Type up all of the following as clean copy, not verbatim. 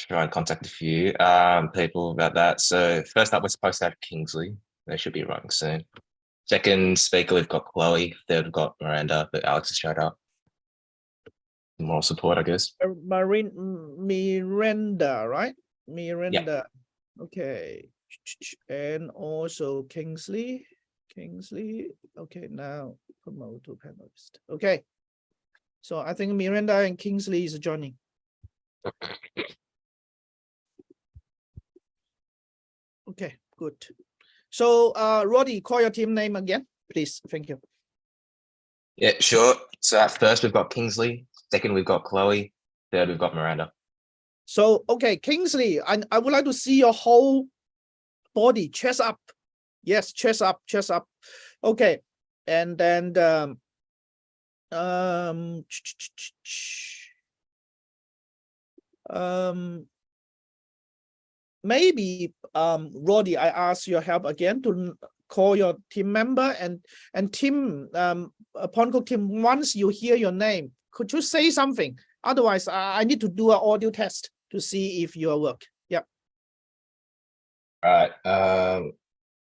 try and contact a few people about that. So first up, we're supposed to have Kingsley. They should be arriving soon. Second speaker, we've got Chloe. Third, we've got Miranda, but Alex has showed up. Moral support, I guess. Miranda, right? Miranda. Yep. Okay. And also Kingsley. Okay, now promote to panelist. Okay. So I think Miranda and Kingsley is joining. Okay, good. So Roddy, call your team name again, please. Thank you. Yeah, sure. So at first we've got Kingsley. Second, we've got Chloe. Third, we've got Miranda. So, okay, Kingsley, I would like to see your whole body, chest up. Yes, chest up. Okay, and then maybe Roddy, I ask your help again to call your team member and Tim, upon call Tim, once you hear your name, could you say something? Otherwise, I need to do an audio test to see if your work. Yeah. All right.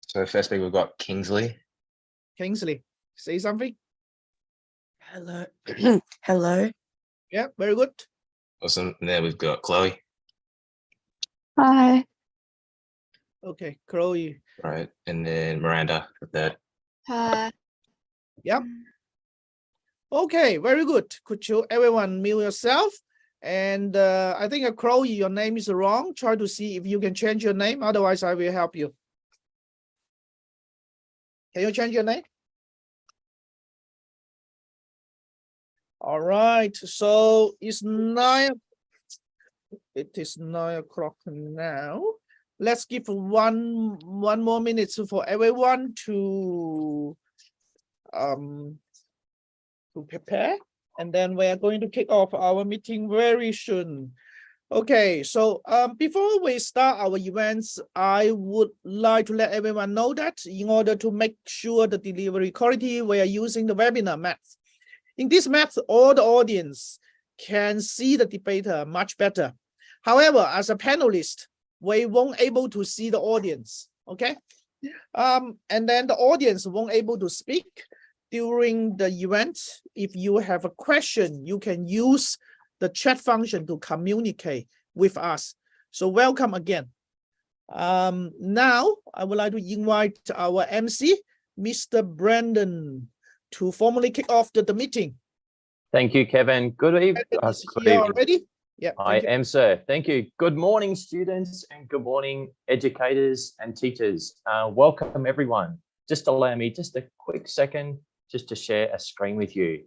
So first we've got Kingsley. Kingsley, say something. Hello. Hello. Yeah, very good. Awesome. And then we've got Chloe. Hi. Okay, Chloe. Right. And then Miranda for third. Hi. Yep. Okay, very good. Could you everyone mute yourself? And I think Chloe, your name is wrong. Try to see if you can change your name. Otherwise, I will help you. Can you change your name? All right. So it's 9. It is 9 o'clock now. Let's give one more minute for everyone to prepare, and then we are going to kick off our meeting very soon. Okay, so before we start our events, I would like to let everyone know that in order to make sure the delivery quality, we are using the webinar map. In this map, all the audience can see the debater much better. However, as a panelist, we won't able to see the audience, okay? And then the audience won't able to speak during the event. If you have a question, you can use the chat function to communicate with us. So welcome again. Now, I would like to invite our MC, Mr. Brandon, to formally kick off the meeting. Thank you, Kevin. Good evening. Already? Yeah. I am, sir. Thank you. Good morning, students, and good morning, educators and teachers. Welcome, everyone. Just allow me just a quick second just to share a screen with you.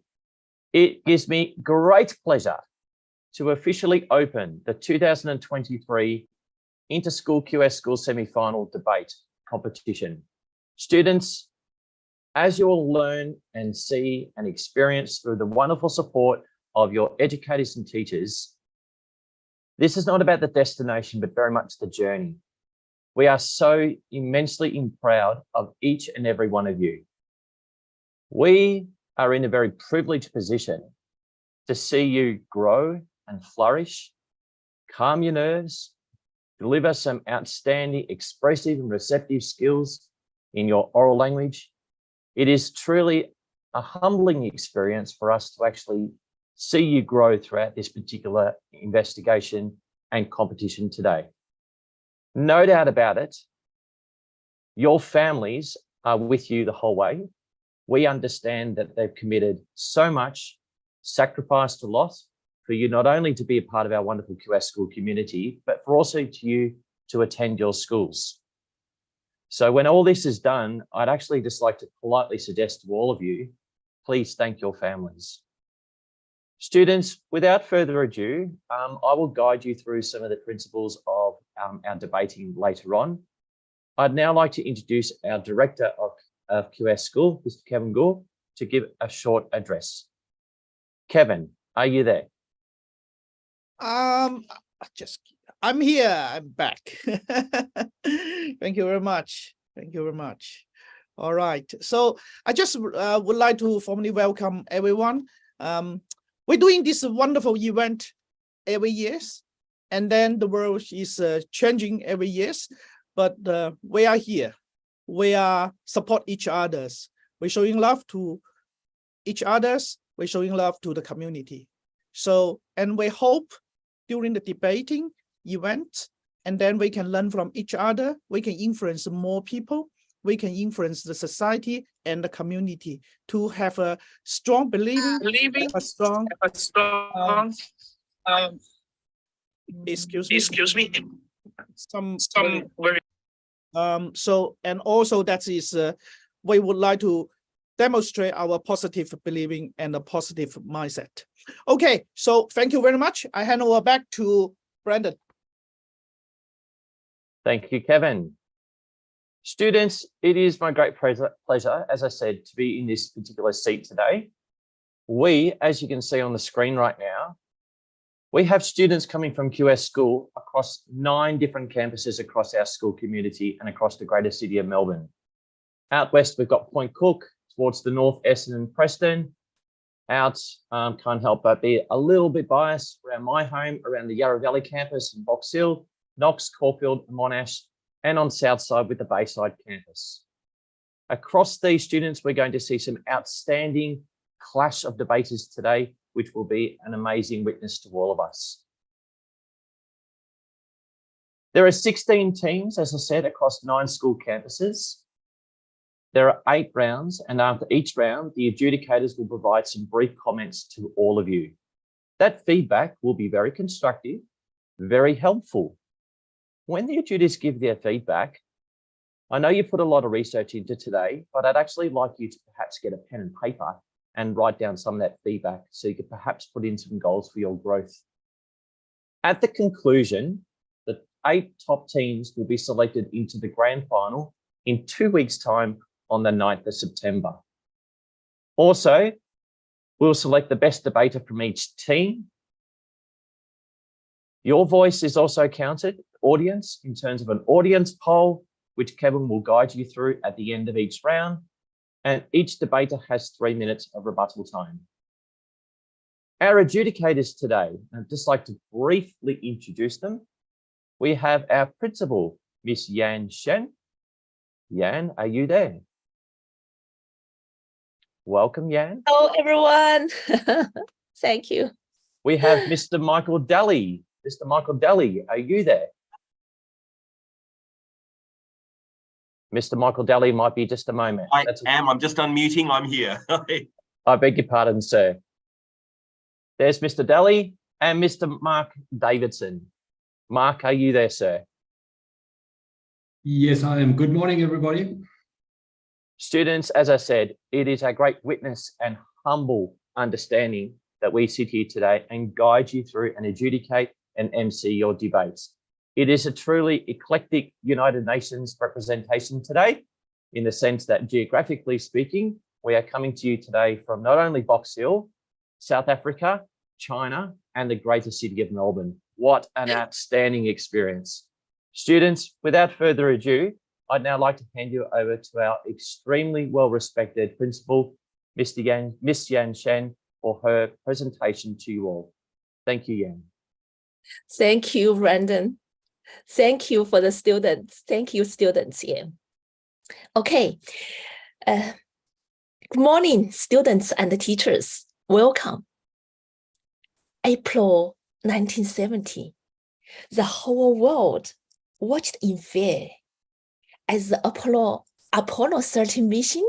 It gives me great pleasure to officially open the 2023 Inter-School QS School Semi-Final Debate Competition. Students, as you will learn and see and experience through the wonderful support of your educators and teachers, this is not about the destination, but very much the journey. We are so immensely proud of each and every one of you. We are in a very privileged position to see you grow and flourish, calm your nerves, deliver some outstanding expressive and receptive skills in your oral language. It is truly a humbling experience for us to actually see you grow throughout this particular investigation and competition today. No doubt about it, your families are with you the whole way. We understand that they've committed so much sacrifice to loss for you not only to be a part of our wonderful QS school community, but for also to you to attend your schools. So when all this is done, I'd actually just like to politely suggest to all of you, please thank your families. Students, without further ado, I will guide you through some of the principles of our debating later on. I'd now like to introduce our Director of QS School, Mr. Kevin Gore, to give a short address. Kevin, are you there? I'm here. I'm back. Thank you very much. Thank you very much. All right. So I just would like to formally welcome everyone. We're doing this wonderful event every year, and then the world is changing every year, but we are here. We are support each others. We're showing love to each others. We're showing love to the community. So, and we hope during the debating event, and then we can learn from each other. We can influence more people. We can influence the society and the community to have a strong believing, a strong, excuse me, some very, so, and also that is, we would like to demonstrate our positive believing and a positive mindset. Okay, so thank you very much. I hand over back to Brandon. Thank you, Kevin. Students, it is my great pleasure, as I said, to be in this particular seat today. We, as you can see on the screen right now, we have students coming from QS School across 9 different campuses across our school community and across the greater city of Melbourne. Out west, we've got Point Cook, towards the north, Essendon and Preston. Out, can't help but be a little bit biased around my home, around the Yarra Valley campus in Box Hill, Knox, Caulfield, Monash, and on South Side with the Bayside campus. Across these students, we're going to see some outstanding clash of debaters today, which will be an amazing witness to all of us. There are 16 teams, as I said, across 9 school campuses. There are 8 rounds, and after each round, the adjudicators will provide some brief comments to all of you. That feedback will be very constructive, very helpful. When the adjudicators give their feedback, I know you put a lot of research into today, but I'd actually like you to perhaps get a pen and paper and write down some of that feedback so you could perhaps put in some goals for your growth. At the conclusion, the 8 top teams will be selected into the grand final in 2 weeks' time on the 9th of September. Also, we'll select the best debater from each team. Your voice is also counted, audience, in terms of an audience poll, which Kevin will guide you through at the end of each round. And each debater has 3 minutes of rebuttal time. Our adjudicators today, I'd just like to briefly introduce them. We have our principal, Miss Yan Shen. Yan, are you there? Welcome, Yan. Hello, everyone. Thank you. We have Mr. Michael Daly. Mr. Michael Daly, are you there? Mr. Michael Daly might be just a moment. I am. I'm just unmuting. I'm here. I beg your pardon, sir. There's Mr. Daly and Mr. Mark Davidson. Mark, are you there, sir? Yes, I am. Good morning, everybody. Students, as I said, it is a great witness and humble understanding that we sit here today and guide you through and adjudicate and MC your debates. It is a truly eclectic United Nations representation today, in the sense that geographically speaking, we are coming to you today from not only Box Hill, South Africa, China, and the greater city of Melbourne. What an outstanding experience. Students, without further ado, I'd now like to hand you over to our extremely well-respected principal, Miss Yan Shen, for her presentation to you all. Thank you, Yan. Thank you, Brandon. Thank you for the students. Thank you, students here. Okay. Good morning, students and teachers. Welcome. April 1970, the whole world watched in fear as the Apollo 13 mission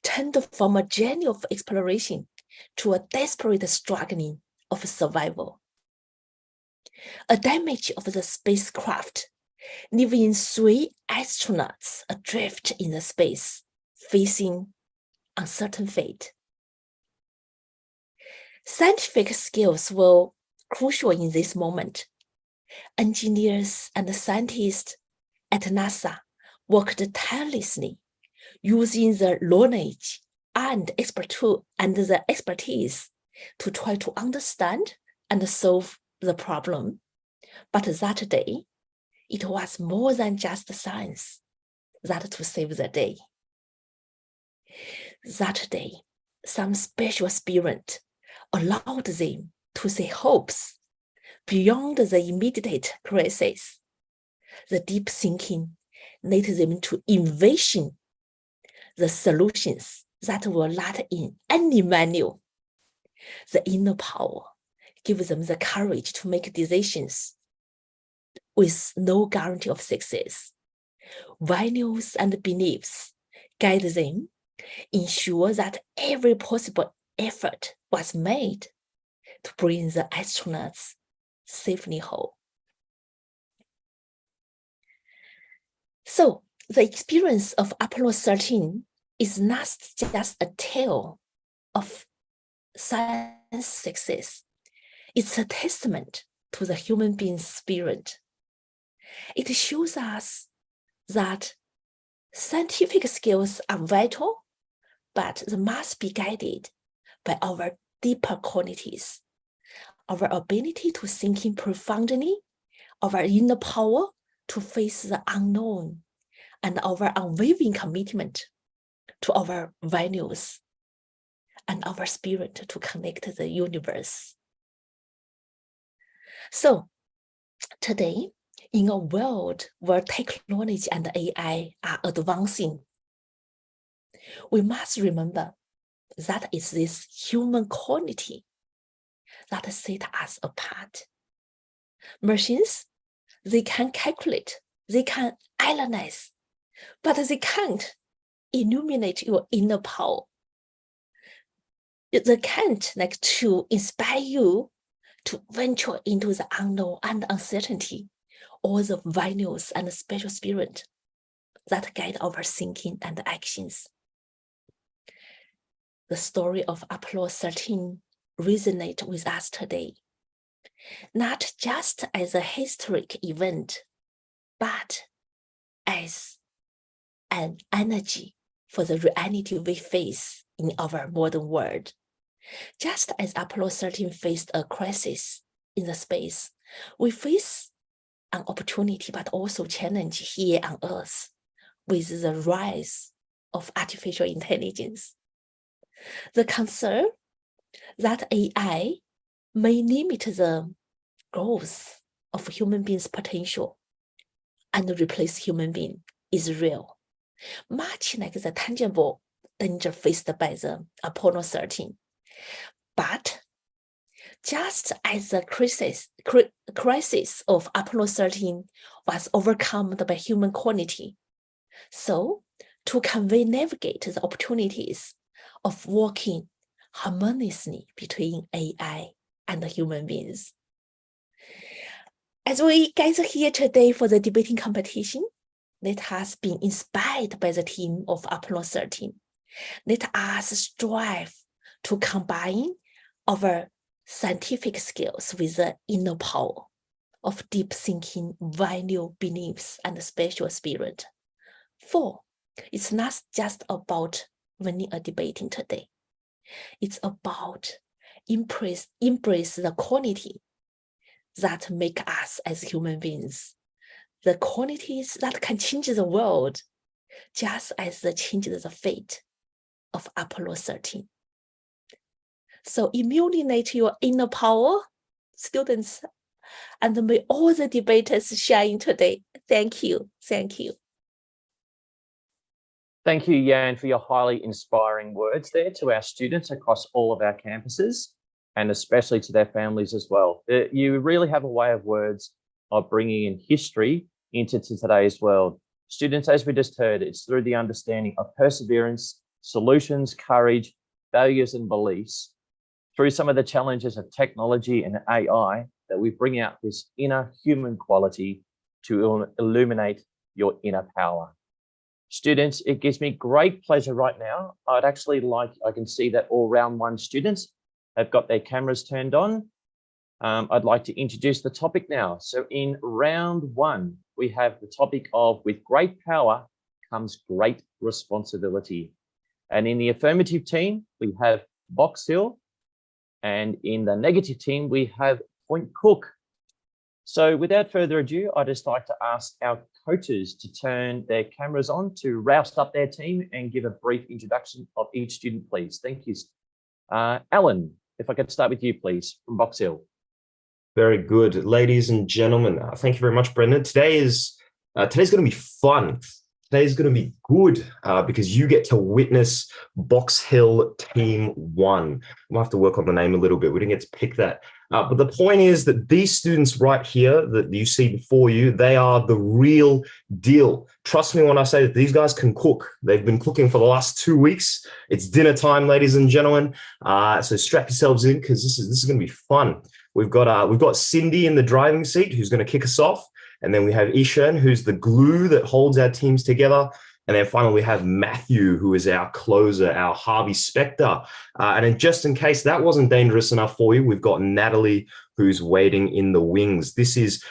turned from a journey of exploration to a desperate struggling of survival. A damage of the spacecraft, leaving 3 astronauts adrift in the space, facing uncertain fate. Scientific skills were crucial in this moment. Engineers and scientists at NASA worked tirelessly, using the knowledge and the expertise to try to understand and solve the problem. But that day, it was more than just science that to save the day. That day, some special spirit allowed them to see hopes, beyond the immediate crisis. The deep thinking leads them to envision the solutions that were not in any manual. The inner power gives them the courage to make decisions with no guarantee of success. Values and beliefs guide them, ensure that every possible effort was made to bring the astronauts safely home. So the experience of Apollo 13 is not just a tale of science success. It's a testament to the human being's spirit. It shows us that scientific skills are vital, but they must be guided by our deeper qualities, our ability to think profoundly, our inner power to face the unknown, and our unwavering commitment to our values and our spirit to connect the universe. So today, in a world where technology and AI are advancing, we must remember that it's this human quality that set us apart. Machines, they can calculate, they can analyze, but they can't illuminate your inner power. They can't to inspire you to venture into the unknown and uncertainty, or the values and the special spirit that guide our thinking and actions. The story of Apollo 13 resonates with us today, not just as a historic event, but as an energy for the reality we face in our modern world. Just as Apollo 13 faced a crisis in the space, we face an opportunity but also challenge here on Earth with the rise of artificial intelligence. The concern that AI may limit the growth of human beings' potential and replace human being is real, much like the tangible danger faced by the Apollo 13. But just as the crisis of Apollo 13 was overcome by human quality, so too can we navigate the opportunities of working harmoniously between AI and human beings. As we gather here today for the debating competition, let us be inspired by the team of Apollo 13. Let us strive to combine our scientific skills with the inner power of deep thinking, value, beliefs, and special spirit. For it's not just about winning a debating today. It's about embrace the quality that make us as human beings, the qualities that can change the world, just as they changed the fate of Apollo 13. So emulate your inner power, students, and may all the debaters shine today. Thank you. Thank you. Thank you, Yan, for your highly inspiring words there to our students across all of our campuses, and especially to their families as well. You really have a way of words of bringing in history into today's world. Students, as we just heard, it's through the understanding of perseverance, solutions, courage, values, and beliefs, through some of the challenges of technology and AI, that we bring out this inner human quality to illuminate your inner power. Students, it gives me great pleasure right now. I can see that all round one students have got their cameras turned on. I'd like to introduce the topic now. So in round one, we have the topic of with great power comes great responsibility. And in the affirmative team, we have Box Hill. And in the negative team, we have Point Cook. So without further ado, I'd just like to ask our coaches to turn their cameras on to roust up their team and give a brief introduction of each student, please. Thank you. Alan, if I could start with you, please, from Box Hill. Very good, ladies and gentlemen. Thank you very much, Brendan. Today's going to be fun. Today's going to be good because you get to witness Box Hill Team 1. We'll have to work on the name a little bit. We didn't get to pick that. But the point is that these students right here that you see before you, they are the real deal. Trust me when I say that these guys can cook. They've been cooking for the last 2 weeks. It's dinner time, ladies and gentlemen. So strap yourselves in because this is going to be fun. We've got Cindy in the driving seat who's going to kick us off. And then we have Ishan, who's the glue that holds our teams together. And then finally, we have Matthew, who is our closer, our Harvey Specter. And then just in case that wasn't dangerous enough for you, we've got Natalie, who's waiting in the wings. This is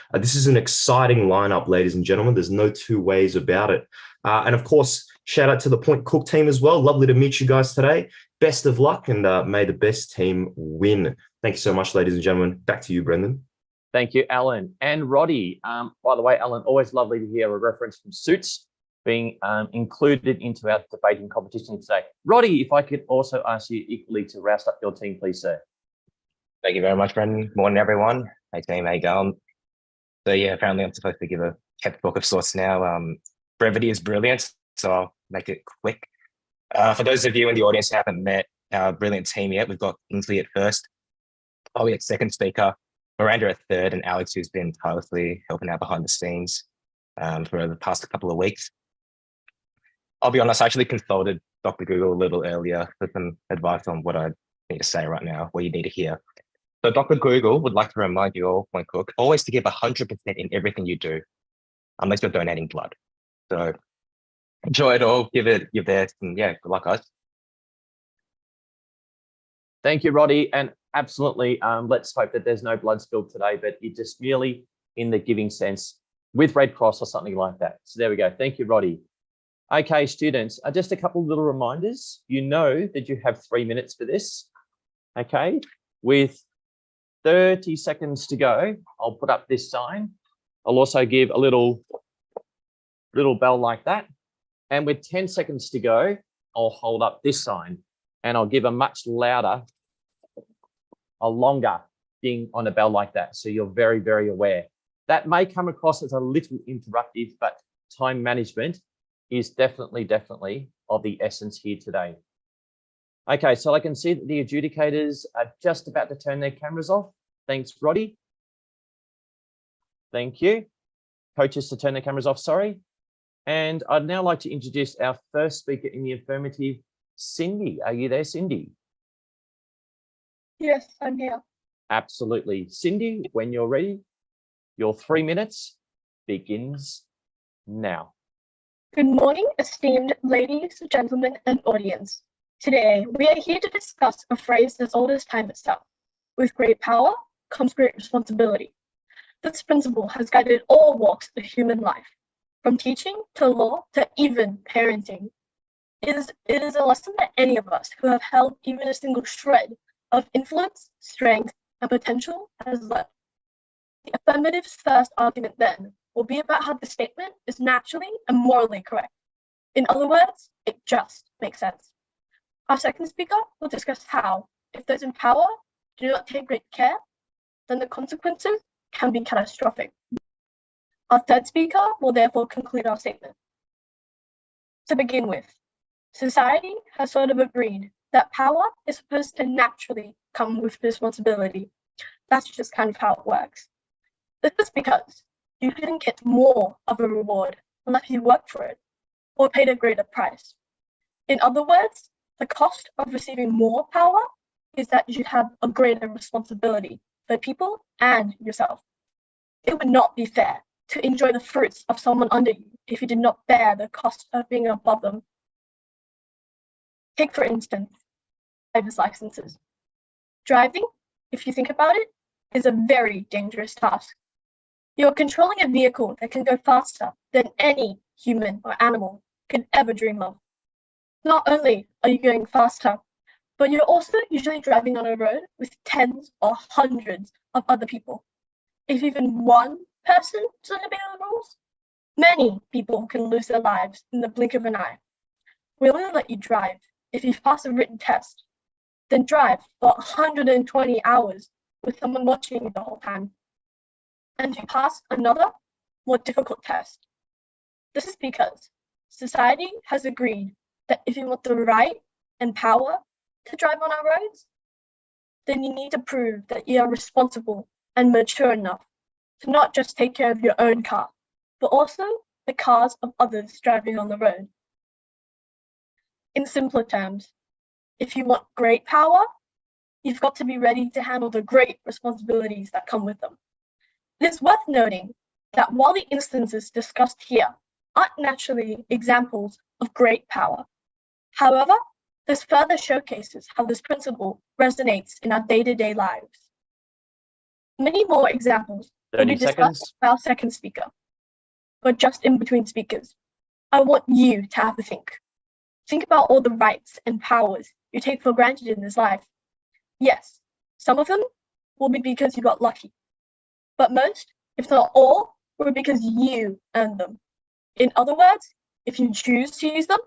an exciting lineup, ladies and gentlemen. There's no two ways about it. And of course, shout out to the Point Cook team as well. Lovely to meet you guys today. Best of luck, and may the best team win. Thank you so much, ladies and gentlemen. Back to you, Brendan. Thank you, Alan. And Roddy, by the way, Alan, always lovely to hear a reference from Suits being included into our debating competition today. Roddy, if I could also ask you equally to roust up your team, please, sir. Thank you very much, Brendan. Morning, everyone. Hey, team. Hey, Gal. So yeah, apparently I'm supposed to give a textbook of sorts now. Brevity is brilliant, so I'll make it quick. For those of you in the audience who haven't met our brilliant team yet, we've got Kingsley at first, Chloe at second speaker, Miranda at third, and Alex, who's been tirelessly helping out behind the scenes for the past couple of weeks. I'll be honest, I actually consulted Dr. Google a little earlier for some advice on what I need to say right now, what you need to hear. So Dr. Google would like to remind you all, Point Cook, always to give 100% in everything you do, unless you're donating blood. So enjoy it all, give it your best, and yeah, good luck, guys. Thank you, Roddy. And absolutely, let's hope that there's no blood spilled today, but it just merely in the giving sense with Red Cross or something like that. So there we go. Thank you, Roddy. Okay, students, just a couple of little reminders. You know that you have 3 minutes for this. Okay, with 30 seconds to go, I'll put up this sign. I'll also give a little bell like that. And with 10 seconds to go, I'll hold up this sign and I'll give a much louder, a longer ding on a bell like that. So you're very, very aware. That may come across as a little interruptive, but time management is definitely of the essence here today. Okay, so I can see that the adjudicators are just about to turn their cameras off. Thanks, Roddy. Thank you. Coaches to turn their cameras off, sorry. And I'd now like to introduce our first speaker in the affirmative, Cindy. Are you there, Cindy? Yes, I'm here. Absolutely. Cindy, when you're ready, your 3 minutes begins now. Good morning, esteemed ladies, gentlemen, and audience. Today, we are here to discuss a phrase as old as time itself. With great power comes great responsibility. This principle has guided all walks of human life, from teaching to law to even parenting. It is a lesson that any of us who have held even a single shred of influence, strength, and potential has learned. The affirmative's first argument then will be about how the statement is naturally and morally correct. In other words, it just makes sense. Our second speaker will discuss how, if those in power do not take great care, then the consequences can be catastrophic. Our third speaker will therefore conclude our statement. To begin with, society has sort of agreed that power is supposed to naturally come with responsibility. That's just kind of how it works. This is because you couldn't get more of a reward unless you worked for it or paid a greater price. In other words, the cost of receiving more power is that you should have a greater responsibility for people and yourself. It would not be fair to enjoy the fruits of someone under you if you did not bear the cost of being above them. Take, for instance, driver's licenses. Driving, if you think about it, is a very dangerous task. You're controlling a vehicle that can go faster than any human or animal could ever dream of. Not only are you going faster, but you're also usually driving on a road with tens or hundreds of other people. If even one person doesn't obey the rules, many people can lose their lives in the blink of an eye. We only let you drive if you pass a written test, then drive for 120 hours with someone watching you the whole time. and to pass another, more difficult test. This is because society has agreed that if you want the right and power to drive on our roads, then you need to prove that you are responsible and mature enough to not just take care of your own car, but also the cars of others driving on the road. In simpler terms, if you want great power, you've got to be ready to handle the great responsibilities that come with them. It is worth noting that while the instances discussed here aren't naturally examples of great power, however, this further showcases how this principle resonates in our day-to-day lives. Many more examples will 30 be discussed seconds. by our second speaker, but just in between speakers, I want you to have a think. Think about all the rights and powers you take for granted in this life. Yes, some of them will be because you got lucky, but most, if not all, will be because you earned them. In other words, if you choose to use them,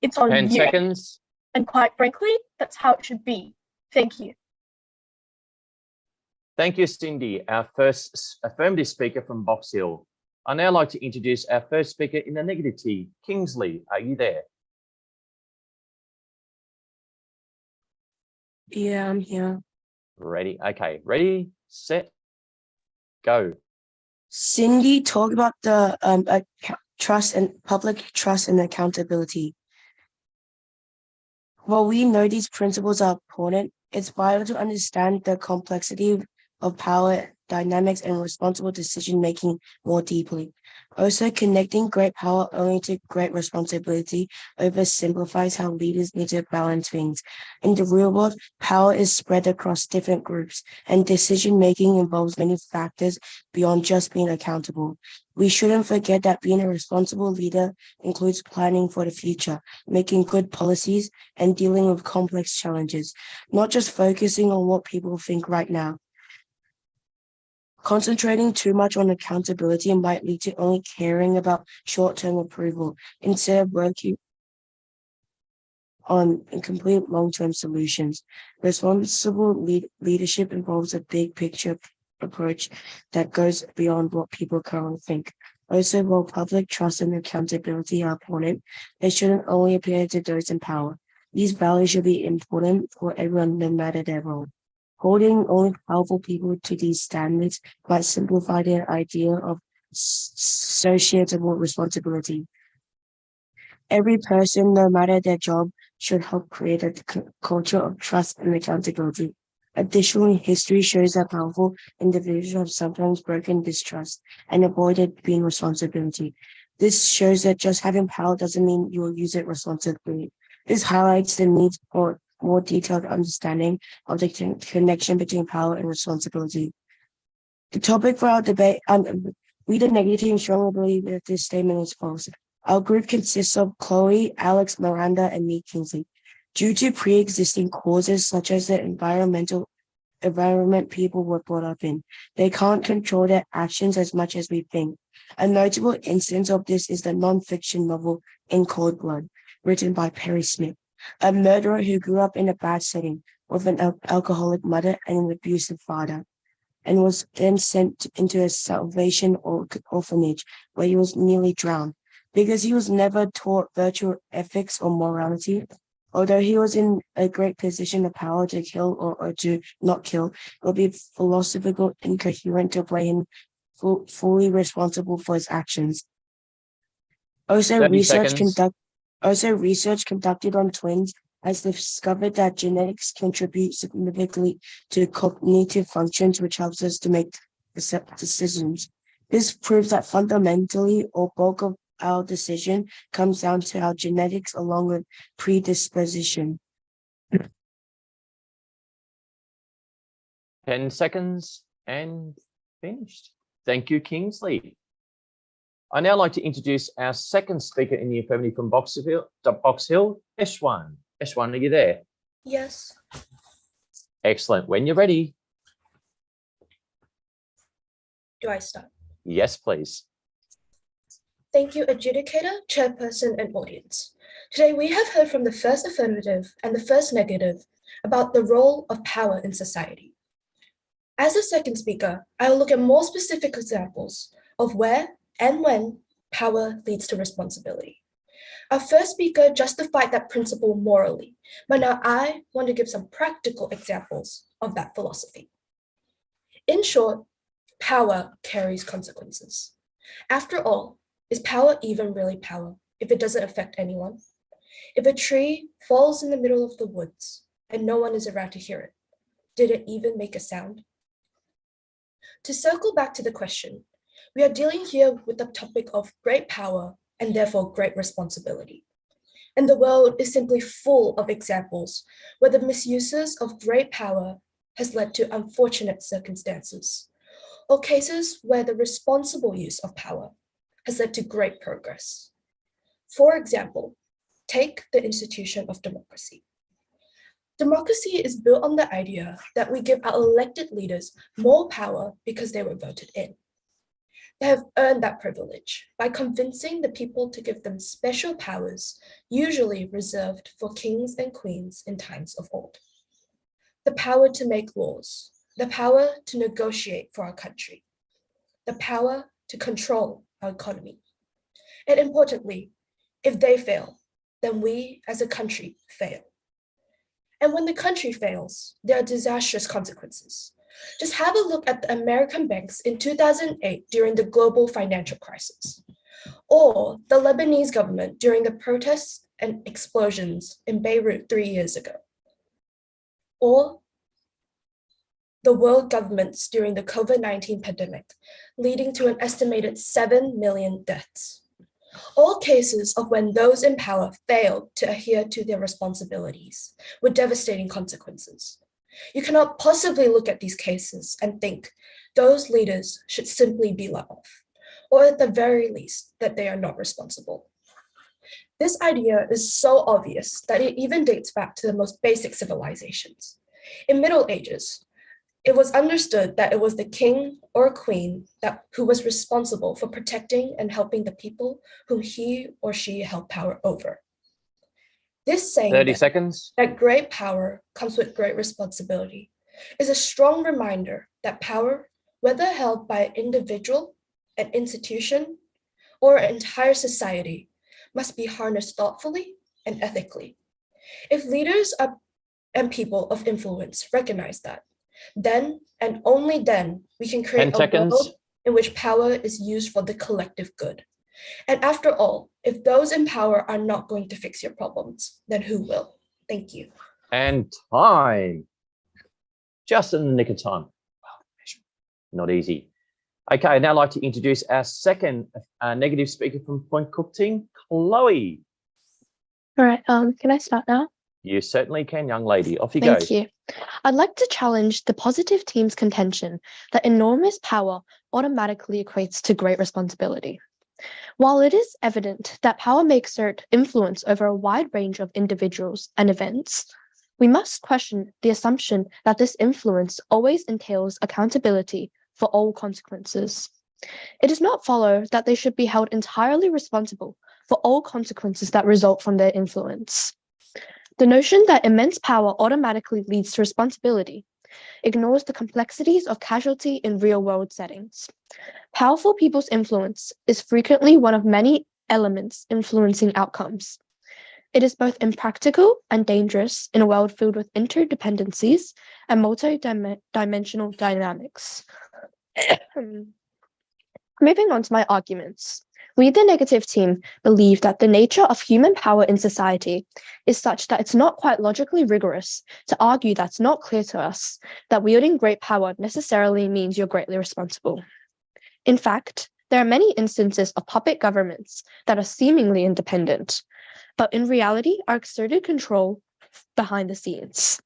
it's on 10 you. seconds. And quite frankly, that's how it should be. Thank you. Thank you, Cindy, our first affirmative speaker from Box Hill. I'd now like to introduce our first speaker in the negative T. Kingsley, are you there? Yeah, I'm here. Ready? Okay, ready, set, go. Cindy, talk about the trust and public trust and accountability. While we know these principles are important, it's vital to understand the complexity of power dynamics and responsible decision-making more deeply. Also, connecting great power only to great responsibility oversimplifies how leaders need to balance things. In the real world, power is spread across different groups, and decision-making involves many factors beyond just being accountable. We shouldn't forget that being a responsible leader includes planning for the future, making good policies, and dealing with complex challenges, not just focusing on what people think right now. Concentrating too much on accountability might lead to only caring about short-term approval instead of working on complete long-term solutions. Responsible leadership involves a big picture approach that goes beyond what people currently think. Also, while public trust and accountability are important, they shouldn't only appear to those in power. These values should be important for everyone, no matter their role. Holding only powerful people to these standards might simplify their idea of societal responsibility. Every person, no matter their job, should help create a culture of trust and accountability. Additionally, history shows that powerful individuals have sometimes broken this trust and avoided being responsibility. This shows that just having power doesn't mean you will use it responsibly. This highlights the need for more detailed understanding of the connection between power and responsibility. The topic for our debate, we the negative team strongly believe that this statement is false. Our group consists of Chloe, Alex, Miranda, and me, Kingsley. Due to pre-existing causes such as the environment people were brought up in, they can't control their actions as much as we think. A notable instance of this is the non-fiction novel In Cold Blood, written by Perry Smith, a murderer who grew up in a bad setting with an alcoholic mother and an abusive father, and was then sent into a Salvation orphanage where he was nearly drowned. Because he was never taught virtue ethics or morality, although he was in a great position of power to kill or to not kill, it would be philosophical incoherent to blame him fully responsible for his actions. Also, research conducted on twins has discovered that genetics contribute significantly to cognitive functions, which helps us to make decisions. This proves that fundamentally, or bulk of our decision comes down to our genetics along with predisposition. 10 seconds and finished. Thank you, Kingsley. I'd now like to introduce our second speaker in the affirmative from Box Hill, Eshwan. Eshwan, are you there? Yes. Excellent. When you're ready. Do I start? Yes, please. Thank you, adjudicator, chairperson, and audience. Today, we have heard from the first affirmative and the first negative about the role of power in society. As a second speaker, I will look at more specific examples of where and when power leads to responsibility. Our first speaker justified that principle morally, but now I want to give some practical examples of that philosophy. In short, power carries consequences. After all, is power even really power if it doesn't affect anyone? If a tree falls in the middle of the woods and no one is around to hear it, did it even make a sound? To circle back to the question, we are dealing here with the topic of great power and therefore great responsibility. And the world is simply full of examples where the misuses of great power has led to unfortunate circumstances, or cases where the responsible use of power has led to great progress. For example, take the institution of democracy. Democracy is built on the idea that we give our elected leaders more power because they were voted in. They have earned that privilege by convincing the people to give them special powers, usually reserved for kings and queens in times of old. The power to make laws, the power to negotiate for our country, the power to control our economy. And importantly, if they fail, then we as a country fail. And when the country fails, there are disastrous consequences. Just have a look at the American banks in 2008 during the global financial crisis, or the Lebanese government during the protests and explosions in Beirut 3 years ago, or the world governments during the COVID-19 pandemic, leading to an estimated 7 million deaths. All cases of when those in power failed to adhere to their responsibilities with devastating consequences. You cannot possibly look at these cases and think those leaders should simply be let off, or at the very least, that they are not responsible. This idea is so obvious that it even dates back to the most basic civilizations. In Middle Ages, it was understood that it was the king or queen who was responsible for protecting and helping the people whom he or she held power over. This saying 30 seconds. that great power comes with great responsibility is a strong reminder that power, whether held by an individual, an institution, or an entire society, must be harnessed thoughtfully and ethically. If leaders and people of influence recognize that, then and only then we can create 10 seconds. world in which power is used for the collective good. And after all, if those in power are not going to fix your problems, then who will? Thank you. And time. Just in the nick of time. Not easy. Okay, I'd now like to introduce our second negative speaker from Point Cook team, Chloe. All right, can I start now? You certainly can, young lady. Off you go. Thank you. I'd like to challenge the positive team's contention that enormous power automatically equates to great responsibility. While it is evident that power may exert influence over a wide range of individuals and events, we must question the assumption that this influence always entails accountability for all consequences. It does not follow that they should be held entirely responsible for all consequences that result from their influence. The notion that immense power automatically leads to responsibility ignores the complexities of casualty in real-world settings. Powerful people's influence is frequently one of many elements influencing outcomes. It is both impractical and dangerous in a world filled with interdependencies and multi-dimensional dynamics. Moving on to my arguments. We, the negative team, believe that the nature of human power in society is such that it's not quite logically rigorous to argue that it's not clear to us that wielding great power necessarily means you're greatly responsible. In fact, there are many instances of puppet governments that are seemingly independent, but in reality are exerted control behind the scenes.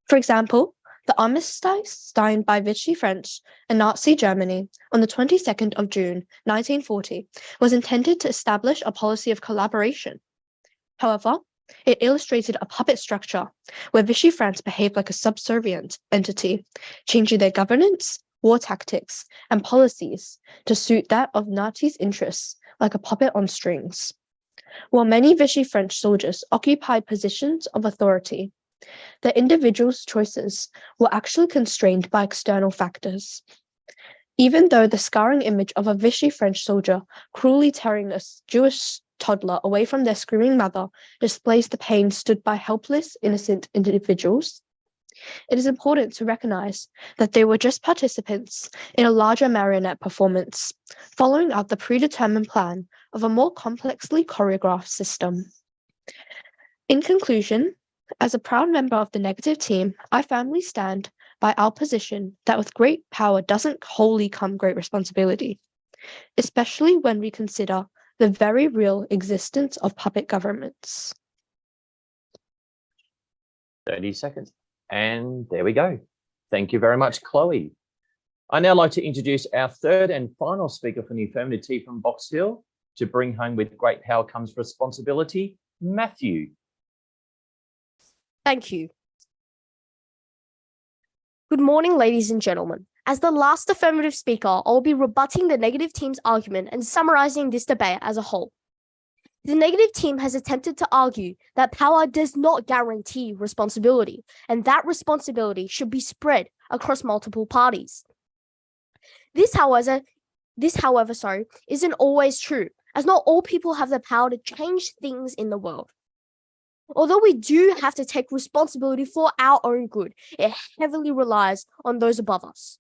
For example, the armistice signed by Vichy France and Nazi Germany on the 22nd of June 1940 was intended to establish a policy of collaboration. However, it illustrated a puppet structure where Vichy France behaved like a subservient entity, changing their governance, war tactics, and policies to suit that of Nazis' interests, like a puppet on strings. While many Vichy French soldiers occupied positions of authority, The individual's choices were actually constrained by external factors. Even though the scarring image of a Vichy French soldier cruelly tearing a Jewish toddler away from their screaming mother displays the pain stood by helpless, innocent individuals, it is important to recognize that they were just participants in a larger marionette performance, following out the predetermined plan of a more complexly choreographed system. In conclusion, as a proud member of the negative team, I firmly stand by our position that with great power doesn't wholly come great responsibility, especially when we consider the very real existence of puppet governments. 30 seconds. And there we go. Thank you very much, Chloe. I'd now like to introduce our third and final speaker from the affirmative team from Box Hill to bring home with great power comes responsibility, Matthew. Thank you. Good morning, ladies and gentlemen. As the last affirmative speaker, I'll be rebutting the negative team's argument and summarizing this debate as a whole. The negative team has attempted to argue that power does not guarantee responsibility, and that responsibility should be spread across multiple parties. This, however, isn't always true, as not all people have the power to change things in the world. Although we do have to take responsibility for our own good, it heavily relies on those above us.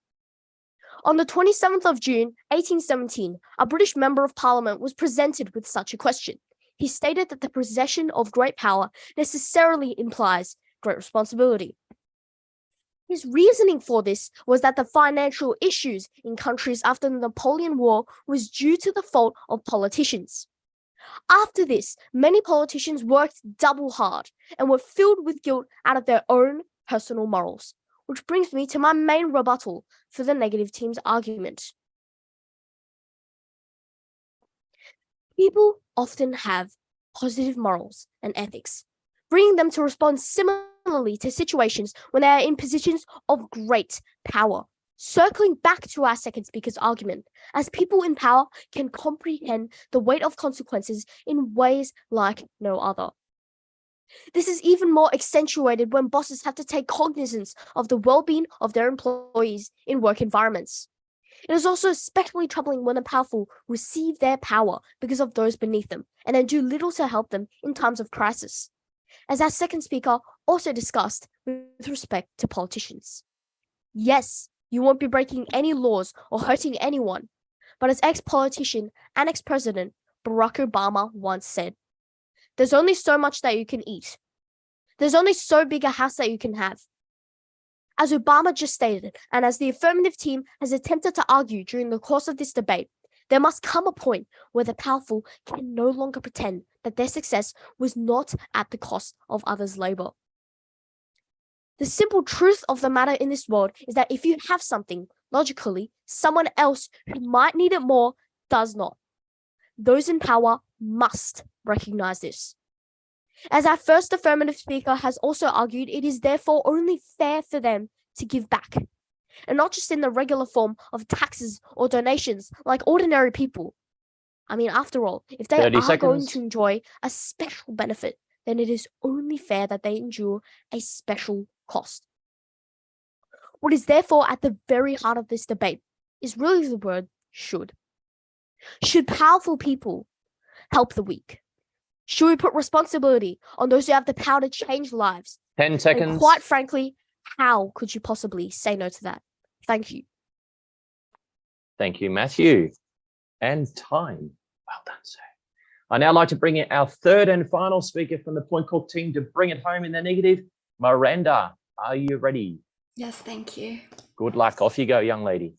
On the 27th of June, 1817, a British Member of Parliament was presented with such a question. He stated that the possession of great power necessarily implies great responsibility. His reasoning for this was that the financial issues in countries after the Napoleon War was due to the fault of politicians. After this, many politicians worked double hard and were filled with guilt out of their own personal morals, which brings me to my main rebuttal for the negative team's argument. People often have positive morals and ethics, bringing them to respond similarly to situations when they are in positions of great power. Circling back to our second speaker's argument, as people in power can comprehend the weight of consequences in ways like no other. This is even more accentuated when bosses have to take cognizance of the well-being of their employees in work environments. It is also especially troubling when the powerful receive their power because of those beneath them and then do little to help them in times of crisis, as our second speaker also discussed with respect to politicians. Yes, you won't be breaking any laws or hurting anyone, but as ex-politician and ex-president Barack Obama once said, there's only so much that you can eat. There's only so big a house that you can have. As Obama just stated, and as the affirmative team has attempted to argue during the course of this debate, there must come a point where the powerful can no longer pretend that their success was not at the cost of others' labor. The simple truth of the matter in this world is that if you have something, logically, someone else who might need it more does not. Those in power must recognize this. As our first affirmative speaker has also argued, it is therefore only fair for them to give back, and not just in the regular form of taxes or donations like ordinary people. I mean, after all, if they are going to enjoy a special benefit, then it is only fair that they endure a special cost. What is therefore at the very heart of this debate is really the word should. Should powerful people help the weak? Should we put responsibility on those who have the power to change lives? 10 seconds. And quite frankly, how could you possibly say no to that? Thank you. Thank you, Matthew. And time. Well done, sir. I'd now like to bring in our third and final speaker from the Point Cook team to bring it home in the negative. Miranda, are you ready? Yes, thank you. Good luck. Off you go, young lady.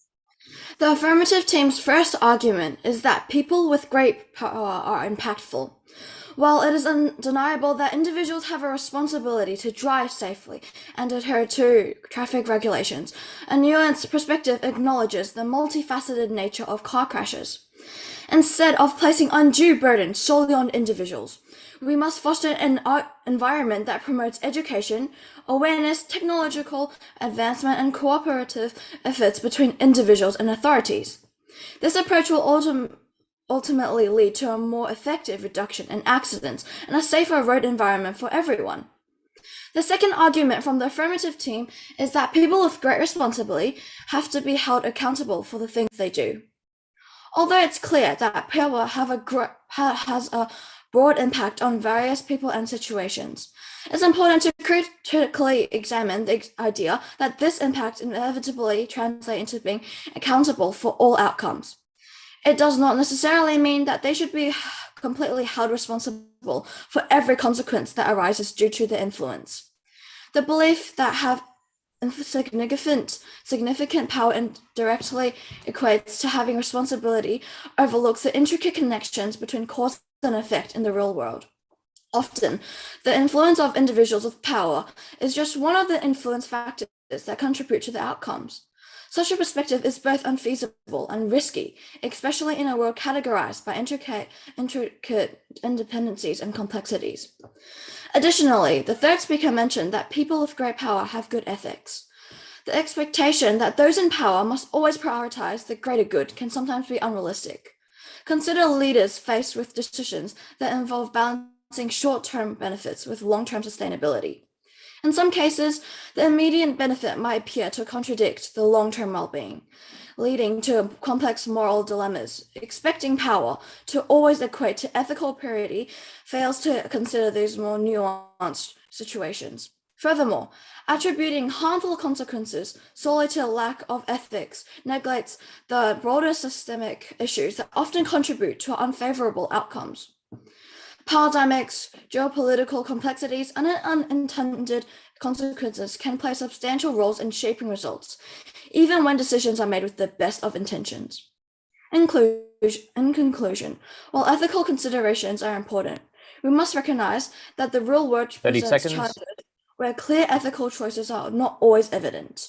The affirmative team's first argument is that people with great power are impactful. While it is undeniable that individuals have a responsibility to drive safely and adhere to traffic regulations, a nuanced perspective acknowledges the multifaceted nature of car crashes. Instead of placing undue burden solely on individuals, we must foster an environment that promotes education, awareness, technological advancement, and cooperative efforts between individuals and authorities. This approach will ultimately lead to a more effective reduction in accidents and a safer road environment for everyone. The second argument from the affirmative team is that people with great responsibility have to be held accountable for the things they do. Although it's clear that power has a broad impact on various people and situations, it's important to critically examine the idea that this impact inevitably translates into being accountable for all outcomes. It does not necessarily mean that they should be completely held responsible for every consequence that arises due to their influence. The belief that have significant power indirectly equates to having responsibility overlooks the intricate connections between cause and effect in the real world. Often, the influence of individuals with power is just one of the influence factors that contribute to the outcomes. Such a perspective is both unfeasible and risky, especially in a world categorized by intricate independencies and complexities. Additionally, the third speaker mentioned that people with great power have good ethics. The expectation that those in power must always prioritize the greater good can sometimes be unrealistic. Consider leaders faced with decisions that involve balancing short-term benefits with long-term sustainability. In some cases, the immediate benefit might appear to contradict the long-term well-being, leading to complex moral dilemmas. Expecting power to always equate to ethical purity fails to consider these more nuanced situations. Furthermore, attributing harmful consequences solely to a lack of ethics neglects the broader systemic issues that often contribute to unfavorable outcomes. Power dynamics, geopolitical complexities, and unintended consequences can play substantial roles in shaping results, even when decisions are made with the best of intentions. In conclusion, while ethical considerations are important, we must recognize that the real world presents challenges where clear ethical choices are not always evident.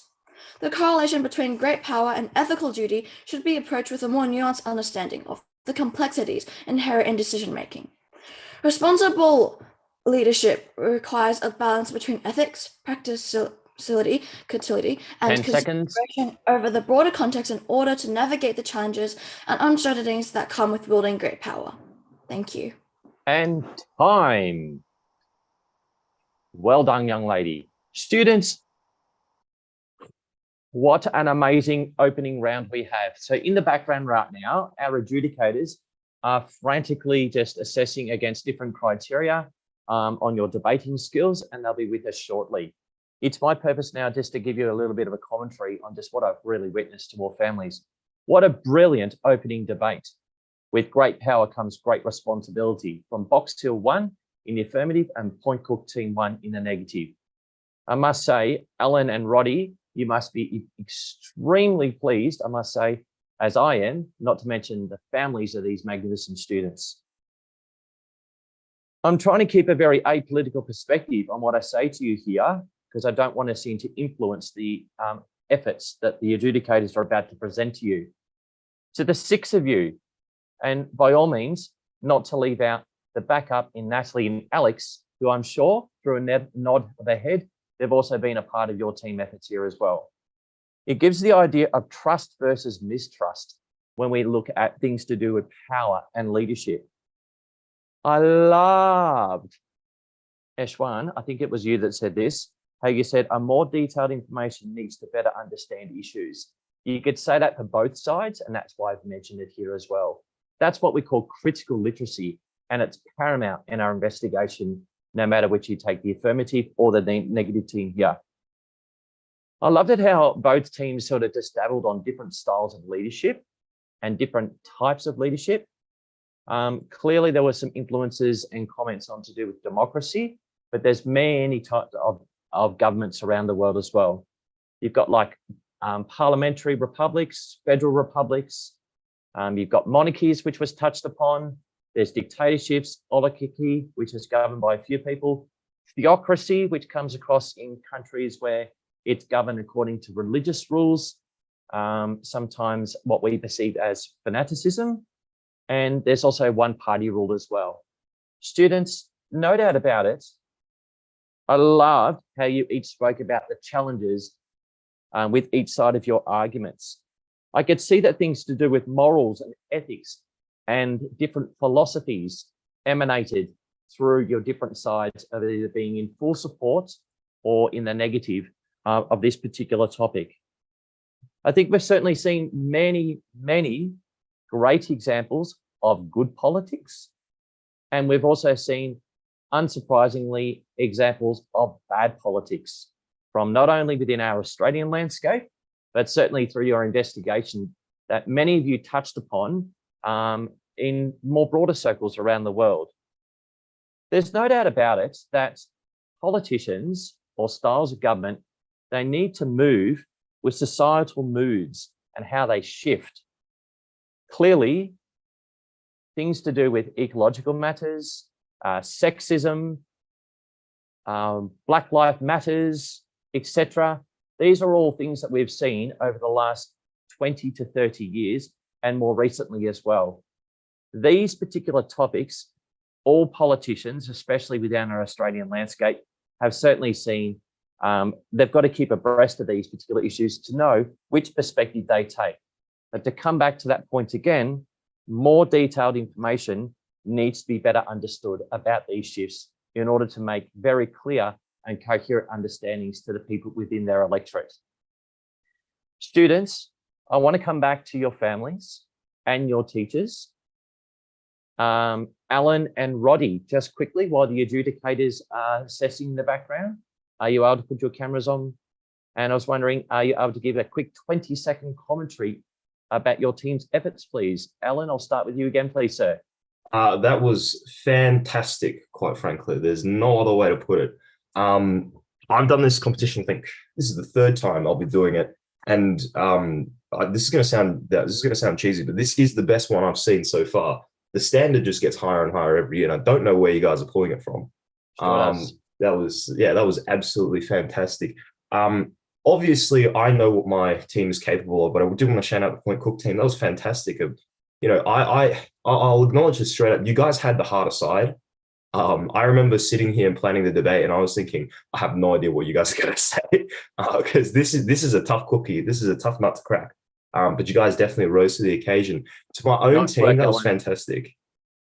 The correlation between great power and ethical duty should be approached with a more nuanced understanding of the complexities inherent in decision-making. Responsible leadership requires a balance between ethics, practicality, and consideration over the broader context in order to navigate the challenges and uncertainties that come with building great power. Thank you. And time. Well done, young lady. Students, what an amazing opening round we have. So in the background right now, our adjudicators are frantically just assessing against different criteria on your debating skills, and they'll be with us shortly. It's my purpose now just to give you a little bit of a commentary on just what I've really witnessed to more families. What a brilliant opening debate. With great power comes great responsibility, from Box Hill 1 in the affirmative and Point Cook Team 1 in the negative. I must say, Alan and Roddy, you must be extremely pleased, I must say, as I am, not to mention the families of these magnificent students. I'm trying to keep a very apolitical perspective on what I say to you here, because I don't want to seem to influence the efforts that the adjudicators are about to present to you. To the 6 of you, and by all means, not to leave out the backup in Natalie and Alex, who I'm sure, through a nod of their head, they've also been a part of your team efforts here as well. It gives the idea of trust versus mistrust when we look at things to do with power and leadership. I loved, Eshwan, I think it was you that said this, how you said a more detailed information needs to better understand issues. You could say that for both sides, and that's why I've mentioned it here as well. That's what we call critical literacy, and it's paramount in our investigation, no matter which you take, the affirmative or the negative team here. I loved it how both teams sort of just dabbled on different styles of leadership and different types of leadership. Clearly, there were some influences and comments on to do with democracy, but there's many types of governments around the world as well. You've got like parliamentary republics, federal republics. You've got monarchies, which was touched upon. There's dictatorships, oligarchy, which is governed by a few people. Theocracy, which comes across in countries where it's governed according to religious rules, sometimes what we perceive as fanaticism. And there's also one-party rule as well. Students, no doubt about it, I loved how you each spoke about the challenges with each side of your arguments. I could see that things to do with morals and ethics and different philosophies emanated through your different sides of either being in full support or in the negative of this particular topic. I think we've certainly seen many, many great examples of good politics. And we've also seen, unsurprisingly, examples of bad politics from not only within our Australian landscape, but certainly through your investigation that many of you touched upon in more broader circles around the world. There's no doubt about it that politicians or styles of government, they need to move with societal moods and how they shift. Clearly, things to do with ecological matters, sexism, Black Lives Matters, etc. These are all things that we've seen over the last 20 to 30 years and more recently as well. These particular topics, all politicians, especially within our Australian landscape, have certainly seen they've got to keep abreast of these particular issues to know which perspective they take. But to come back to that point again, more detailed information needs to be better understood about these shifts in order to make very clear and coherent understandings to the people within their electorate. Students, I want to come back to your families and your teachers. Alan and Roddy, just quickly, while the adjudicators are assessing the background, are you able to put your cameras on? And I was wondering, are you able to give a quick 20-second commentary about your team's efforts, please? Alan, I'll start with you again, please, sir. That was fantastic, quite frankly. There's no other way to put it. I've done this competition, I think this is the third time I'll be doing it. And this is going to sound cheesy, but this is the best one I've seen so far. The standard just gets higher and higher every year, and I don't know where you guys are pulling it from. That was absolutely fantastic. Obviously, I know what my team is capable of, but I do want to shout out the Point Cook team. That was fantastic. I'll acknowledge this straight up. You guys had the harder side. I remember sitting here and planning the debate, and I was thinking, I have no idea what you guys are going to say, because this is a tough cookie. This is a tough nut to crack. But you guys definitely rose to the occasion. To my own team, that was fantastic.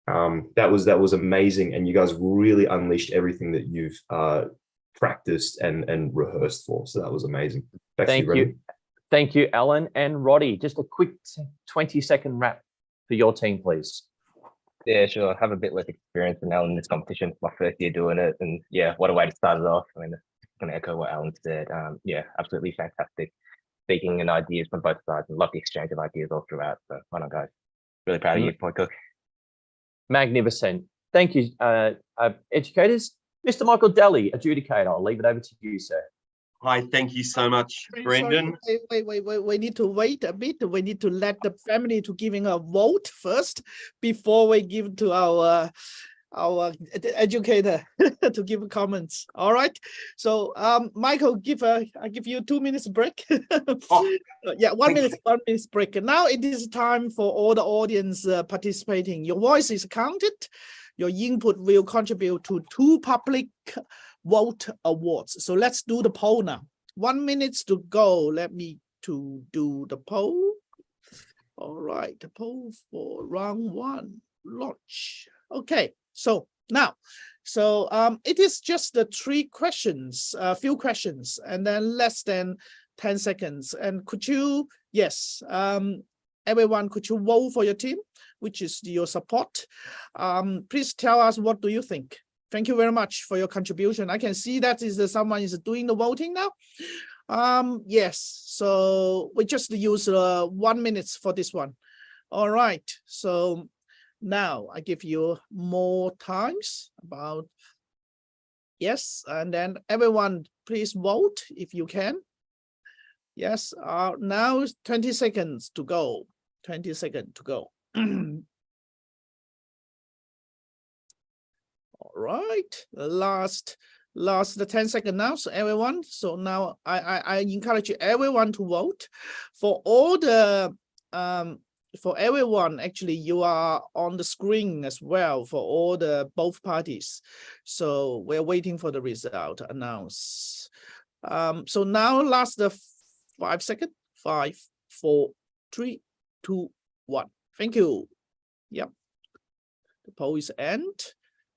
That was amazing, and you guys really unleashed everything that you've practiced and rehearsed for. So that was amazing. Thank you, Alan and Roddy. Just a quick 20-second wrap for your team, please. Yeah, sure. I have a bit less experience than Alan in this competition. My first year doing it, and yeah, what a way to start it off. I mean, I'm going to echo what Alan said. Yeah, absolutely fantastic. Speaking and ideas from both sides, and love the exchange of ideas all throughout. So, well done, guys. Really proud of you, Point Cook. Magnificent. Thank you, educators. Mr. Michael Daly, adjudicator. I'll leave it over to you, sir. Hi, thank you so much, Brendan. Wait. We need to wait a bit. We need to let the family to giving a vote first before we give to our educator to give comments. All right. So Michael, I give you 2 minutes break. Yeah, 1 minute, 1 minute break. Now it is time for all the audience participating. Your voice is counted. Your input will contribute to 2 public vote awards. So let's do the poll now. 1 minute to go. Let me to do the poll. All right, the poll for round 1 launch. Okay, so now, it is just the 3 questions, a few questions, and then less than 10 seconds. And could you, yes, everyone, could you vote for your team, which is your support? Please tell us, what do you think? Thank you very much for your contribution. I can see that someone is doing the voting now. Yes, so we just use 1 minute for this one. All right, so now I give you more times about, yes, and then everyone please vote if you can. Yes, now 20 seconds to go. 20 seconds to go. All right, last the 10 seconds now. So everyone, so now I encourage everyone to vote. For all the for everyone, actually, you are on the screen as well for all the both parties. So we're waiting for the result announce. So now last the 5 seconds. 5, 4, 3, 2, 1. Thank you. Yep. The poll is end.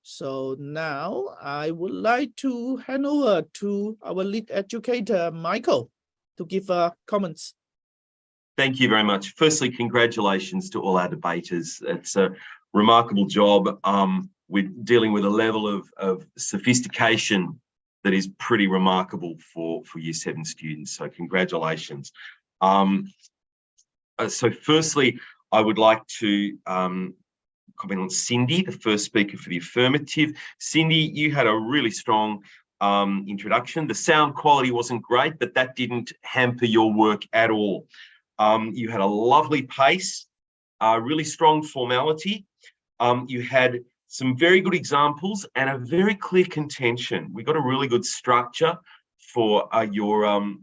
So now I would like to hand over to our lead educator, Michael, to give comments. Thank you very much. Firstly, congratulations to all our debaters. It's a remarkable job. We're dealing with a level of sophistication that is pretty remarkable for Year 7 students. So congratulations. So firstly, I would like to comment on Cindy, the first speaker for the affirmative. Cindy, you had a really strong introduction. The sound quality wasn't great, but that didn't hamper your work at all. You had a lovely pace, really strong formality. You had some very good examples and a very clear contention. We got a really good structure for your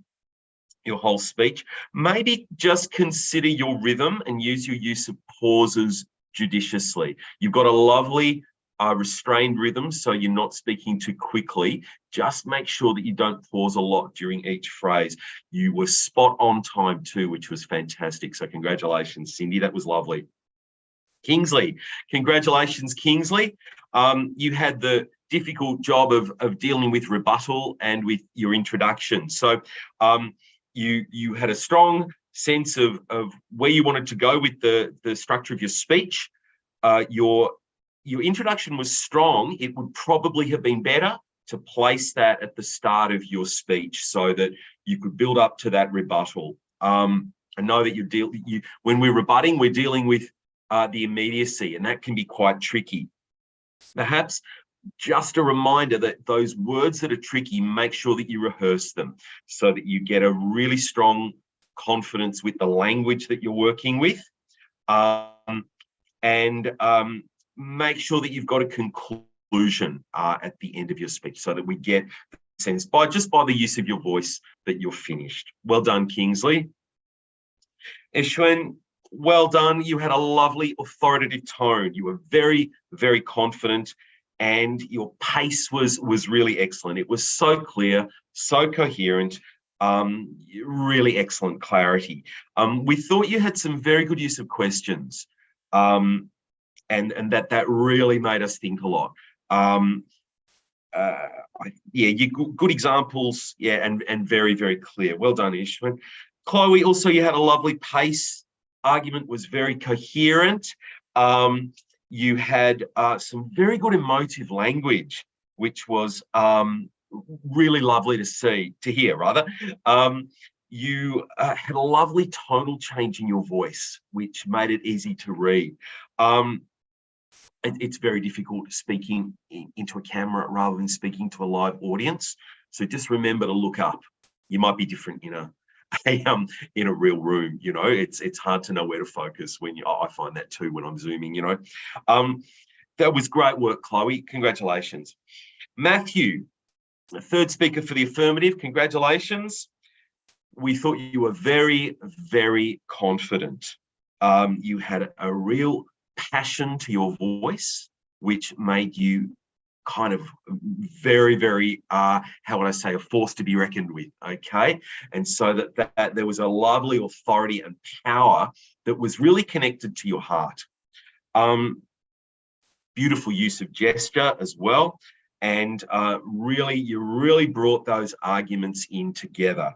whole speech. Maybe just consider your rhythm and use your use of pauses judiciously. You've got a lovely restrained rhythm, so you're not speaking too quickly. Just make sure that you don't pause a lot during each phrase. You were spot on time too, which was fantastic. So congratulations, Cindy, that was lovely. Kingsley, congratulations, Kingsley. You had the difficult job of dealing with rebuttal and with your introduction. So you had a strong sense of where you wanted to go with the structure of your speech. Your introduction was strong. It would probably have been better to place that at the start of your speech so that you could build up to that rebuttal. I know that when we're rebutting, we're dealing with the immediacy, and that can be quite tricky. Perhaps just a reminder that those words that are tricky, make sure that you rehearse them so that you get a really strong confidence with the language that you're working with. Make sure that you've got a conclusion at the end of your speech so that we get the sense by the use of your voice that you're finished. Well done, Kingsley. Ashwin, well done. You had a lovely authoritative tone. You were very, very confident, and your pace was really excellent. It was so clear, so coherent, really excellent clarity. We thought you had some very good use of questions. And that really made us think a lot. Good examples, and very, very clear. Well done, Ishwin. Chloe, also you had a lovely pace. Argument was very coherent. You had some very good emotive language, which was really lovely to hear. You had a lovely tonal change in your voice, which made it easy to read. It's very difficult speaking into a camera rather than speaking to a live audience. So just remember to look up. You might be different in a real room. It's hard to know where to focus when I find that too when I'm Zooming. That was great work, Chloe. Congratulations. Matthew, the third speaker for the affirmative. Congratulations. We thought you were very, very confident. You had a real passion to your voice, which made you kind of very, very, how would I say, a force to be reckoned with, okay? And so that there was a lovely authority and power that was really connected to your heart. Beautiful use of gesture as well. And you really brought those arguments in together.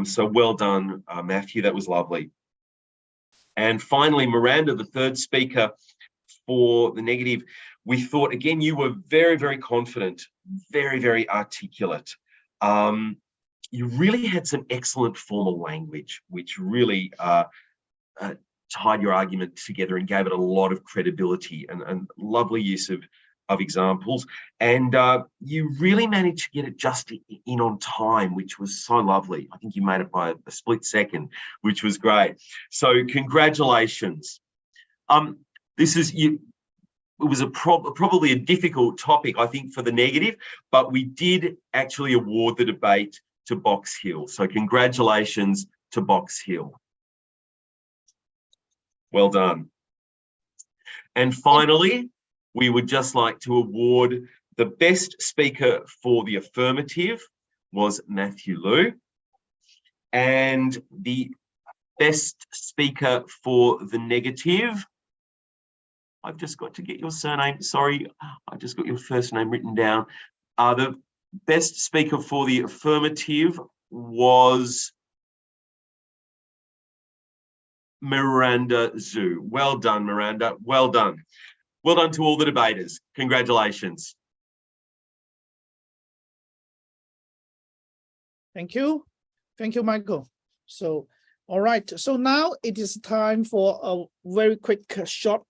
So well done, Matthew, that was lovely. And finally, Miranda, the third speaker for the negative, we thought, again, you were very, very confident, very, very articulate. You really had some excellent formal language, which really tied your argument together and gave it a lot of credibility and lovely use of examples. And you really managed to get it just in on time, which was so lovely. I think you made it by a split second, which was great. So congratulations. It was probably a difficult topic, I think, for the negative, but we did actually award the debate to Box Hill. So congratulations to Box Hill. Well done. And finally, we would just like to award the best speaker for the affirmative was Matthew Liu. And the best speaker for the negative, I've just got to get your surname. Sorry, I've just got your first name written down. The best speaker for the affirmative was Miranda Zhu. Well done, Miranda. Well done. Well done to all the debaters. Congratulations. Thank you. Thank you, Michael. So, all right. So now it is time for a very quick, short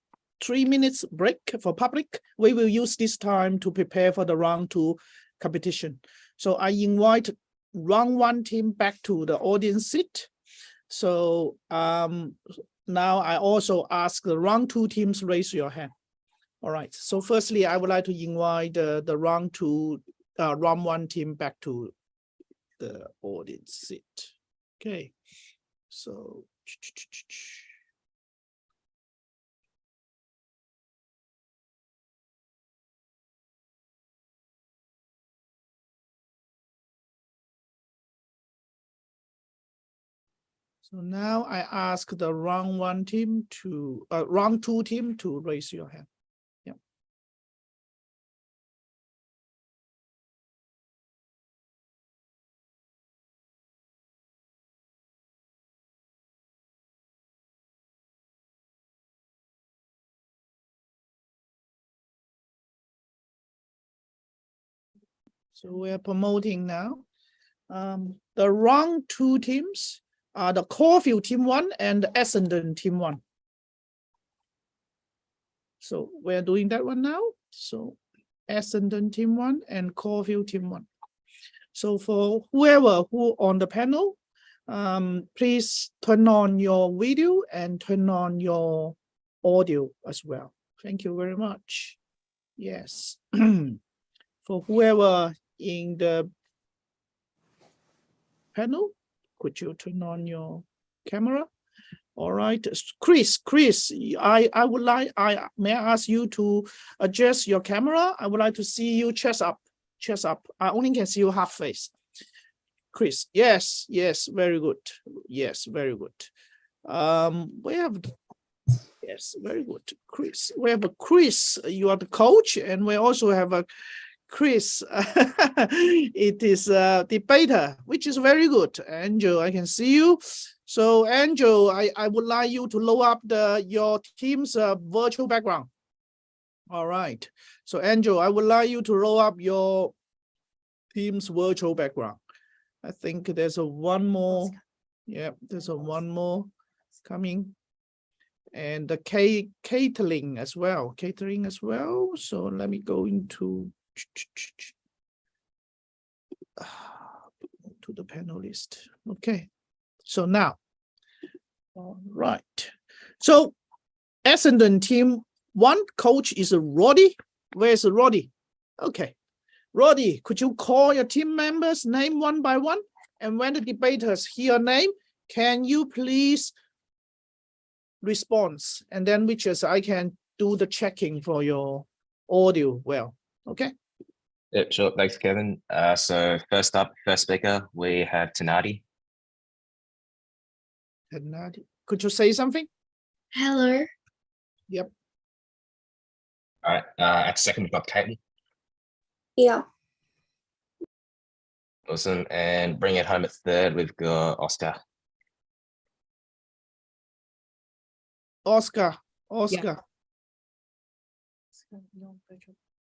3 minutes break for public. We will use this time to prepare for the round 2 competition. So I invite round 1 team back to the audience seat. So now I also ask the round 2 teams raise your hand. All right. So firstly, I would like to invite the round 1 team back to the audience seat. Okay. So now I ask the round 1 team to round 2 team to raise your hand. Yeah. So we're promoting now. The round 2 teams are the Caulfield team 1 and the Essendon team 1. So we're doing that one now. So Essendon team 1 and Caulfield team 1. So for whoever who on the panel, please turn on your video and turn on your audio as well. Thank you very much. Yes. For whoever in the panel, could you turn on your camera? All right, Chris, I would like, may I ask you to adjust your camera? I would like to see you chest up. I only can see you half face. Chris, yes, very good. Yes, very good. We have, yes, very good. Chris, we have a Chris, you are the coach, and we also have a Chris, it is a debater, which is very good. Angel, I can see you. So Angel, I would like you to load up your team's virtual background. All right. So Angel, I would like you to roll up your team's virtual background. I think there's a one more. Yeah, there's a one more coming. And the catering as well. So let me go into to the panelist. Okay. So now, all right. So Essendon team 1 coach is Roddy. Where's Roddy? Okay. Roddy, could you call your team members name one by one? And when the debaters hear name, can you please respond? And then which is I can do the checking for your audio well. Okay. Yep, sure. Thanks, Kevin. So first speaker, we have Tanati. Tanati, could you say something? Hello. Yep. All right. At second, we've got Caitlin. Yeah. Awesome. And bring it home at third, we've got Oscar. Oscar. Yeah.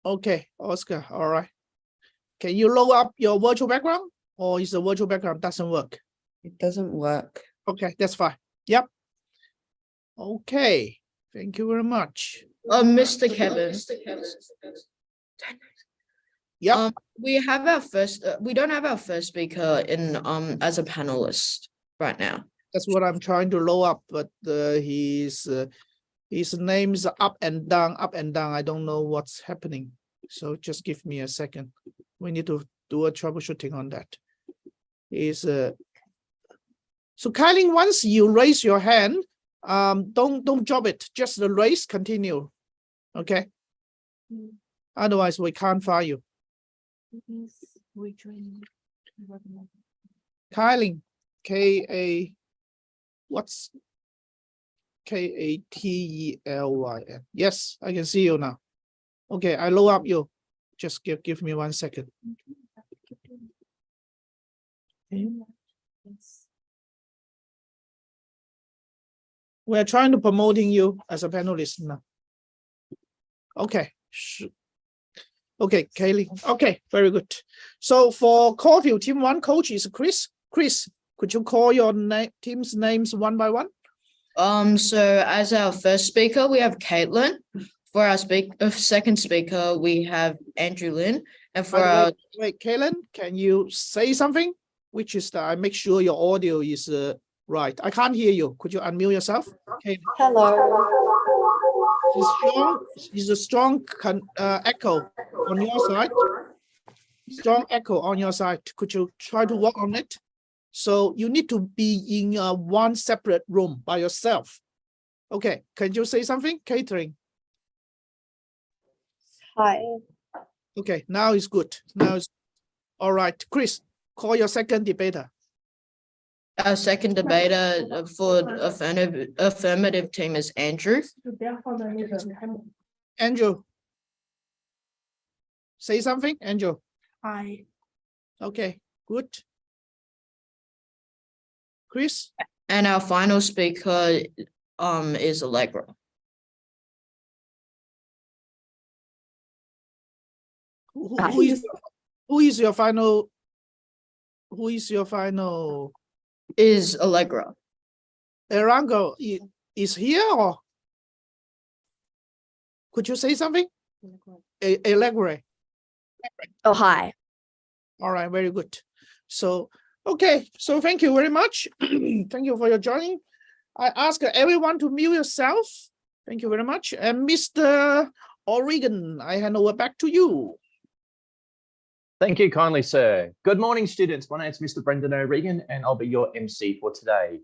Okay, Oscar. All right. Can you load up your virtual background, or is the virtual background doesn't work? It doesn't work. Okay, that's fine. Yep. Okay. Thank you very much. Mr. Kevin. Yeah. We have our first. We don't have our first speaker in as a panelist right now. That's what I'm trying to load up, but his name is up and down. I don't know what's happening. So just give me a second. We need to do a troubleshooting on that. So Kylie, once you raise your hand, don't drop it. Just the raise, continue. Okay. Otherwise, we can't fire you. Kylie, K-A, what's K-A-T-E-L-Y-N. Yes, I can see you now. Okay, I load up you. Just give me 1 second. We're trying to promoting you as a panelist now. Okay. Okay, Kaylee. Okay, very good. So for Caulfield, team 1 coach is Chris. Chris, could you call your team's names one by one? So as our first speaker, we have Caitlin. For our second speaker, we have Andrew Lin. And for our wait, Caitlin, can you say something? Which is I make sure your audio is right. I can't hear you. Could you unmute yourself? Okay. Hello. Is a strong echo on your side. Strong echo on your side. Could you try to work on it? So you need to be in one separate room by yourself. Okay, can you say something, Catherine? Hi. Okay, now it's good. Now it's all right. Chris, call your second debater. Our second debater for affirmative team is Andrew. Andrew, say something, Andrew. Hi. Okay, good. Chris? And our final speaker is Allegra. Who is your final? Is Allegra. Erango is here, or could you say something? Allegra. Oh, hi. All right, very good. So, okay, so thank you very much. Thank you for your joining. I ask everyone to mute yourself. Thank you very much. And Mr. Oregon, I hand over back to you. Thank you kindly, sir. Good morning, students. My name is Mr. Brendan O'Regan, and I'll be your MC for today.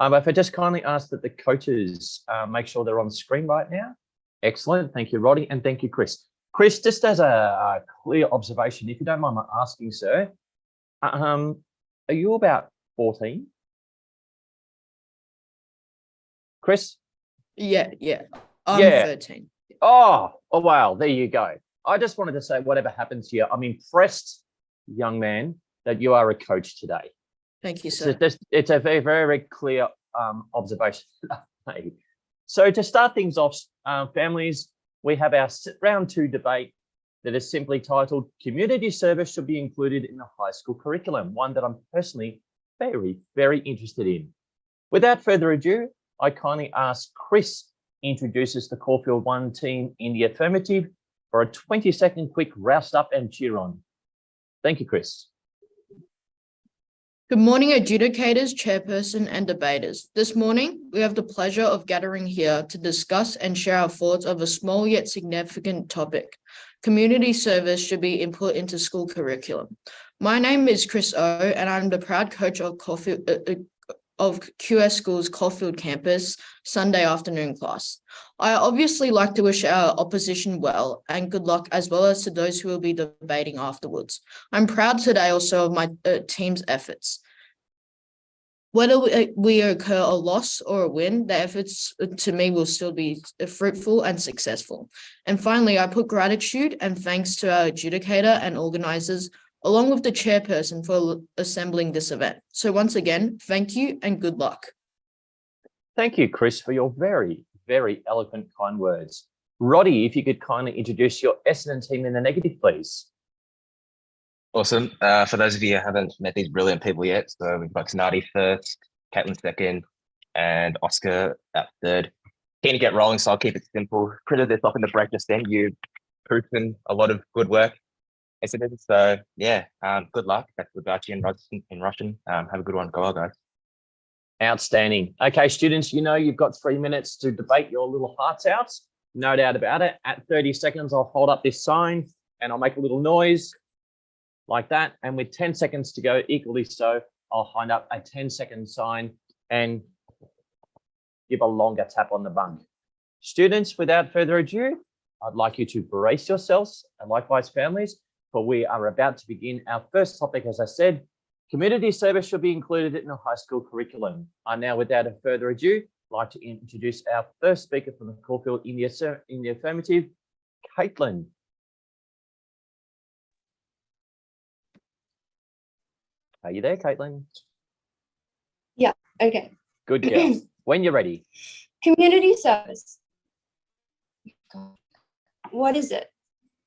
If I just kindly ask that the coaches make sure they're on screen right now. Excellent. Thank you, Roddy, and thank you, Chris. Chris, just as a clear observation, if you don't mind my asking, sir, are you about 14? Chris? Yeah. I'm 13. Oh, wow. There you go. I just wanted to say, whatever happens here, I'm impressed, young man, that you are a coach today. Thank you, sir. It's a very, very clear observation. So to start things off, families, we have our round 2 debate that is simply titled Community Service Should Be Included in the High School Curriculum, one that I'm personally very, very interested in. Without further ado, I kindly ask Chris introduces the Caulfield 1 team in the affirmative for a 20-second quick roust up and cheer on. Thank you, Chris. Good morning, adjudicators, chairperson, and debaters. This morning, we have the pleasure of gathering here to discuss and share our thoughts of a small yet significant topic. Community service should be input into school curriculum. My name is Chris O, and I'm the proud coach of QS School's Caulfield campus Sunday afternoon class. I obviously like to wish our opposition well and good luck, as well as to those who will be debating afterwards. I'm proud today also of my team's efforts. Whether we occur a loss or a win, the efforts to me will still be fruitful and successful. And finally, I put gratitude and thanks to our adjudicator and organizers, along with the chairperson, for assembling this event. So once again, thank you and good luck. Thank you, Chris, for your very, very eloquent, kind words. Roddy, if you could kindly introduce your Essendon team in the negative, please. Awesome. For those of you who haven't met these brilliant people yet, so we've got Snarty first, Caitlin second, and Oscar at third. Keen to get rolling, so I'll keep it simple. Printed this off in the break just then. You've proven a lot of good work. So yeah, good luck. That's Lubachi in Russian. Have a good one. Go on, guys. Outstanding. Okay, students, you know you've got 3 minutes to debate your little hearts out. No doubt about it. At 30 seconds, I'll hold up this sign and I'll make a little noise like that. And with 10 seconds to go, equally so, I'll hold up a 10-second sign and give a longer tap on the bung. Students, without further ado, I'd like you to brace yourselves, and likewise families, for we are about to begin our first topic. As I said, community service should be included in the high school curriculum. I now, without further ado, like to introduce our first speaker from the Caulfield in the affirmative, Caitlin. Are you there, Caitlin? Yeah, okay. Good girl. When you're ready. Community service. What is it?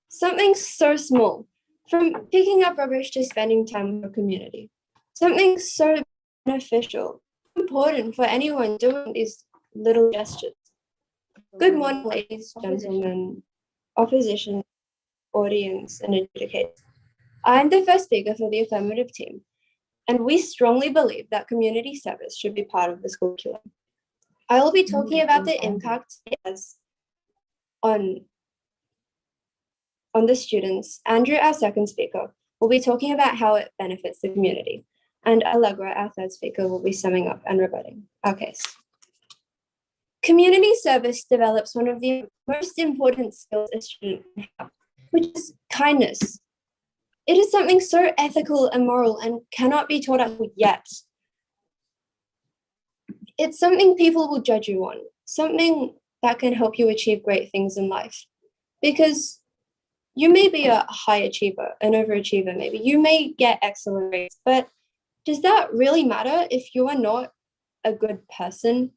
Something so small, from picking up rubbish to spending time with the community. Something so beneficial, important for anyone doing these little gestures. Good morning, ladies, gentlemen, opposition, audience, and educators. I'm the first speaker for the affirmative team, and we strongly believe that community service should be part of the school curriculum. I will be talking about the impact it has on the students. Andrew, our second speaker, will be talking about how it benefits the community. And Allegra, our third speaker, will be summing up and rebutting our case. Community service develops one of the most important skills a student can have, which is kindness. It is something so ethical and moral and cannot be taught at school yet. It's something people will judge you on, something that can help you achieve great things in life. Because you may be a high achiever, an overachiever maybe, you may get excellent grades, but does that really matter if you are not a good person?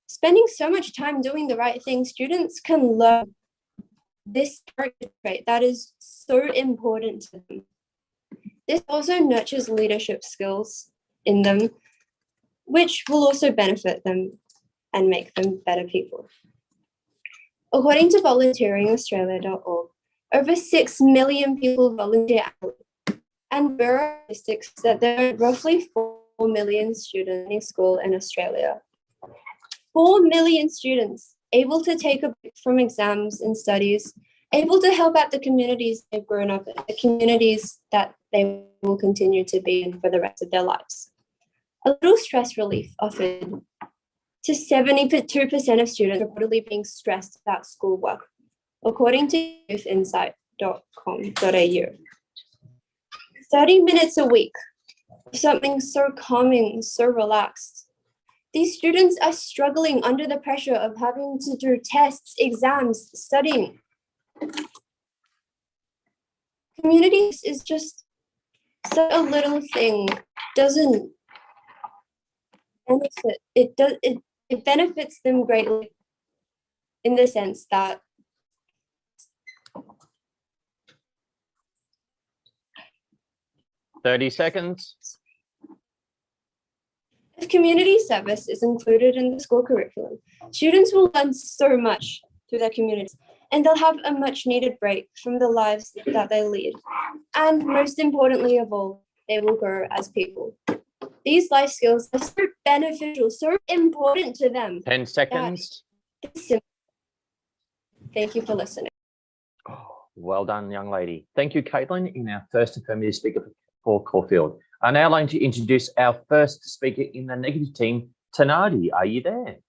Spending so much time doing the right thing, students can learn this character trait that is so important to them. This also nurtures leadership skills in them, which will also benefit them and make them better people. According to volunteeringaustralia.org, over 6 million people volunteer annually, and Bureau of Statistics that there are roughly 4 million students in school in Australia. 4 million students able to take a break from exams and studies, able to help out the communities they've grown up in, the communities that they will continue to be in for the rest of their lives. A little stress relief offered to 72% of students reportedly being stressed about schoolwork, according to youthinsight.com.au. 30 minutes a week, something so calming, so relaxed. These students are struggling under the pressure of having to do tests, exams, studying. Community is just such a little thing, doesn't benefit, it benefits them greatly in the sense that "30 seconds. If community service is included in the school curriculum, students will learn so much through their communities, and they'll have a much needed break from the lives that they lead. And most importantly of all, they will grow as people. These life skills are so beneficial, so important to them. 10 seconds. Thank you for listening. Well done, young lady. Thank you, Caitlin, in our first affirmative speaker for Caulfield. I'm now going to introduce our first speaker in the negative team, Tanadi. Are you there?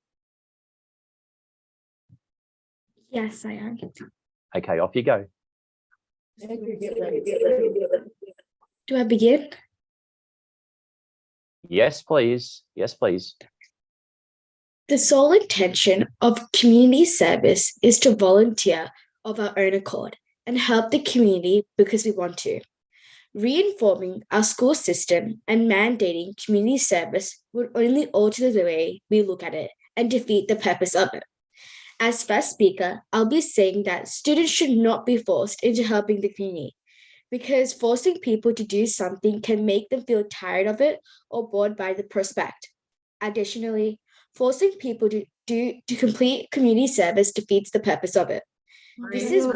Yes, I am. Okay, off you go. Do I begin? Yes, please. Yes, please. The sole intention of community service is to volunteer of our own accord and help the community because we want to. Reinforming our school system and mandating community service would only alter the way we look at it and defeat the purpose of it. As first speaker, I'll be saying that students should not be forced into helping the community, because forcing people to do something can make them feel tired of it or bored by the prospect. Additionally, forcing people to complete community service defeats the purpose of it. This is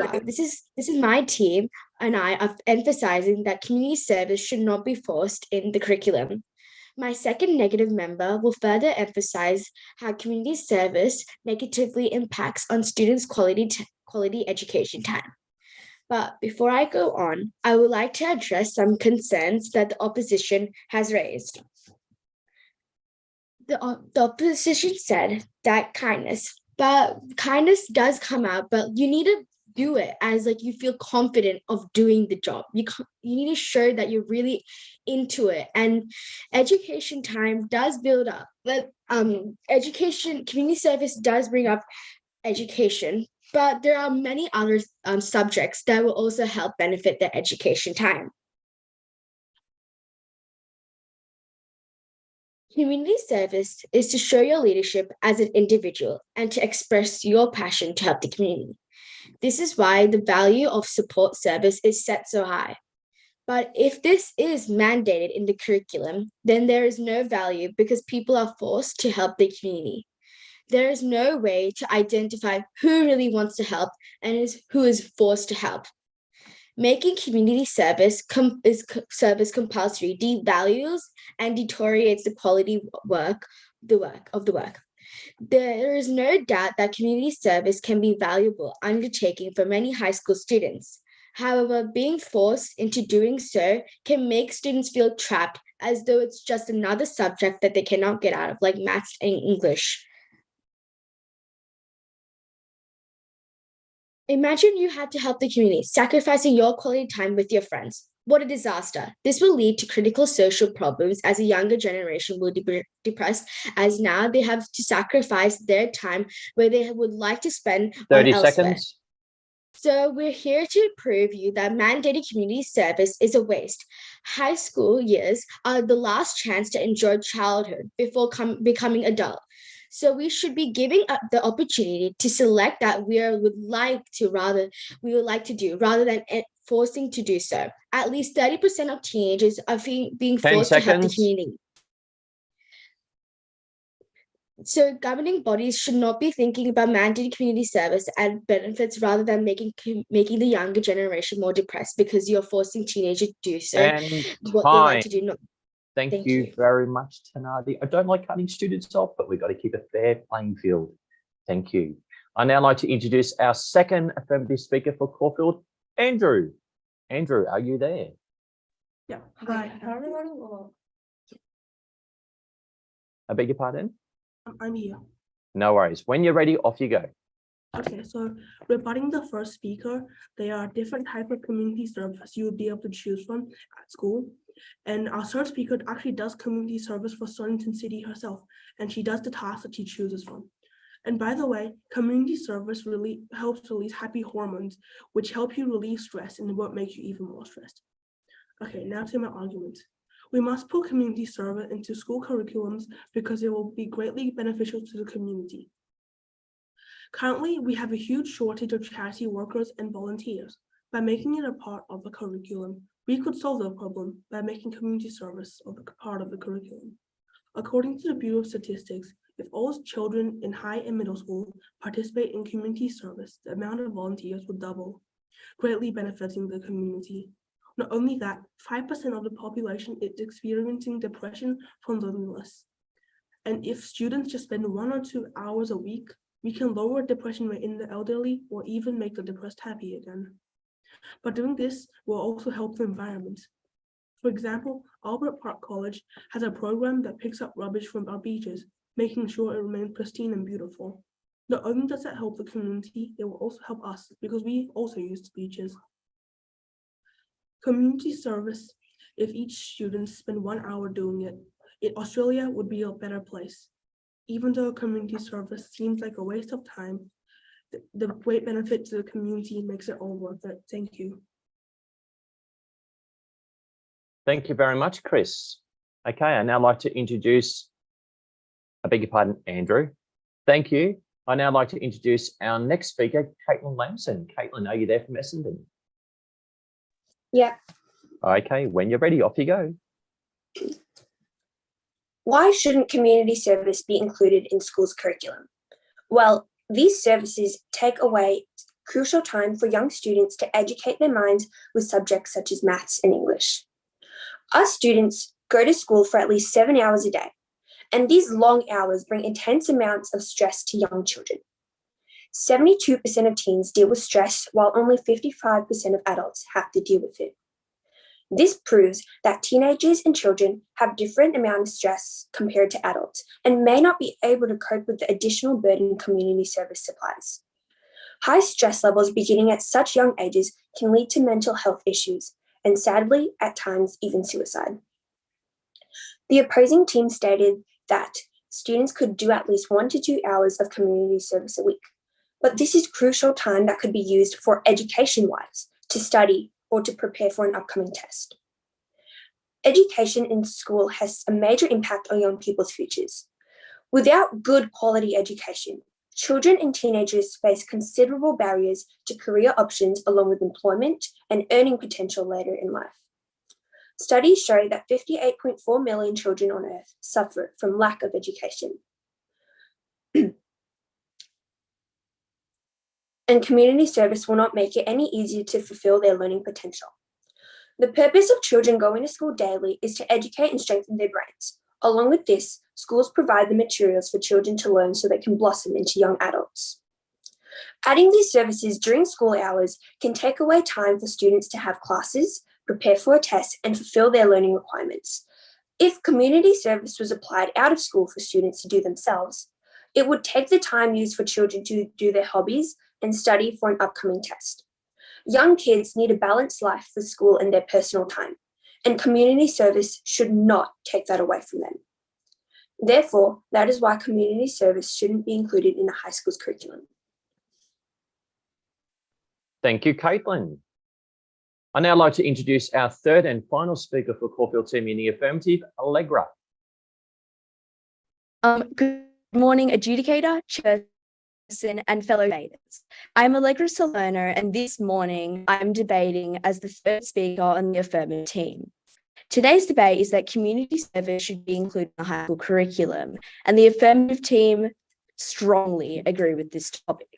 my team and I are emphasizing that community service should not be forced in the curriculum. My second negative member will further emphasize how community service negatively impacts on students' quality education time. But before I go on, I would like to address some concerns that the opposition has raised. The opposition said that kindness does come out, but you need to do it as like you feel confident of doing the job. You need to show that you're really into it. And education time does build up, but community service does bring up education, but there are many other subjects that will also help benefit the education time. Community service is to show your leadership as an individual and to express your passion to help the community. This is why the value of support service is set so high. But if this is mandated in the curriculum, then there is no value because people are forced to help the community. There is no way to identify who really wants to help and who is forced to help. Making community service compulsory devalues and deteriorates the quality of the work. There is no doubt that community service can be a valuable undertaking for many high school students. However, being forced into doing so can make students feel trapped as though it's just another subject that they cannot get out of, like maths and English. Imagine you had to help the community, sacrificing your quality time with your friends. What a disaster. This will lead to critical social problems as a younger generation will be depressed, as now they have to sacrifice their time where they would like to spend 30 elsewhere. seconds. So we're here to prove you that mandated community service is a waste. High school years are the last chance to enjoy childhood before becoming adult. So we should be giving up the opportunity to select that we would like to do rather than forcing to do so. At least 30% of teenagers are being 10 forced to help the seconds. community. So governing bodies should not be thinking about mandated community service and benefits rather than making the younger generation more depressed because you're forcing teenagers to do so. And What they like to time. do. Thank you very much, Tanadi. I don't like cutting students off, but we've got to keep a fair playing field. Thank you. I'd now like to introduce our second affirmative speaker for Caulfield, Andrew. Andrew, are you there? Yeah. Hi. I beg your pardon? I'm here. No worries. When you're ready, off you go. Okay, so rebutting the first speaker, there are different types of community service you would be able to choose from at school. And our third speaker actually does community service for Stonington City herself, and she does the task that she chooses from. And by the way, community service really helps release happy hormones, which help you relieve stress and won't make you even more stressed. Okay, now to my argument. We must put community service into school curriculums because it will be greatly beneficial to the community. Currently, we have a huge shortage of charity workers and volunteers. By making it a part of the curriculum, we could solve the problem by making community service part of the curriculum. According to the Bureau of Statistics, if all children in high and middle school participate in community service, the amount of volunteers would double, greatly benefiting the community. Not only that, 5% of the population is experiencing depression from loneliness. And if students just spend 1 or 2 hours a week, we can lower depression rate in the elderly or even make the depressed happy again. But doing this will also help the environment. For example, Albert Park College has a program that picks up rubbish from our beaches, making sure it remains pristine and beautiful. Not only does that help the community, it will also help us because we also use the beaches. Community service, if each student spent 1 hour doing it, Australia would be a better place. Even though community service seems like a waste of time, the great benefit to the community makes it all worth it. Thank you. Thank you very much, Chris. Okay, I'd now like to introduce, I beg your pardon, Andrew. Thank you. I'd now like to introduce our next speaker, Caitlin Lamson. Caitlin, are you there from Essendon? Yeah. Okay, when you're ready, off you go. Why shouldn't community service be included in school's curriculum? Well, these services take away crucial time for young students to educate their minds with subjects such as maths and English. Us students go to school for at least 7 hours a day, and these long hours bring intense amounts of stress to young children. 72% of teens deal with stress, while only 55% of adults have to deal with it. This proves that teenagers and children have different amounts of stress compared to adults and may not be able to cope with the additional burden community service supplies. High stress levels beginning at such young ages can lead to mental health issues and sadly, at times, even suicide. The opposing team stated that students could do at least 1 to 2 hours of community service a week, but this is crucial time that could be used for education-wise, to study or to prepare for an upcoming test. Education in school has a major impact on young people's futures. Without good quality education, children and teenagers face considerable barriers to career options along with employment and earning potential later in life. Studies show that 58.4 million children on Earth suffer from lack of education. And community service will not make it any easier to fulfill their learning potential. The purpose of children going to school daily is to educate and strengthen their brains. Along with this, schools provide the materials for children to learn so they can blossom into young adults. Adding these services during school hours can take away time for students to have classes, prepare for a test, and fulfill their learning requirements. If community service was applied out of school for students to do themselves, it would take the time used for children to do their hobbies and study for an upcoming test. Young kids need a balanced life for school and their personal time, and community service should not take that away from them. Therefore, that is why community service shouldn't be included in the high school's curriculum. Thank you, Caitlin. I'd now like to introduce our third and final speaker for Caulfield team in the affirmative, Allegra. Good morning, adjudicator, chairperson, and fellow debaters. I'm Allegra Salerno, and this morning I'm debating as the third speaker on the affirmative team. Today's debate is that community service should be included in the high school curriculum, and the affirmative team strongly agree with this topic.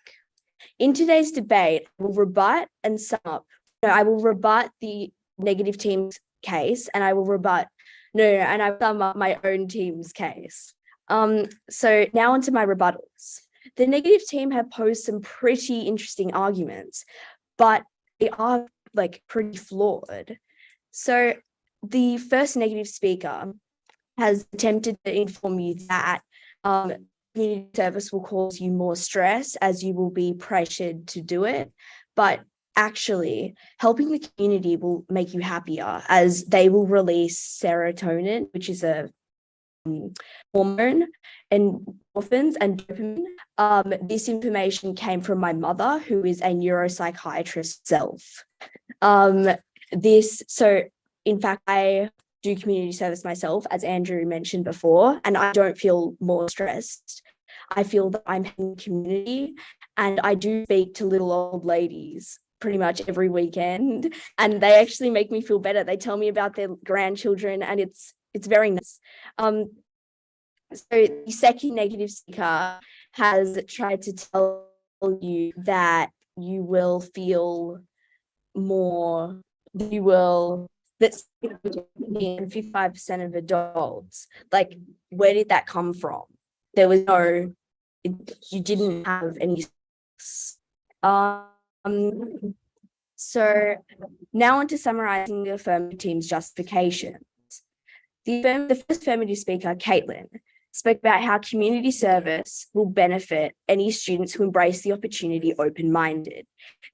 In today's debate, I will rebut and sum up. I will rebut the negative team's case, and I will and I will sum up my own team's case. So now onto my rebuttals. The negative team have posed some pretty interesting arguments, but they are pretty flawed. So the first negative speaker has attempted to inform you that community service will cause you more stress as you will be pressured to do it, but actually helping the community will make you happier as they will release serotonin, which is a hormone, and endorphins and dopamine. This information came from my mother, who is a neuropsychiatrist herself. So in fact, I do community service myself, as Andrew mentioned before, and I don't feel more stressed. I feel that I'm in community, and I do speak to little old ladies pretty much every weekend, and they actually make me feel better. They tell me about their grandchildren, and it's very nice. So the second negative speaker has tried to tell you that you will feel more, that's 55% of adults. Where did that come from? There was you didn't have any. So now on to summarizing the affirmative team's justifications. The first affirmative speaker, Caitlin, spoke about how community service will benefit any students who embrace the opportunity open-minded.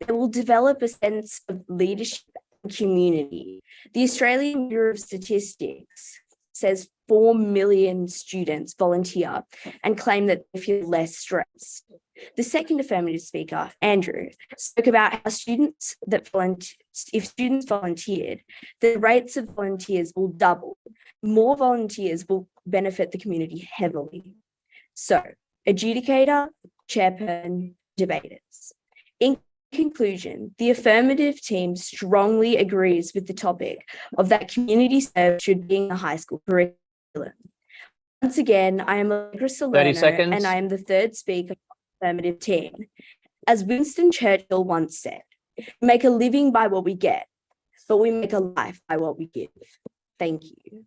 They will develop a sense of leadership and community. The Australian Bureau of Statistics says 4 million students volunteer and claim that they feel less stressed. The second affirmative speaker, Andrew, spoke about how if students volunteered, the rates of volunteers will double. More volunteers will benefit the community heavily. So, adjudicator, chairperson, debaters. In conclusion, the affirmative team strongly agrees with the topic of that community service should be in the high school curriculum. Once again, I am Allegra Salerno, and I am the third speaker of the affirmative team. As Winston Churchill once said, we make a living by what we get, but we make a life by what we give. Thank you.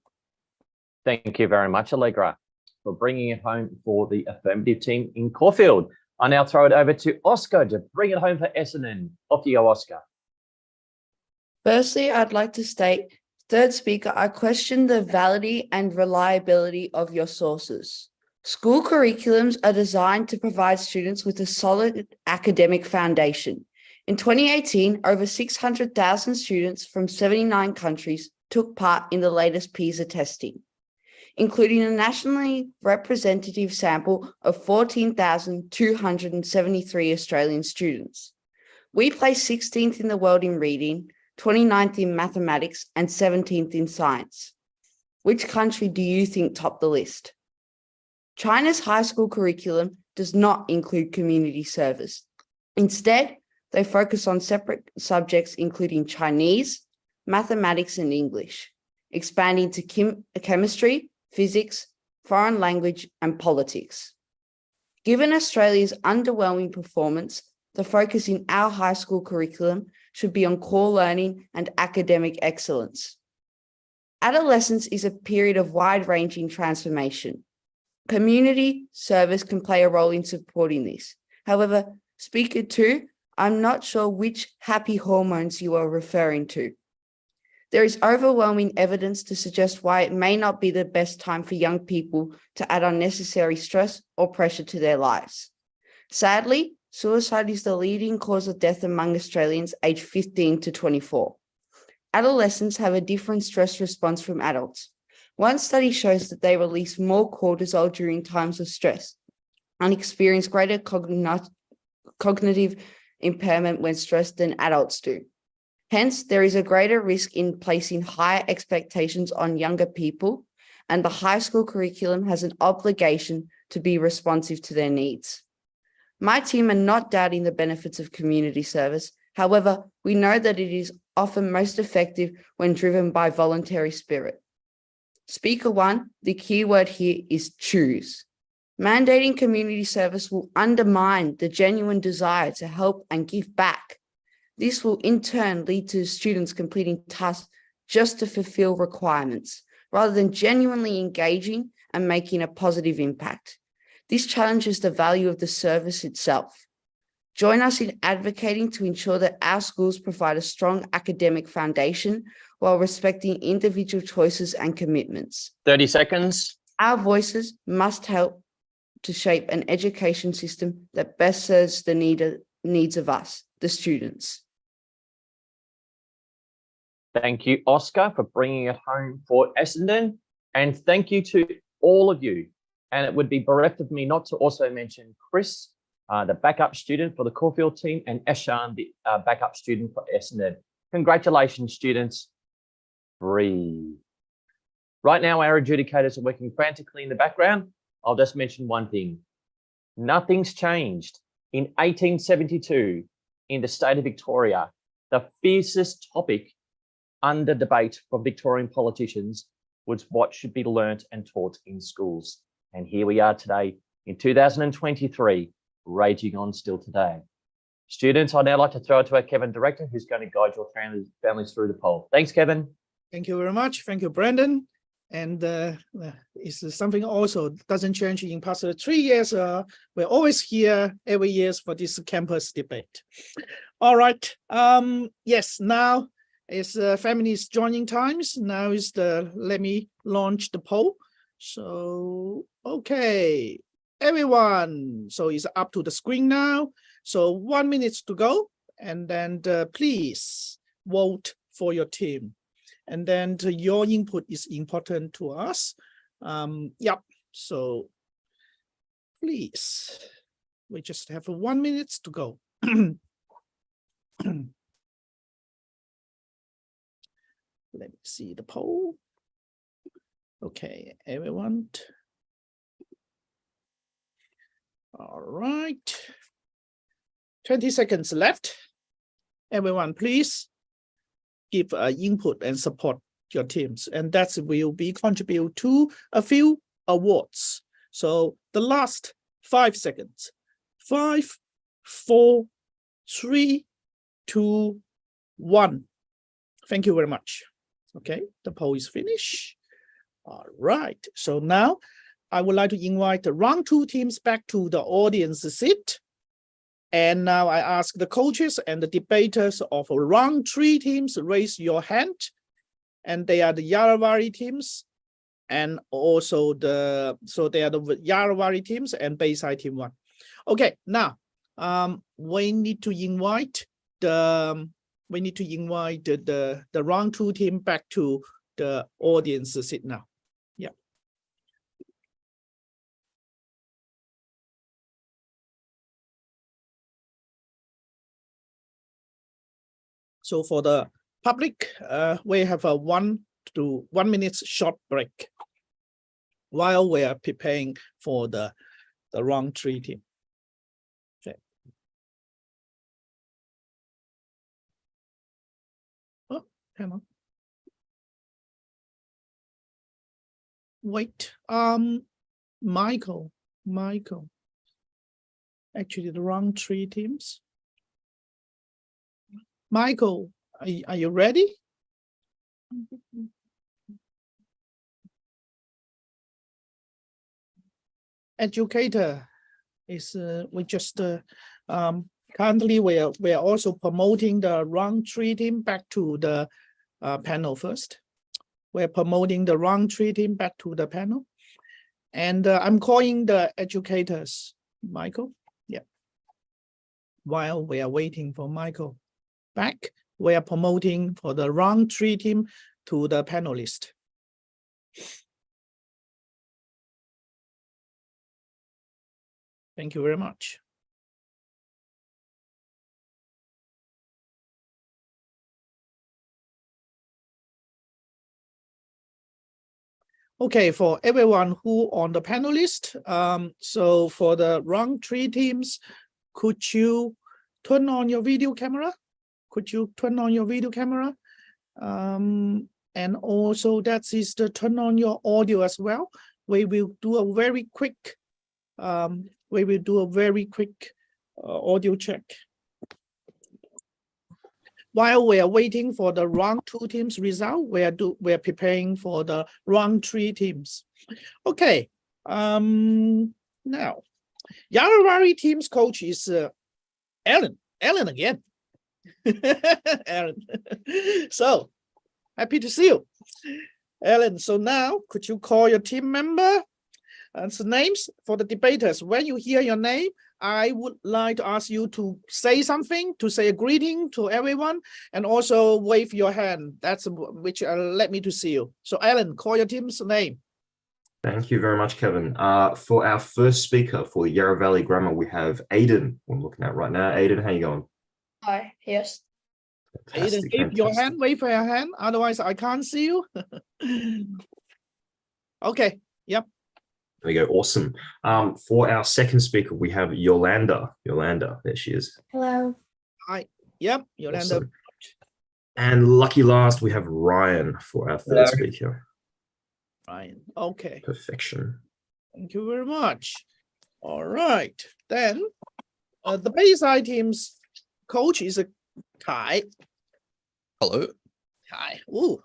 Thank you very much, Allegra, for bringing it home for the affirmative team in Caulfield. I now throw it over to Oscar to bring it home for Essendon. Off you go, Oscar. Firstly, I'd like to state, third speaker, I question the validity and reliability of your sources. School curriculums are designed to provide students with a solid academic foundation. In 2018, over 600,000 students from 79 countries took part in the latest PISA testing, including a nationally representative sample of 14,273 Australian students. We placed 16th in the world in reading, 29th in mathematics, and 17th in science. Which country do you think topped the list? China's high school curriculum does not include community service. Instead, they focus on separate subjects including Chinese, mathematics, and English, expanding to chemistry, physics, foreign language, and politics. Given Australia's underwhelming performance, the focus in our high school curriculum should be on core learning and academic excellence. Adolescence is a period of wide-ranging transformation. Community service can play a role in supporting this. However, Speaker 2, I'm not sure which happy hormones you are referring to. There is overwhelming evidence to suggest why it may not be the best time for young people to add unnecessary stress or pressure to their lives. Sadly, suicide is the leading cause of death among Australians aged 15 to 24. Adolescents have a different stress response from adults. One study shows that they release more cortisol during times of stress and experience greater cognitive impairment when stressed than adults do. Hence, there is a greater risk in placing higher expectations on younger people, and the high school curriculum has an obligation to be responsive to their needs. My team are not doubting the benefits of community service. However, we know that it is often most effective when driven by voluntary spirit. Speaker 1, the key word here is choose. Mandating community service will undermine the genuine desire to help and give back. This will in turn lead to students completing tasks just to fulfill requirements, rather than genuinely engaging and making a positive impact. This challenges the value of the service itself. Join us in advocating to ensure that our schools provide a strong academic foundation while respecting individual choices and commitments. 30 seconds. Our voices must help to shape an education system that best serves the needs of us, the students. Thank you, Oscar, for bringing it home for Essendon. And thank you to all of you. And it would be bereft of me not to also mention Chris, the backup student for the Caulfield team, and Eshan, the backup student for Essendon. Congratulations, students. Breathe. Right now, our adjudicators are working frantically in the background. I'll just mention one thing. Nothing's changed. In 1872, in the state of Victoria, the fiercest topic under debate from Victorian politicians was what should be learnt and taught in schools. And here we are today in 2023, raging on still today. Students, I'd now like to throw it to our Kevin Director, who's going to guide your families through the poll. Thanks, Kevin. Thank you very much. Thank you, Brandon. And it's something also doesn't change in past 3 years. We're always here every year for this campus debate. All right. Yes, now it's feminist joining times. Now is let me launch the poll. So, okay, everyone. So it's up to the screen now. So 1 minute to go. And then please vote for your team. And then your input is important to us. Yep. So please, we just have 1 minute to go. Let me see the poll. Okay, everyone. All right. 20 seconds left. Everyone, please give input and support your teams, and that will be contribute to a few awards. So the last 5 seconds. 5, 4, 3, 2, 1. Thank you very much. Okay, the poll is finished. All right, so now I would like to invite the round 2 teams back to the audience seat. And now I ask the coaches and the debaters of round 3 teams raise your hand. And they are the Yaravari teams. and also so they are the Yarawari teams and Bayside team 1. Okay, now we need to invite the round 2 team back to the audience seat now. Yeah. So for the public, we have a 1 to 1 minute short break while we are preparing for the round 3 team. Okay. Oh, hang on. Wait, Michael. Actually, the round 3 teams. Michael, are you ready? Educator is we just currently we are also promoting the round 3 team back to the panel first. We're promoting the round 3 team back to the panel, and I'm calling the educators. Michael, yeah. While we are waiting for Michael back, we are promoting for the round 3 team to the panelist. Thank you very much. Okay, for everyone who on the panelist, so for the round 3 teams, could you turn on your video camera? Could you turn on your video camera? And also that is the turn on your audio as well. We will do a very quick audio check. While we are waiting for the round 2 teams result, we are preparing for the round 3 teams. Okay. Now, Yarawari team's coach is Ellen. Ellen again. Ellen. So happy to see you, Ellen. So now, could you call your team member and the names for the debaters? When you hear your name, I would like to ask you to say something, to say a greeting to everyone, and also wave your hand. That's which let me to see you. So Alan, call your team's name. Thank you very much, Kevin. For our first speaker for Yarra Valley Grammar, we have Aiden. We're looking at right now. Aiden, how you going? Hi, yes. Aiden, wave your hand. Otherwise, I can't see you. Okay. Yep. There we go. Awesome. For our second speaker, we have Yolanda. Yolanda, there she is. Hello. Hi. Yep. Yolanda. Awesome. And lucky last, we have Ryan for our third speaker. Ryan. Okay. Perfection. Thank you very much. All right. Then the Bayside team's coach is Kai. Hello. Kai. Ooh.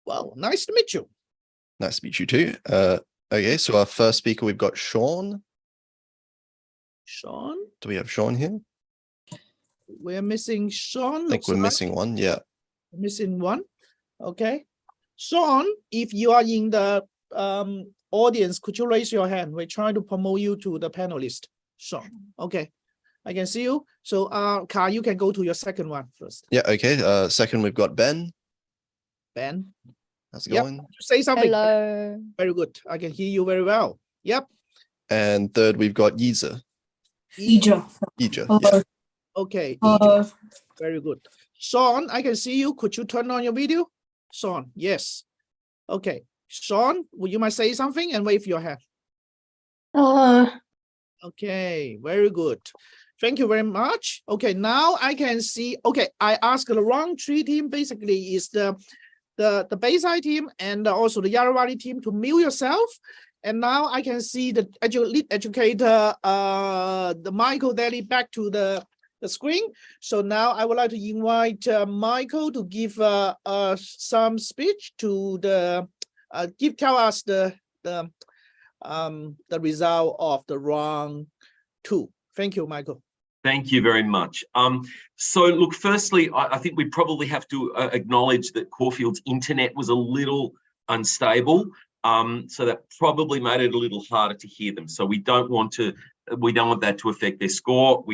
Well, nice to meet you. Nice to meet you too. Okay, so our first speaker, we've got Sean. Sean? Do we have Sean here? We're missing Sean. I think we're missing one, yeah. Missing one. Okay. Sean, if you are in the audience, could you raise your hand? We're trying to promote you to the panelist. Sean. Okay. I can see you. So Kai, you can go to your second one first. Yeah, okay. Second, we've got Ben. Ben. How's it going? Say something. Hello. Very good. I can hear you very well. Yep. And third, we've got Yiza. Ija. Ija, Oh. yeah. Okay. Ija. Very good. Sean, I can see you. Could you turn on your video? Sean, yes. Okay. Sean, would you mind say something and wave your hand? Okay, very good. Thank you very much. Okay, now I can see. Okay, I asked the round 3 team basically is the Bayside team and also the Yarawari team to mute yourself. And now I can see the lead educator, the Michael Daly back to the screen. So now I would like to invite Michael to give some speech to tell us the result of the round 2. Thank you, Michael. Thank you very much. So look, firstly, I think we probably have to acknowledge that Caulfield's internet was a little unstable. So that probably made it a little harder to hear them. So we don't want that to affect their score.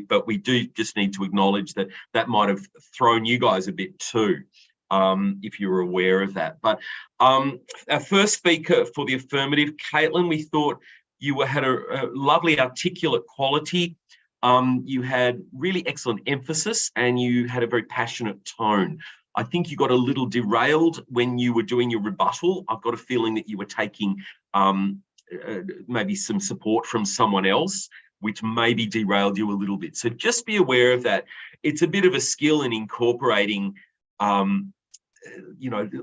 But we do just need to acknowledge that that might have thrown you guys a bit too, if you were aware of that. But our first speaker for the affirmative, Caitlin, we thought you had a lovely articulate quality. You had really excellent emphasis and you had a very passionate tone. I think you got a little derailed when you were doing your rebuttal. I've got a feeling that you were taking maybe some support from someone else, which maybe derailed you a little bit. So just be aware of that. It's a bit of a skill in incorporating,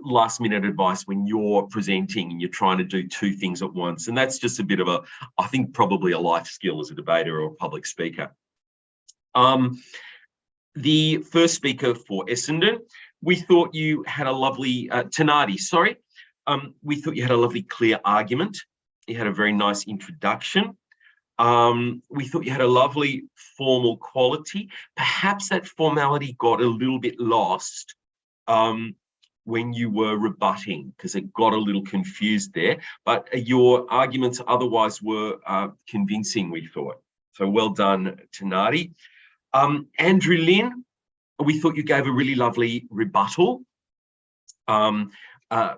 last minute advice when you're presenting and you're trying to do two things at once. And that's just a bit of I think probably a life skill as a debater or a public speaker. The first speaker for Essendon, we thought you had a lovely, Tanati, sorry. We thought you had a lovely clear argument. You had a very nice introduction. We thought you had a lovely formal quality. Perhaps that formality got a little bit lost when you were rebutting because it got a little confused there. But your arguments otherwise were convincing, we thought. So well done, Tanati. Andrew Lynn, we thought you gave a really lovely rebuttal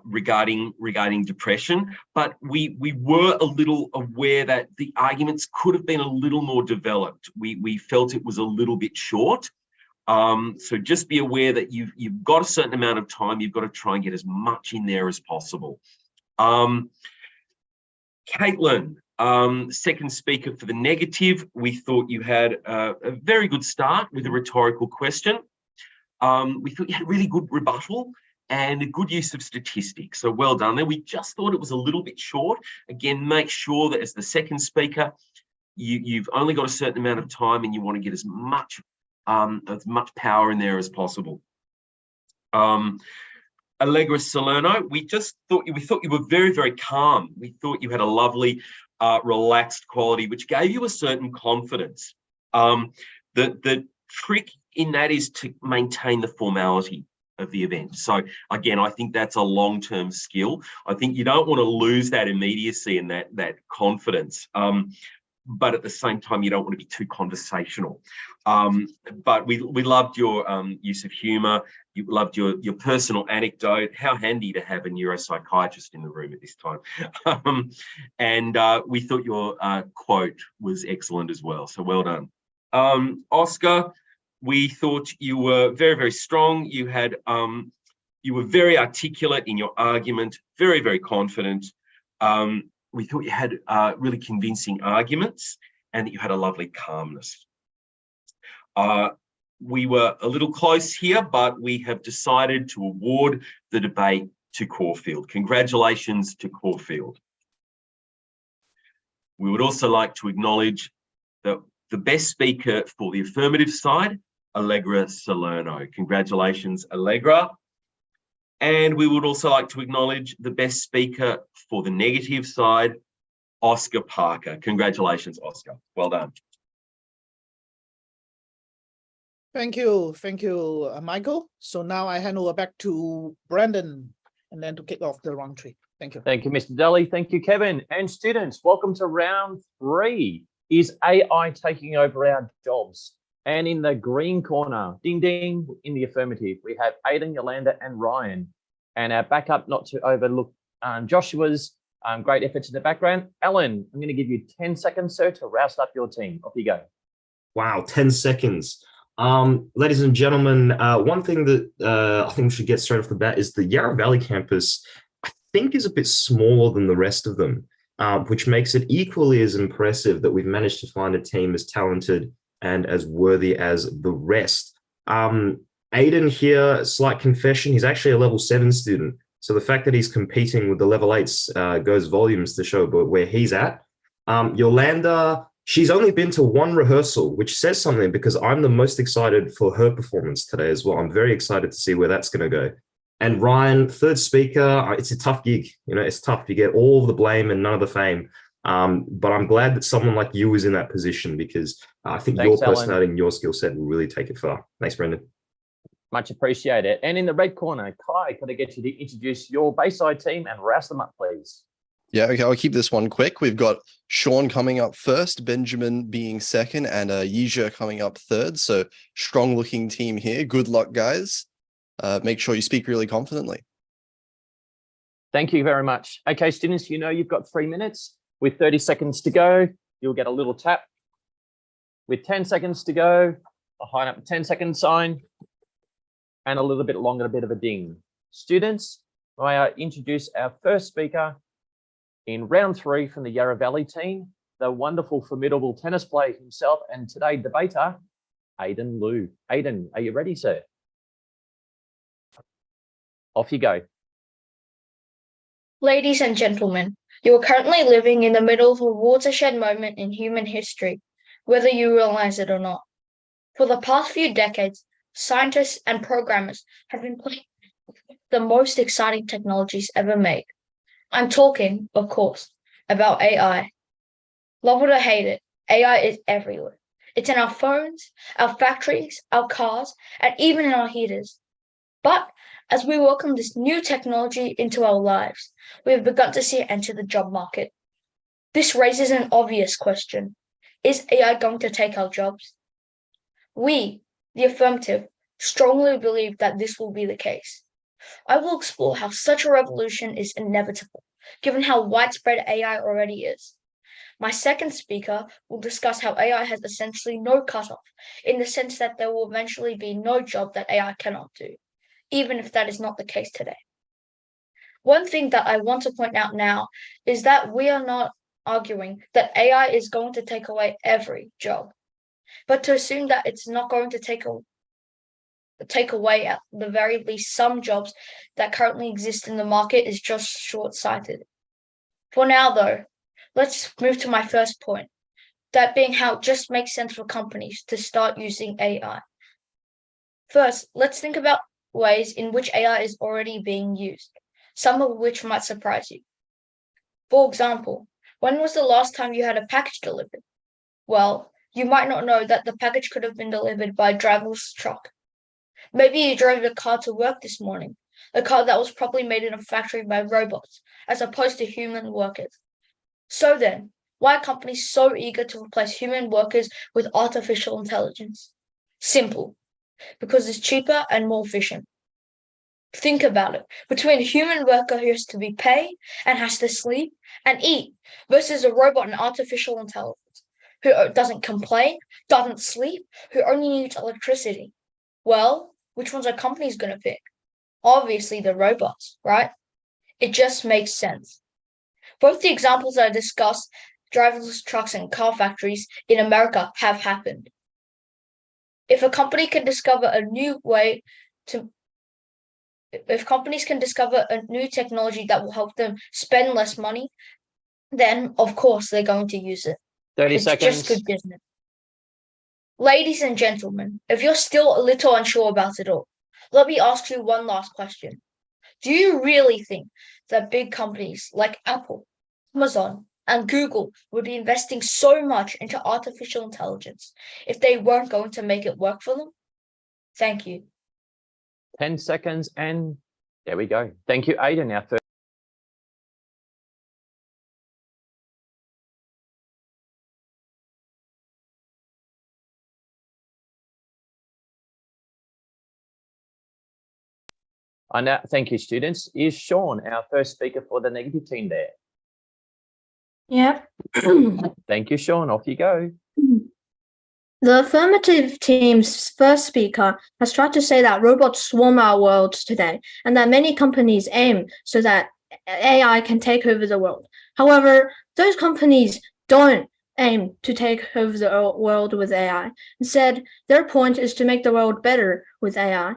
regarding depression, but we were a little aware that the arguments could have been a little more developed. We felt it was a little bit short. So just be aware that you've got a certain amount of time. You've got to try and get as much in there as possible. Caitlin, second speaker for the negative, we thought you had a very good start with a rhetorical question. We thought you had a really good rebuttal and a good use of statistics. So well done there. We just thought it was a little bit short. Again, make sure that as the second speaker, you've only got a certain amount of time and you want to get as much power in there as possible. Allegra Salerno, we thought you were very, very calm. We thought you had a lovely, relaxed quality, which gave you a certain confidence. The trick in that is to maintain the formality of the event. So again, I think that's a long-term skill. I think you don't want to lose that immediacy and that confidence. But at the same time, you don't want to be too conversational. But we loved your use of humour. You loved your personal anecdote. How handy to have a neuropsychiatrist in the room at this time. And we thought your quote was excellent as well. So well done. Oscar, we thought you were very, very strong. You had you were very articulate in your argument, very, very confident. We thought you had really convincing arguments and that you had a lovely calmness. We were a little close here, but we have decided to award the debate to Caulfield. Congratulations to Caulfield. We would also like to acknowledge that the best speaker for the affirmative side, Allegra Salerno. Congratulations, Allegra. And we would also like to acknowledge the best speaker for the negative side, Oscar Parker. Congratulations, Oscar. Well done. Thank you, Michael. So now I hand over back to Brandon and then to kick off the round three. Thank you. Thank you, Mr. Daly. Thank you, Kevin. And students, welcome to round 3. Is AI taking over our jobs? And in the green corner, ding, ding, in the affirmative, we have Aidan, Yolanda, and Ryan. And our backup, not to overlook Joshua's great efforts in the background. Alan, I'm going to give you 10 seconds, sir, to rouse up your team. Off you go. Wow, 10 seconds. Ladies and gentlemen, one thing that I think we should get straight off the bat is the Yarra Valley campus, I think, is a bit smaller than the rest of them, which makes it equally as impressive that we've managed to find a team as talented and as worthy as the rest. Aidan here, slight confession, he's actually a level 7 student. So the fact that he's competing with the level 8s goes volumes to show where he's at. Yolanda, she's only been to one rehearsal, which says something because I'm the most excited for her performance today as well. I'm very excited to see where that's going to go. And Ryan, third speaker, it's a tough gig. You know, it's tough. You get all of the blame and none of the fame. But I'm glad that someone like you is in that position because I think your personality and your skill set will really take it far. Thanks, Brendan. Much appreciated. And in the red corner, Kai, could I get you to introduce your Bayside team and rouse them up, please? Yeah, okay, I'll keep this one quick. We've got Sean coming up first, Benjamin being second, and Yija coming up third. So strong looking team here. Good luck, guys. Make sure you speak really confidently. Thank you very much. Okay, students, you know you've got 3 minutes. With 30 seconds to go, you'll get a little tap. With 10 seconds to go, a high up 10-second sign, and a little bit longer, a bit of a ding. Students, may I introduce our first speaker in round 3 from the Yarra Valley team, the wonderful, formidable tennis player himself, and today debater, Aidan Liu. Aidan, are you ready, sir? Off you go. Ladies and gentlemen, you are currently living in the middle of a watershed moment in human history, whether you realize it or not. For the past few decades, scientists and programmers have been playing with the most exciting technologies ever made. I'm talking, of course, about AI. Love it or hate it, AI is everywhere. It's in our phones, our factories, our cars, and even in our heaters. But as we welcome this new technology into our lives, we have begun to see it enter the job market. This raises an obvious question. Is AI going to take our jobs? We, the affirmative, strongly believe that this will be the case. I will explore how such a revolution is inevitable, given how widespread AI already is. My second speaker will discuss how AI has essentially no cutoff, in the sense that there will eventually be no job that AI cannot do, even if that is not the case today. One thing that I want to point out now is that we are not arguing that AI is going to take away every job, but to assume that it's not going to take away at the very least some jobs that currently exist in the market is just short-sighted. For now, though, let's move to my first point, that being how it just makes sense for companies to start using AI. First, let's think about ways in which AI is already being used, some of which might surprise you. For example, when was the last time you had a package delivered? Well, you might not know that the package could have been delivered by a driverless truck. Maybe you drove a car to work this morning, a car that was probably made in a factory by robots, as opposed to human workers. So then, why are companies so eager to replace human workers with artificial intelligence? Simple. Because it's cheaper and more efficient. Think about it. Between a human worker who has to be paid and has to sleep and eat versus a robot and artificial intelligence who doesn't complain, doesn't sleep, who only needs electricity. Well, which ones are companies going to pick? Obviously the robots, right? It just makes sense. Both the examples that I discussed, driverless trucks and car factories in America, have happened. If companies can discover a new technology that will help them spend less money, then of course they're going to use it. 30 It's seconds. just good business. Ladies and gentlemen, if you're still a little unsure about it all, let me ask you one last question. Do you really think that big companies like Apple, Amazon, and Google would be investing so much into artificial intelligence if they weren't going to make it work for them? Thank you. 10 seconds, and there we go. Thank you, Aidan. Our third. Thank you, students. Is Sean our first speaker for the negative team there? Yep. Thank you, Sean. Off you go. The affirmative team's first speaker has tried to say that robots swarm our world today and that many companies aim so that AI can take over the world. However, those companies don't aim to take over the world with AI. Instead, their point is to make the world better with AI.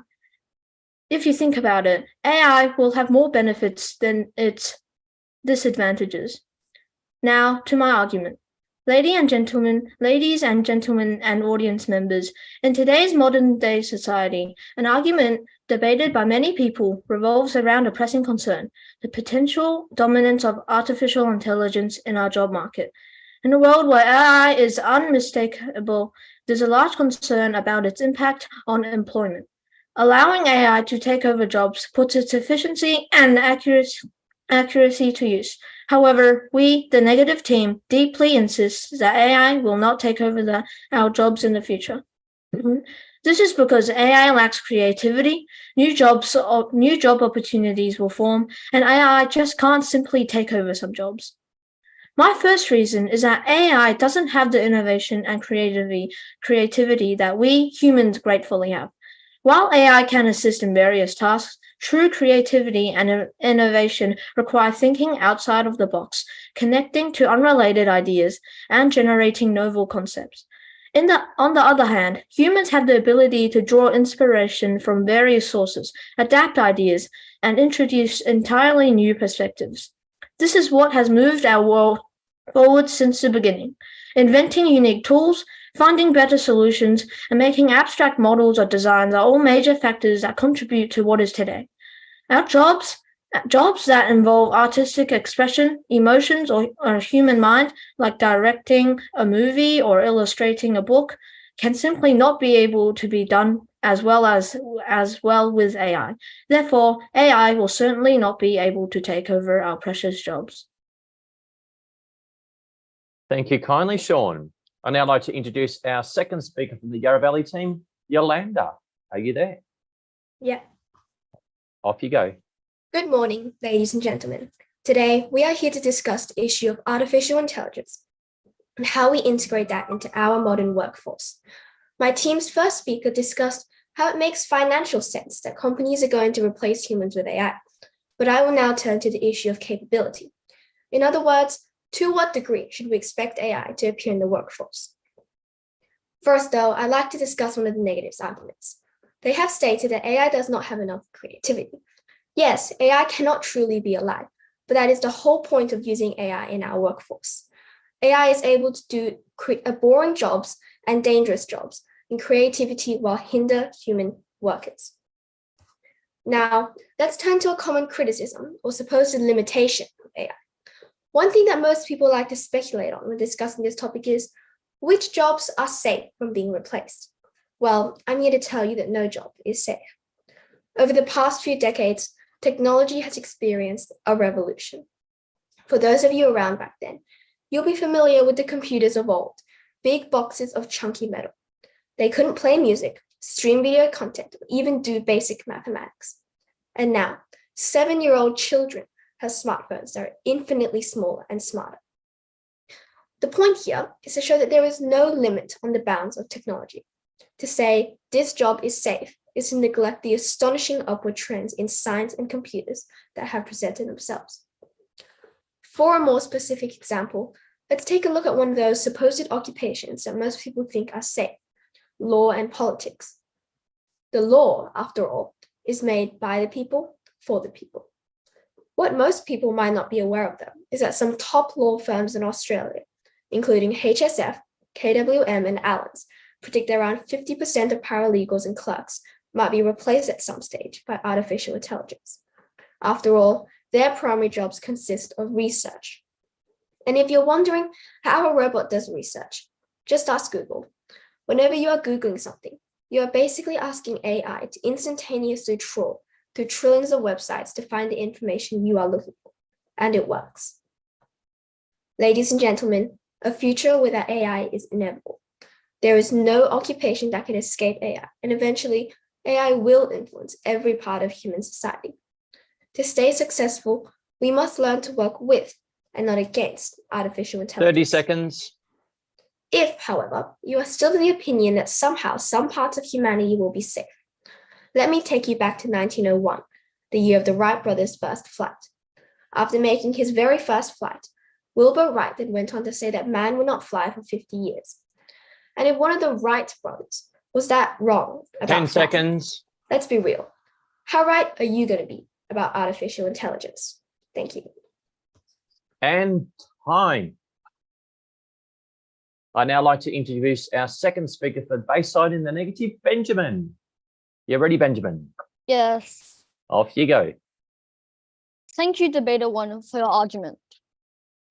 If you think about it, AI will have more benefits than its disadvantages. Now to my argument. Ladies and gentlemen, and audience members, in today's modern day society, an argument debated by many people revolves around a pressing concern, the potential dominance of artificial intelligence in our job market. In a world where AI is unmistakable, there's a large concern about its impact on employment. Allowing AI to take over jobs puts its efficiency and accuracy to use. However, we, the negative team, deeply insist that AI will not take over our jobs in the future. This is because AI lacks creativity, new job opportunities will form, and AI just can't simply take over some jobs. My first reason is that AI doesn't have the innovation and creativity that we humans gratefully have. While AI can assist in various tasks, true creativity and innovation require thinking outside of the box, connecting to unrelated ideas, and generating novel concepts. On the other hand, humans have the ability to draw inspiration from various sources, adapt ideas, and introduce entirely new perspectives. This is what has moved our world forward since the beginning. Inventing unique tools, finding better solutions, and making abstract models or designs are all major factors that contribute to what is today. Our jobs that involve artistic expression, emotions, or human mind, like directing a movie or illustrating a book, can simply not be able to be done as well with AI. Therefore, AI will certainly not be able to take over our precious jobs. Thank you kindly, Sean. I'd now like to introduce our second speaker from the Yarra Valley team, Yolanda. Are you there? Yeah. Off you go. Good morning, ladies and gentlemen. Today, we are here to discuss the issue of artificial intelligence and how we integrate that into our modern workforce. My team's first speaker discussed how it makes financial sense that companies are going to replace humans with AI, but I will now turn to the issue of capability. In other words, to what degree should we expect AI to appear in the workforce? First, though, I'd like to discuss one of the negatives arguments. They have stated that AI does not have enough creativity. Yes, AI cannot truly be alive, but that is the whole point of using AI in our workforce. AI is able to do boring jobs and dangerous jobs in creativity while hinder human workers. Now, let's turn to a common criticism or supposed limitation of AI. One thing that most people like to speculate on when discussing this topic is, which jobs are safe from being replaced? Well, I'm here to tell you that no job is safe. Over the past few decades, technology has experienced a revolution. For those of you around back then, you'll be familiar with the computers of old, big boxes of chunky metal. They couldn't play music, stream video content, or even do basic mathematics. And now, 7-year-old children have smartphones that are infinitely smaller and smarter. The point here is to show that there is no limit on the bounds of technology. To say this job is safe is to neglect the astonishing upward trends in science and computers that have presented themselves. For a more specific example, let's take a look at one of those supposed occupations that most people think are safe, law and politics. The law, after all, is made by the people, for the people. What most people might not be aware of, though, is that some top law firms in Australia, including HSF, KWM, and Allens, predict that around 50% of paralegals and clerks might be replaced at some stage by artificial intelligence. After all, their primary jobs consist of research. And if you're wondering how a robot does research, just ask Google. Whenever you are Googling something, you are basically asking AI to instantaneously trawl through trillions of websites to find the information you are looking for, and it works. Ladies and gentlemen, a future without AI is inevitable. There is no occupation that can escape AI, and eventually AI will influence every part of human society. To stay successful, we must learn to work with and not against artificial intelligence. 30 seconds. If, however, you are still of the opinion that somehow some parts of humanity will be safe, let me take you back to 1901, the year of the Wright brothers' first flight. After making his very first flight, Wilbur Wright then went on to say that man would not fly for 50 years. And if one of the Wright brothers was that wrong about 10 flying, seconds. let's be real. How right are you going to be about artificial intelligence? Thank you. And time. I'd now like to introduce our second speaker for Bayside in the Negative, Benjamin. You ready, Benjamin? Yes. Off you go. Thank you, Debater One, for your argument.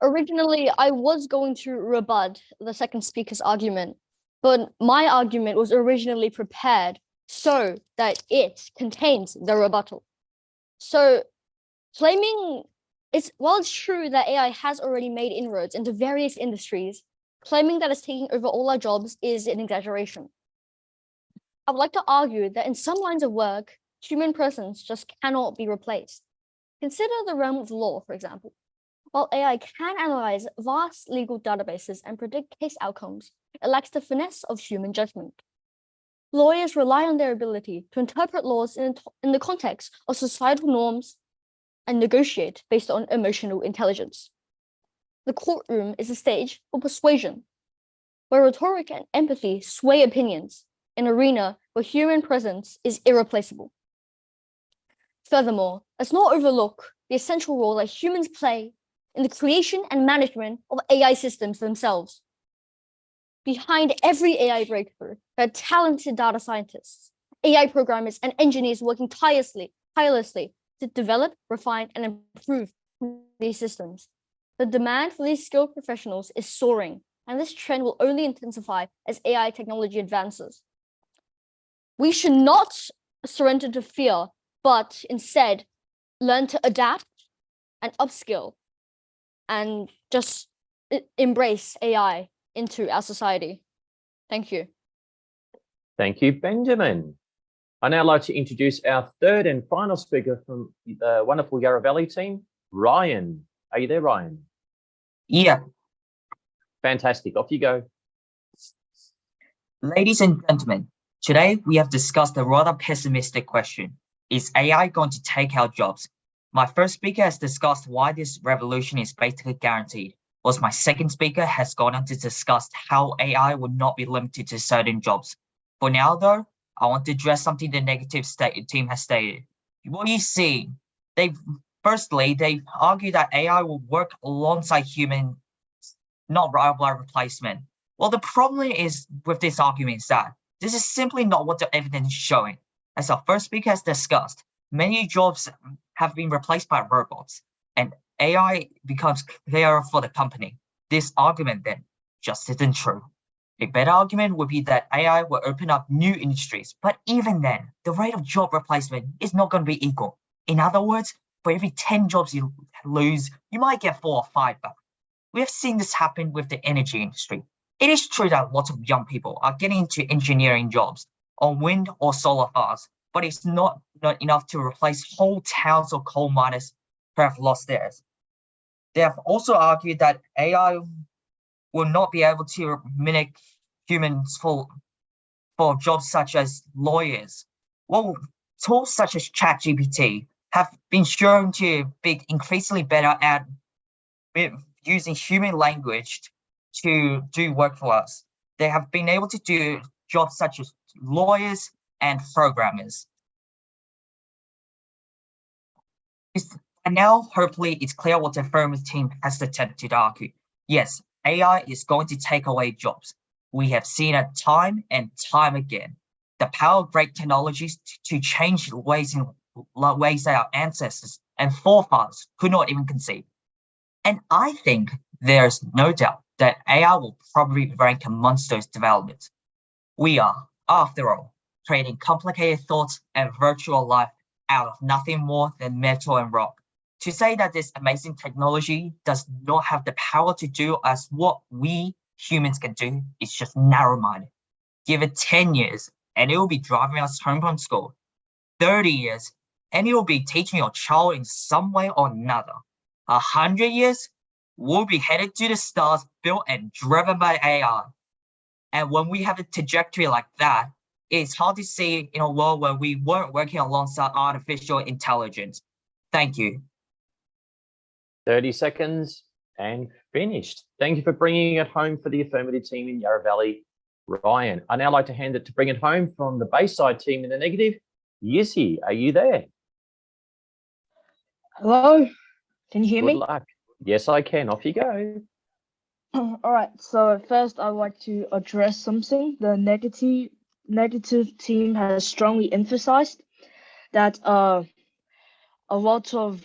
Originally, I was going to rebut the second speaker's argument, but my argument was originally prepared so that it contains the rebuttal. So claiming while it's true that AI has already made inroads into various industries, claiming that it's taking over all our jobs is an exaggeration. I would like to argue that in some lines of work, human presence just cannot be replaced. Consider the realm of law, for example. While AI can analyze vast legal databases and predict case outcomes, it lacks the finesse of human judgment. Lawyers rely on their ability to interpret laws in the context of societal norms and negotiate based on emotional intelligence. The courtroom is a stage for persuasion, where rhetoric and empathy sway opinions, an arena where human presence is irreplaceable. Furthermore, let's not overlook the essential role that humans play in the creation and management of AI systems themselves. Behind every AI breakthrough, there are talented data scientists, AI programmers, and engineers working tirelessly to develop, refine, and improve these systems. The demand for these skilled professionals is soaring, and this trend will only intensify as AI technology advances. We should not surrender to fear, but instead learn to adapt and upskill and just embrace AI into our society. Thank you. Thank you, Benjamin. I'd now like to introduce our third and final speaker from the wonderful Yarra Valley team, Ryan. Are you there, Ryan? Yeah. Fantastic. Off you go. Ladies and gentlemen, today we have discussed a rather pessimistic question. Is AI going to take our jobs? My first speaker has discussed why this revolution is basically guaranteed, whilst my second speaker has gone on to discuss how AI will not be limited to certain jobs. For now, though, I want to address something the negative team has stated. What you see, they've argued that AI will work alongside humans, not by replacement. Well, the problem is with this argument is that this is simply not what the evidence is showing. As our first speaker has discussed, many jobs have been replaced by robots, and AI becomes clearer for the company. This argument then just isn't true. A better argument would be that AI will open up new industries, but even then, the rate of job replacement is not going to be equal. In other words, for every 10 jobs you lose, you might get 4 or 5 back. We have seen this happen with the energy industry. It is true that lots of young people are getting into engineering jobs on wind or solar farms, but it's not enough to replace whole towns of coal miners who have lost theirs. They have also argued that AI will not be able to mimic humans for jobs such as lawyers. Well, tools such as ChatGPT have been shown to be increasingly better at using human language to do work for us. They have been able to do jobs such as lawyers and programmers. And now, hopefully, it's clear what the affirmative team has attempted to argue. Yes, AI is going to take away jobs. We have seen it time and time again. The power of great technologies to change ways that our ancestors and forefathers could not even conceive. And I think there's no doubt that AI will probably rank amongst those developments. We are, after all, creating complicated thoughts and virtual life out of nothing more than metal and rock. To say that this amazing technology does not have the power to do as what we humans can do is just narrow-minded. Give it 10 years and it will be driving us home from school. 30 years and it will be teaching your child in some way or another. 100 years, we'll be headed to the stars built and driven by AI. And when we have a trajectory like that, it's hard to see in a world where we weren't working alongside artificial intelligence. Thank you. 30 seconds and finished. Thank you for bringing it home for the affirmative team in Yarra Valley, Ryan. I'd now like to hand it to bring it home from the Bayside team in the negative. Yissi, are you there? Hello, can you hear Good me? luck. Yes, I can. Off you go. All right, so first I'd like to address something. The negative team has strongly emphasized that a lot of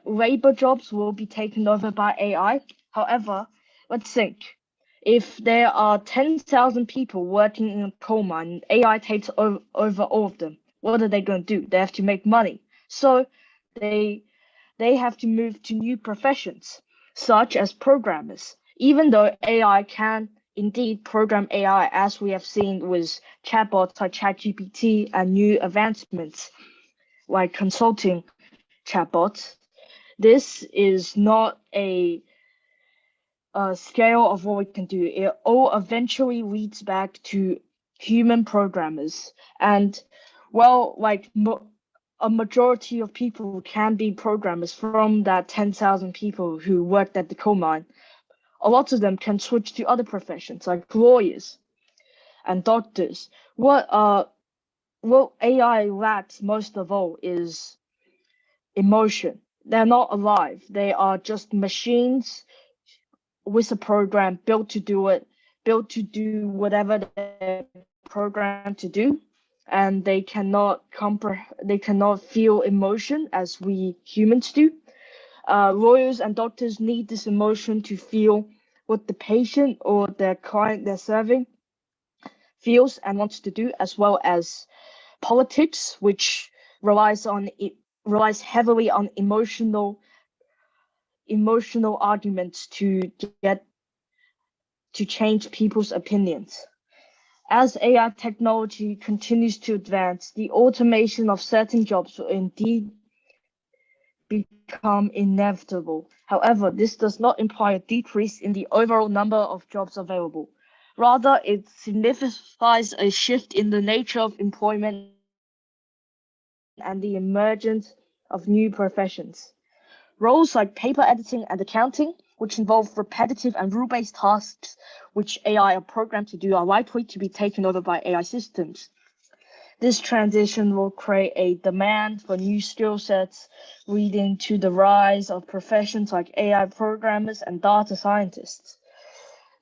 labor jobs will be taken over by AI. However, let's think. If there are 10,000 people working in a coal mine, AI takes over all of them. What are they going to do? They have to make money. So they have to move to new professions, such as programmers. Even though AI can indeed program AI, as we have seen with chatbots like ChatGPT and new advancements like consulting chatbots, this is not a scale of what we can do. It all eventually leads back to human programmers. And well, like a majority of people can be programmers from that 10,000 people who worked at the coal mine. A lot of them can switch to other professions like lawyers and doctors. What AI lacks most of all is emotion. They're not alive. They are just machines with a program built to do it, built to do whatever they're programmed to do, and they cannot feel emotion as we humans do. Lawyers and doctors need this emotion to feel what the patient or the client they're serving feels and wants to do, as well as politics, which relies heavily on emotional arguments to change people's opinions. As AI technology continues to advance, the automation of certain jobs will indeed become inevitable. However, this does not imply a decrease in the overall number of jobs available. Rather, it signifies a shift in the nature of employment and the emergence of new professions. Roles like paper editing and accounting, which involve repetitive and rule-based tasks which AI are programmed to do, are likely to be taken over by AI systems. This transition will create a demand for new skill sets, leading to the rise of professions like AI programmers and data scientists.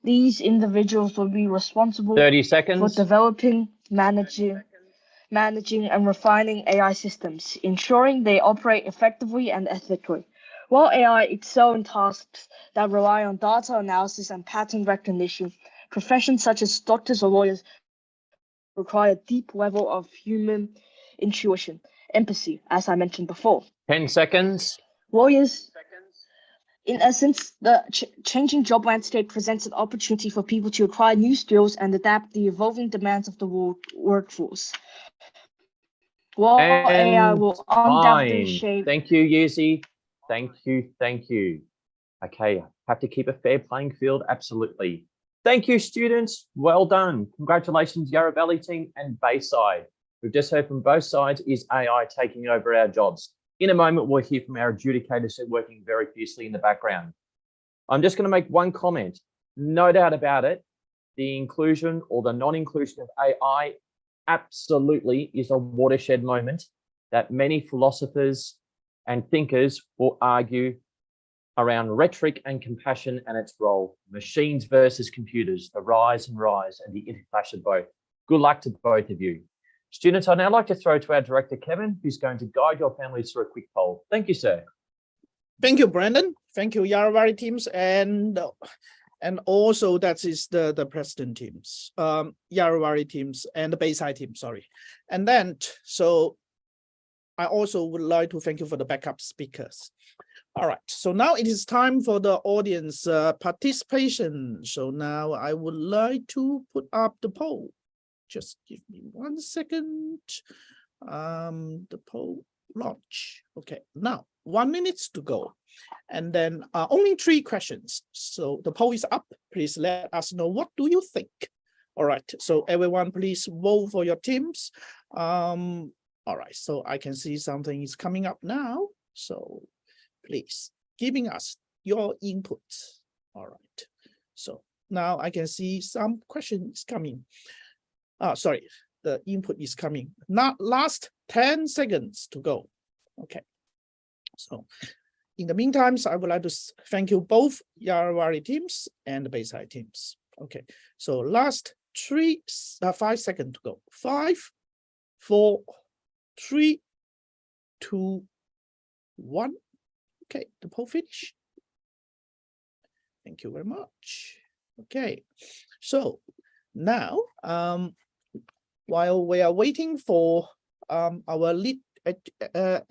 These individuals will be responsible 30 seconds. for developing, managing, and refining AI systems, ensuring they operate effectively and ethically. While AI excel in tasks that rely on data analysis and pattern recognition, professions such as doctors or lawyers require a deep level of human intuition, empathy, as I mentioned before. 10 seconds. Lawyers, in essence, the changing job landscape presents an opportunity for people to acquire new skills and adapt the evolving demands of the workforce. While AI will undoubtedly shape... Thank you, Yuzi. Thank you. Okay, have to keep a fair playing field, absolutely. Thank you, students. Well done. Congratulations, Yarra Valley team and Bayside. We've just heard from both sides, is AI taking over our jobs? In a moment, we'll hear from our adjudicators who are working very fiercely in the background. I'm just going to make one comment. No doubt about it, the inclusion or the non-inclusion of AI absolutely is a watershed moment that many philosophers and thinkers will argue around rhetoric and compassion and its role. Machines versus computers, the rise and the interclash of both. Good luck to both of you. Students, I'd now like to throw to our director, Kevin, who's going to guide your families through a quick poll. Thank you, sir. Thank you, Brandon. Thank you, Yarra Valley teams, and also that is the president teams, Yarra Valley teams and the Bayside team, sorry. And then, so I also would like to thank you for the backup speakers. All right, so now it is time for the audience participation. So now I would like to put up the poll. Just give me 1 second. The poll launch. Okay, now 1 minute to go. And then only 3 questions. So the poll is up. Please let us know, what do you think? All right, so everyone please vote for your teams. All right, so I can see something is coming up now. So please giving us your input. All right, so now I can see some questions coming. Sorry, the input is coming. Not last 10 seconds to go. Okay, so in the meantime, I would like to thank you both Yarra Valley teams and the Bayside teams. Okay, so last 5 seconds to go. 5, 4, 3, 2, 1. Okay, the poll finish. Thank you very much. Okay, so now while we are waiting for our lead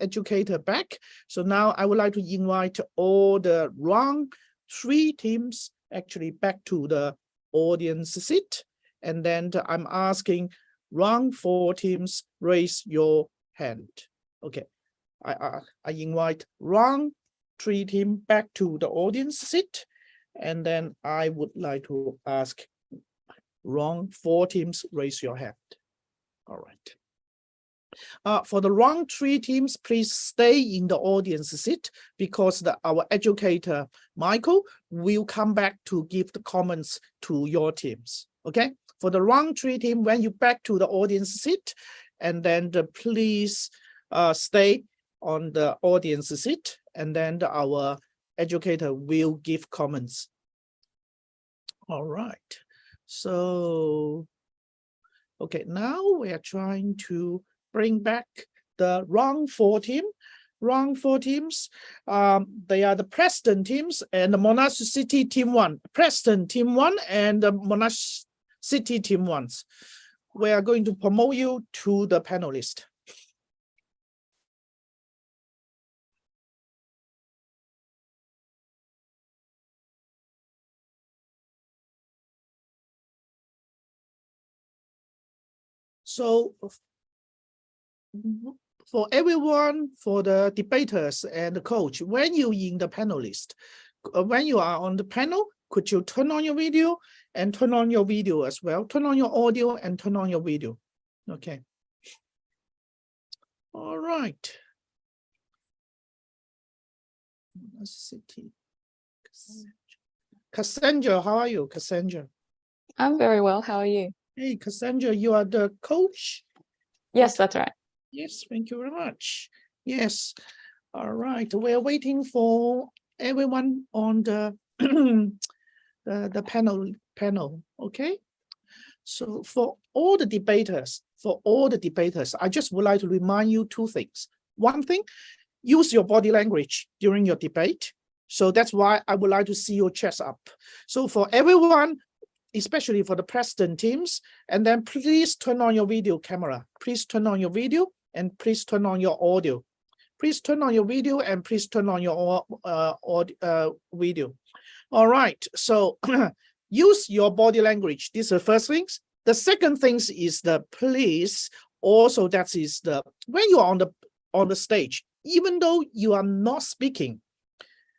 educator back, so now I would like to invite all the round 3 teams actually back to the audience seat, and then I'm asking round 4 teams raise your hand. Okay, I invite round 3 team back to the audience seat, and then I would like to ask round 4 teams raise your hand. All right. For the round 3 teams, please stay in the audience seat because our educator, Michael, will come back to give the comments to your teams. Okay. For the round 3 team, when you back to the audience seat, and then please stay on the audience seat, and then our educator will give comments. All right. So, okay, now we are trying to bring back the round 4 team. Round 4 teams, they are the Preston teams and the Monash City team 1. Preston team 1 and the Monash City team 1. We are going to promote you to the panelist. So for everyone, for the debaters and the coach, when you're in the panelist, when you are on the panel, could you turn on your video and turn on your video as well? Turn on your audio and turn on your video. Okay. All right. City. Cassandra, how are you, Cassandra? I'm very well. How are you? Hey, Cassandra, you are the coach? Yes, that's right. Yes, thank you very much. Yes. All right. We're waiting for everyone on the the panel. Okay. So for all the debaters, I just would like to remind you 2 things. One thing, use your body language during your debate. So that's why I would like to see your chest up. So for everyone, especially for the Preston teams, and then please turn on your video camera. Please turn on your video and please turn on your audio. Please turn on your video and please turn on your video. All right, so use your body language. This is the first thing. The second thing is the please also, that is the, when you are on the stage, even though you are not speaking,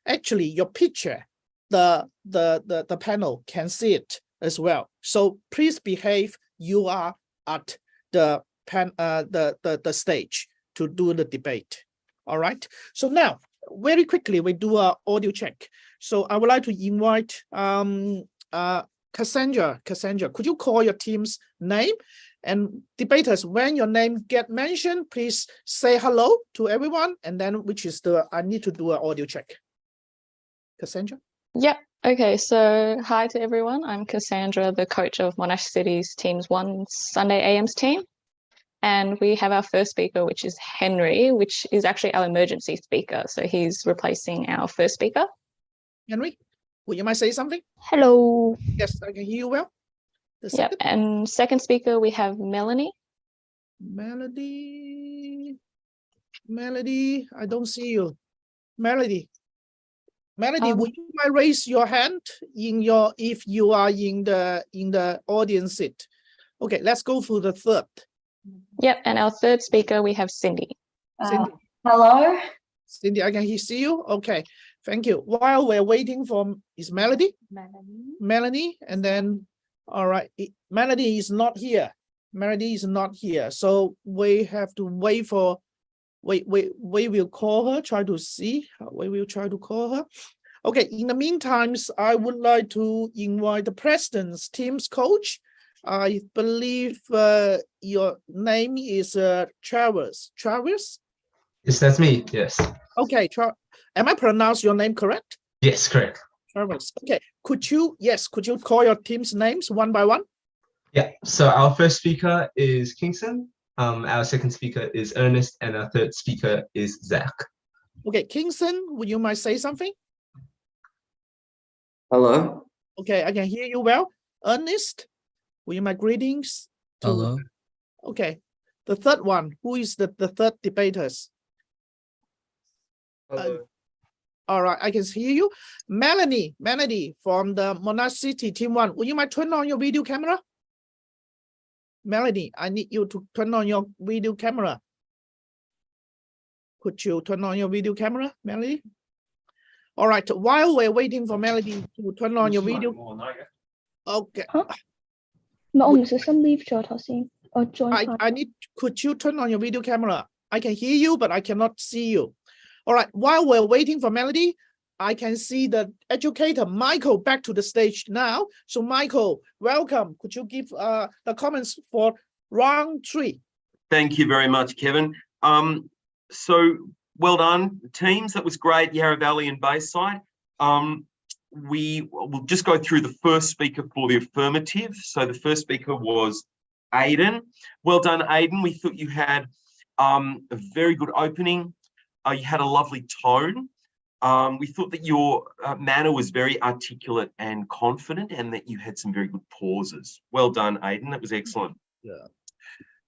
actually your picture, the panel can see it as well. So please behave. You are at the stage to do the debate. All right. So now, very quickly, we do an audio check. So I would like to invite Cassandra. Cassandra, could you call your team's name? And debaters, when your name get mentioned, please say hello to everyone. And then I need to do an audio check. Cassandra? Yep. Okay, so hi to everyone. I'm Cassandra, the coach of Monash City's Teams 1 Sunday AMs team. And we have our first speaker, which is Henry, which is actually our emergency speaker. So he's replacing our first speaker. Henry, would you mind say something? Hello. Yes, I can hear you well. Yep, and second speaker, we have Melanie. Melody, I don't see you. Melody, would you mind raise your hand if you are in the audience seat? Okay, let's go for the third. Yep, and our third speaker, we have Cindy. Cindy. Hello. Cindy, I can see you. Okay, thank you. While we're waiting for, is Melody? Melanie, and then, all right, Melody is not here. So we have to wait for, we will call her, try to see. We will try to call her. Okay, in the meantime, I would like to invite the Preston's team's coach. I believe your name is Travis. Travis? Yes, that's me. Yes. Okay, am I pronounce your name correct? Yes, correct. Travis. Okay. Could you call your team's names one by one? Yeah. So our first speaker is Kingston. Our second speaker is Ernest, and our third speaker is Zach. Okay, Kingston, would you mind say something? Hello. Okay, I can hear you well. Ernest, will you my greetings? Hello. Okay. The third one, who is the third debaters? All right, I can hear you. Melanie from the Monash City Team 1. Will you mind turn on your video camera? Melanie, I need you to turn on your video camera. Could you turn on your video camera, Melanie? All right, while we're waiting for Melanie to turn on your video. Okay. I need, could you turn on your video camera? I can hear you, but I cannot see you. All right, while we're waiting for Melody, I can see the educator, Michael, back to the stage now. So Michael, welcome. Could you give the comments for round 3? Thank you very much, Kevin. So well done, teams. That was great, Yarra Valley and Bayside. We will just go through the first speaker for the affirmative. So the first speaker was Aidan. Well done, Aidan. We thought you had a very good opening. You had a lovely tone. We thought that your manner was very articulate and confident, and that you had some very good pauses. Well done, Aidan. That was excellent. Yeah.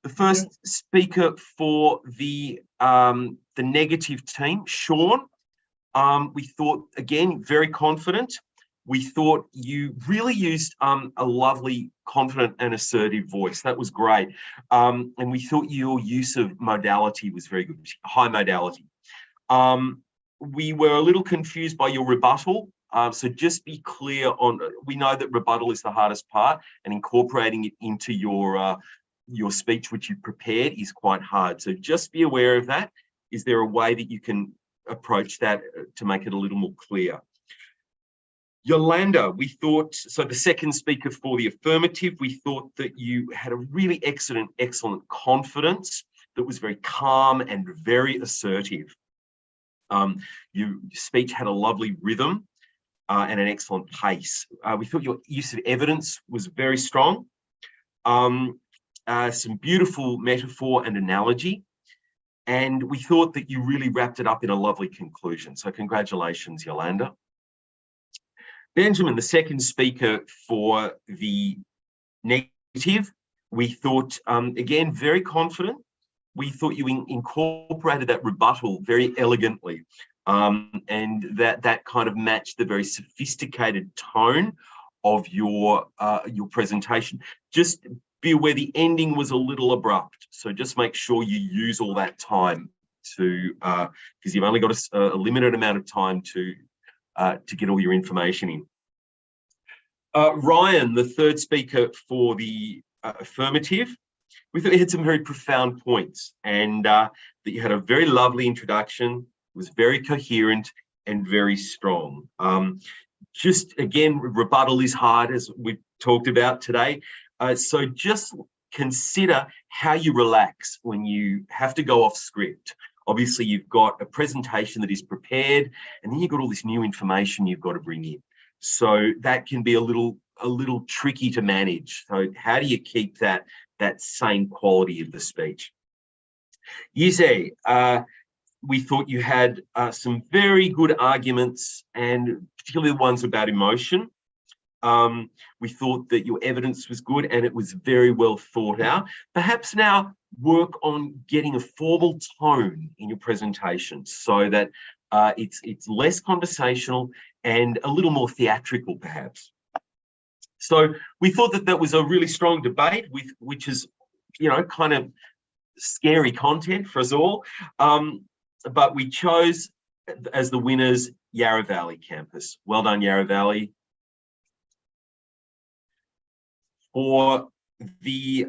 The first speaker for the negative team, Sean. We thought, again, very confident. We thought you really used a lovely, confident and assertive voice. That was great. And we thought your use of modality was very good, high modality. We were a little confused by your rebuttal. So just be clear on, we know that rebuttal is the hardest part, and incorporating it into your speech, which you prepared, is quite hard. So just be aware of that. Is there a way that you can approach that to make it a little more clear? Yolanda, we thought, so the second speaker for the affirmative, we thought that you had a really excellent confidence that was very calm and very assertive. Your speech had a lovely rhythm and an excellent pace. We thought your use of evidence was very strong. Some beautiful metaphor and analogy. And we thought that you really wrapped it up in a lovely conclusion. So congratulations, Yolanda. Benjamin, the second speaker for the negative, we thought, again, very confident. We thought you incorporated that rebuttal very elegantly, and that kind of matched the very sophisticated tone of your presentation. Just be aware the ending was a little abrupt, so just make sure you use all that time to, because you've only got a limited amount of time to get all your information in. Ryan, the third speaker for the affirmative, we thought you had some very profound points, and that you had a very lovely introduction, was very coherent and very strong. Just again, rebuttal is hard, as we've talked about today. So just consider how you relax when you have to go off script. Obviously, you've got a presentation that is prepared, and then you've got all this new information you've got to bring in. So that can be a little tricky to manage. So how do you keep that same quality of the speech? Yise, we thought you had some very good arguments, and particularly the ones about emotion. We thought that your evidence was good and it was very well thought out. Perhaps now work on getting a formal tone in your presentation so that it's less conversational and a little more theatrical, perhaps. So we thought that was a really strong debate, which is, kind of scary content for us all. But we chose as the winners Yarra Valley campus. Well done, Yarra Valley. For the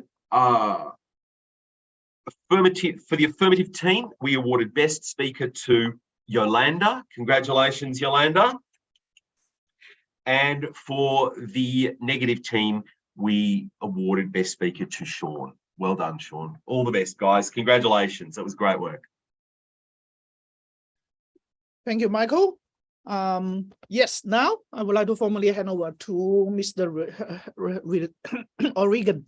affirmative team, we awarded Best Speaker to Yolanda. Congratulations, Yolanda. And for the negative team, we awarded Best Speaker to Sean. Well done, Sean. All the best, guys. Congratulations. That was great work. Thank you, Michael. Yes, now I would like to formally hand over to Mr. O'Regan.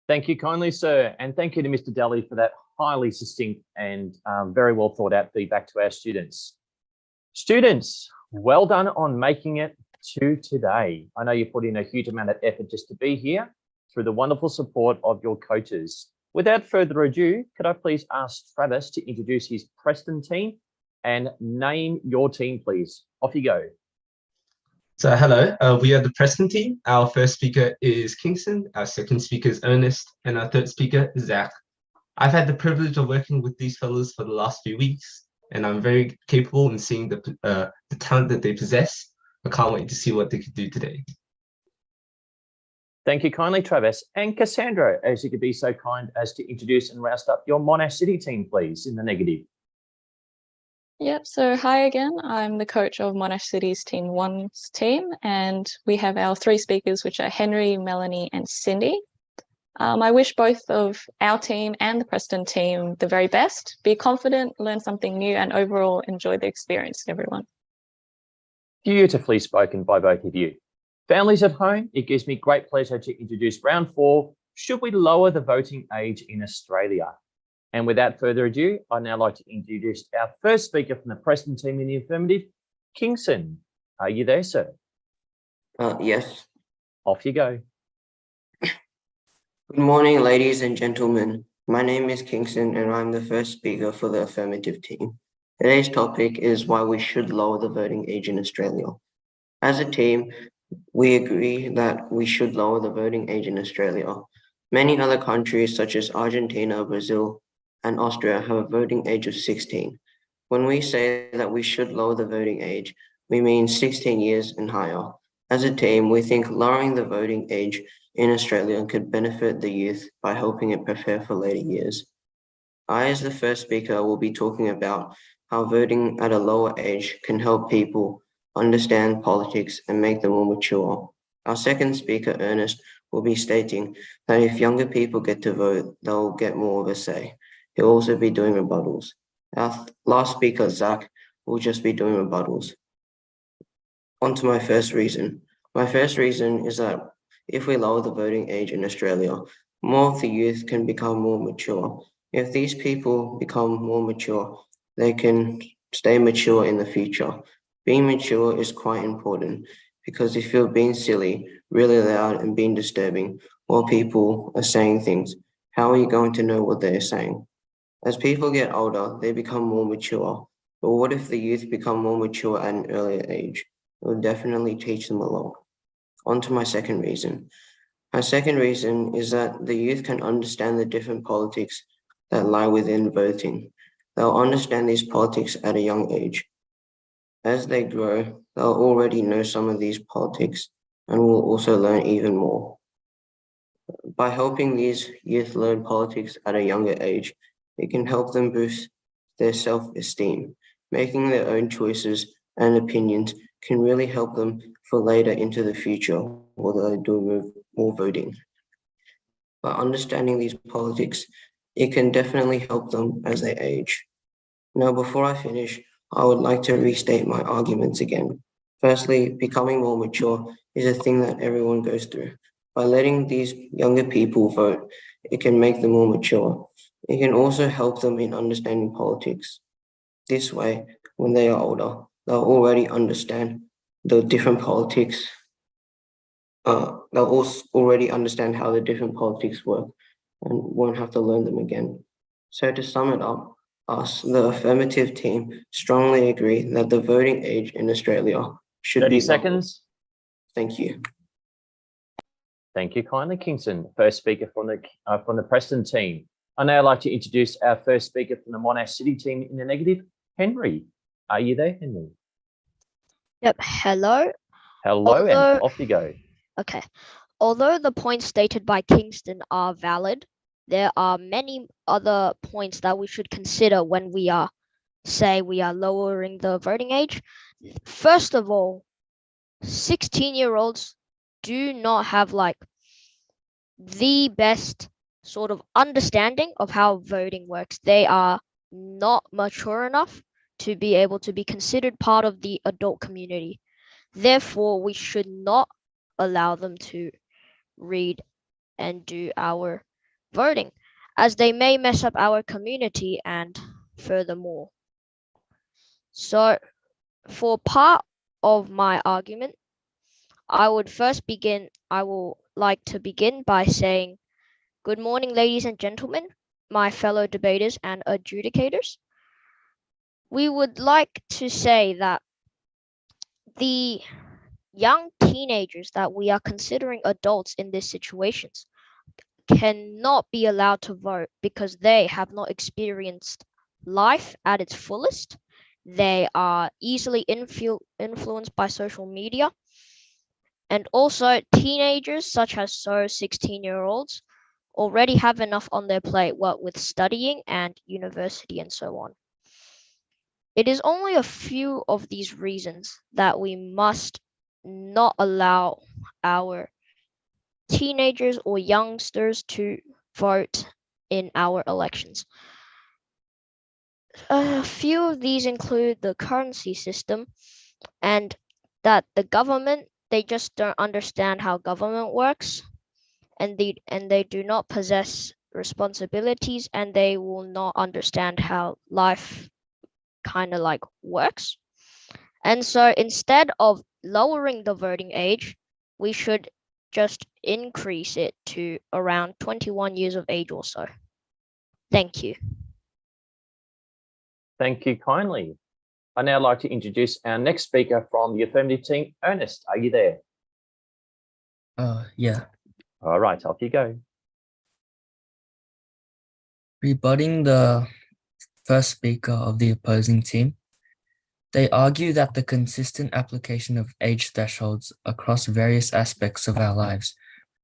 Thank you kindly, sir. And thank you to Mr. Daly for that highly succinct and very well thought out feedback to our students. Students, well done on making it to today. I know you put in a huge amount of effort just to be here through the wonderful support of your coaches. Without further ado, could I please ask Travis to introduce his Preston team and name your team, please? Off you go. So hello, we are the Preston team. Our first speaker is Kingston, our second speaker is Ernest, and our third speaker is Zach. I've had the privilege of working with these fellows for the last few weeks, and I'm very capable in seeing the talent that they possess. I can't wait to see what they could do today. Thank you kindly, Travis. And Cassandra, as you could be so kind as to introduce and roust up your Monash City team, please, in the negative. Yep, so hi again. I'm the coach of Monash City's Team 1's team, and we have our three speakers, which are Henry, Melanie, and Cindy. I wish both of our team and the Preston team the very best. Be confident, learn something new, and overall enjoy the experience, everyone. Beautifully spoken by both of you. Families at home, it gives me great pleasure to introduce round 4, should we lower the voting age in Australia? And without further ado, I'd now like to introduce our first speaker from the Preston team in the affirmative, Kingston. Are you there, sir? Yes. Off you go. Good morning, ladies and gentlemen. My name is Kingston and I'm the first speaker for the affirmative team. Today's topic is why we should lower the voting age in Australia. As a team, we agree that we should lower the voting age in Australia. Many other countries such as Argentina, Brazil, and Austria have a voting age of 16. When we say that we should lower the voting age, we mean 16 years and higher. As a team, we think lowering the voting age in Australia could benefit the youth by helping it prepare for later years. I, as the first speaker, will be talking about how voting at a lower age can help people understand politics and make them more mature. Our second speaker, Ernest, will be stating that if younger people get to vote, they'll get more of a say. He'll also be doing rebuttals. Our last speaker, Zach, will just be doing rebuttals. On to my first reason. My first reason is that if we lower the voting age in Australia, more of the youth can become more mature. If these people become more mature, they can stay mature in the future. Being mature is quite important because if you're being silly, really loud and being disturbing, while people are saying things, how are you going to know what they're saying? As people get older, they become more mature. But what if the youth become more mature at an earlier age? It will definitely teach them a lot. On to my second reason. My second reason is that the youth can understand the different politics that lie within voting. They'll understand these politics at a young age. As they grow, they'll already know some of these politics and will also learn even more. By helping these youth learn politics at a younger age, it can help them boost their self-esteem. Making their own choices and opinions can really help them for later into the future, whether they do more voting. By understanding these politics, it can definitely help them as they age. Now, before I finish, I would like to restate my arguments again. Firstly, becoming more mature is a thing that everyone goes through. By letting these younger people vote, it can make them more mature. It can also help them in understanding politics. This way, when they are older, they'll already understand the different politics. They'll also already understand how the different politics work and won't have to learn them again. So to sum it up, us, the affirmative team, strongly agree that the voting age in Australia should 30 be seconds. Thank you. Thank you kindly, Kingston. First speaker from the Preston team. I'd now like to introduce our first speaker from the Monash City team in the negative, Henry. Are you there, Henry? Yep. Hello. Hello, and off you go. Okay. Although the points stated by Kingston are valid, there are many other points that we should consider when we are lowering the voting age. First of all, 16-year-olds do not have the best sort of understanding of how voting works. They are not mature enough to be able to be considered part of the adult community. Therefore, we should not allow them to read and do our voting, as they may mess up our community and furthermore. So, for part of my argument, I would like to begin by saying, good morning, ladies and gentlemen, my fellow debaters and adjudicators. We would like to say that the young teenagers that we are considering adults in these situations cannot be allowed to vote because they have not experienced life at its fullest. They are easily influenced by social media. And also teenagers such as 16-year-olds already have enough on their plate, what with studying and university and so on. It is only a few of these reasons that we must not allow our teenagers or youngsters to vote in our elections. A few of these include the currency system and that the government, they just don't understand how government works, and they do not possess responsibilities, and they will not understand how life kind of like works. And so instead of lowering the voting age, we should just increase it to around 21 years of age or so. Thank you. Thank you kindly. I'd now like to introduce our next speaker from the affirmative team. Ernest, are you there? Yeah. All right, off you go. Rebutting the first speaker of the opposing team, they argue that the consistent application of age thresholds across various aspects of our lives,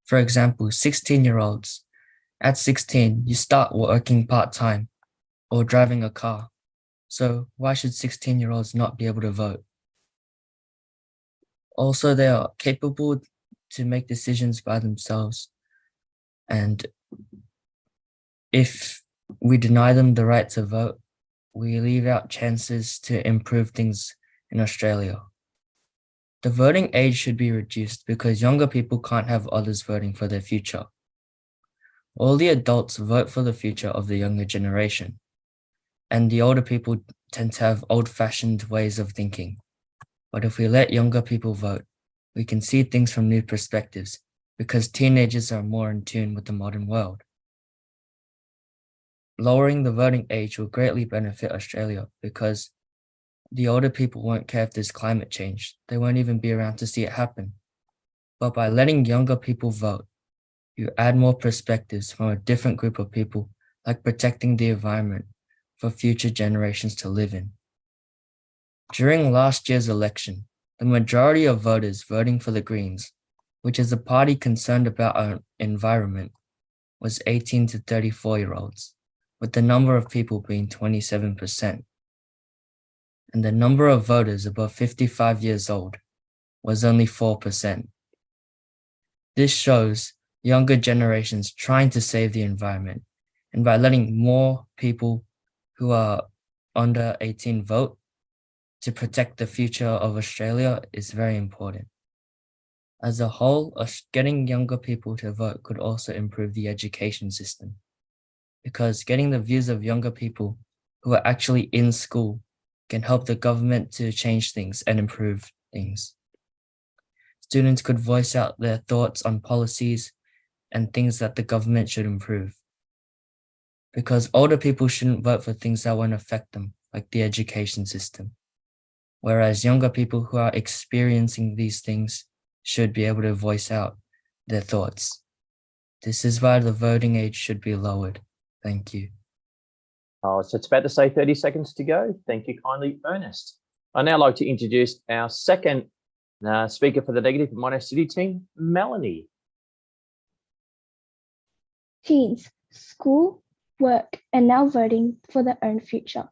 for example, 16-year-olds, at 16, you start working part-time or driving a car. So why should 16-year-olds not be able to vote? Also, they are capable to make decisions by themselves. And if we deny them the right to vote, we leave out chances to improve things in Australia. The voting age should be reduced because younger people can't have others voting for their future. All the adults vote for the future of the younger generation, and the older people tend to have old-fashioned ways of thinking. But if we let younger people vote, we can see things from new perspectives because teenagers are more in tune with the modern world. Lowering the voting age will greatly benefit Australia because the older people won't care if there's climate change. They won't even be around to see it happen. But by letting younger people vote, you add more perspectives from a different group of people, like protecting the environment for future generations to live in. During last year's election, the majority of voters voting for the Greens, which is a party concerned about our environment, was 18 to 34-year-olds, with the number of people being 27%. And the number of voters above 55 years old was only 4%. This shows younger generations trying to save the environment, and by letting more people who are under 18 vote to protect the future of Australia is very important. As a whole, getting younger people to vote could also improve the education system, because getting the views of younger people who are actually in school can help the government to change things and improve things. Students could voice out their thoughts on policies and things that the government should improve, because older people shouldn't vote for things that won't affect them, like the education system, whereas younger people who are experiencing these things should be able to voice out their thoughts. This is why the voting age should be lowered. Thank you. Oh, so it's about to say 30 seconds to go. Thank you kindly, Ernest. I'd now like to introduce our second speaker for the negative Monash City team, Melanie. Teens, school, work, and now voting for their own future.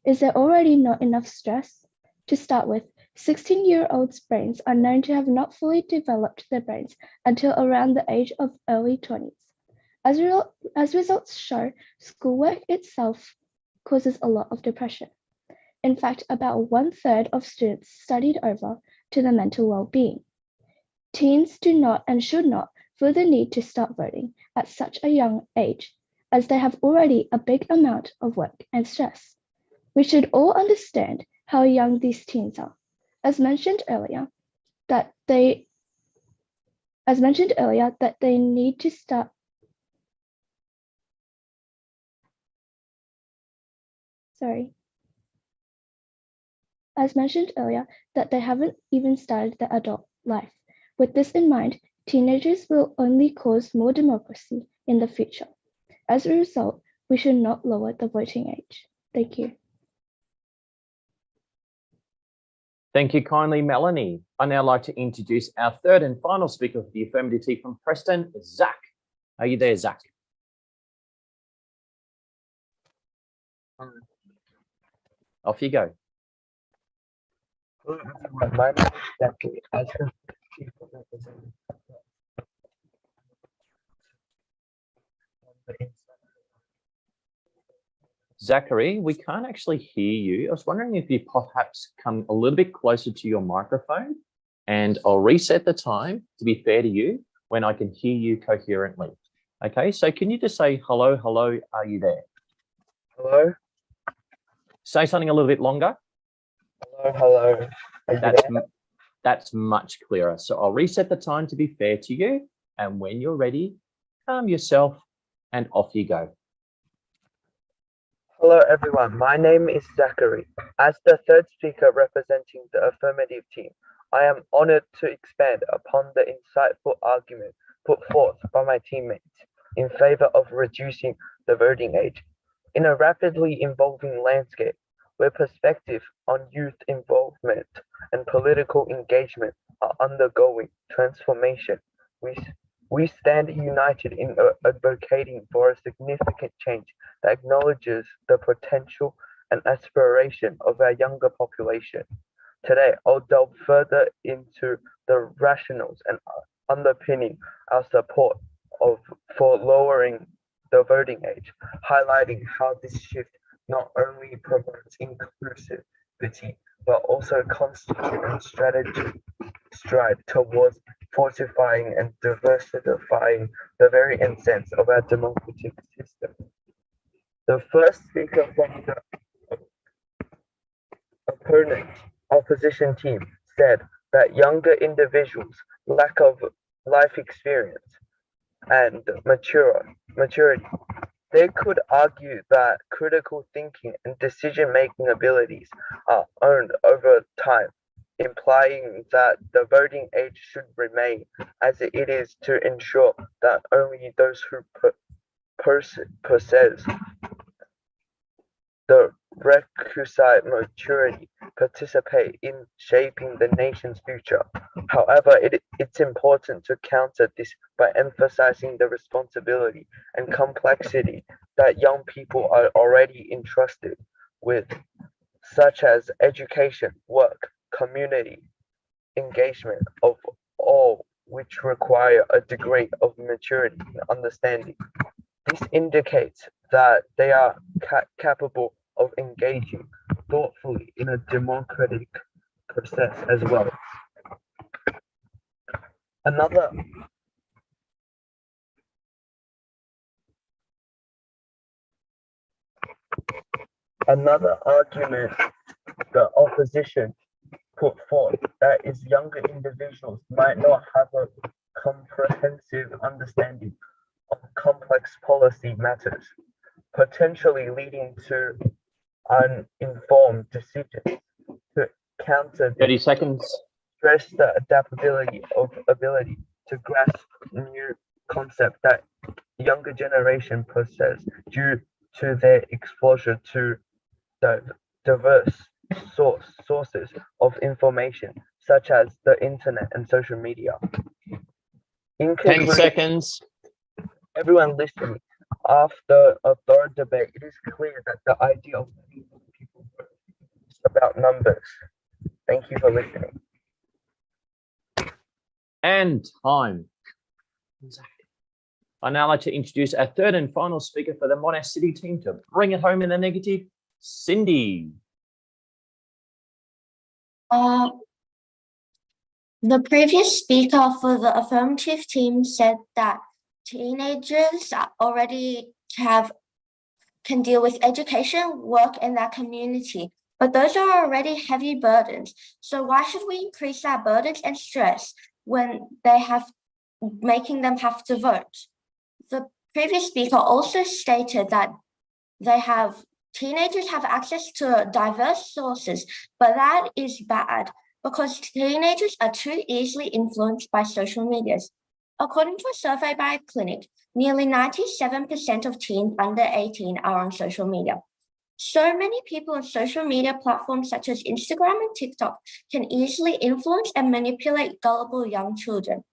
Is there already not enough stress? To start with, 16-year-olds' brains are known to have not fully developed their brains until around the age of early 20s. As results show, schoolwork itself causes a lot of depression. In fact, about 1/3 of students studied over to their mental well-being. Teens do not and should not feel the need to start voting at such a young age, as they have already a big amount of work and stress. We should all understand how young these teens are. As mentioned earlier, that they As mentioned earlier, that they need to start As mentioned earlier, that they haven't even started their adult life. With this in mind, teenagers will only cause more democracy in the future. As a result, we should not lower the voting age. Thank you. Thank you kindly, Melanie. I'd now like to introduce our third and final speaker for the affirmative team from Preston, Zach. Are you there, Zach? Off you go. Hello everyone, my name is Zachary. As the chief representative Zachary, we can't actually hear you. I was wondering if you perhaps come a little bit closer to your microphone, and I'll reset the time to be fair to you when I can hear you coherently. Okay, so can you just say hello, hello, are you there? Hello? Say something a little bit longer. Hello, hello. Are you there? That's much clearer. So I'll reset the time to be fair to you, and when you're ready, calm yourself and off you go. Hello everyone, my name is Zachary. As the third speaker representing the affirmative team, I am honored to expand upon the insightful argument put forth by my teammates in favor of reducing the voting age. In a rapidly evolving landscape where perspective on youth involvement and political engagement are undergoing transformation, we stand united in advocating for a significant change that acknowledges the potential and aspiration of our younger population. Today, I'll delve further into the rationales and underpinning our support for lowering the voting age, highlighting how this shift not only promotes inclusivity, but also constitutes a strategy stride towards fortifying and diversifying the very essence of our democratic system. The first speaker from the opposition team said that younger individuals' lack of life experience and maturity. They could argue that critical thinking and decision-making abilities are earned over time, implying that the voting age should remain as it is to ensure that only those who possess the requisite maturity participate in shaping the nation's future. However, it's important to counter this by emphasizing the responsibility and complexity that young people are already entrusted with, such as education, work, community engagement of all which require a degree of maturity and understanding. This indicates that they are capable of engaging thoughtfully in a democratic process as well. Another argument the opposition put forth that is younger individuals might not have a comprehensive understanding of complex policy matters, potentially leading to uninformed decisions. To counter 30 seconds. Stress the adaptability of ability to grasp new concepts that younger generation possess due to their exposure to the diverse sources of information, such as the internet and social media. In 10 seconds. Everyone listening, after a thorough debate, it is clear that the idea of people is about numbers. Thank you for listening. And time. I'd now like to introduce our third and final speaker for the Monash City team to bring it home in the negative, Cindy. The previous speaker for the affirmative team said that teenagers already can deal with education, work, and their community, but those are already heavy burdens. So why should we increase our burdens and stress when they have making them have to vote. The previous speaker also stated that teenagers have access to diverse sources, but that is bad because teenagers are too easily influenced by social medias. According to a survey by a clinic, nearly 97% of teens under 18 are on social media. So many people on social media platforms such as Instagram and TikTok can easily influence and manipulate gullible young children.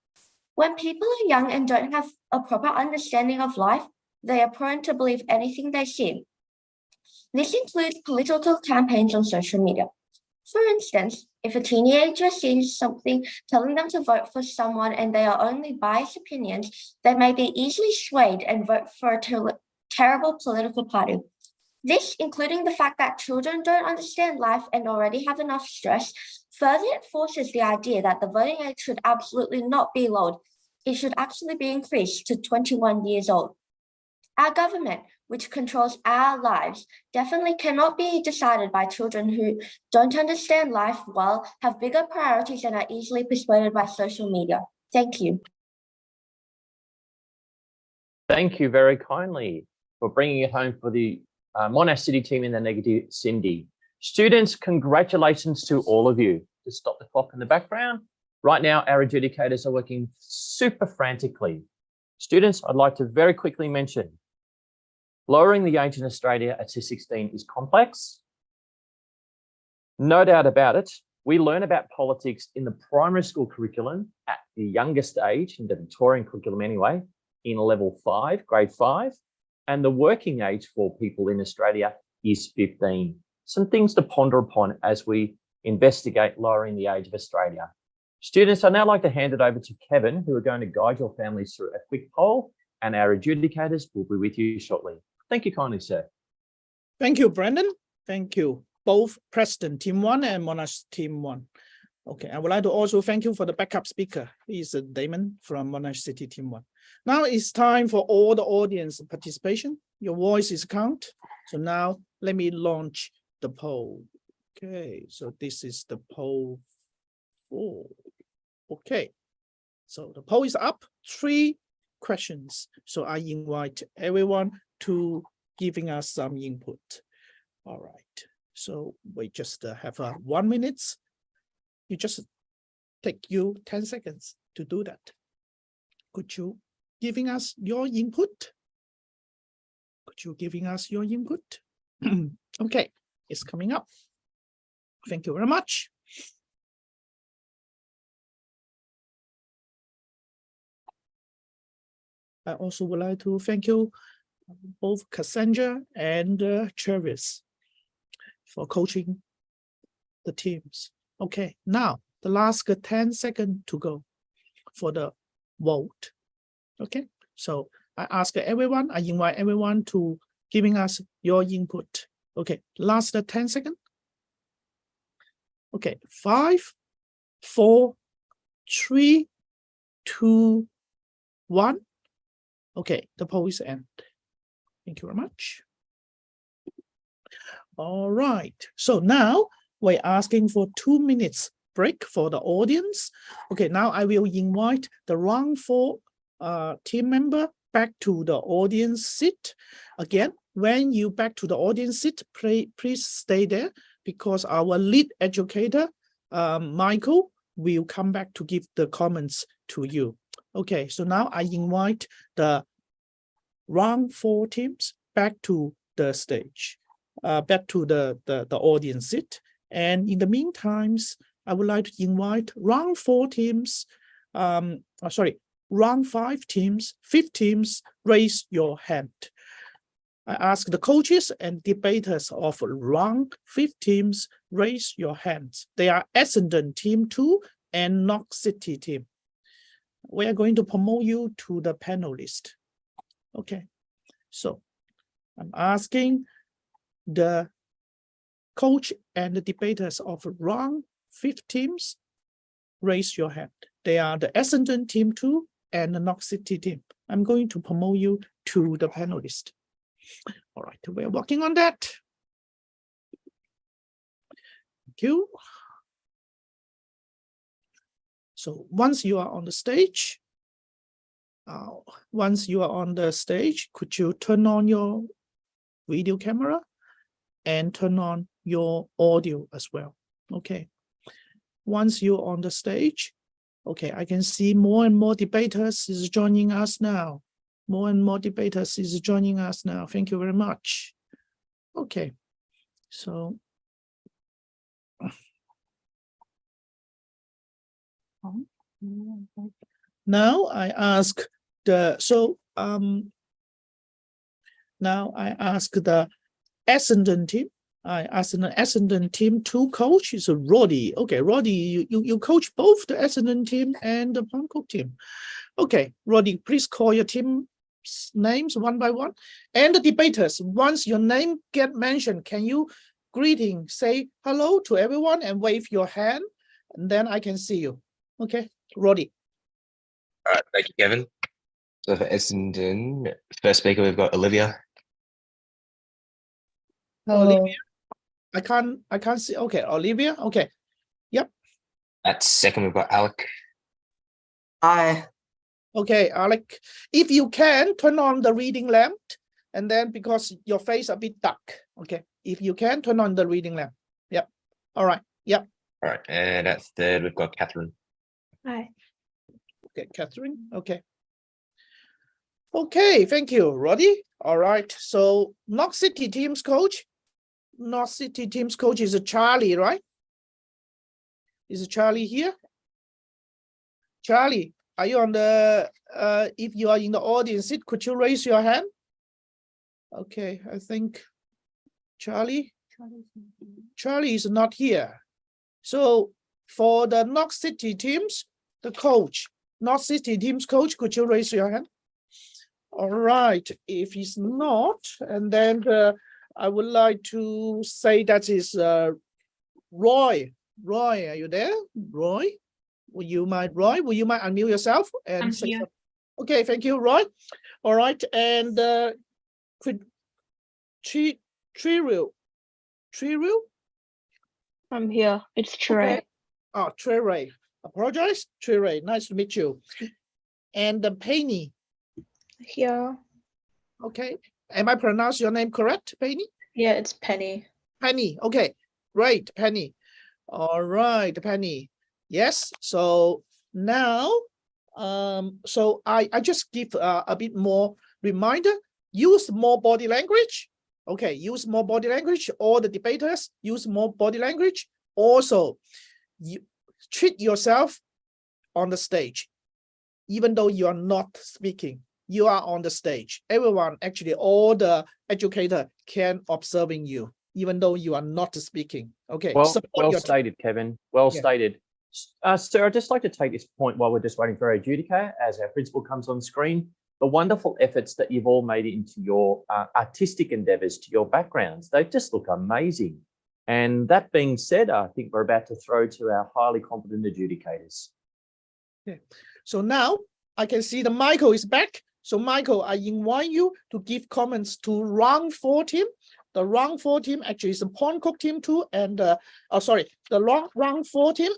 When people are young and don't have a proper understanding of life, they are prone to believe anything they see. This includes political campaigns on social media. For instance, if a teenager sees something telling them to vote for someone and they are only biased opinions, they may be easily swayed and vote for a terrible political party. This, including the fact that children don't understand life and already have enough stress, further enforces the idea that the voting age should absolutely not be lowered. It should actually be increased to 21 years old. Our government, which controls our lives, definitely cannot be decided by children who don't understand life well, have bigger priorities, and are easily persuaded by social media. Thank you. Thank you very kindly for bringing it home for the Monash City team in the negative, Cindy. Students, congratulations to all of you. Just stop the clock in the background. Right now, our adjudicators are working super frantically. Students, I'd like to very quickly mention, lowering the age in Australia to 16 is complex. No doubt about it. We learn about politics in the primary school curriculum at the youngest age, in the Victorian curriculum anyway, in level 5, grade 5. And the working age for people in Australia is 15. Some things to ponder upon as we investigate lowering the age of Australia. Students, I'd now like to hand it over to Kevin, who are going to guide your families through a quick poll, and our adjudicators will be with you shortly. Thank you kindly, sir. Thank you, Brandon. Thank you, both Preston Team 1 and Monash Team 1. Okay, I would like to also thank you for the backup speaker. He's Damon from Monash City Team 1. Now it's time for all the audience participation. Your voice is count. So now let me launch the poll. Okay, so this is the poll 4. Okay, so the poll is up. 3 questions. So I invite everyone to giving us some input. All right, so we just have 1 minute. You just take you 10 seconds to do that. Could you giving us your input? Could you giving us your input? Okay, it's coming up. Thank you very much. I also would like to thank you both Cassandra and Travis for coaching the teams. Okay, now the last 10 seconds to go for the vote. Okay, so I ask everyone, I invite everyone to giving us your input. Okay, last 10 seconds. Okay, 5, 4, 3, 2, 1. Okay, the poll is end. Thank you very much. All right, so now we're asking for 2 minutes break for the audience. Okay, now I will invite the round 4 team member back to the audience seat. Again, when you back to the audience seat, please stay there because our lead educator, Michael, will come back to give the comments to you. Okay, so now I invite the round 4 teams back to the stage, back to the audience seat. And in the meantime, I would like to invite round 4 teams, round 5 teams, 5 teams, raise your hand. I ask the coaches and debaters of round 5 teams, raise your hands. They are Essendon Team 2 and Knox City Team. We are going to promote you to the panelist. Okay, so I'm asking the coach and the debaters of round 5 teams, raise your hand. They are the Essendon Team 2 and the Knox City Team. I'm going to promote you to the panelist. All right, we're working on that. Thank you. So once you are on the stage, Once you are on the stage, could you turn on your video camera and turn on your audio as well? Okay. Once you're on the stage, okay, I can see more and more debaters is joining us now. More and more debaters is joining us now. Thank you very much. Okay, so now I ask the Essendon team. I asked the Essendon team 2 coach is Roddy. Okay, Roddy, you coach both the Essendon team and the Palmcook team. Okay, Roddy, please call your team names one by one. And the debaters, once your name get mentioned, can you say hello to everyone and wave your hand, and then I can see you. Okay, Roddy. All right, thank you, Kevin. So for Essendon, first speaker, we've got Olivia. Olivia. I can't see. Okay, Olivia. Okay. Yep. At second, we've got Alec. Hi. Okay, Alec. If you can turn on the reading lamp, and then because your face a bit dark. Okay. If you can turn on the reading lamp. Yep. All right. Yep. All right, and at third, we've got Catherine. Hi. Okay, Catherine. Okay. Okay, thank you, Roddy. All right. So Knox City team's coach. North City team's coach is Charlie, right? Is Charlie here? Charlie, are you on the, if you are in the audience, could you raise your hand? Okay, I think Charlie is not here. So for the Knox City teams, the coach, North City team's coach, could you raise your hand? All right, if he's not, and then I would like to say that is Roy. Roy, are you there? Roy, will you mind unmute yourself and say something? Okay, thank you, Roy. All right, and Triru. I'm here. It's Trey. Okay. Oh, Trey. Apologize, Trey. Nice to meet you. And Penny. Here. Okay. Am I pronounce your name correct, Penny? Yeah, it's Penny. Penny. Okay. Great, Penny. All right, Penny. Yes. So now, so I just give a bit more reminder. Use more body language. Okay. Use more body language. All the debaters use more body language. Also, you treat yourself on the stage, even though you are not speaking. You are on the stage. Everyone, actually, all the educator can observing you, even though you are not speaking. Okay. Well stated, Kevin. Well stated. Sir, I'd just like to take this point while we're just waiting for our adjudicator as our principal comes on screen. The wonderful efforts that you've all made into your artistic endeavours, to your backgrounds, they just look amazing. And that being said, I think we're about to throw to our highly competent adjudicators. Okay. So now I can see the Michael is back. So Michael, I invite you to give comments to round 4 team. The round 4 team actually is a Palmcook team too, and the round 4 team.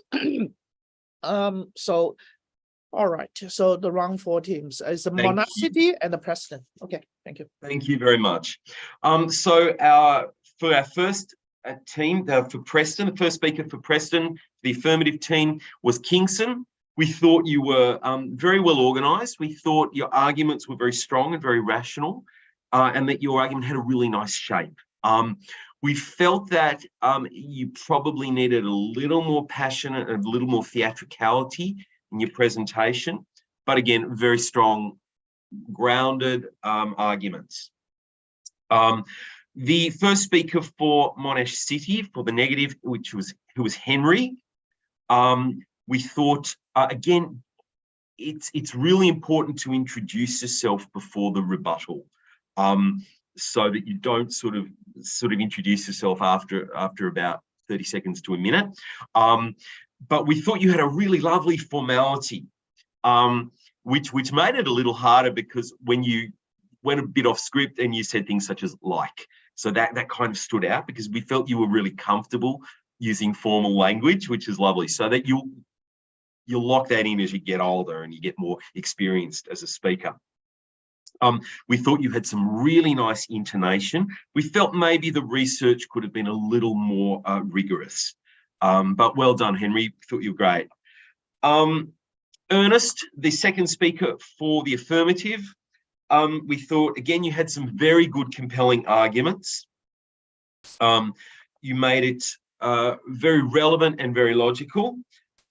So all right. So the round 4 teams is the Monash City and the Preston. Okay, thank you. Thank you very much. So for our first team, for Preston, the first speaker for Preston, the affirmative team was Kingston. We thought you were very well organised. We thought your arguments were very strong and very rational, and that your argument had a really nice shape. We felt that you probably needed a little more passion and a little more theatricality in your presentation, but again, very strong, grounded arguments. The first speaker for Monash City for the negative, who was Henry. We thought, again, it's really important to introduce yourself before the rebuttal, so that you don't sort of introduce yourself after about 30 seconds to a minute. But we thought you had a really lovely formality, which made it a little harder because when you went a bit off script and you said things such as like, so that kind of stood out because we felt you were really comfortable using formal language, which is lovely, so that you'll lock that in as you get older and you get more experienced as a speaker. We thought you had some really nice intonation. We felt maybe the research could have been a little more rigorous. But well done, Henry. Thought you were great. Ernest, the second speaker for the affirmative, we thought, again, you had some very good, compelling arguments. You made it very relevant and very logical.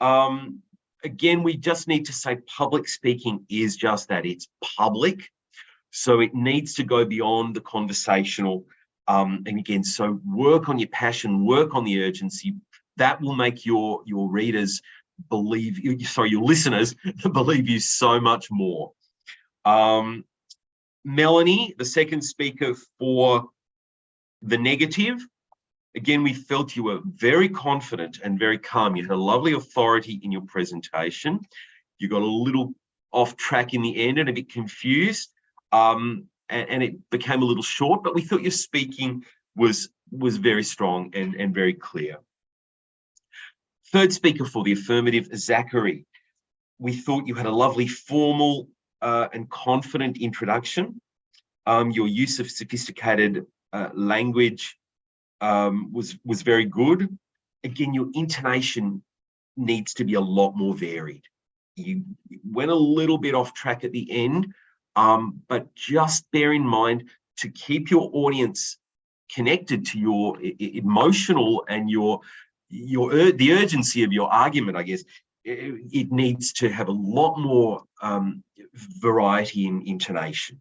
Again, we just need to say public speaking is just that, it's public. So it needs to go beyond the conversational. And again, so work on your passion, work on the urgency. That will make your readers believe, sorry, your listeners believe you so much more. Melanie, the second speaker for the negative, again, we felt you were very confident and very calm. You had a lovely authority in your presentation. You got a little off track in the end and a bit confused, and it became a little short, but we thought your speaking was very strong and very clear. Third speaker for the affirmative, Zachary. We thought you had a lovely formal and confident introduction. Your use of sophisticated language was very good. Again, your intonation needs to be a lot more varied. You went a little bit off track at the end, but just bear in mind to keep your audience connected to your emotional and the urgency of your argument, I guess. It needs to have a lot more variety in intonation.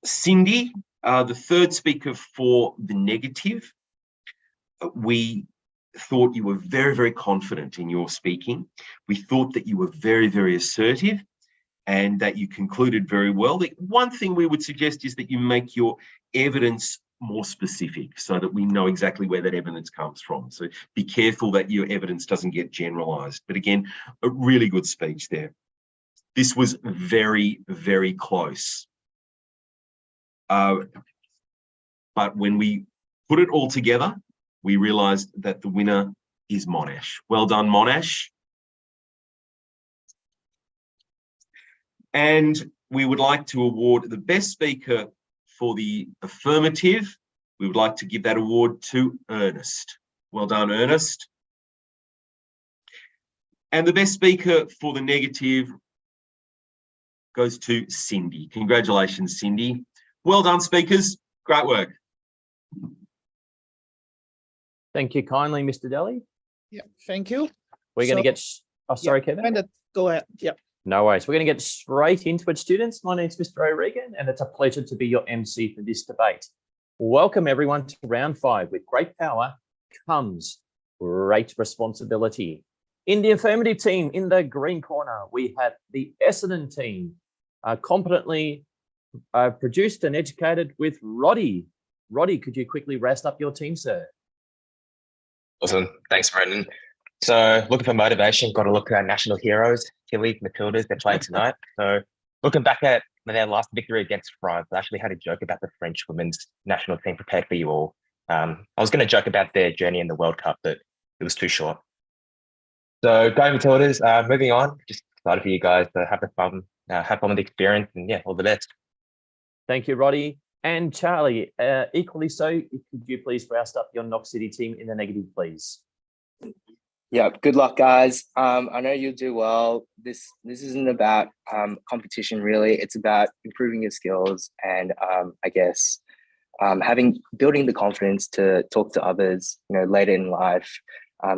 Cindy, the third speaker for the negative, we thought you were very, very confident in your speaking. We thought that you were very, very assertive and that you concluded very well. The one thing we would suggest is that you make your evidence more specific so that we know exactly where that evidence comes from. So be careful that your evidence doesn't get generalized. But again, a really good speech there. This was very, very close. But when we put it all together, we realized that the winner is Monash. Well done, Monash. And we would like to award the best speaker for the affirmative. We would like to give that award to Ernest. Well done, Ernest. And the best speaker for the negative goes to Cindy. Congratulations, Cindy. Well done, speakers. Great work. Thank you kindly, Mr. Daly. Yeah, thank you. We're going to get, oh, sorry, Kevin. Go ahead. Yeah. No worries. We're going to get straight into it, students. My name is Mr. O'Regan, and it's a pleasure to be your MC for this debate. Welcome, everyone, to round 5. With great power comes great responsibility. In the affirmative team, in the green corner, we have the Essendon team, competently produced and educated with Roddy. Roddy, could you quickly rest up your team, sir? Awesome. Thanks, Brendan. So looking for motivation, got to look at our national heroes, Tilly, Matildas, they're playing tonight. So looking back at their last victory against France, I actually had a joke about the French women's national team prepared for you all. I was going to joke about their journey in the World Cup, but it was too short. So go Matildas, moving on, just excited for you guys to have fun with the experience, and yeah, all the best. Thank you, Roddy. And Charlie, equally so, could you please roust up your Knox City team in the negative, please? Yeah, good luck, guys. I know you'll do well. This isn't about competition, really. It's about improving your skills and I guess building the confidence to talk to others, later in life.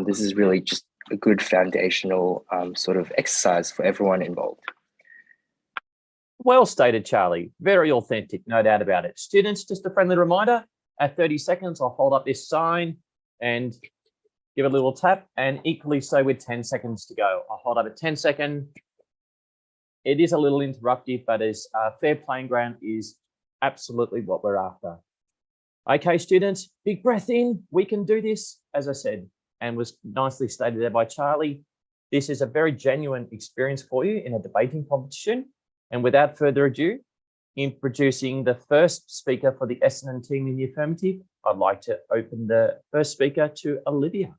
This is really just a good foundational sort of exercise for everyone involved. Well stated, Charlie. Very authentic, no doubt about it. Students, just a friendly reminder, at 30 seconds, I'll hold up this sign and give a little tap, and equally so with 10 seconds to go. I'll hold up at 10 seconds. It is a little interruptive, but as fair playing ground is absolutely what we're after. Okay, students, big breath in. We can do this, as I said, and was nicely stated there by Charlie. This is a very genuine experience for you in a debating competition. And without further ado, introducing the first speaker for the Essendon team in the affirmative, I'd like to open the first speaker to Olivia.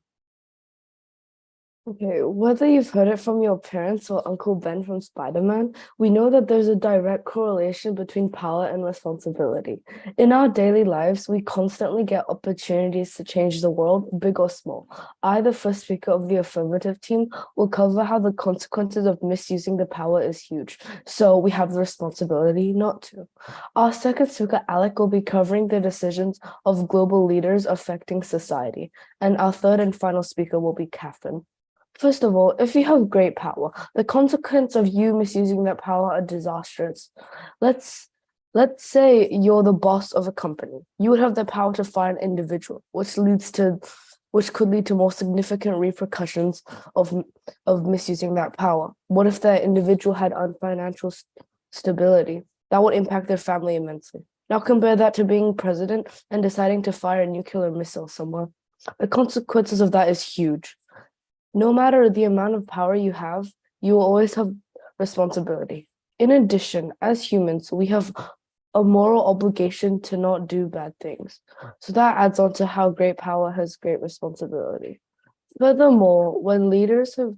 Okay, whether you've heard it from your parents or Uncle Ben from Spider-Man, we know that there's a direct correlation between power and responsibility. In our daily lives, we constantly get opportunities to change the world, big or small. I, the first speaker of the affirmative team, will cover how the consequences of misusing the power is huge. So we have the responsibility not to. Our second speaker, Alec, will be covering the decisions of global leaders affecting society. And our third and final speaker will be Catherine. First of all, if you have great power, the consequence of you misusing that power are disastrous. Let's say you're the boss of a company. You would have the power to fire an individual, which could lead to more significant repercussions of misusing that power. What if that individual had financial stability? That would impact their family immensely. Now compare that to being president and deciding to fire a nuclear missile somewhere. The consequences of that is huge. No matter the amount of power you have, you will always have responsibility. In addition, as humans, we have a moral obligation to not do bad things. So that adds on to how great power has great responsibility. Furthermore, when leaders have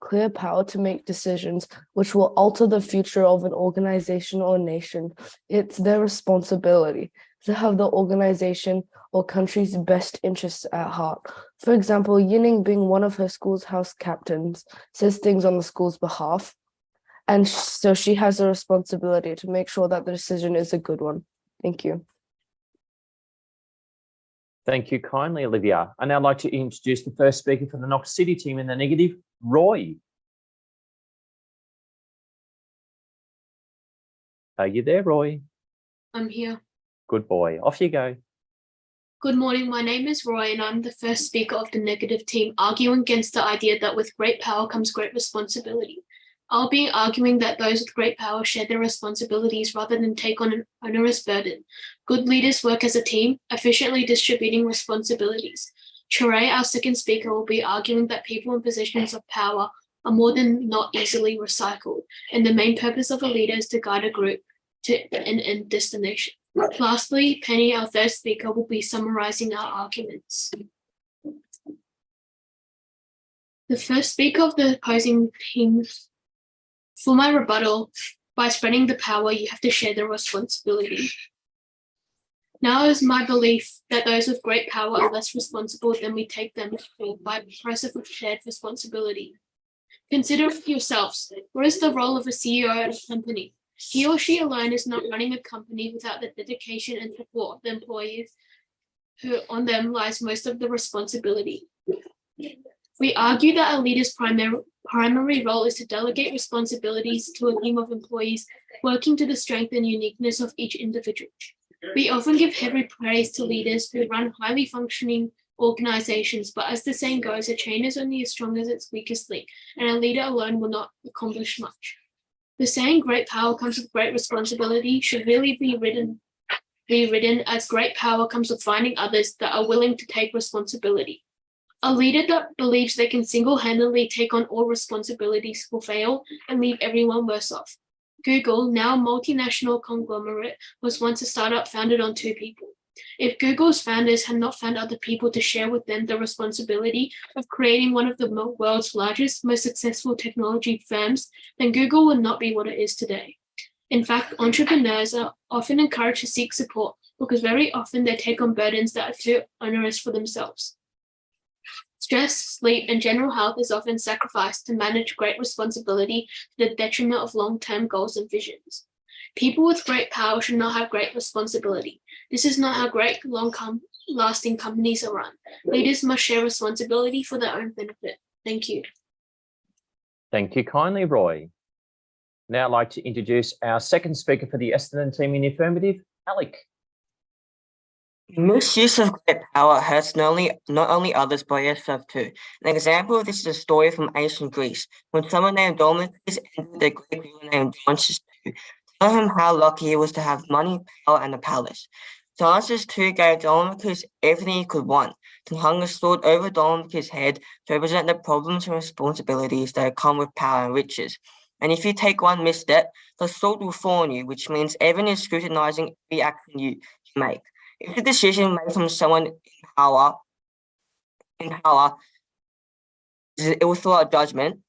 clear power to make decisions which will alter the future of an organization or nation, it's their responsibility to have the organization or country's best interests at heart. For example, Yining, being one of her school's house captains, says things on the school's behalf, and so she has a responsibility to make sure that the decision is a good one. Thank you. Thank you kindly, Olivia. I'd now like to introduce the first speaker for the Knox City team in the negative, Roy. Are you there, Roy? I'm here. Good boy. Off you go. Good morning. My name is Roy, and I'm the first speaker of the negative team, arguing against the idea that with great power comes great responsibility. I'll be arguing that those with great power share their responsibilities rather than take on an onerous burden. Good leaders work as a team, efficiently distributing responsibilities. Chirae, our second speaker, will be arguing that people in positions of power are more than not easily recycled, and the main purpose of a leader is to guide a group to an end destination. Lastly, Penny, our third speaker, will be summarizing our arguments. The first speaker of the opposing teams. For my rebuttal, by spreading the power, you have to share the responsibility. Now it is my belief that those with great power are less responsible than we take them for by process of shared responsibility. Consider yourselves, what is the role of a CEO at a company? He or she alone is not running a company without the dedication and support of the employees who on them lies most of the responsibility. We argue that a leader's primary role is to delegate responsibilities to a team of employees working to the strength and uniqueness of each individual. We often give heavy praise to leaders who run highly functioning organizations, but as the saying goes, a chain is only as strong as its weakest link, and a leader alone will not accomplish much. The saying great power comes with great responsibility should really be written as great power comes with finding others that are willing to take responsibility. A leader that believes they can single-handedly take on all responsibilities will fail and leave everyone worse off. Google, now a multinational conglomerate, was once a startup founded on two people. If Google's founders had not found other people to share with them the responsibility of creating one of the world's largest, most successful technology firms, then Google would not be what it is today. In fact, entrepreneurs are often encouraged to seek support because very often they take on burdens that are too onerous for themselves. Stress, sleep, and general health is often sacrificed to manage great responsibility to the detriment of long-term goals and visions. People with great power should not have great responsibility. This is not how great, long-lasting companies are run. Leaders must share responsibility for their own benefit. Thank you. Thank you kindly, Roy. Now I'd like to introduce our second speaker for the Essendon team in the affirmative, Alec. Misuse of great power hurts not only others but yourself too. An example of this is a story from ancient Greece, when someone named Damocles entered the Greek ruler named Dionysus to tell him how lucky he was to have money, power, and a palace. Dionysus too gave Damocles everything he could want, and hung a sword over Damocles' head to represent the problems and responsibilities that come with power and riches. And if you take one misstep, the sword will fall on you, which means everyone is scrutinizing every action you make. If the decision made from someone in power ill thought judgment,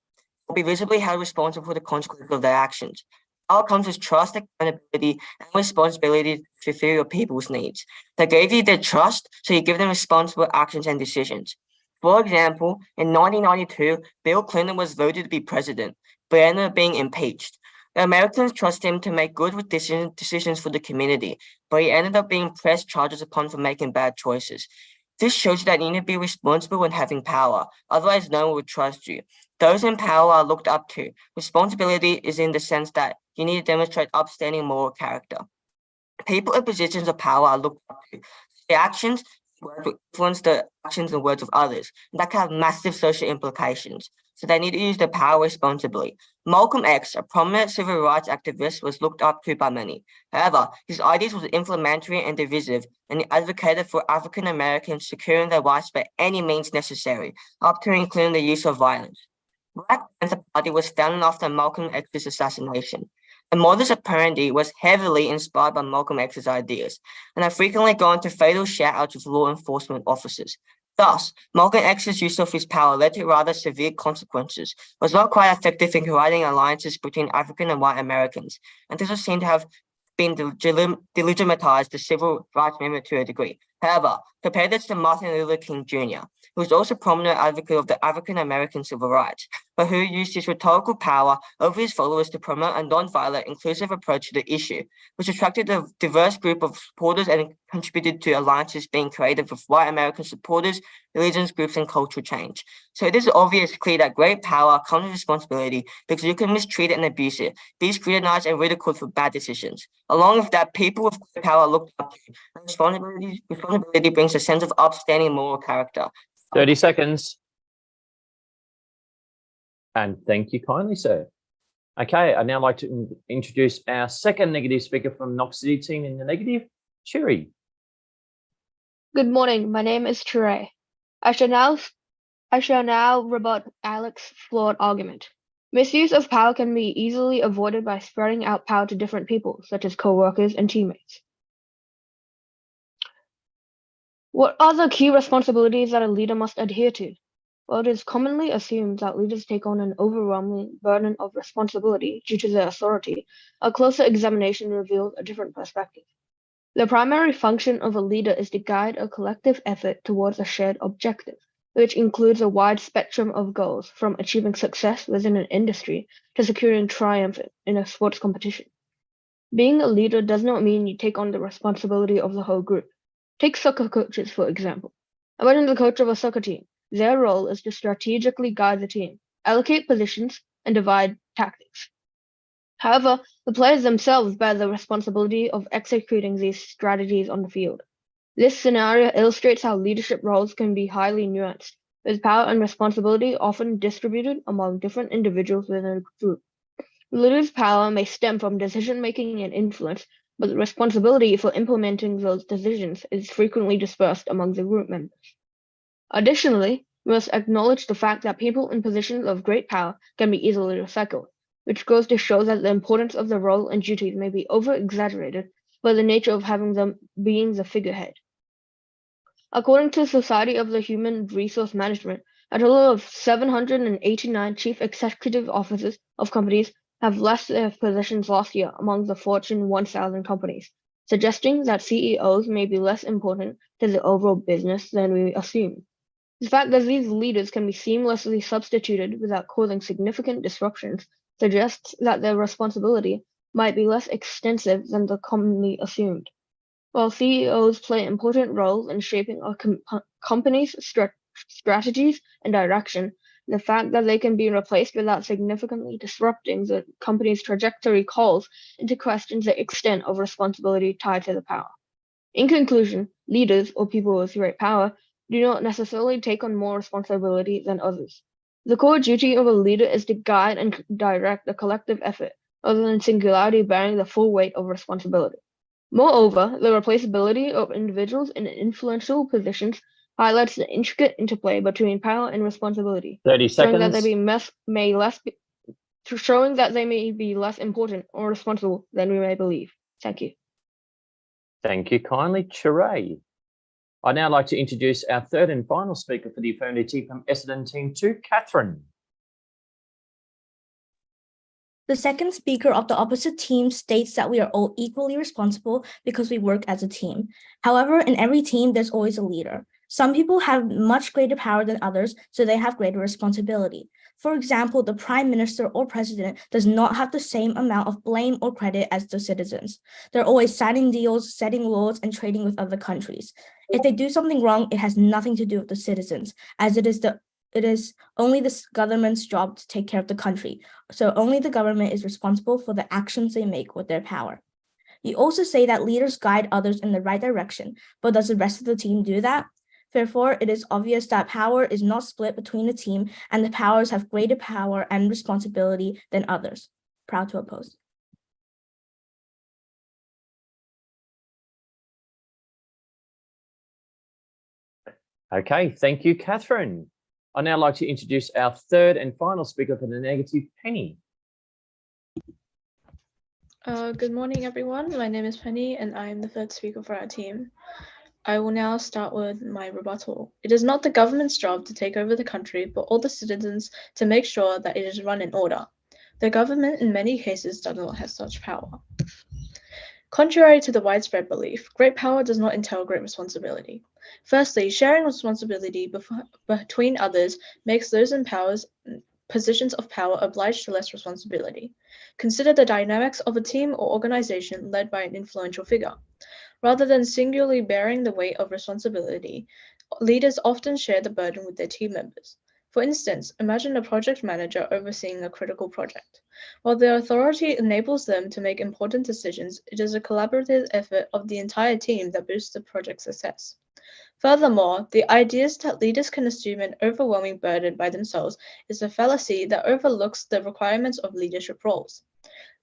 will be visibly held responsible for the consequences of their actions. Power comes with trust, accountability, and responsibility to fulfill your people's needs. They gave you their trust, so you give them responsible actions and decisions. For example, in 1992, Bill Clinton was voted to be president, but ended up being impeached. The Americans trusted him to make good decisions for the community, but he ended up being pressed charges upon for making bad choices. This shows that you need to be responsible when having power, otherwise no one would trust you. Those in power are looked up to. Responsibility is in the sense that you need to demonstrate upstanding moral character. People in positions of power are looked up to. Their actions will influence the actions and words of others, and that can have massive social implications. So they need to use their power responsibly. Malcolm X, a prominent civil rights activist, was looked up to by many. However, his ideas were inflammatory and divisive, and he advocated for African Americans securing their rights by any means necessary, up to including the use of violence. Black Panther Party was founded after Malcolm X's assassination. The modus operandi was heavily inspired by Malcolm X's ideas, and have frequently gone to fatal shoutouts with law enforcement officers. Thus, Malcolm X's use of his power led to rather severe consequences, was not quite effective in creating alliances between African and white Americans, and this was seen to have been delegitimized the civil rights movement to a degree. However, compare this to Martin Luther King Jr., who was also a prominent advocate of the African American civil rights, but who used his rhetorical power over his followers to promote a non-violent, inclusive approach to the issue, which attracted a diverse group of supporters and contributed to alliances being created with white American supporters, religions, groups, and cultural change. So it is obviously clear that great power comes with responsibility because you can mistreat it and abuse it, be scrutinized and ridiculed for bad decisions. Along with that, people with great power are looked up to, and responsibility brings a sense of upstanding moral character. 30 seconds. And thank you kindly, sir. Okay, I'd now like to introduce our second negative speaker from Knox City team in the negative, Churi. Good morning. My name is Churi. I shall now rebut Alex's flawed argument. Misuse of power can be easily avoided by spreading out power to different people, such as co-workers and teammates. What are the key responsibilities that a leader must adhere to? Well, it is commonly assumed that leaders take on an overwhelming burden of responsibility due to their authority. A closer examination reveals a different perspective. The primary function of a leader is to guide a collective effort towards a shared objective, which includes a wide spectrum of goals, from achieving success within an industry to securing triumph in a sports competition. Being a leader does not mean you take on the responsibility of the whole group. Take soccer coaches, for example. Imagine the coach of a soccer team. Their role is to strategically guide the team, allocate positions, and divide tactics. However, the players themselves bear the responsibility of executing these strategies on the field. This scenario illustrates how leadership roles can be highly nuanced, with power and responsibility often distributed among different individuals within a group. The leader's power may stem from decision-making and influence, but the responsibility for implementing those decisions is frequently dispersed among the group members. Additionally, we must acknowledge the fact that people in positions of great power can be easily recycled, which goes to show that the importance of the role and duties may be over-exaggerated by the nature of having them being the figurehead. According to the Society of the Human Resource Management, a total of 789 chief executive officers of companies have left their positions last year among the Fortune 1000 companies, suggesting that CEOs may be less important to the overall business than we assume. The fact that these leaders can be seamlessly substituted without causing significant disruptions suggests that their responsibility might be less extensive than the commonly assumed. While CEOs play important roles in shaping a company's strategies and direction, the fact that they can be replaced without significantly disrupting the company's trajectory calls into question the extent of responsibility tied to the power. In conclusion, leaders, or people with great power, do not necessarily take on more responsibility than others. The core duty of a leader is to guide and direct a collective effort, rather than singularity bearing the full weight of responsibility. Moreover, the replaceability of individuals in influential positions highlights the intricate interplay between power and responsibility, 30 showing that seconds. they may be less important or responsible than we may believe. Thank you. Thank you kindly, Churi. I'd now like to introduce our third and final speaker for the affirmative team from Essendon Team 2, Catherine. The second speaker of the opposite team states that we are all equally responsible because we work as a team. However, in every team, there's always a leader. Some people have much greater power than others, so they have greater responsibility. For example, the prime minister or president does not have the same amount of blame or credit as the citizens. They're always signing deals, setting laws, and trading with other countries. If they do something wrong, it has nothing to do with the citizens, as it is only the government's job to take care of the country. So only the government is responsible for the actions they make with their power. You also say that leaders guide others in the right direction, but does the rest of the team do that? Therefore, it is obvious that power is not split between the team, and the powers have greater power and responsibility than others. Proud to oppose. Okay, thank you, Catherine. I'd now like to introduce our third and final speaker for the negative, Penny. Good morning, everyone. My name is Penny, and I am the third speaker for our team. I will now start with my rebuttal. It is not the government's job to take over the country, but all the citizens to make sure that it is run in order. The government, in many cases, does not have such power. Contrary to the widespread belief, great power does not entail great responsibility. Firstly, sharing responsibility between others makes those in positions of power obliged to less responsibility. Consider the dynamics of a team or organization led by an influential figure. Rather than singularly bearing the weight of responsibility, leaders often share the burden with their team members. For instance, imagine a project manager overseeing a critical project. While the authority enables them to make important decisions, it is a collaborative effort of the entire team that boosts the project's success. Furthermore, the idea that leaders can assume an overwhelming burden by themselves is a fallacy that overlooks the requirements of leadership roles.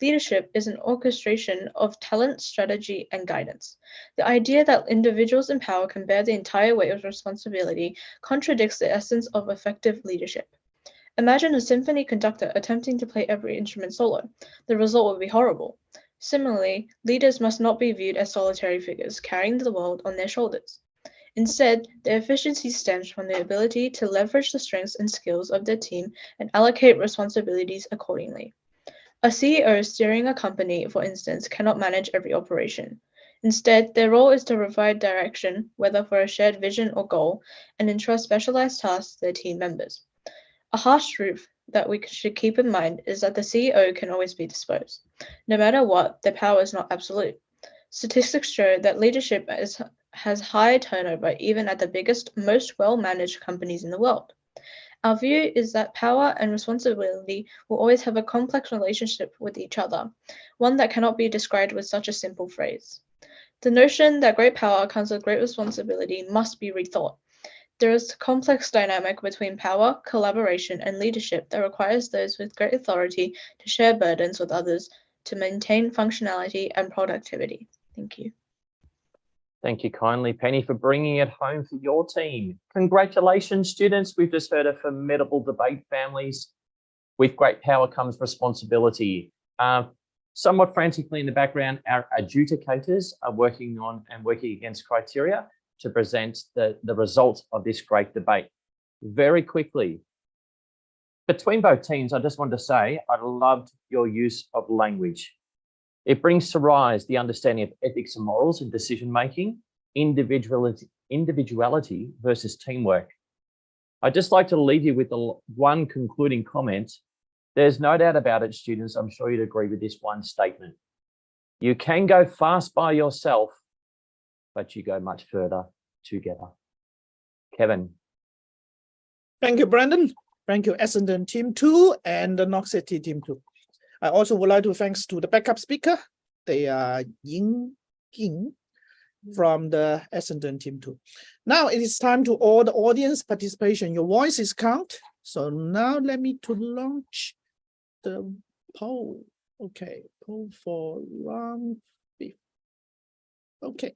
Leadership is an orchestration of talent, strategy, and guidance. The idea that individuals in power can bear the entire weight of responsibility contradicts the essence of effective leadership. Imagine a symphony conductor attempting to play every instrument solo. The result would be horrible. Similarly, leaders must not be viewed as solitary figures carrying the world on their shoulders. Instead, their efficiency stems from the ability to leverage the strengths and skills of their team and allocate responsibilities accordingly. A CEO steering a company, for instance, cannot manage every operation. Instead, their role is to provide direction, whether for a shared vision or goal, and entrust specialized tasks to their team members. A harsh truth that we should keep in mind is that the CEO can always be disposed. No matter what, their power is not absolute. Statistics show that leadership has high turnover even at the biggest, most well-managed companies in the world. Our view is that power and responsibility will always have a complex relationship with each other, one that cannot be described with such a simple phrase. The notion that great power comes with great responsibility must be rethought. There is a complex dynamic between power, collaboration, and leadership that requires those with great authority to share burdens with others to maintain functionality and productivity. Thank you. Thank you kindly, Penny, for bringing it home for your team. Congratulations, students. We've just heard a formidable debate, families. With great power comes responsibility. Somewhat frantically in the background, our adjudicators are working on and working against criteria to present the result of this great debate. Very quickly, between both teams, I just wanted to say I loved your use of language. It brings to rise the understanding of ethics and morals in decision-making, individuality versus teamwork. I'd just like to leave you with one concluding comment. There's no doubt about it, students. I'm sure you'd agree with this one statement. You can go fast by yourself, but you go much further together. Kevin. Thank you, Brandon. Thank you, Essendon Team 2 and the Knox City Team 2. I also would like to thanks to the backup speaker. They are Ying King from the Essendon Team 2. Now it is time to all the audience participation. Your voices count. So now let me to launch the poll. Okay, poll for round 5. Okay,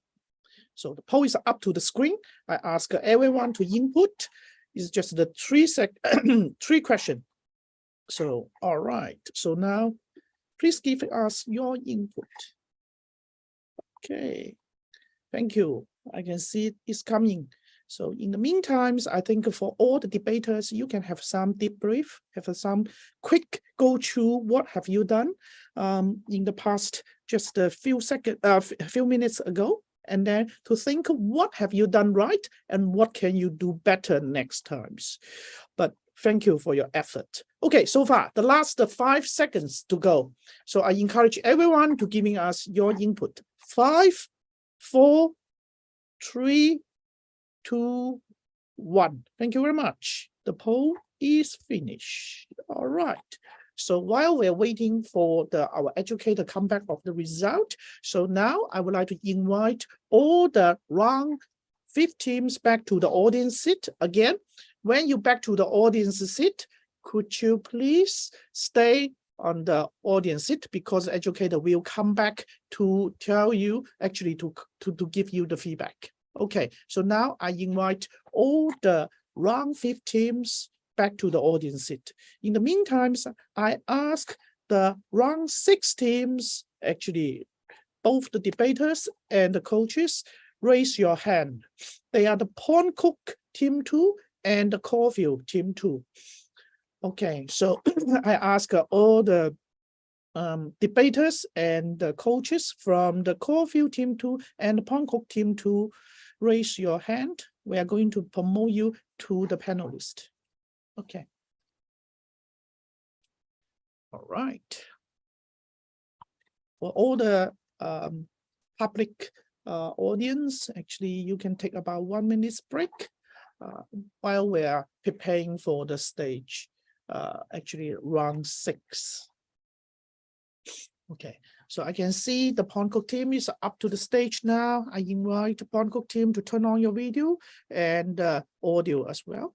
so the poll is up to the screen. I ask everyone to input. It's just the 3 questions. So, all right. So now, please give us your input. Okay. Thank you. I can see it's coming. So in the meantime, I think for all the debaters, you can have some debrief, have some quick go through what have you done in the past just a few minutes ago, and then to think what have you done right and what can you do better next times. But thank you for your effort. Okay, so far the last 5 seconds to go. So I encourage everyone to giving us your input. 5, 4, 3, 2, 1. Thank you very much. The poll is finished. All right. So while we're waiting for our educator come back of the result, so now I would like to invite all the round 5 teams back to the audience seat again. When you back to the audience seat, could you please stay on the audience seat, because the educator will come back to tell you, actually to give you the feedback. Okay, so now I invite all the round 5 teams back to the audience seat. In the meantime, I ask the round 6 teams, actually both the debaters and the coaches, raise your hand. They are the Pond Cook Team 2 and the Caulfield Team 2. Okay, so I ask all the debaters and the coaches from the Caulfield Team 2 and the Pond Cook Team 2, raise your hand. We are going to promote you to the panelist. Okay. All right. For all the public audience, actually, you can take about 1 minute's break while we are preparing for the stage, actually round 6. Okay, so I can see the Pond Cook team is up to the stage now. I invite the Pond Cook team to turn on your video and audio as well.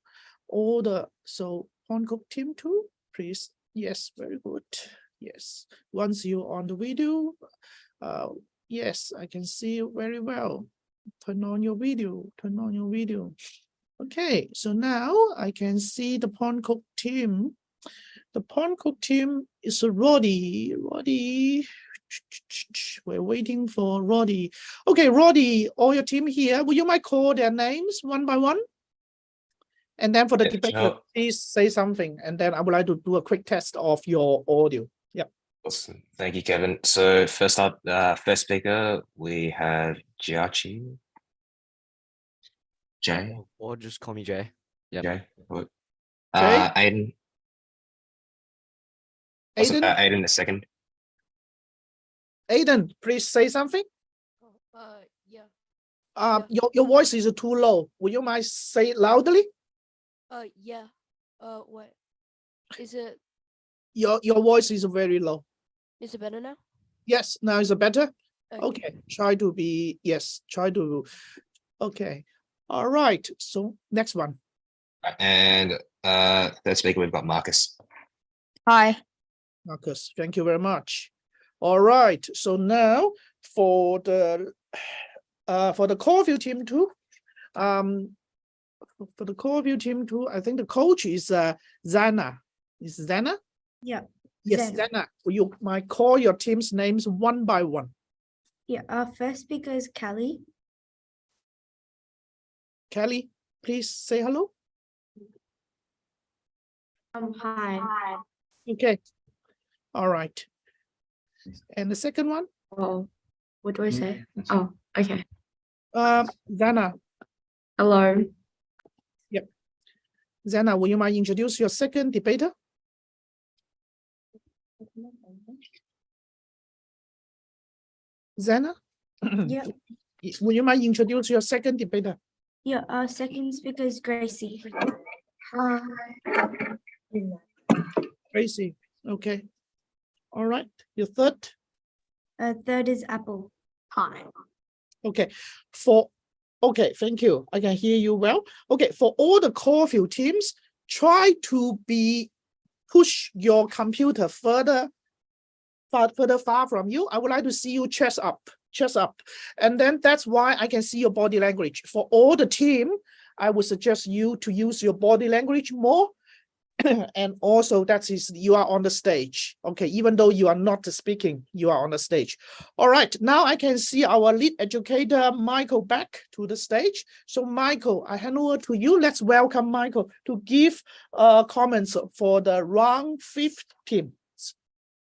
So Pond Cook Team 2, please. Yes, very good. Yes, once you're on the video, yes, I can see you very well. Turn on your video, turn on your video. Okay, so now I can see the Pond Cook team. The Pond Cook team is Roddy. Roddy, we're waiting for Roddy. Okay, Roddy, all your team here, will you mind call their names one by one? And then for the debater, please say something. And then I would like to do a quick test of your audio. Yeah. Awesome. Thank you, Kevin. So first up, first speaker, we have Jiachi. Jay. Or just call me Jay. Yeah. Jay. Jay? Aiden. Aiden? Aiden the second. Aiden, please say something. Yeah. Your voice is too low. Will you mind say it loudly? Yeah. What? Is it? Your voice is very low. Is it better now? Yes, now is it better? Okay. Okay, try to be, yes, try to, okay. All right, so next one. And third speaker, we've got Marcus. Hi. Marcus, thank you very much. All right, so now for the Caulfield Team 2, for the Caulfield Team 2, I think the coach is Zana. Is Zana? Yeah. Yes, Zana. Will you might call your team's names one by one? Yeah. Our first speaker is Kelly. Kelly, please say hello. Hi. Okay. All right. And the second one? Oh, what do I say? Oh, okay. Zana. Hello. Yep. Zana, will you mind introduce your second debater? Zana? Yeah. Will you mind introduce your second debater? Yeah. Our second speaker is Gracie. Hi. Tracy. Okay. All right. Your third? Third is Apple. Hi. Okay. Okay, thank you. I can hear you well. Okay, for all the Caulfield teams, try to push your computer far from you. I would like to see you chest up. And then that's why I can see your body language. For all the team, I would suggest you to use your body language more and also that is you are on the stage. Okay, even though you are not speaking, you are on the stage. All right, now I can see our lead educator, Michael, back to the stage. So Michael, I hand over to you. Let's welcome Michael to give comments for the round 15.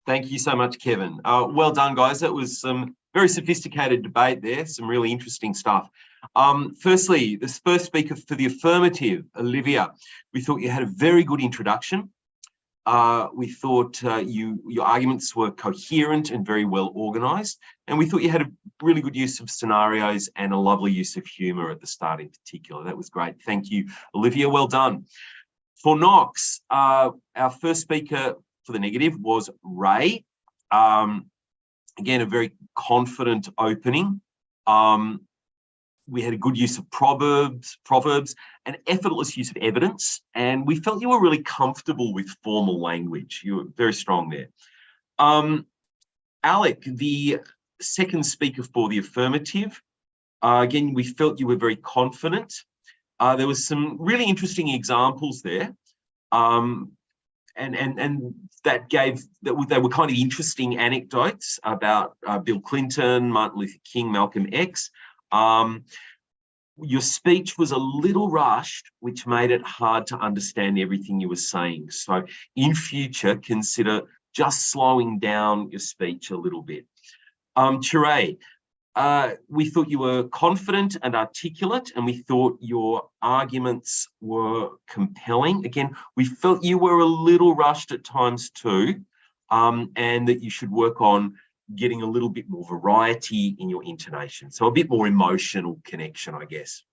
Thank you so much, Kevin. Well done, guys. That was some very sophisticated debate there, some really interesting stuff. Firstly, this first speaker for the affirmative, Olivia, we thought you had a very good introduction. We thought your arguments were coherent and very well organised. And we thought you had a really good use of scenarios and a lovely use of humour at the start in particular. That was great. Thank you, Olivia. Well done. For Knox, our first speaker for the negative was Ray. Again, a very confident opening. We had a good use of proverbs, and effortless use of evidence. And we felt you were really comfortable with formal language. You were very strong there. Alec, the second speaker for the affirmative, again, we felt you were very confident. There was some really interesting examples there. And that they were kind of interesting anecdotes about Bill Clinton, Martin Luther King, Malcolm X. Your speech was a little rushed, which made it hard to understand everything you were saying. So in future, consider just slowing down your speech a little bit. Chirae, we thought you were confident and articulate, and we thought your arguments were compelling. Again, we felt you were a little rushed at times too, and that you should work on getting a little bit more variety in your intonation. So a bit more emotional connection, I guess.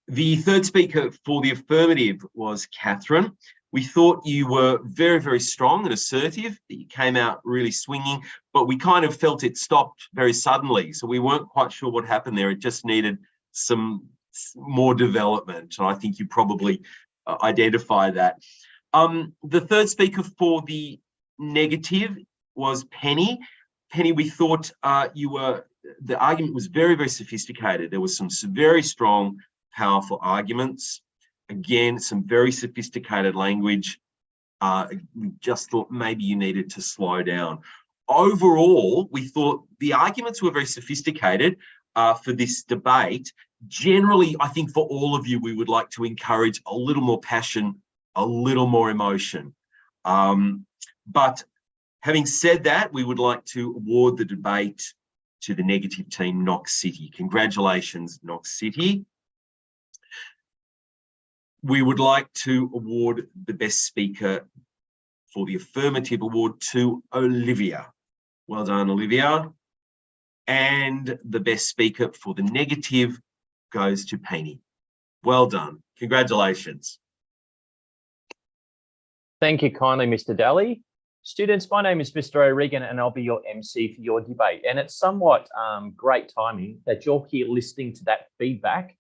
The third speaker for the affirmative was Catherine. We thought you were very, very strong and assertive, that you came out really swinging, but we kind of felt it stopped very suddenly. So we weren't quite sure what happened there. It just needed some more development. And I think you probably identify that. The third speaker for the negative was Penny. Penny, we thought the argument was very, very sophisticated. There was some very strong, powerful arguments. Again, some very sophisticated language. We just thought maybe you needed to slow down. Overall, we thought the arguments were very sophisticated for this debate. Generally, I think for all of you, we would like to encourage a little more passion, a little more emotion. But having said that, we would like to award the debate to the negative team, Knox City. Congratulations, Knox City. We would like to award the best speaker for the affirmative award to Olivia. Well done, Olivia. And the best speaker for the negative goes to Penny. Well done. Congratulations. Thank you kindly, Mr. Daly. Students, my name is Mr. O'Regan and I'll be your MC for your debate. And it's somewhat great timing that you're here listening to that feedback.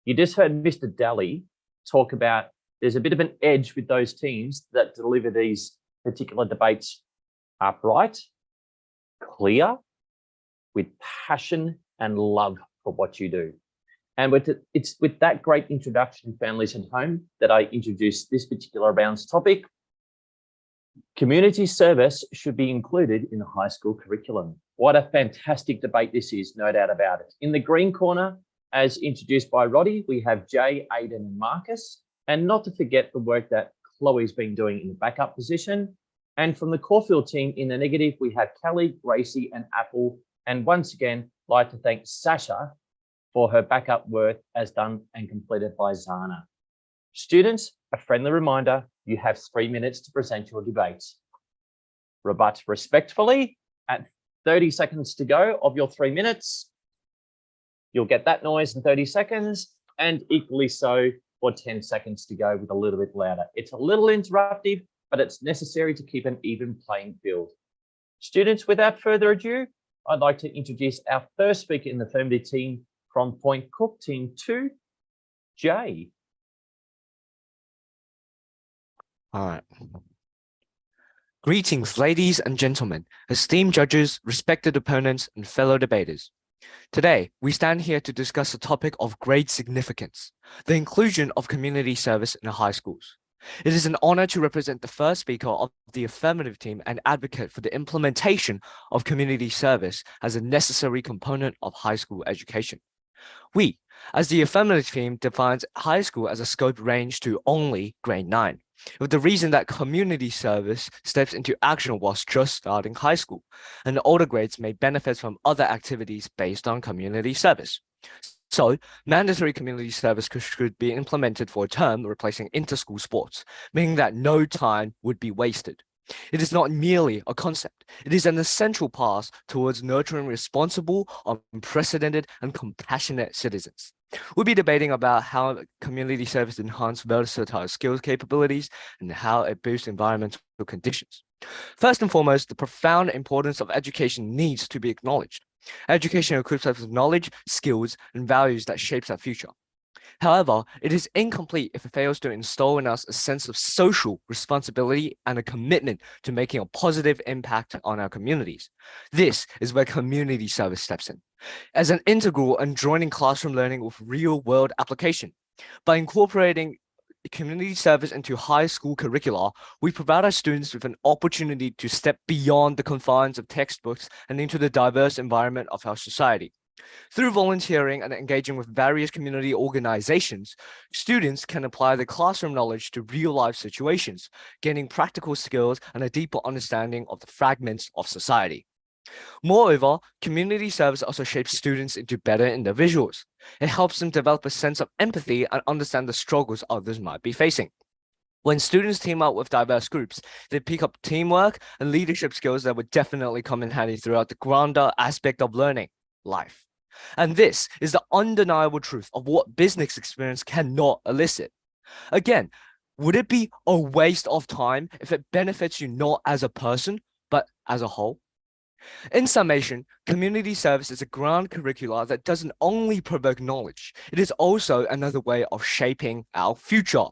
You just heard Mr. Daly talk about there's a bit of an edge with those teams that deliver these particular debates upright, clear, with passion and love for what you do. And it's with that great introduction, families at home, that I introduced this particular round's topic. Community service should be included in the high school curriculum. What a fantastic debate this is, no doubt about it. In the green corner, as introduced by Roddy, we have Jay, Aidan and Marcus, and not to forget the work that Chloe's been doing in the backup position. And from the Caulfield team in the negative, we have Kelly, Gracie and Apple. And once again, I'd like to thank Sasha for her backup work as done and completed by Zana. Students, a friendly reminder, you have 3 minutes to present your debates. Rebut respectfully at 30 seconds to go of your 3 minutes. You'll get that noise in 30 seconds and equally so for 10 seconds to go with a little bit louder. It's a little interruptive, but it's necessary to keep an even playing field. Students, without further ado, I'd like to introduce our first speaker in the affirmative team from Point Cook, Team 2, Jay. All right. Greetings, ladies and gentlemen, esteemed judges, respected opponents, and fellow debaters. Today, we stand here to discuss a topic of great significance, the inclusion of community service in high schools. It is an honor to represent the first speaker of the affirmative team and advocate for the implementation of community service as a necessary component of high school education. We, as the affirmative team, defines high school as a scope range to only grade 9, with the reason that community service steps into action whilst just starting high school, and the older grades may benefit from other activities based on community service. So, mandatory community service could be implemented for a term, replacing inter-school sports, meaning that no time would be wasted. It is not merely a concept. It is an essential path towards nurturing responsible, unprecedented, and compassionate citizens. We'll be debating about how community service enhances versatile skills capabilities and how it boosts environmental conditions. First and foremost, the profound importance of education needs to be acknowledged. Education equips us with knowledge, skills, and values that shapes our future. However, it is incomplete if it fails to instill in us a sense of social responsibility and a commitment to making a positive impact on our communities. This is where community service steps in, as an integral and joining classroom learning with real-world application. By incorporating community service into high school curricula, we provide our students with an opportunity to step beyond the confines of textbooks and into the diverse environment of our society. Through volunteering and engaging with various community organizations, students can apply their classroom knowledge to real-life situations, gaining practical skills and a deeper understanding of the fragments of society. Moreover, community service also shapes students into better individuals. It helps them develop a sense of empathy and understand the struggles others might be facing. When students team up with diverse groups, they pick up teamwork and leadership skills that would definitely come in handy throughout the grander aspect of learning, life. And this is the undeniable truth of what business experience cannot elicit. Again, would it be a waste of time if it benefits you not as a person, but as a whole? In summation, community service is a grand curricula that doesn't only provoke knowledge, it is also another way of shaping our future.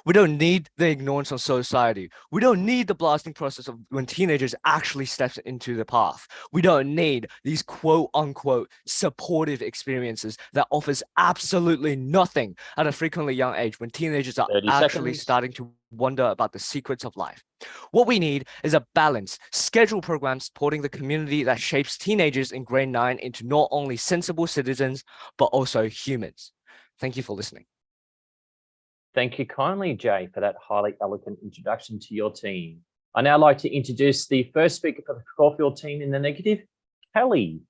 We don't need the ignorance of society. We don't need the blasting process of when teenagers actually step into the path. We don't need these quote unquote supportive experiences that offers absolutely nothing at a frequently young age when teenagers are 30 actually seconds. starting to wonder about the secrets of life. What we need is a balanced, scheduled program supporting the community that shapes teenagers in grade 9 into not only sensible citizens, but also humans. Thank you for listening. Thank you kindly, Jay, for that highly eloquent introduction to your team. I'd now like to introduce the first speaker for the Caulfield team in the negative, Kelly.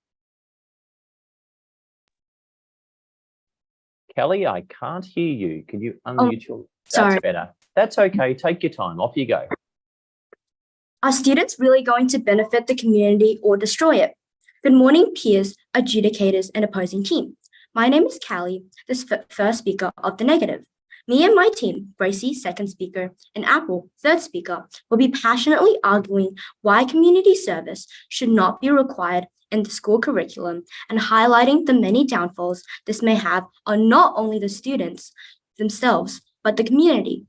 Kelly, I can't hear you. Can you unmute your... sorry. That's better. That's okay. Take your time. Off you go. Are students really going to benefit the community or destroy it? Good morning, peers, adjudicators, and opposing team. My name is Callie, the first speaker of the negative. Me and my team, Gracie, second speaker, and Apple, third speaker, will be passionately arguing why community service should not be required in the school curriculum and highlighting the many downfalls this may have on not only the students themselves, but the community.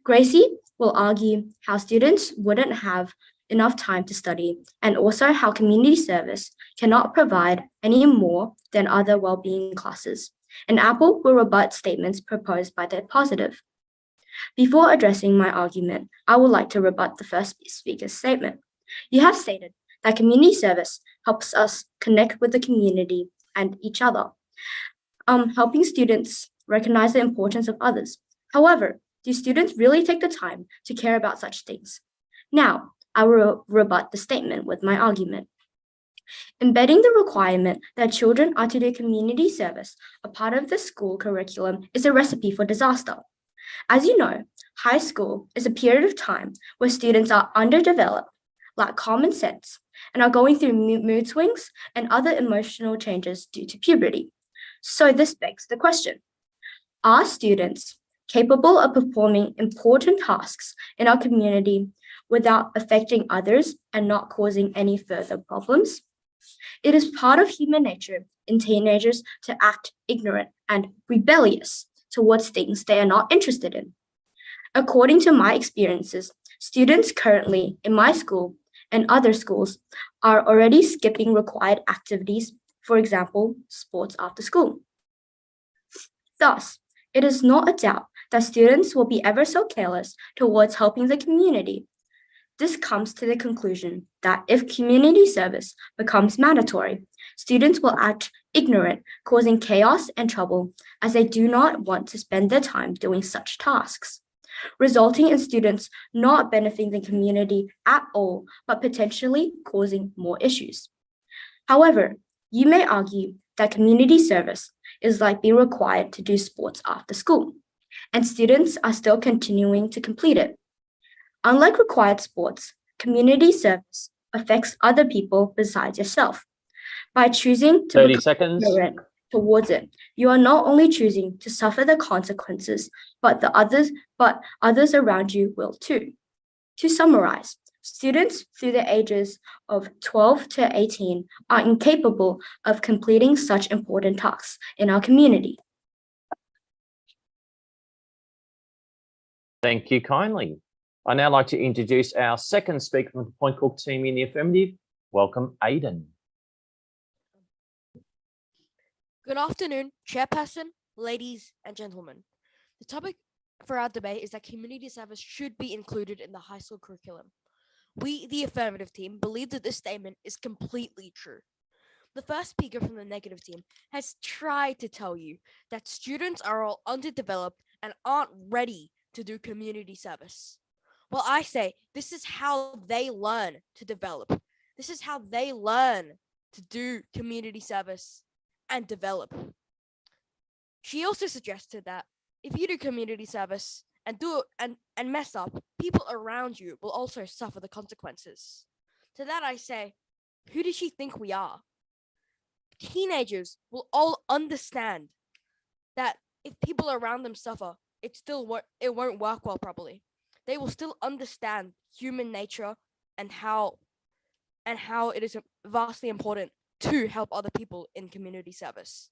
Gracie will argue how students wouldn't have enough time to study and also how community service cannot provide any more than other well-being classes. And Apple will rebut statements proposed by the positive. Before addressing my argument, I would like to rebut the first speaker's statement. You have stated that community service helps us connect with the community and each other, helping students recognize the importance of others. However, do students really take the time to care about such things? Now, I will rebut the statement with my argument. Embedding the requirement that children are to do community service a part of the school curriculum is a recipe for disaster. As you know, high school is a period of time where students are underdeveloped, lack common sense, and are going through mood swings and other emotional changes due to puberty. So this begs the question, are students capable of performing important tasks in our community without affecting others and not causing any further problems? It is part of human nature in teenagers to act ignorant and rebellious towards things they are not interested in. According to my experiences, students currently in my school and other schools are already skipping required activities, for example, sports after school. Thus, it is not a doubt that students will be ever so careless towards helping the community. This comes to the conclusion that if community service becomes mandatory, students will act ignorant, causing chaos and trouble, as they do not want to spend their time doing such tasks, resulting in students not benefiting the community at all, but potentially causing more issues. However, you may argue that community service is like being required to do sports after school, and students are still continuing to complete it. Unlike required sports, community service affects other people besides yourself. By choosing to 30 become seconds. ignorant towards it, you are not only choosing to suffer the consequences, but others around you will too. To summarize, students through the ages of 12 to 18 are incapable of completing such important tasks in our community. Thank you kindly. I'd now like to introduce our second speaker from the Point Cook team in the affirmative. Welcome, Aidan. Good afternoon, Chairperson, ladies and gentlemen. The topic for our debate is that community service should be included in the high school curriculum. We, the affirmative team, believe that this statement is completely true. The first speaker from the negative team has tried to tell you that students are all underdeveloped and aren't ready to do community service. Well, I say this is how they learn to develop. This is how they learn to do community service and develop. She also suggested that if you do community service and do it and mess up, people around you will also suffer the consequences. To that I say, who does she think we are? Teenagers will all understand that if people around them suffer, it won't work well properly. They will still understand human nature and how it is vastly important to help other people in community service.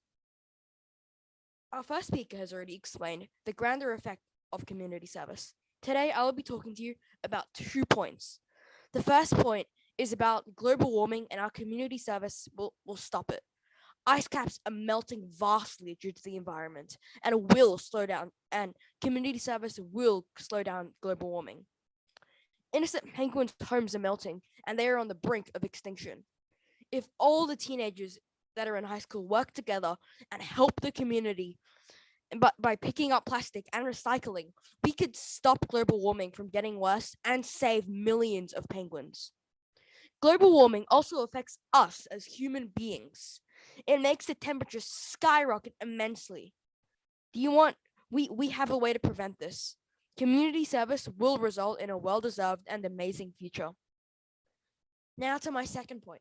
Our first speaker has already explained the grander effect of community service. Today, I will be talking to you about 2 points. The first point is about global warming, and our community service will stop it. Ice caps are melting vastly due to the environment and will slow down, and community service will slow down global warming. Innocent penguins' homes are melting, and they are on the brink of extinction. If all the teenagers that are in high school work together and help the community by picking up plastic and recycling, we could stop global warming from getting worse and save millions of penguins. Global warming also affects us as human beings. It makes the temperature skyrocket immensely. We have a way to prevent this. Community service will result in a well-deserved and amazing future. Now to my second point.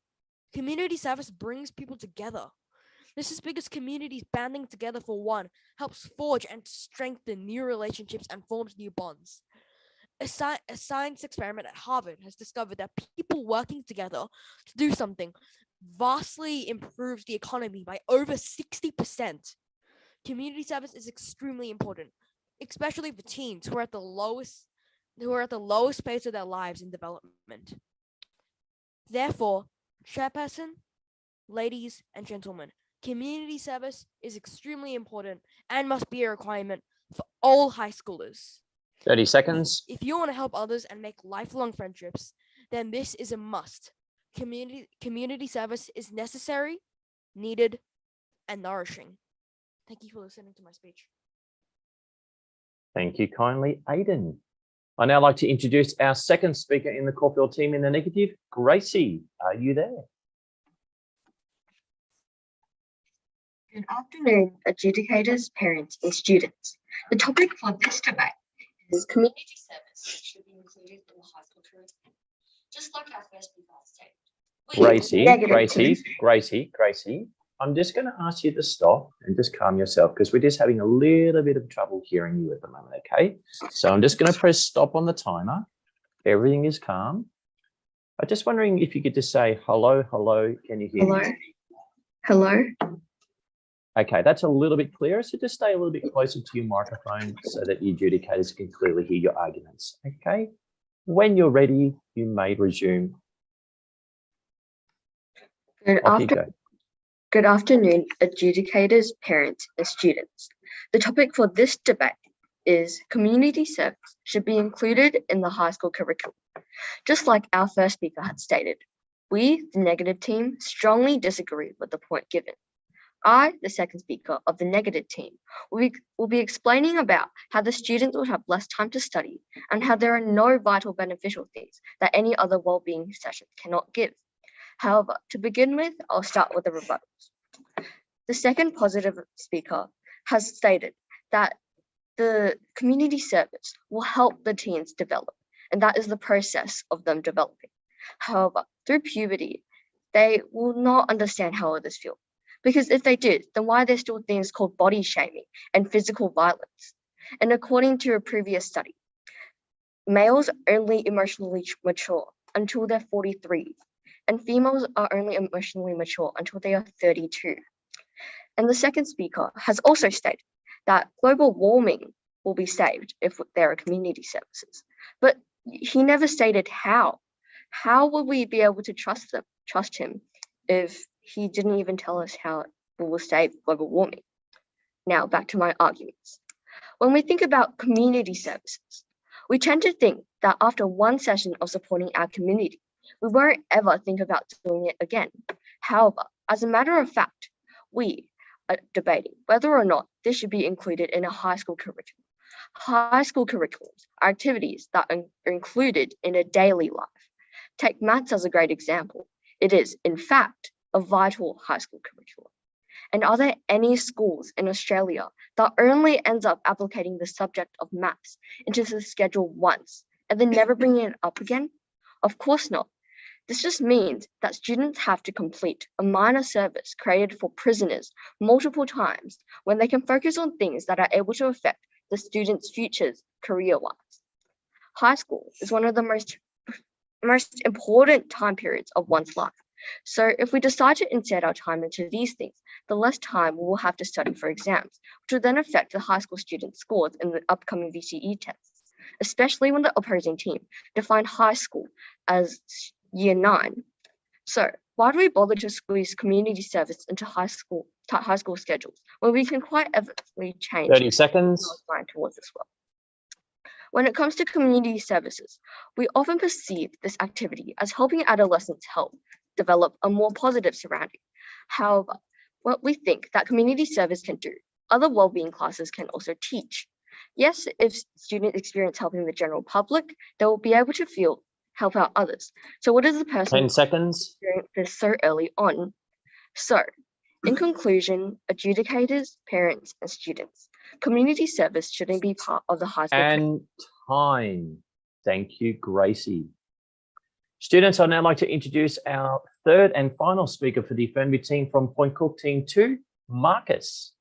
Community service brings people together. This is because communities banding together for one helps forge and strengthen new relationships and forms new bonds. A science experiment at Harvard has discovered that people working together to do something vastly improves the economy by over 60%. Community service is extremely important, especially for teens who are at the lowest phase of their lives in development. Therefore, Chairperson, ladies and gentlemen, community service is extremely important and must be a requirement for all high schoolers. 30 seconds. If you want to help others and make lifelong friendships, then this is a must. Community service is necessary, needed, and nourishing. Thank you for listening to my speech. Thank you kindly, Aidan. I'd now like to introduce our second speaker in the Caulfield team in the negative, Gracie. Are you there? Good afternoon, adjudicators, parents, and students. The topic for this debate is community service should be included in the high school curriculum. Just like our first speaker said. Gracie, I'm just going to ask you to stop and just calm yourself because we're just having a little bit of trouble hearing you at the moment, okay? So I'm just going to press stop on the timer. Everything is calm. I'm just wondering if you could just say, hello, can you hear me? Hello. Okay, that's a little bit clearer. So just stay a little bit closer to your microphone so that the adjudicators can clearly hear your arguments, okay? When you're ready, you may resume. Good afternoon, adjudicators, parents, and students. The topic for this debate is community service should be included in the high school curriculum. Just like our first speaker had stated, we, the negative team, strongly disagree with the point given. I, the second speaker of the negative team, will be explaining about how the students will have less time to study and how there are no vital beneficial things that any other well-being session cannot give. However, to begin with, I'll start with the rebuttals. The second positive speaker has stated that the community service will help the teens develop, and that is the process of them developing. However, through puberty, they will not understand how others feel. Because if they did, then why are there still things called body shaming and physical violence? And according to a previous study, males are only emotionally mature until they're 43, and females are only emotionally mature until they are 32. And the second speaker has also stated that global warming will be saved if there are community services. But he never stated how. How will we be able to trust him if he didn't even tell us how we will save global warming? Now back to my arguments. When we think about community services, we tend to think that after one session of supporting our community, we won't ever think about doing it again. However, as a matter of fact, we are debating whether or not this should be included in a high school curriculum. High school curriculums are activities that are included in a daily life. Take maths as a great example. It is, in fact, a vital high school curriculum. And are there any schools in Australia that only ends up applicating the subject of maths into the schedule once and then never bringing it up again? Of course not. This just means that students have to complete a minor service created for prisoners multiple times when they can focus on things that are able to affect the students' futures career-wise. High school is one of the most important time periods of one's life. So if we decide to insert our time into these things, the less time we will have to study for exams, which will then affect the high school students' scores in the upcoming VCE tests, especially when the opposing team defined high school as year 9. So why do we bother to squeeze community service into high school schedules when we can quite evidently change 30 seconds towards this well? When it comes to community services, we often perceive this activity as helping adolescents develop a more positive surrounding. However, what we think that community service can do, other well-being classes can also teach. Yes, if students experience helping the general public, they will be able to help out others. So what is the person 10 seconds doing this so early on? So, in conclusion, adjudicators, parents, and students, community service shouldn't be part of the high school and time. Thank you, Gracie. Students, I'd now like to introduce our third and final speaker for the affirmative team from Point Cook Team 2, Marcus.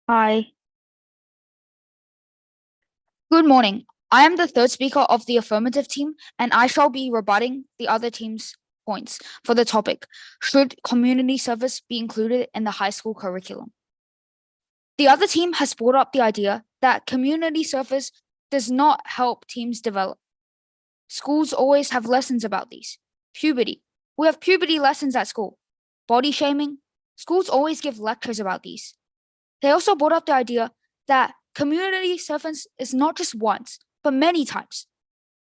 Hi. Good morning. I am the third speaker of the affirmative team, and I shall be rebutting the other team's points for the topic, should community service be included in the high school curriculum? The other team has brought up the idea that community service does not help teams develop. Schools always have lessons about these. Puberty. We have puberty lessons at school. Body shaming. Schools always give lectures about these. They also brought up the idea that community service is not just once, but many times.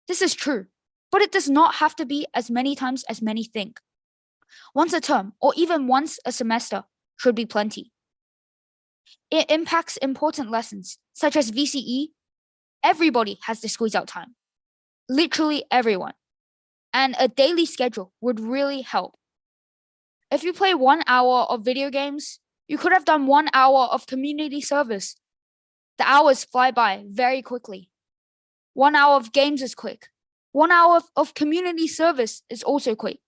This is true, but it does not have to be as many times as many think. Once a term, or even once a semester, should be plenty. It impacts important lessons, such as VCE. Everybody has to squeeze out time. Literally everyone. And a daily schedule would really help. If you play 1 hour of video games, you could have done 1 hour of community service. The hours fly by very quickly. 1 hour of games is quick. 1 hour of community service is also quick.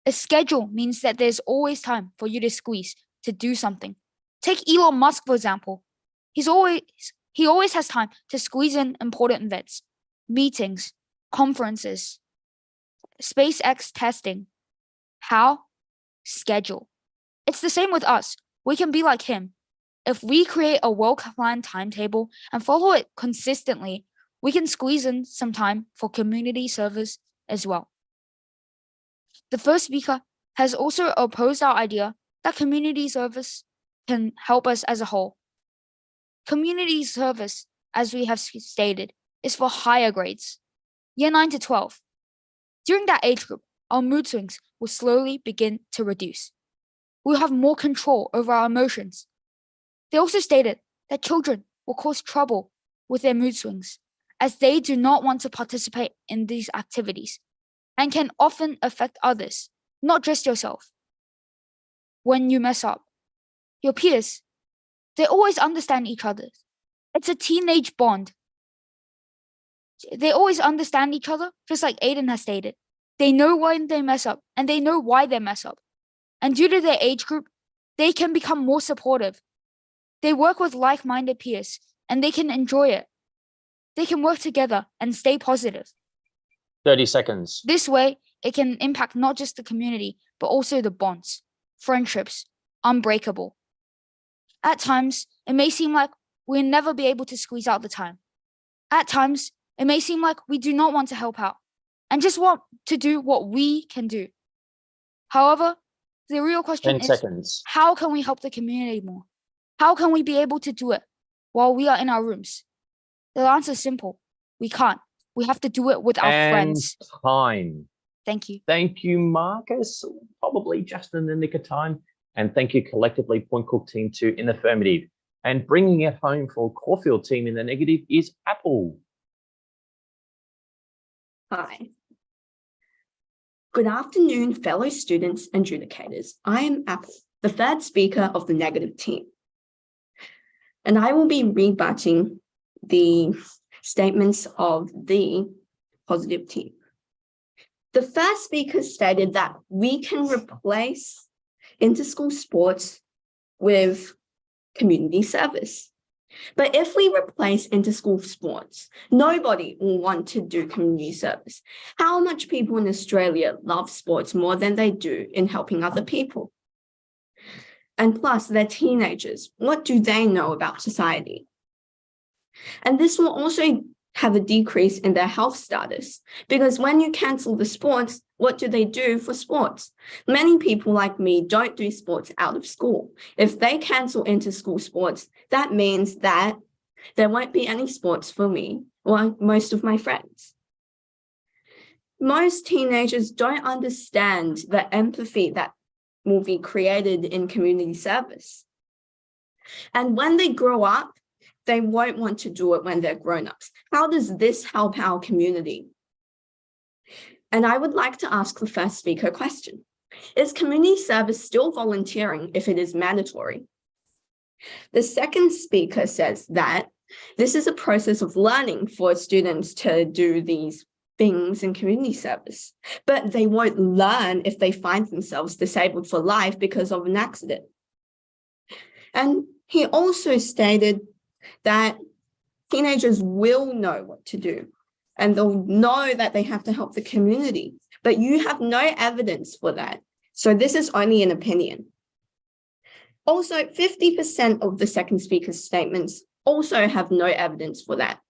A schedule means that there's always time for you to squeeze to do something. Take Elon Musk, for example. He always has time to squeeze in important events, meetings, conferences, SpaceX testing. How? Schedule. It's the same with us. We can be like him. If we create a well-planned timetable and follow it consistently, we can squeeze in some time for community service as well. The first speaker has also opposed our idea that community service can help us as a whole. Community service as we have stated, is for higher grades, year 9 to 12. During that age group, our mood swings will slowly begin to reduce. We'll have more control over our emotions. They also stated that children will cause trouble with their mood swings, as they do not want to participate in these activities and can often affect others, not just yourself. When you mess up, your peers, they always understand each other. It's a teenage bond. They always understand each other, just like Aiden has stated. They know when they mess up, and they know why they mess up. And due to their age group, they can become more supportive. They work with like-minded peers, and they can enjoy it. They can work together and stay positive. 30 seconds. This way, it can impact not just the community, but also the bonds, friendships, unbreakable. At times, it may seem like we'll never be able to squeeze out the time. At times, it may seem like we do not want to help out and just want to do what we can do. However, the real question 10 is, seconds. how can we help the community more? How can we be able to do it while we are in our rooms? The answer is simple. We can't. We have to do it with our friends. Time. Thank you. Thank you, Marcus. Probably just in the nick of time. And thank you collectively, Point Cook Team 2 in the affirmative. And bringing it home for Caulfield Team in the negative is Apple. Hi. Good afternoon, fellow students and adjudicators. I am Apple, the third speaker of the negative team. And I will be rebutting the statements of the positive team. The first speaker stated that we can replace inter-school sports with community service. But if we replace inter-school sports, nobody will want to do community service. How much people in Australia love sports more than they do in helping other people? And plus, they're teenagers. What do they know about society? And this will also have a decrease in their health status, because when you cancel the sports, what do they do for sports? Many people like me don't do sports out of school. If they cancel inter-school sports, that means that there won't be any sports for me or most of my friends. Most teenagers don't understand the empathy that will be created in community service. And when they grow up, they won't want to do it when they're grown-ups. How does this help our community? And I would like to ask the first speaker a question. Is community service still volunteering if it is mandatory? The second speaker says that this is a process of learning for students to do these things in community service, but they won't learn if they find themselves disabled for life because of an accident. And he also stated that teenagers will know what to do and they'll know that they have to help the community, but you have no evidence for that. So this is only an opinion. Also, 50% of the second speaker's statements also have no evidence for that.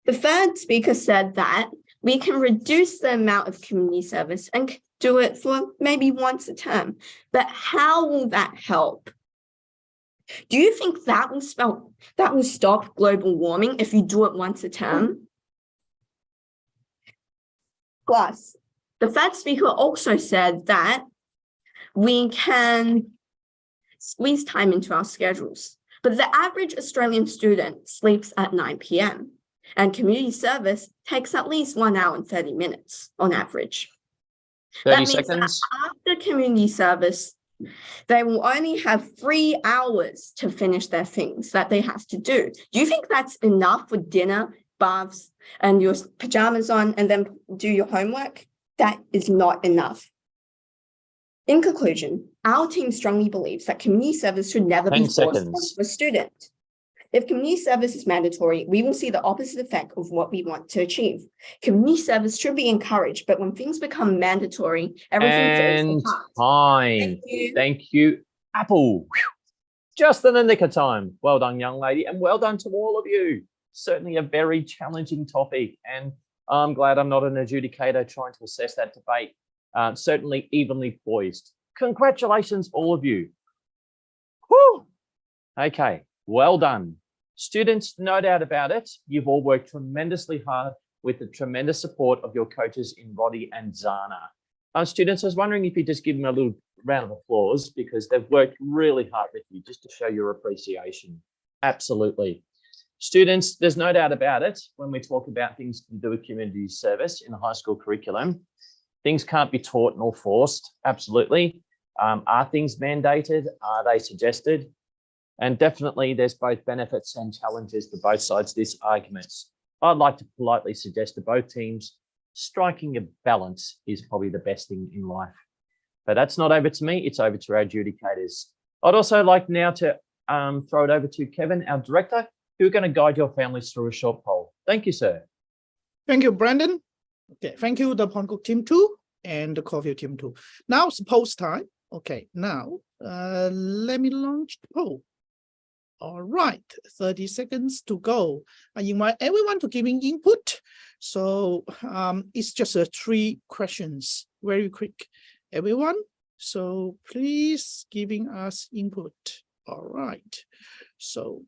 The third speaker said that we can reduce the amount of community service and do it for maybe once a term, but how will that help? Do you think that will stop global warming if you do it once a term? Plus, the third speaker also said that we can squeeze time into our schedules, but the average Australian student sleeps at 9 p.m. and community service takes at least 1 hour and 30 minutes on average. 30 seconds. After community service, they will only have 3 hours to finish their things that they have to do. Do you think that's enough for dinner, baths, and your pajamas on, and then do your homework? That is not enough. In conclusion, our team strongly believes that community service should never be 10 forced seconds. on a student. If community service is mandatory, we will see the opposite effect of what we want to achieve. Community service should be encouraged, but when things become mandatory, everything falls And apart. time. Thank you, Apple. Whew. Just in the nick of time. Well done, young lady, and well done to all of you. Certainly a very challenging topic, and I'm glad I'm not an adjudicator trying to assess that debate. Certainly evenly poised. Congratulations, all of you. Whew. Okay. Well done. Students, no doubt about it, you've all worked tremendously hard with the tremendous support of your coaches in Roddy and Zana. Students, I was wondering if you just give them a little round of applause because they've worked really hard with you just to show your appreciation. Absolutely. Students, there's no doubt about it, when we talk about things to do with community service in the high school curriculum, things can't be taught nor forced, absolutely. Are things mandated? Are they suggested? And definitely there's both benefits and challenges for both sides of this argument. I'd like to politely suggest to both teams, striking a balance is probably the best thing in life. But that's not over to me, it's over to our adjudicators. I'd also like now to throw it over to Kevin, our director, who are going to guide your families through a short poll. Thank you, sir. Thank you, Brandon. Okay, thank you, the Poncook team 2 and the Caulfield team 2. Now it's poll time. Okay, now let me launch the poll. All right, 30 seconds to go. I invite everyone to giving input. So it's just 3 questions, very quick, everyone. So please giving us input. All right. So,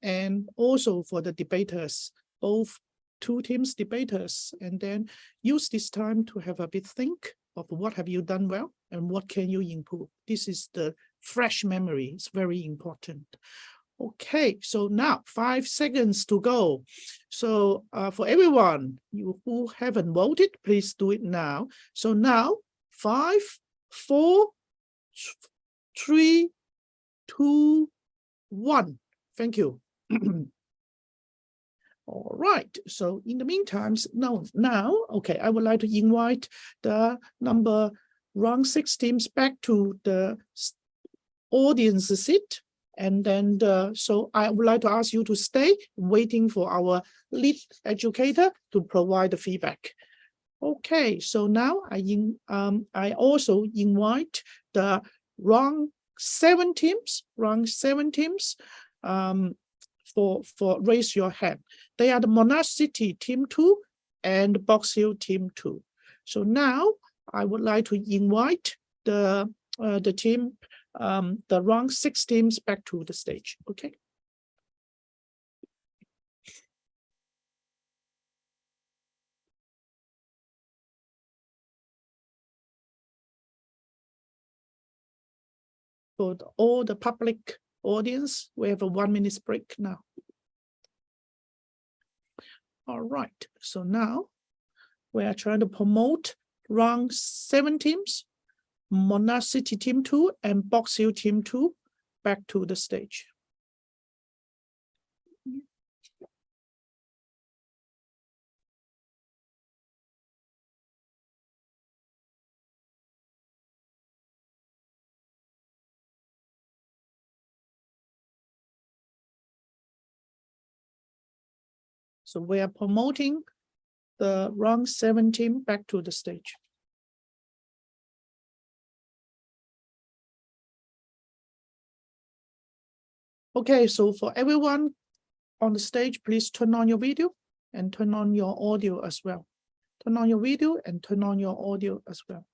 and also for the debaters, both 2 teams debaters, and then use this time to have a bit think of what have you done well and what can you improve. This is the fresh memory. It's very important. Okay, so now 5 seconds to go. So for everyone you who haven't voted, please do it now. So now 5, 4, 3, 2, 1. Thank you. All right, so in the meantime, now, okay, I would like to invite the number round 6 teams back to the audience seat. And then, so I would like to ask you to stay waiting for our lead educator to provide the feedback. Okay, so now I also invite the round 7 teams, for raise your hand. They are the Monash City team 2 and Box Hill team 2. So now I would like to invite the team, the round 6 teams back to the stage. Okay. For all the public audience, we have a 1 minute break now. All right, so now we are trying to promote round 7 teams, Monash City team 2 and Box Hill team 2 back to the stage. So we are promoting the round 7 team back to the stage. Okay, so for everyone on the stage, please turn on your video and turn on your audio as well. Turn on your video and turn on your audio as well.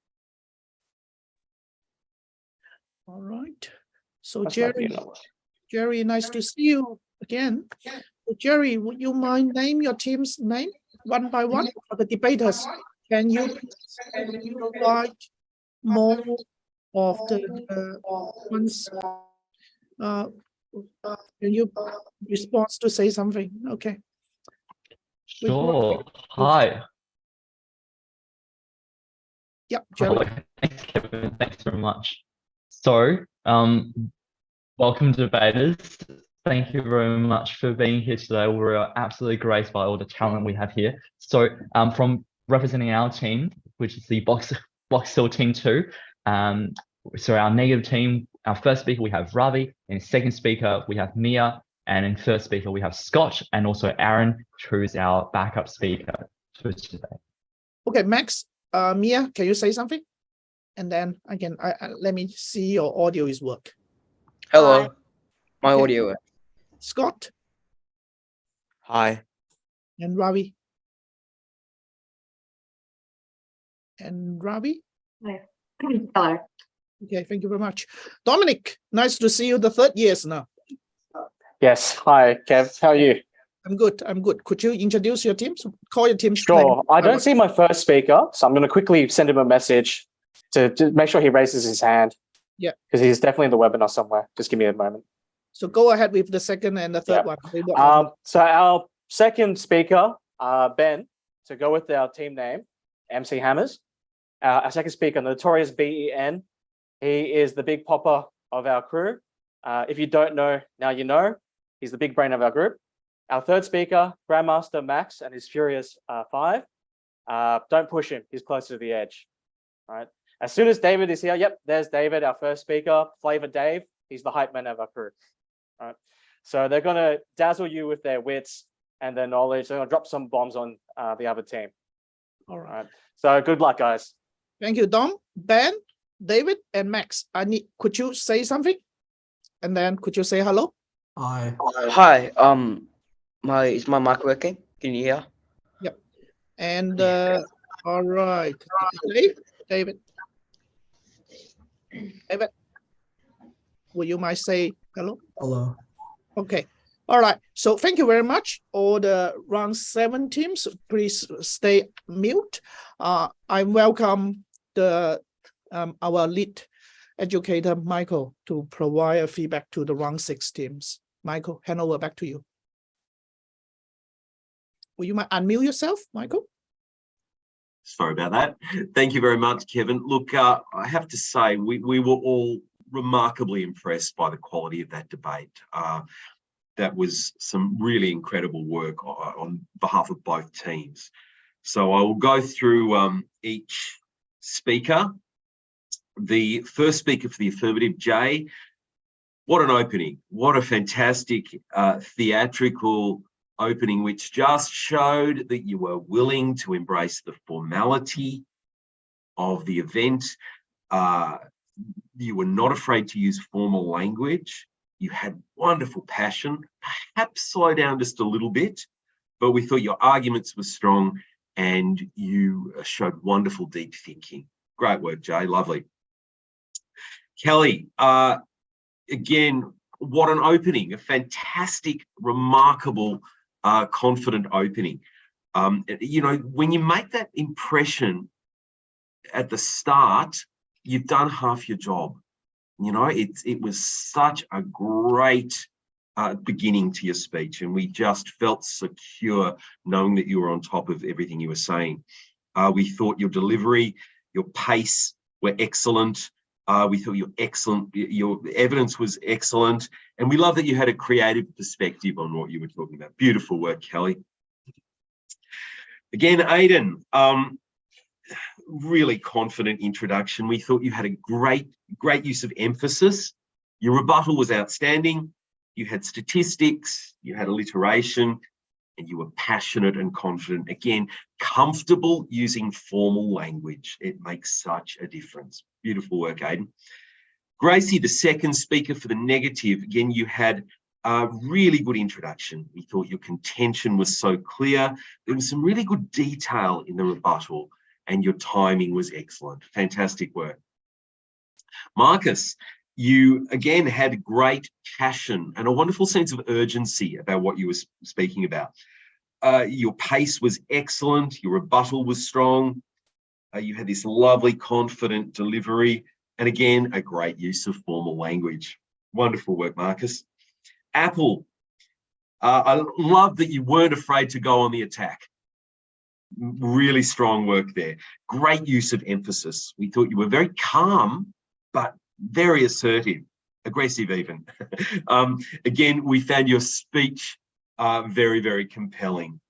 All right. So Jerry, nice to see you again. So Jerry, would you mind name your team's name one by one for the debaters? Can you provide more of the ones? Can you respond to say something? Okay. Sure. Hi. Yeah, Jerry. Thanks, Kevin. Thanks very much. So, welcome debaters. Thank you very much for being here today. We're absolutely graced by all the talent we have here. So, from representing our team, which is the Box Hill team 2, so our negative team, our first speaker, we have Ravi, and second speaker, we have Mia, and in third speaker, we have Scott, and also Aaron, who's our backup speaker for today. Okay, Max, Mia, can you say something? And then again, let me see your audio is work. Hello, my Okay. audio. Scott Hi. and Ravi. And Ravi? Hello. Okay, thank you very much. Dominic, nice to see you the 3rd years now. Yes. Hi, Kev. How are you? I'm good. I'm good. Could you introduce your teams? Call your team's Sure. I don't name. see my first speaker, so I'm going to quickly send him a message to make sure he raises his hand. Yeah. Because he's definitely in the webinar somewhere. Just give me a moment. So go ahead with the second and the third one. So our second speaker, Ben, to go with our team name, MC Hammers. Our second speaker, Notorious BEN. He is the big popper of our crew. If you don't know, now you know. He's the big brain of our group. Our third speaker, Grandmaster Max and his Furious 5. Don't push him. He's closer to the edge. All right. As soon as David is here, yep, there's David, our first speaker. Flavor Dave. He's the hype man of our crew. All right. So they're going to dazzle you with their wits and their knowledge. They're going to drop some bombs on the other team. All right. So good luck, guys. Thank you, Dom, Ben, David, and Max. Could you say something? And then could you say hello? Hi. Hi. Is my mic working? Can you hear? Yep. And all right, David, will you mind say hello? Hello. Okay. All right. So thank you very much. All the round 7 teams, please stay mute. I welcome our lead educator, Michael, to provide a feedback to the round 6 teams. Michael, hand over back to you. Will you mind unmute yourself, Michael? Sorry about that. Thank you very much, Kevin. Look, I have to say, we were all remarkably impressed by the quality of that debate. That was some really incredible work on behalf of both teams. So I will go through each speaker. The first speaker for the affirmative, Jay, what an opening. What a fantastic theatrical opening, which just showed that you were willing to embrace the formality of the event. You were not afraid to use formal language. You had wonderful passion, perhaps slow down just a little bit, but we thought your arguments were strong and you showed wonderful deep thinking. Great work, Jay, lovely. Kelly, again, what an opening, a fantastic, remarkable, confident opening. You know, when you make that impression at the start, you've done half your job. You know, it was such a great beginning to your speech, and we just felt secure knowing that you were on top of everything you were saying. We thought your delivery, your pace were excellent. We thought your evidence was excellent, and we love that you had a creative perspective on what you were talking about. Beautiful work, Kelly. Again, Aiden, really confident introduction. We thought you had a great use of emphasis. Your rebuttal was outstanding. You had statistics, you had alliteration, and you were passionate and confident. Again, comfortable using formal language. It makes such a difference. Beautiful work, Aiden. Gracie, the second speaker for the negative, again, you had a really good introduction. We thought your contention was so clear. There was some really good detail in the rebuttal, and your timing was excellent. Fantastic work. Marcus, you again had great passion and a wonderful sense of urgency about what you were speaking about. Your pace was excellent. Your rebuttal was strong. You had this lovely, confident delivery. And again, a great use of formal language. Wonderful work, Marcus. Apple, I love that you weren't afraid to go on the attack. Really strong work there. Great use of emphasis. We thought you were very calm, but very assertive, aggressive even. Again, we found your speech very, very compelling.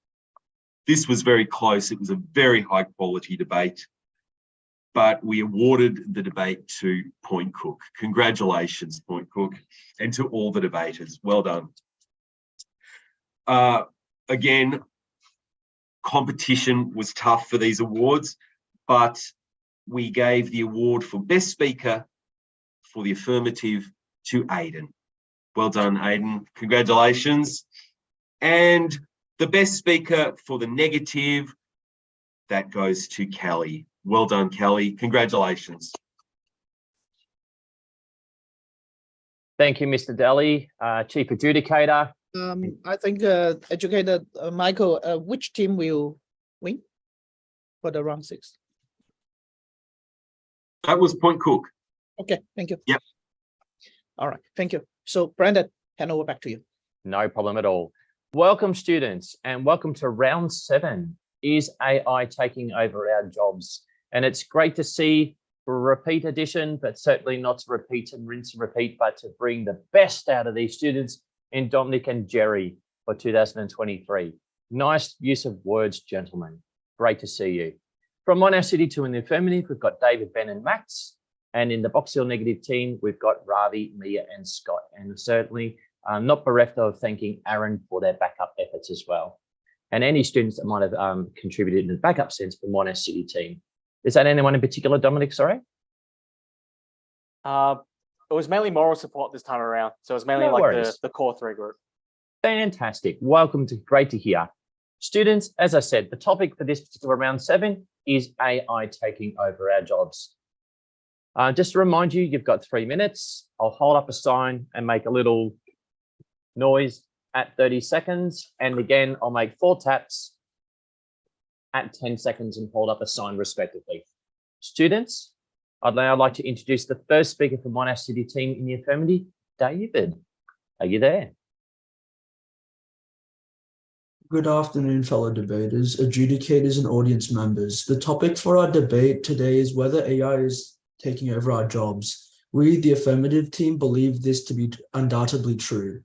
This was very close. It was a very high quality debate, but we awarded the debate to Point Cook. Congratulations, Point Cook, and to all the debaters. Well done. Again, competition was tough for these awards, but we gave the award for Best Speaker for the affirmative to Aiden. Well done, Aiden. Congratulations. And the Best Speaker for the negative, that goes to Kelly. Well done, Kelly. Congratulations. Thank you, Mr. Daly, Chief Adjudicator. I think educator Michael, which team will win for the round 6? That was Point Cook. Okay, thank you. Yep. All right, thank you. So Brandon, hand over back to you. No problem at all. Welcome, students, and welcome to round 7. Is AI taking over our jobs? And it's great to see for a repeat edition, but certainly not to repeat and rinse and repeat, but to bring the best out of these students in Dominic and Jerry for 2023. Nice use of words, gentlemen. Great to see you. From Monash City 2 in the affirmative, we've got David, Ben and Max. And in the Box Hill negative team, we've got Ravi, Mia and Scott. And certainly not bereft of thanking Aaron for their backup efforts as well. And any students that might have contributed in the backup sense for Monash City team. Is that anyone in particular, Dominic, sorry? It was mainly moral support this time around. So it was mainly No like worries. the core 3 group. Fantastic. Welcome to, great to hear. Students, as I said, the topic for this particular round 7 is AI taking over our jobs. Just to remind you, you've got 3 minutes. I'll hold up a sign and make a little noise at 30 seconds. And again, I'll make 4 taps at 10 seconds and hold up a sign respectively. Students, I'd now like to introduce the first speaker for Monash City team in the affirmative, David. Are you there? Good afternoon, fellow debaters, adjudicators, and audience members. The topic for our debate today is whether AI is taking over our jobs. We, the affirmative team, believe this to be undoubtedly true.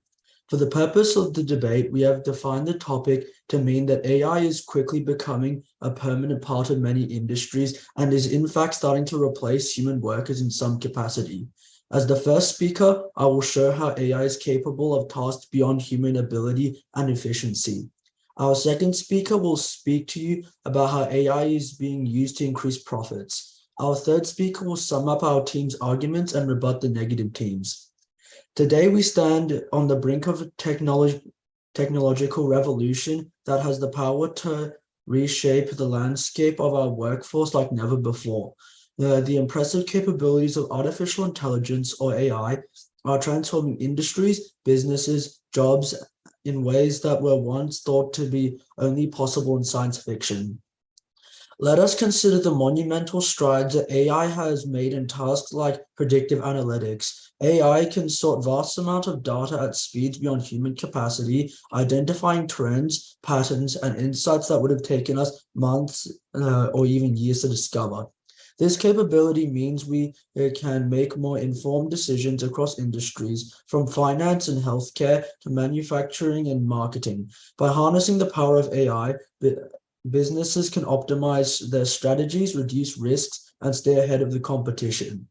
For the purpose of the debate, we have defined the topic to mean that AI is quickly becoming a permanent part of many industries and is in fact starting to replace human workers in some capacity. As the first speaker, I will show how AI is capable of tasks beyond human ability and efficiency. Our second speaker will speak to you about how AI is being used to increase profits. Our third speaker will sum up our team's arguments and rebut the negative teams. Today, we stand on the brink of a technological revolution that has the power to reshape the landscape of our workforce like never before. The impressive capabilities of artificial intelligence, or AI, are transforming industries, businesses, jobs in ways that were once thought to be only possible in science fiction. Let us consider the monumental strides that AI has made in tasks like predictive analytics. AI can sort vast amounts of data at speeds beyond human capacity, identifying trends, patterns, and insights that would have taken us months or even years to discover. This capability means we can make more informed decisions across industries, from finance and healthcare to manufacturing and marketing. By harnessing the power of AI, businesses can optimize their strategies, reduce risks, and stay ahead of the competition.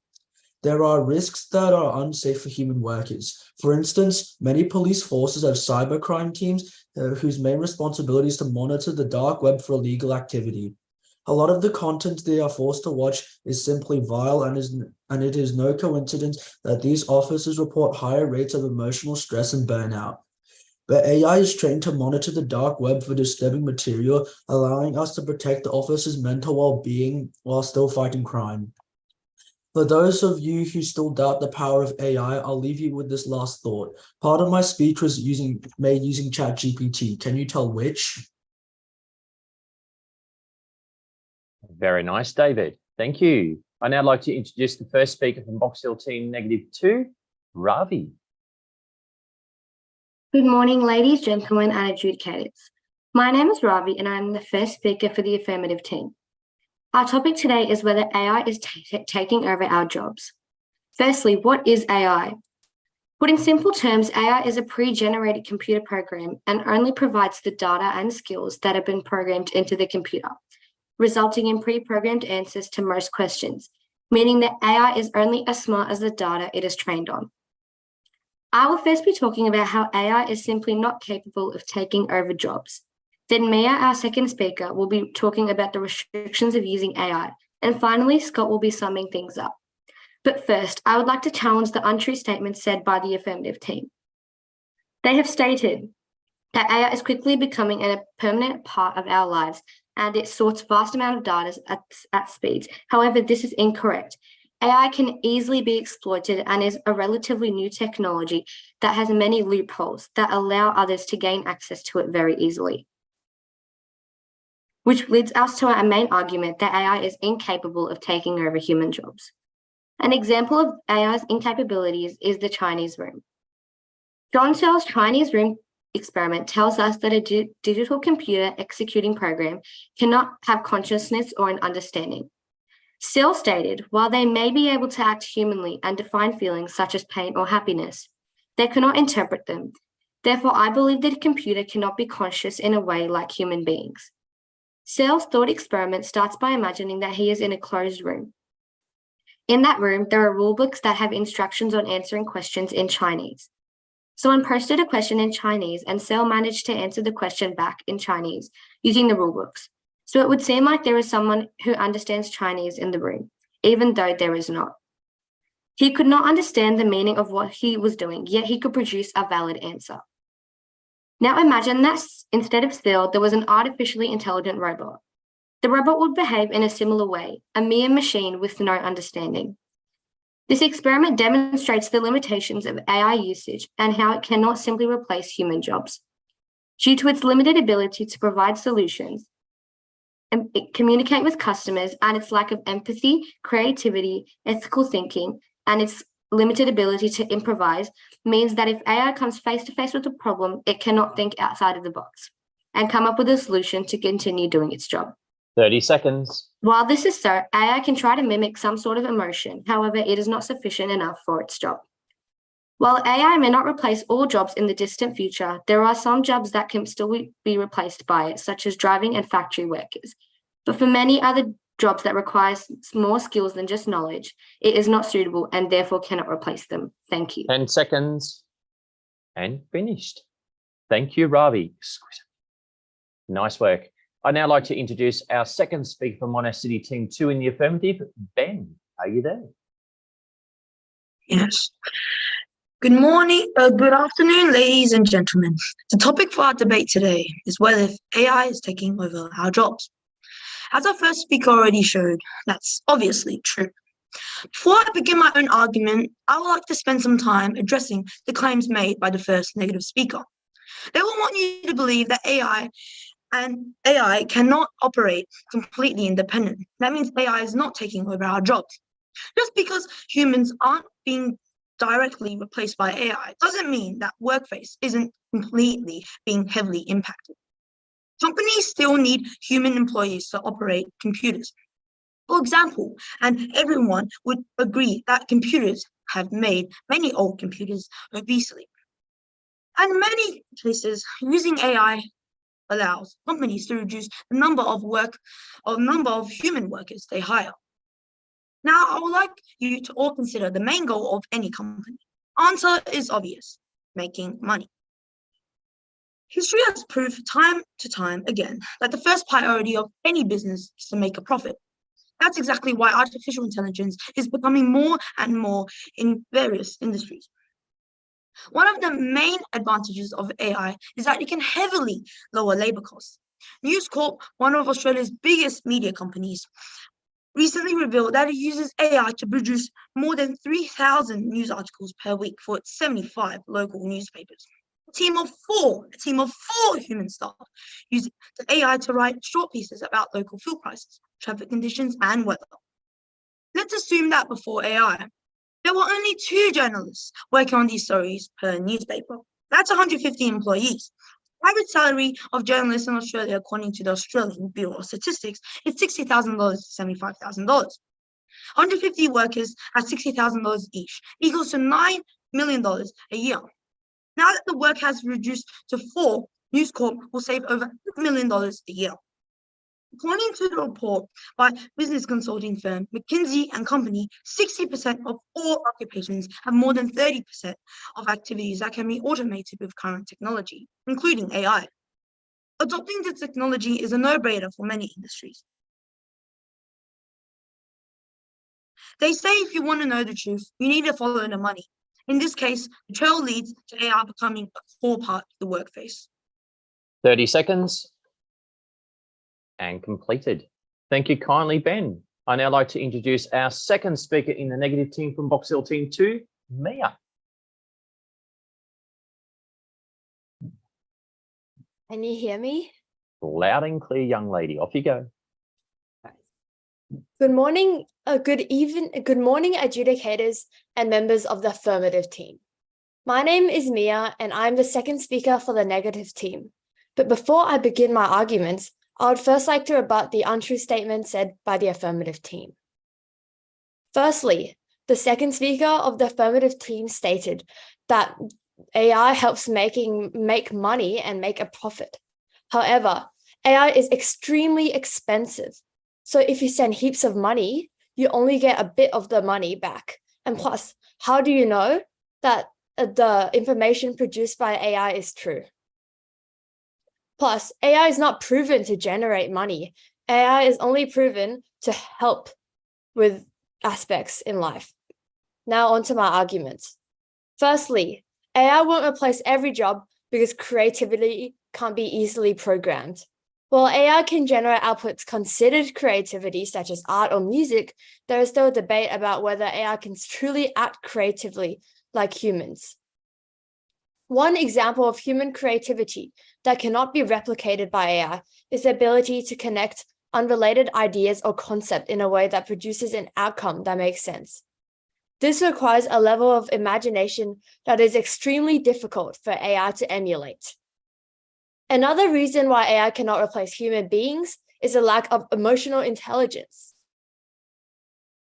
There are risks that are unsafe for human workers. For instance, many police forces have cybercrime teams whose main responsibility is to monitor the dark web for illegal activity. A lot of the content they are forced to watch is simply vile, and it is no coincidence that these officers report higher rates of emotional stress and burnout. But AI is trained to monitor the dark web for disturbing material, allowing us to protect the officer's mental well-being while still fighting crime. For those of you who still doubt the power of AI, I'll leave you with this last thought. Part of my speech was made using ChatGPT. Can you tell which? Very nice, David. Thank you. I'd now like to introduce the first speaker from Box Hill team -2, Ravi. Good morning, ladies, gentlemen, and adjudicators. My name is Ravi, and I'm the first speaker for the affirmative team. Our topic today is whether AI is taking over our jobs. Firstly, what is AI? Put in simple terms, AI is a pre-generated computer program and only provides the data and skills that have been programmed into the computer, resulting in pre-programmed answers to most questions, meaning that AI is only as smart as the data it is trained on. I will first be talking about how AI is simply not capable of taking over jobs. Then Mia, our second speaker, will be talking about the restrictions of using AI. And finally, Scott will be summing things up. But first, I would like to challenge the untrue statements said by the affirmative team. They have stated that AI is quickly becoming a permanent part of our lives and it sorts vast amount of data at speeds. However, this is incorrect. AI can easily be exploited and is a relatively new technology that has many loopholes that allow others to gain access to it very easily. Which leads us to our main argument that AI is incapable of taking over human jobs. An example of AI's incapabilities is the Chinese room. John Searle's Chinese room experiment tells us that a digital computer executing program cannot have consciousness or an understanding. Searle stated, while they may be able to act humanly and define feelings such as pain or happiness, they cannot interpret them. Therefore, I believe that a computer cannot be conscious in a way like human beings. Searle's thought experiment starts by imagining that he is in a closed room. In that room, there are rulebooks that have instructions on answering questions in Chinese. Someone posted a question in Chinese and Searle managed to answer the question back in Chinese using the rulebooks. So it would seem like there is someone who understands Chinese in the room, even though there is not. He could not understand the meaning of what he was doing, yet he could produce a valid answer. Now imagine that instead of Searle, there was an artificially intelligent robot. The robot would behave in a similar way, a mere machine with no understanding. This experiment demonstrates the limitations of AI usage and how it cannot simply replace human jobs. Due to its limited ability to provide solutions, and communicate with customers, and its lack of empathy, creativity, ethical thinking, and its limited ability to improvise means that if AI comes face to face with a problem, it cannot think outside of the box and come up with a solution to continue doing its job. 30 seconds. While this is so, AI can try to mimic some sort of emotion. However, it is not sufficient enough for its job. While AI may not replace all jobs in the distant future, there are some jobs that can still be replaced by it, such as driving and factory workers. But for many other jobs that require more skills than just knowledge, it is not suitable and therefore cannot replace them. Thank you. 10 seconds and finished. Thank you, Ravi. Nice work. I'd now like to introduce our second speaker from Monash City Team 2 in the affirmative. Ben, are you there? Yes. Good morning, good afternoon, ladies and gentlemen. The topic for our debate today is whether AI is taking over our jobs. As our first speaker already showed, that's obviously true. Before I begin my own argument, I would like to spend some time addressing the claims made by the first negative speaker. They will want you to believe that AI cannot operate completely independent. That means AI is not taking over our jobs. Just because humans aren't being directly replaced by AI doesn't mean that workplace isn't completely being heavily impacted. Companies still need human employees to operate computers. For example, and everyone would agree that computers have made many old computers obsolete. And in many cases, using AI allows companies to reduce the number of human workers they hire. Now, I would like you to all consider the main goal of any company. Answer is obvious: making money. History has proved time to time again that the first priority of any business is to make a profit. That's exactly why artificial intelligence is becoming more and more in various industries. One of the main advantages of AI is that it can heavily lower labor costs. News Corp, one of Australia's biggest media companies, recently revealed that it uses AI to produce more than 3,000 news articles per week for its 75 local newspapers. A team of four human staff use the AI to write short pieces about local fuel prices, traffic conditions, and weather. Let's assume that before AI, there were only 2 journalists working on these stories per newspaper. That's 150 employees. Average salary of journalists in Australia, according to the Australian Bureau of Statistics, is $60,000 to $75,000. 150 workers at $60,000 each equals to $9 million a year. Now that the work has reduced to 4, News Corp will save over $6 million a year. According to the report by business consulting firm McKinsey & Company, 60% of all occupations have more than 30% of activities that can be automated with current technology, including AI. Adopting the technology is a no-brainer for many industries. They say if you want to know the truth, you need to follow the money. In this case, the trail leads to AI becoming a core part of the workplace. 30 seconds and completed. Thank you kindly, Ben. I now like to introduce our second speaker in the negative team from Box Hill Team 2, Mia. Can you hear me? Loud and clear, young lady. Off you go. Good morning, good morning, adjudicators and members of the affirmative team. My name is Mia, and I'm the second speaker for the negative team. But before I begin my arguments, I would first like to rebut the untrue statement said by the affirmative team. Firstly, the second speaker of the affirmative team stated that AI helps make money and make a profit. However, AI is extremely expensive. So if you send heaps of money, you only get a bit of the money back. And plus, how do you know that the information produced by AI is true? Plus, AI is not proven to generate money. AI is only proven to help with aspects in life. Now onto my arguments. Firstly, AI won't replace every job because creativity can't be easily programmed. While AI can generate outputs considered creativity, such as art or music, there is still a debate about whether AI can truly act creatively like humans. One example of human creativity that cannot be replicated by AI is the ability to connect unrelated ideas or concepts in a way that produces an outcome that makes sense. This requires a level of imagination that is extremely difficult for AI to emulate. Another reason why AI cannot replace human beings is a lack of emotional intelligence.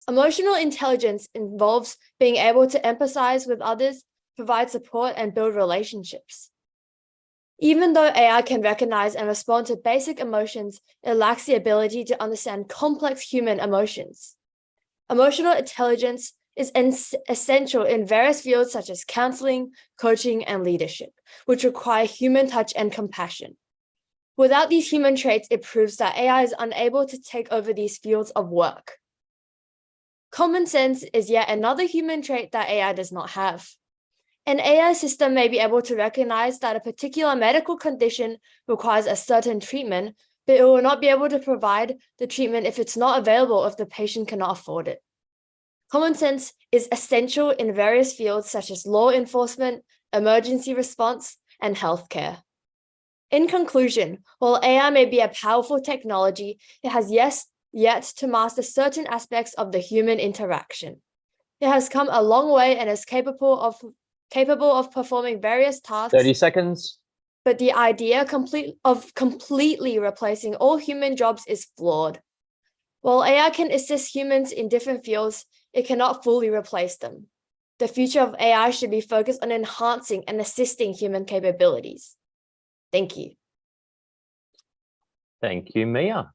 Emotional intelligence involves being able to empathize with others, provide support, and build relationships. Even though AI can recognize and respond to basic emotions, it lacks the ability to understand complex human emotions. Emotional intelligence is essential in various fields such as counseling, coaching, and leadership, which require human touch and compassion. Without these human traits, it proves that AI is unable to take over these fields of work. Common sense is yet another human trait that AI does not have. An AI system may be able to recognize that a particular medical condition requires a certain treatment, but it will not be able to provide the treatment if it's not available if the patient cannot afford it. Common sense is essential in various fields such as law enforcement, emergency response, and healthcare. In conclusion, while AI may be a powerful technology, it has yet to master certain aspects of the human interaction. It has come a long way and is capable of performing various tasks. 30 seconds. But the idea of completely replacing all human jobs is flawed. While AI can assist humans in different fields, it cannot fully replace them. The future of AI should be focused on enhancing and assisting human capabilities. Thank you. Thank you, Mia.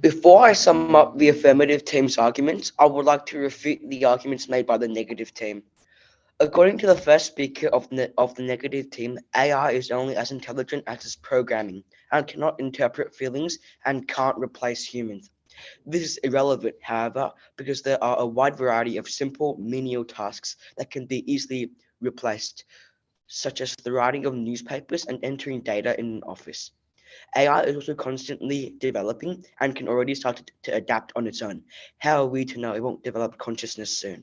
Before I sum up the affirmative team's arguments, I would like to refute the arguments made by the negative team. According to the first speaker of the negative team, AI is only as intelligent as its programming and cannot interpret feelings and can't replace humans. This is irrelevant, however, because there are a wide variety of simple, menial tasks that can be easily replaced, such as the writing of newspapers and entering data in an office. AI is also constantly developing and can already start to adapt on its own. How are we to know it won't develop consciousness soon?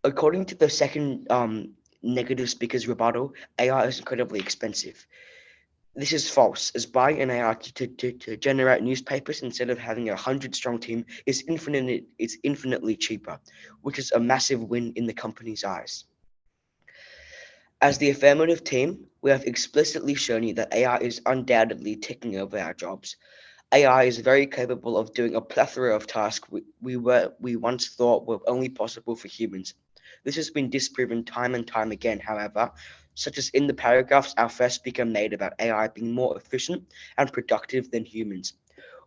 According to the second negative speaker's rebuttal, AI is incredibly expensive. This is false, as buying an AI to generate newspapers instead of having a 100-strong team is infinitely cheaper, which is a massive win in the company's eyes. As the affirmative team, we have explicitly shown you that AI is undoubtedly taking over our jobs. AI is very capable of doing a plethora of tasks we once thought were only possible for humans. This has been disproven time and time again, however, such as in the paragraphs our first speaker made about AI being more efficient and productive than humans.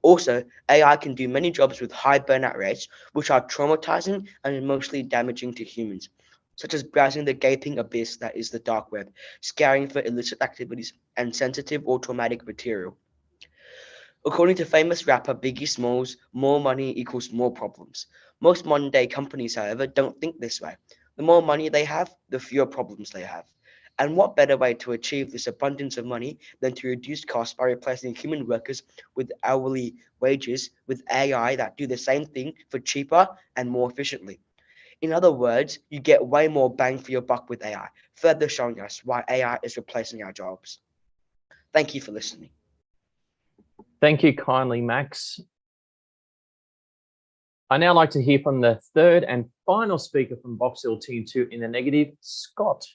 Also, AI can do many jobs with high burnout rates, which are traumatizing and emotionally damaging to humans, such as browsing the gaping abyss that is the dark web, scouring for illicit activities, and sensitive or traumatic material. According to famous rapper Biggie Smalls, more money equals more problems. Most modern day companies, however, don't think this way. The more money they have, the fewer problems they have. And what better way to achieve this abundance of money than to reduce costs by replacing human workers with hourly wages with AI that do the same thing for cheaper and more efficiently? In other words, you get way more bang for your buck with AI, further showing us why AI is replacing our jobs. Thank you for listening. Thank you kindly, Max. I now like to hear from the third and final speaker from Box Hill Team 2 in the negative, Scott.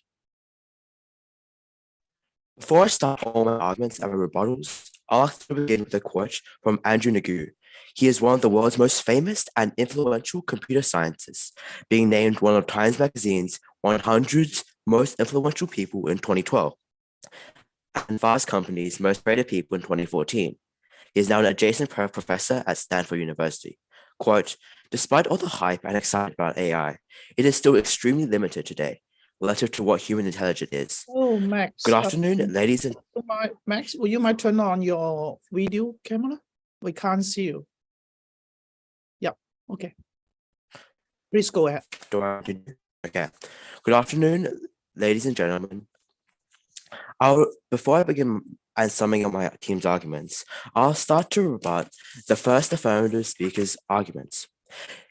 Before I start all my arguments and my rebuttals, I'd like to begin with a quote from Andrew Nagu. He is one of the world's most famous and influential computer scientists, being named one of Times Magazine's 100 most influential people in 2012, and Fast Company's most rated people in 2014. He is now an adjacent professor at Stanford University. Quote, despite all the hype and excitement about AI, it is still extremely limited today, relative to what human intelligence is. Oh, Max. Good afternoon, ladies and... Max, will you mind turn on your video camera? We can't see you. Yeah, okay. Please go ahead. Okay. Good afternoon, ladies and gentlemen. Before I begin and summing up my team's arguments, I'll start to rebut the first affirmative speaker's arguments.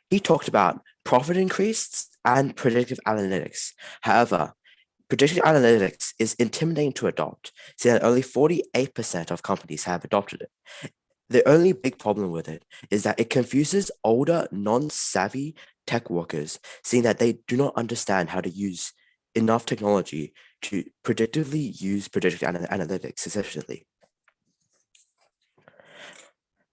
He talked about profit increase and predictive analytics. However, predictive analytics is intimidating to adopt, seeing that only 48% of companies have adopted it. The only big problem with it is that it confuses older, non-savvy tech workers, seeing that they do not understand how to use enough technology to predictively use predictive analytics efficiently.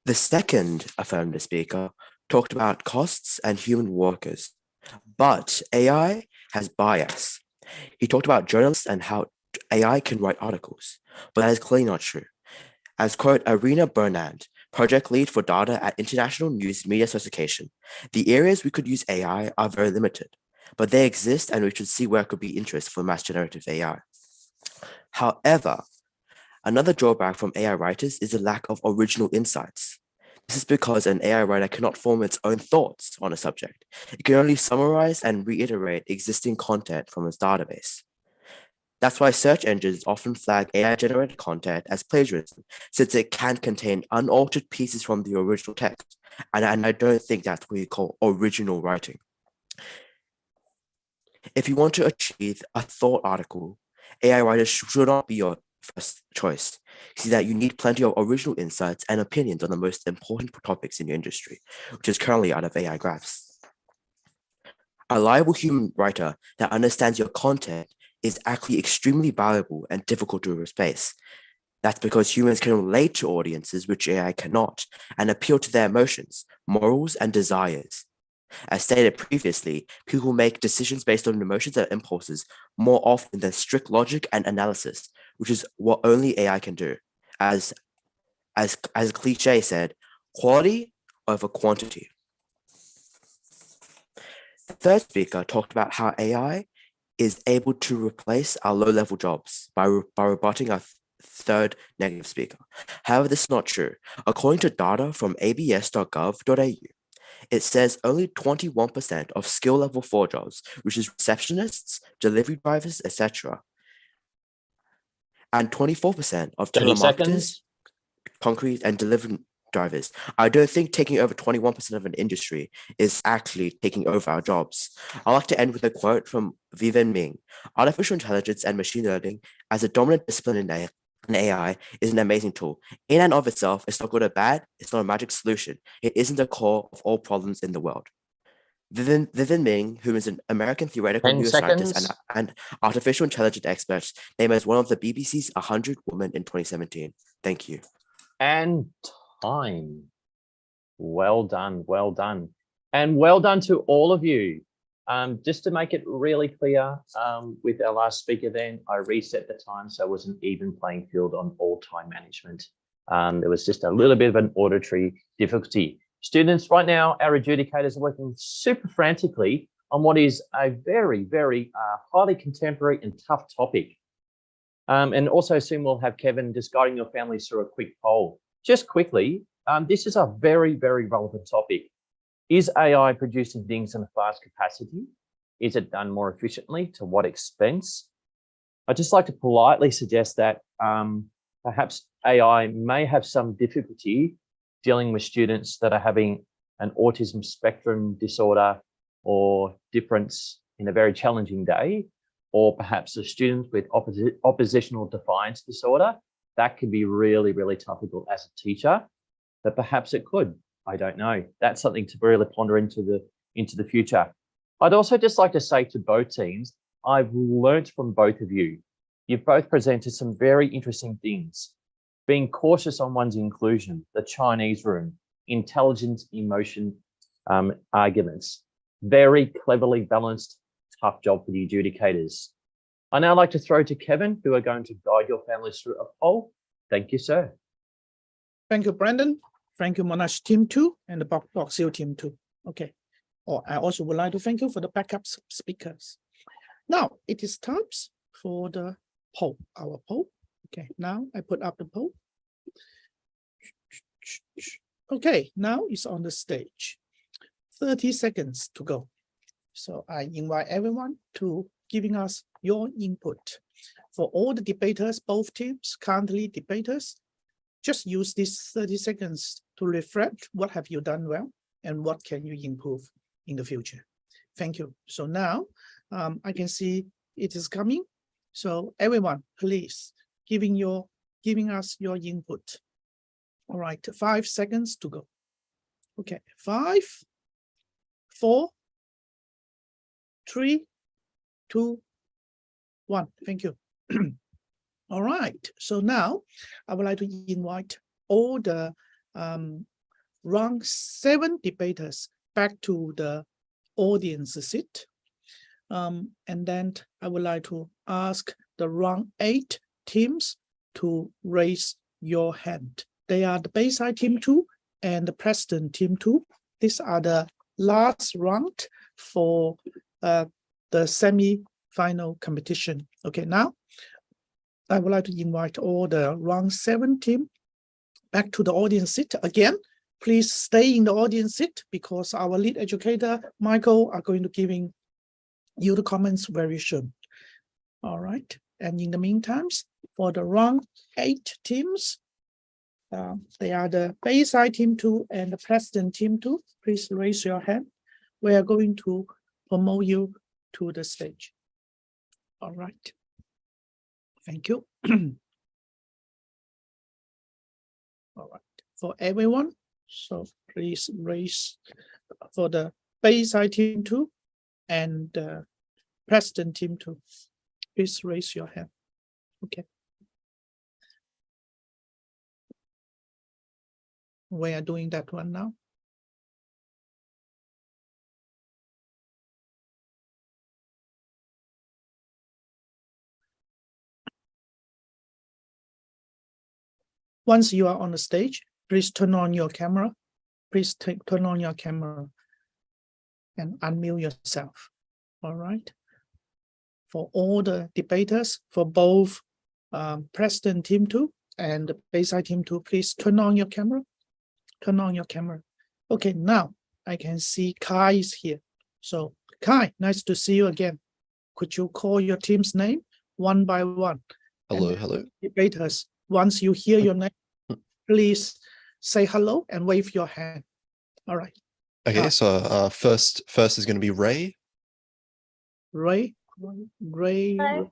The second affirmative speaker talked about costs and human workers, but AI has bias. He talked about journalists and how AI can write articles, but that is clearly not true. As quote Arena Bernard, project lead for data at International News Media Association, the areas we could use AI are very limited, but they exist and we should see where could be interest for mass generative AI. However, another drawback from AI writers is the lack of original insights. This is because an AI writer cannot form its own thoughts on a subject. It can only summarize and reiterate existing content from its database. That's why search engines often flag AI-generated content as plagiarism, since it can contain unaltered pieces from the original text, and I don't think that's what you call original writing. If you want to achieve a thought article, AI writers should not be your first choice. See that you need plenty of original insights and opinions on the most important topics in your industry, which is currently out of AI graphs. A reliable human writer that understands your content is actually extremely valuable and difficult to replace. That's because humans can relate to audiences which AI cannot and appeal to their emotions, morals, and desires. As stated previously, people make decisions based on emotions and impulses more often than strict logic and analysis, which is what only AI can do. As a cliche said, quality over quantity. The third speaker talked about how AI is able to replace our low-level jobs by rebutting our third negative speaker. However, this is not true. According to data from abs.gov.au, it says only 21% of skill level 4 jobs, which is receptionists, delivery drivers, etc., and 24% of telemarketers, concrete, and delivery drivers. I don't think taking over 21% of an industry is actually taking over our jobs. I'd like to end with a quote from Vivian Ming. Artificial intelligence and machine learning as a dominant discipline in AI is an amazing tool. In and of itself, it's not good or bad. It's not a magic solution. It isn't the core of all problems in the world. Vivian Ming, who is an American theoretical neuroscientist and artificial intelligence expert, named as one of the BBC's 100 Women in 2017. Thank you. And time. Well done, well done. And well done to all of you. Just to make it really clear, with our last speaker then, I reset the time so it was an even playing field on all time management. There was just a little bit of an auditory difficulty. Students, right now, our adjudicators are working super frantically on what is a very, very highly contemporary and tough topic. And also soon we'll have Kevin just guiding your families through a quick poll. Just quickly, this is a very, very relevant topic. Is AI producing things in a fast capacity? Is it done more efficiently? To what expense? I'd just like to politely suggest that perhaps AI may have some difficulty dealing with students that are having an autism spectrum disorder or difference in a very challenging day, or perhaps a student with oppositional defiance disorder. That can be really, really difficult as a teacher, but perhaps it could. I don't know. That's something to really ponder into the future. I'd also just like to say to both teams, I've learnt from both of you. You've both presented some very interesting things. Being cautious on one's inclusion, the Chinese room, intelligence, emotion arguments. Very cleverly balanced, tough job for the adjudicators. I now like to throw to Kevin, who are going to guide your families through a poll. Thank you, sir. Thank you, Brandon. Thank you, Monash Team 2 and the Box Hill Team 2. Okay. I also would like to thank you for the backup speakers. Now it is time for the poll, our poll. Okay, now I put up the poll. Okay, now it's on the stage. 30 seconds to go. So I invite everyone to giving us your input. For all the debaters, both teams, currently debaters, just use these 30 seconds to reflect what have you done well and what can you improve in the future. Thank you. So now I can see it is coming. So everyone, please giving us your input. All right, 5 seconds to go. Okay, 5, 4, 3, 2, 1. Thank you. All right, so now I would like to invite all the round 7 debaters back to the audience seat. And then I would like to ask the round 8 teams to raise your hand. They are the Bayside Team 2 and the Preston Team 2. These are the last round for the semi-final competition. Okay, now I would like to invite all the round 7 team back to the audience seat again. Please stay in the audience seat because our lead educator, Michael, are going to giving you the comments very soon. All right. And in the meantime, for the round 8 teams, they are the Bayside Team 2 and the Preston Team 2. Please raise your hand. We are going to promote you to the stage. All right. Thank you. All right. For everyone, so please raise for the Bayside Team 2 and Preston Team 2. Please raise your hand. Okay. We are doing that one now. Once you are on the stage, please turn on your camera. Please turn on your camera and unmute yourself. All right. For all the debaters, for both Preston Team 2 and the Bayside Team 2, please turn on your camera. Turn on your camera. Okay, now I can see Kai is here. So Kai, nice to see you again. Could you call your team's name one by one? Hello, and hello. Debaters, once you hear your name, please say hello and wave your hand. All right. Okay, so first is going to be Ray. Ray. Hi.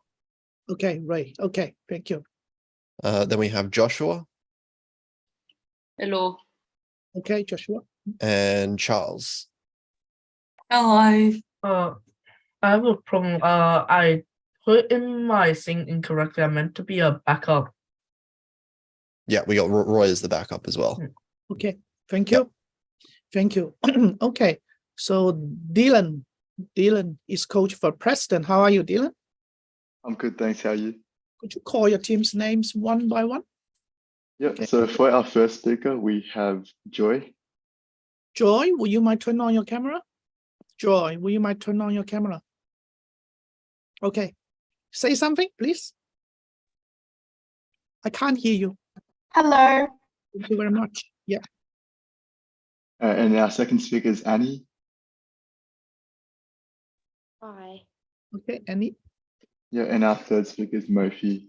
Okay, Ray. Okay, thank you. Then we have Joshua Hello. Okay, Joshua. and Charles. Hello. I have a problem. I put in my thing incorrectly. I meant to be a backup. Yeah, we got Roy as the backup as well. Okay, thank you. Thank you. Okay, so Dylan is coach for Preston. How are you, Dylan? I'm good, thanks. How are you? Could you call your team's names one by one? Yeah, so for our first speaker, we have Joy. Joy, will you mind turn on your camera? Joy, will you mind turn on your camera? Okay, say something, please. I can't hear you. Hello. Thank you very much. Yeah. And our second speaker is Annie. Hi. Okay, Annie. Yeah, and our third speaker is Murphy.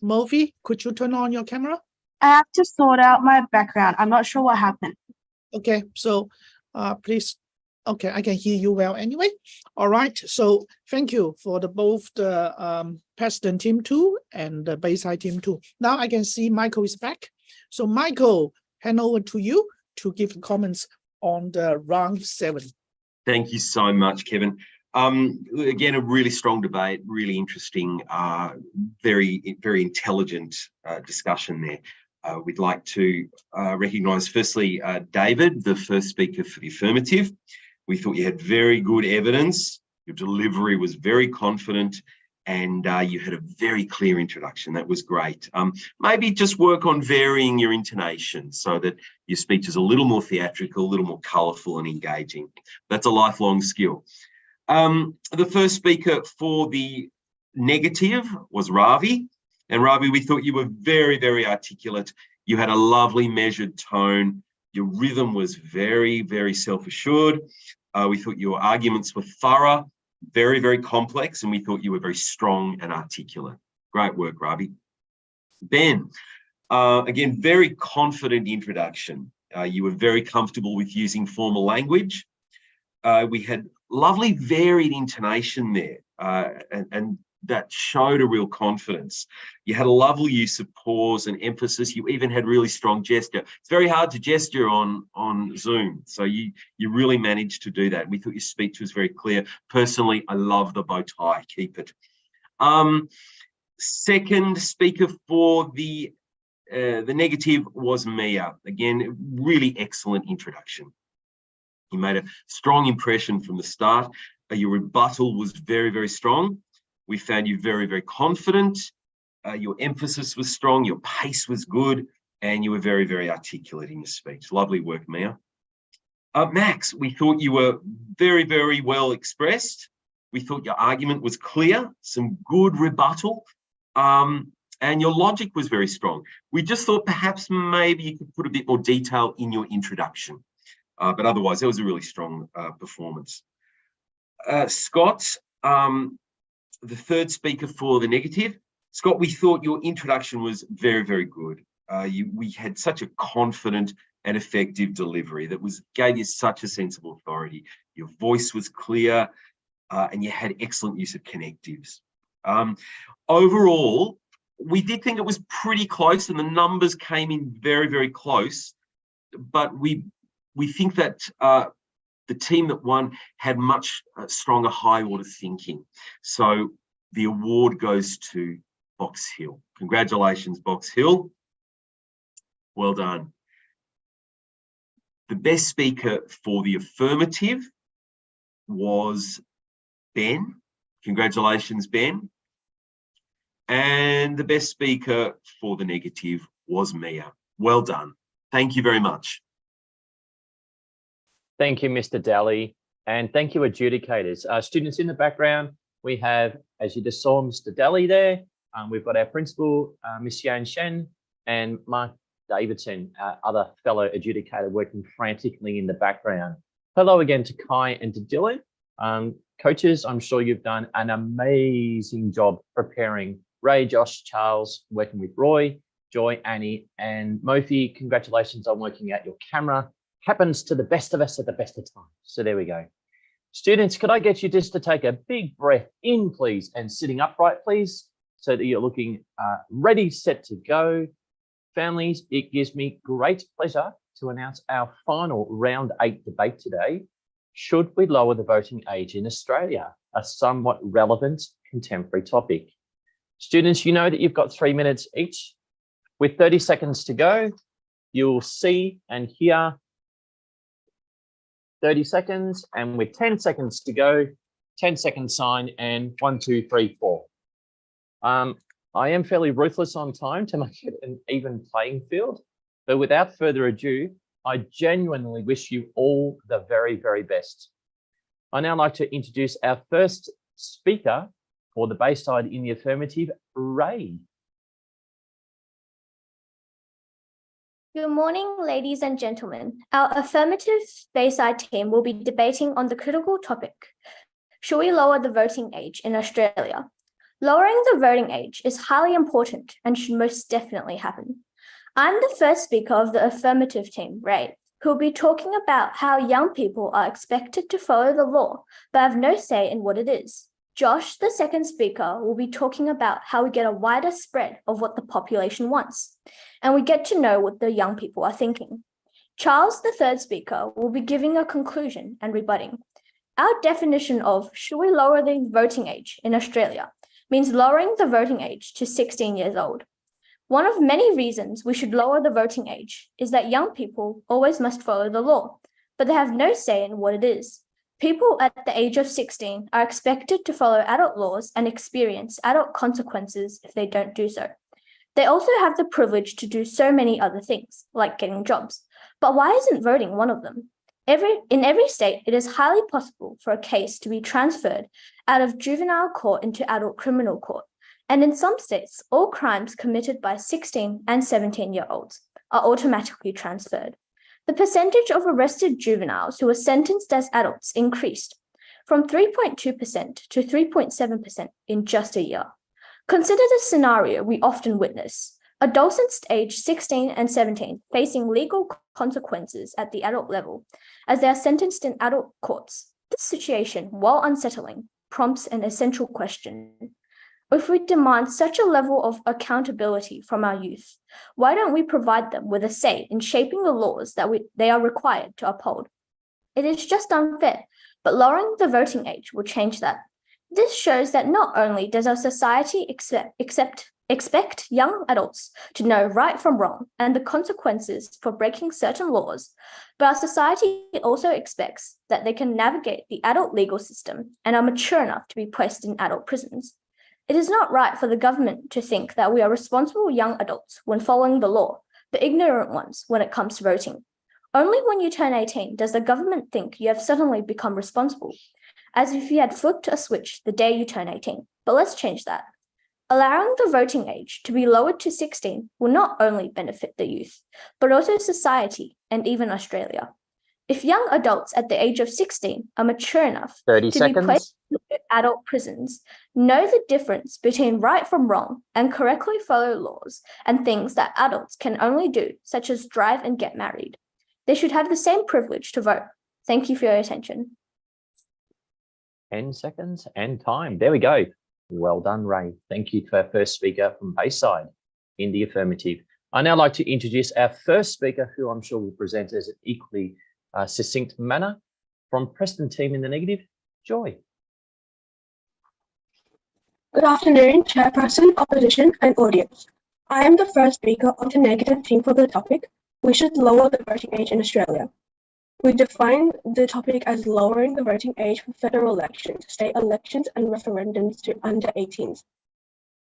Murphy, could you turn on your camera? I have to sort out my background. I'm not sure what happened. Okay, so please. Okay, I can hear you well anyway. All right, so thank you for both the Preston team 2 and the Bayside team 2. Now I can see Michael is back. So Michael, hand over to you to give comments on the round 7. Thank you so much, Kevin. Again, a really strong debate, really interesting, very intelligent discussion there. We'd like to recognise firstly David, the first speaker for the affirmative. We thought you had very good evidence. Your delivery was very confident, and you had a very clear introduction. That was great. Maybe just work on varying your intonation so that your speech is a little more theatrical, a little more colourful and engaging. That's a lifelong skill. The first speaker for the negative was Ravi. And Ravi, we thought you were very, very articulate. You had a lovely measured tone. Your rhythm was very, very self-assured. We thought your arguments were thorough, very, very complex, and we thought you were very strong and articulate. Great work, Ravi. Ben, again, very confident introduction. You were very comfortable with using formal language. We had lovely varied intonation there, and that showed a real confidence. You had a lovely use of pause and emphasis. You even had really strong gesture. It's very hard to gesture on Zoom, so you really managed to do that. We thought your speech was very clear. Personally, I love the bow tie. Keep it. Second speaker for the negative was Mia. Again, really excellent introduction. You made a strong impression from the start. Your rebuttal was very, very strong. We found you very, very confident. Your emphasis was strong. Your pace was good. And you were very, very articulate in your speech. Lovely work, Mia. Max, we thought you were very, very well expressed. We thought your argument was clear, some good rebuttal, and your logic was very strong. We just thought perhaps maybe you could put a bit more detail in your introduction. But otherwise, that was a really strong performance. Scott, the third speaker for the negative. Scott, we thought your introduction was very, very good. We had such a confident and effective delivery that gave you such a sense of authority. Your voice was clear, and you had excellent use of connectives. Overall, we did think it was pretty close, and the numbers came in very, very close. But we think that the team that won had much stronger high order thinking. So the award goes to Box Hill. Congratulations, Box Hill. Well done. The best speaker for the affirmative was Ben. Congratulations, Ben. And the best speaker for the negative was Mia. Well done. Thank you very much. Thank you, Mr. Daly, and thank you, adjudicators. Students in the background, we have, as you just saw, Mr. Daly there. We've got our principal, Miss Yan Shen, and Mark Davidson, our other fellow adjudicator, working frantically in the background. Hello again to Kai and to Dylan. Coaches, I'm sure you've done an amazing job preparing Ray, Josh, Charles, working with Roy, Joy, Annie, and Mofi. Congratulations on working out your camera. Happens to the best of us at the best of times. So there we go. Students, could I get you just to take a big breath in, please, and sitting upright, please, so that you're looking ready, set to go. Families, it gives me great pleasure to announce our final round 8 debate today. Should we lower the voting age in Australia? A somewhat relevant contemporary topic. Students, you know that you've got 3 minutes each. With 30 seconds to go, you'll see and hear 30 seconds, and with 10 seconds to go, 10-second sign, and 1, 2, 3, 4. I am fairly ruthless on time to make it an even playing field, but without further ado, I genuinely wish you all the very, very best. I now like to introduce our first speaker for the Bayside in the affirmative, Ray. Good morning, ladies and gentlemen. Our affirmative Bayside team will be debating on the critical topic. Should we lower the voting age in Australia? Lowering the voting age is highly important and should most definitely happen. I'm the first speaker of the affirmative team, Ray, who will be talking about how young people are expected to follow the law but have no say in what it is. Josh, the second speaker, will be talking about how we get a wider spread of what the population wants, and we get to know what the young people are thinking. Charles, the third speaker, will be giving a conclusion and rebutting. Our definition of should we lower the voting age in Australia means lowering the voting age to 16 years old. One of many reasons we should lower the voting age is that young people always must follow the law, but they have no say in what it is. People at the age of 16 are expected to follow adult laws and experience adult consequences if they don't do so. They also have the privilege to do so many other things, like getting jobs. But why isn't voting one of them? In every state, it is highly possible for a case to be transferred out of juvenile court into adult criminal court. And in some states, all crimes committed by 16 and 17-year-olds are automatically transferred. The percentage of arrested juveniles who were sentenced as adults increased from 3.2% to 3.7% in just a year. Consider the scenario we often witness. Adolescents aged 16 and 17 facing legal consequences at the adult level as they are sentenced in adult courts. This situation, while unsettling, prompts an essential question. If we demand such a level of accountability from our youth, why don't we provide them with a say in shaping the laws that they are required to uphold? It is just unfair, but lowering the voting age will change that. This shows that not only does our society expect young adults to know right from wrong and the consequences for breaking certain laws, but our society also expects that they can navigate the adult legal system and are mature enough to be placed in adult prisons. It is not right for the government to think that we are responsible young adults when following the law, but ignorant ones when it comes to voting. Only when you turn 18 does the government think you have suddenly become responsible, as if you had flipped a switch the day you turn 18. But let's change that. Allowing the voting age to be lowered to 16 will not only benefit the youth, but also society and even Australia. If young adults at the age of 16 are mature enough to be placed in adult prisons, know the difference between right from wrong and correctly follow laws and things that adults can only do, such as drive and get married, they should have the same privilege to vote. Thank you for your attention. 10 seconds and time. There we go. Well done, Ray. Thank you to our first speaker from Bayside in the affirmative. I'd now like to introduce our first speaker, who I'm sure will present as an equally succinct manner, from Preston team in the negative, Joy. Good afternoon, Chairperson, Opposition and audience. I am the first speaker of the negative team for the topic, we should lower the voting age in Australia. We define the topic as lowering the voting age for federal elections, state elections and referendums to under 18s.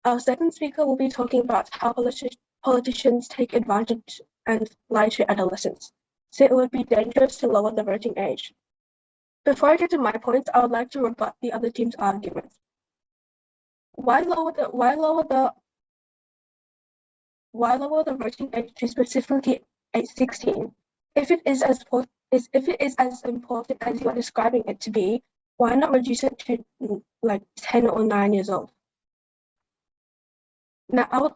Our second speaker will be talking about how politicians take advantage and lie to adolescents, so it would be dangerous to lower the voting age. Before I get to my points, I would like to rebut the other team's arguments. Why lower the voting age to specifically age 16? If it is as important as you are describing it to be, why not reduce it to like 10 or 9 years old? Now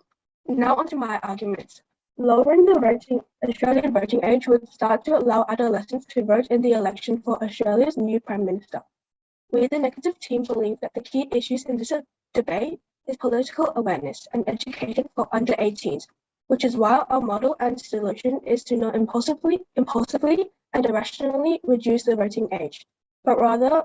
onto my arguments. Lowering the Australian voting age would start to allow adolescents to vote in the election for Australia's new Prime Minister. We, the negative team, believe that the key issues in this debate is political awareness and education for under 18s, which is why our model and solution is to not impulsively and irrationally reduce the voting age, but rather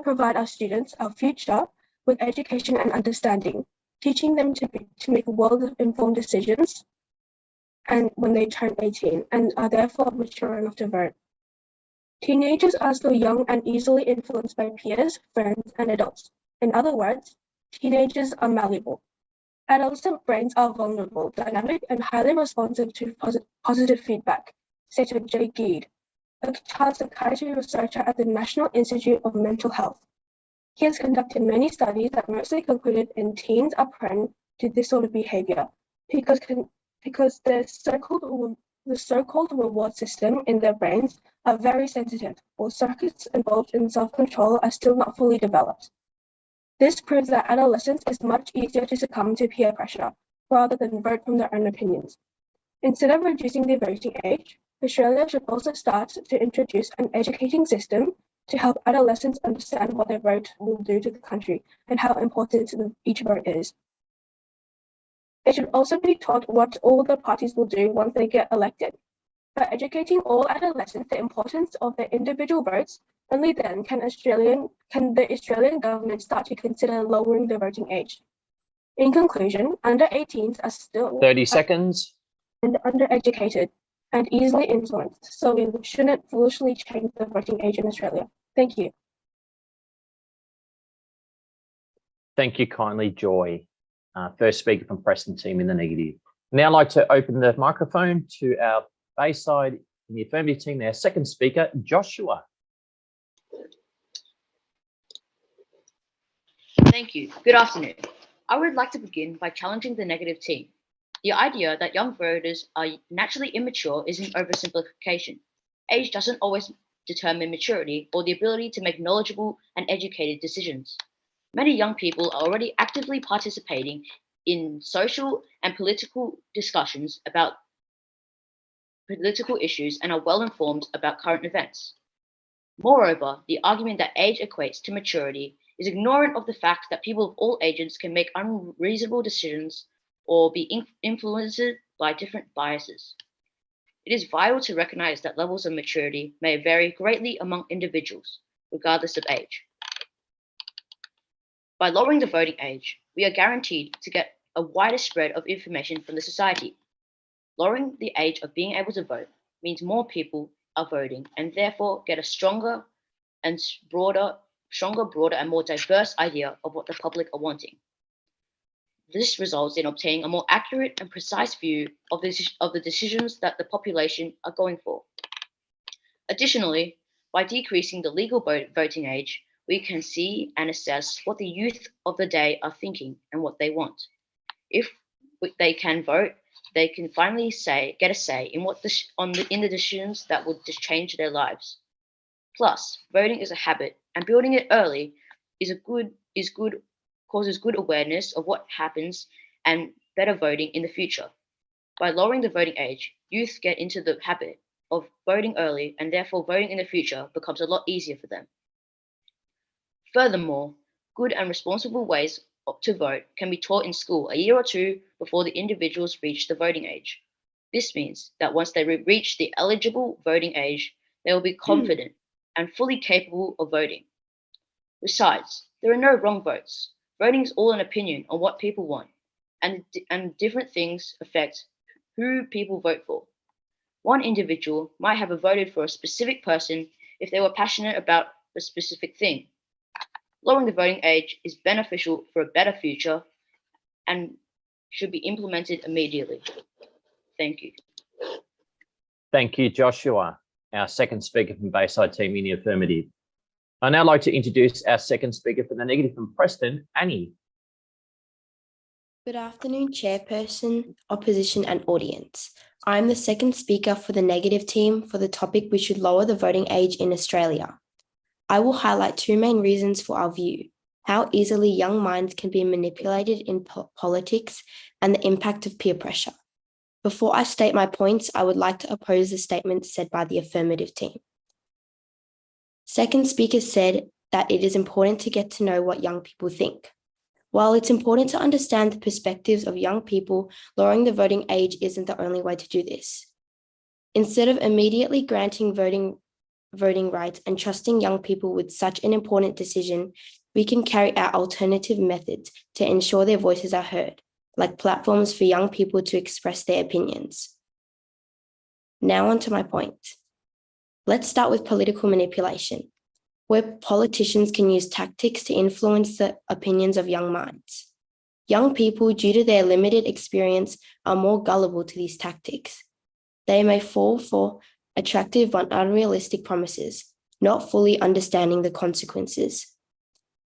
provide our students, our future, with education and understanding, teaching them to make well-informed decisions and when they turn 18 and are therefore mature enough to vote. Teenagers are still young and easily influenced by peers, friends, and adults. In other words, teenagers are malleable. Adolescent brains are vulnerable, dynamic, and highly responsive to positive feedback, stated Jay Geed, a child psychiatry researcher at the National Institute of Mental Health. He has conducted many studies that mostly concluded in teens are prone to this sort of behavior because they're so-called the so-called reward system in their brains are very sensitive, while circuits involved in self-control are still not fully developed. This proves that adolescents is much easier to succumb to peer pressure rather than vote from their own opinions. Instead of reducing the voting age, Australia should also start to introduce an educating system to help adolescents understand what their vote will do to the country and how important each vote is. They should also be taught what all the parties will do once they get elected. By educating all adolescents the importance of their individual votes, only then can the Australian government start to consider lowering the voting age. In conclusion, under 18s are still 30 seconds. And undereducated and easily influenced, so we shouldn't foolishly change the voting age in Australia. Thank you. Thank you kindly, Joy. First speaker from Preston team in the negative. Now I'd like to open the microphone to our Bayside in the affirmative team, our second speaker, Joshua. Thank you. Good afternoon. I would like to begin by challenging the negative team. The idea that young voters are naturally immature is an oversimplification. Age doesn't always determine maturity or the ability to make knowledgeable and educated decisions. Many young people are already actively participating in social and political discussions about political issues and are well informed about current events. Moreover, the argument that age equates to maturity is ignorant of the fact that people of all ages can make unreasonable decisions or be influenced by different biases. It is vital to recognize that levels of maturity may vary greatly among individuals, regardless of age. By lowering the voting age, we are guaranteed to get a wider spread of information from the society. Lowering the age of being able to vote means more people are voting and therefore get a stronger, broader, and more diverse idea of what the public are wanting. This results in obtaining a more accurate and precise view of the decisions that the population are going for. Additionally, by decreasing the legal voting age, we can see and assess what the youth of the day are thinking and what they want. If they can vote, they can finally get a say in in the decisions that will just change their lives. Plus, voting is a habit, and building it early causes good awareness of what happens and better voting in the future. By lowering the voting age, youth get into the habit of voting early, and therefore voting in the future becomes a lot easier for them. Furthermore, good and responsible ways to vote can be taught in school a year or two before the individuals reach the voting age. This means that once they reach the eligible voting age, they will be confident and fully capable of voting. Besides, there are no wrong votes. Voting is all an opinion on what people want, and different things affect who people vote for. One individual might have voted for a specific person if they were passionate about a specific thing. Lowering the voting age is beneficial for a better future and should be implemented immediately. Thank you. Thank you, Joshua, our second speaker from Bayside team in the affirmative. I'd now like to introduce our second speaker from the negative from Preston, Annie. Good afternoon, Chairperson, Opposition and audience. I'm the second speaker for the negative team for the topic we should lower the voting age in Australia. I will highlight two main reasons for our view: how easily young minds can be manipulated in politics and the impact of peer pressure. Before I state my points, I would like to oppose the statements said by the affirmative team. Second speaker said that it is important to get to know what young people think. While it's important to understand the perspectives of young people, lowering the voting age isn't the only way to do this. Instead of immediately granting voting rights and trusting young people with such an important decision, we can carry out alternative methods to ensure their voices are heard, like platforms for young people to express their opinions. Now on to my point. Let's start with political manipulation, where politicians can use tactics to influence the opinions of young minds. Young people, due to their limited experience, are more gullible to these tactics. They may fall for attractive but unrealistic promises, not fully understanding the consequences.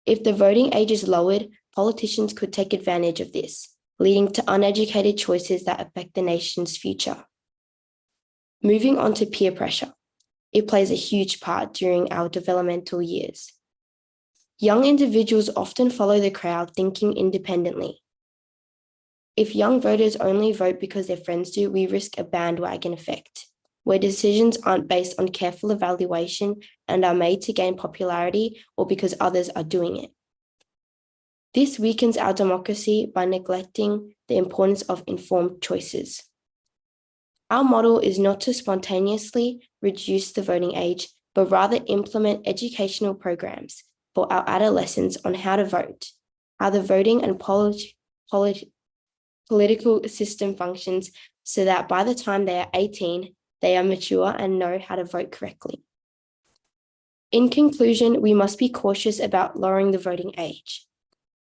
If the voting age is lowered, politicians could take advantage of this, leading to uneducated choices that affect the nation's future. Moving on to peer pressure. It plays a huge part during our developmental years. Young individuals often follow the crowd, thinking independently. If young voters only vote because their friends do, we risk a bandwagon effect, where decisions aren't based on careful evaluation and are made to gain popularity or because others are doing it. This weakens our democracy by neglecting the importance of informed choices. Our model is not to spontaneously reduce the voting age, but rather implement educational programs for our adolescents on how to vote, how the voting and political system functions, so that by the time they are 18, they are mature and know how to vote correctly. In conclusion, we must be cautious about lowering the voting age.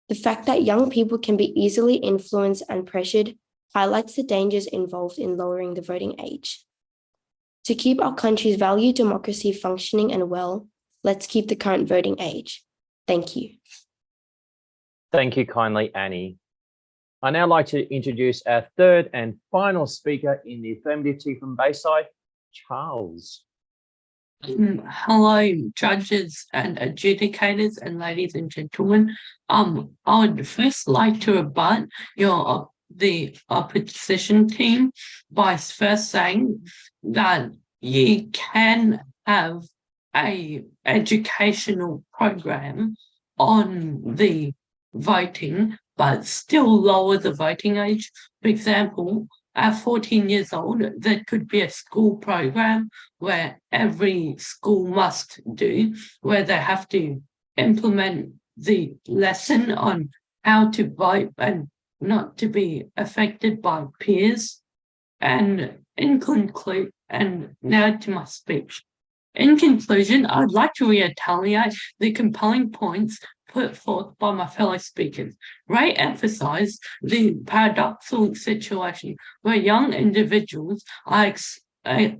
The fact that young people can be easily influenced and pressured highlights the dangers involved in lowering the voting age. To keep our country's valued democracy functioning and well, let's keep the current voting age. Thank you. Thank you kindly, Annie. I now like to introduce our third and final speaker in the affirmative team from Bayside, Charles. Hello, judges and adjudicators and ladies and gentlemen. I would first like to rebut the opposition team by first saying that you can have a educational program on the voting, but still lower the voting age. For example, at 14 years old, there could be a school program where every school must do, where they have to implement the lesson on how to vote and not to be affected by peers. And now to my speech. In conclusion, I'd like to retaliate the compelling points put forth by my fellow speakers. Ray emphasised the paradoxical situation where young individuals are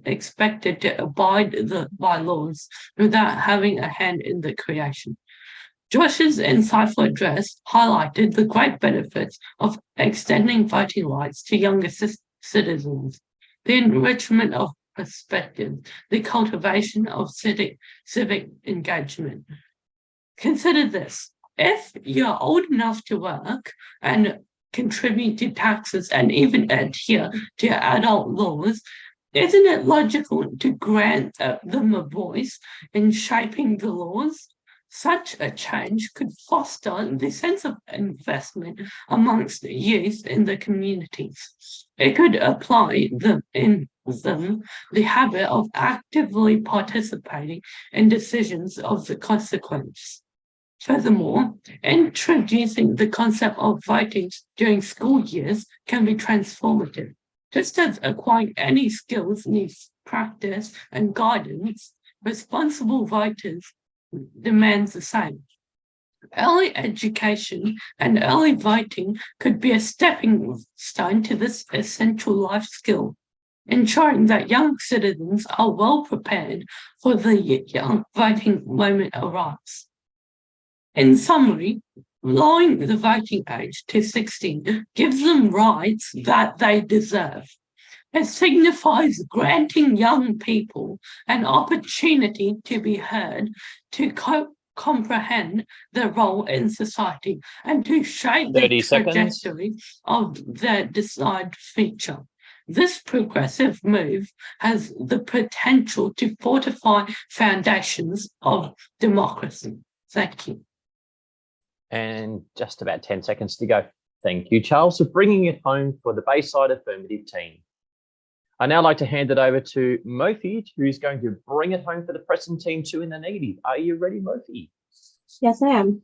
expected to abide by laws without having a hand in the creation. Josh's insightful address highlighted the great benefits of extending voting rights to younger citizens, the enrichment of perspective, the cultivation of civic engagement. Consider this: if you're old enough to work and contribute to taxes and even adhere to adult laws, isn't it logical to grant them a voice in shaping the laws? Such a change could foster the sense of investment amongst the youth in the communities. It could apply in them the habit of actively participating in decisions of the consequence. Furthermore, introducing the concept of voting during school years can be transformative. Just as acquiring any skills needs practice and guidance, responsible voters demands the same. Early education and early voting could be a stepping stone to this essential life skill, ensuring that young citizens are well prepared for the young voting moment arrives. In summary, lowering the voting age to 16 gives them rights that they deserve. It signifies granting young people an opportunity to be heard, to comprehend their role in society, and to shape the trajectory of their desired future. This progressive move has the potential to fortify foundations of democracy. Thank you. And just about 10 seconds to go. Thank you, Charles, for bringing it home for the Bayside Affirmative team. I'd now like to hand it over to Mofi, who's going to bring it home for the Preston team too in the negative. Are you ready, Mofi? Yes, I am.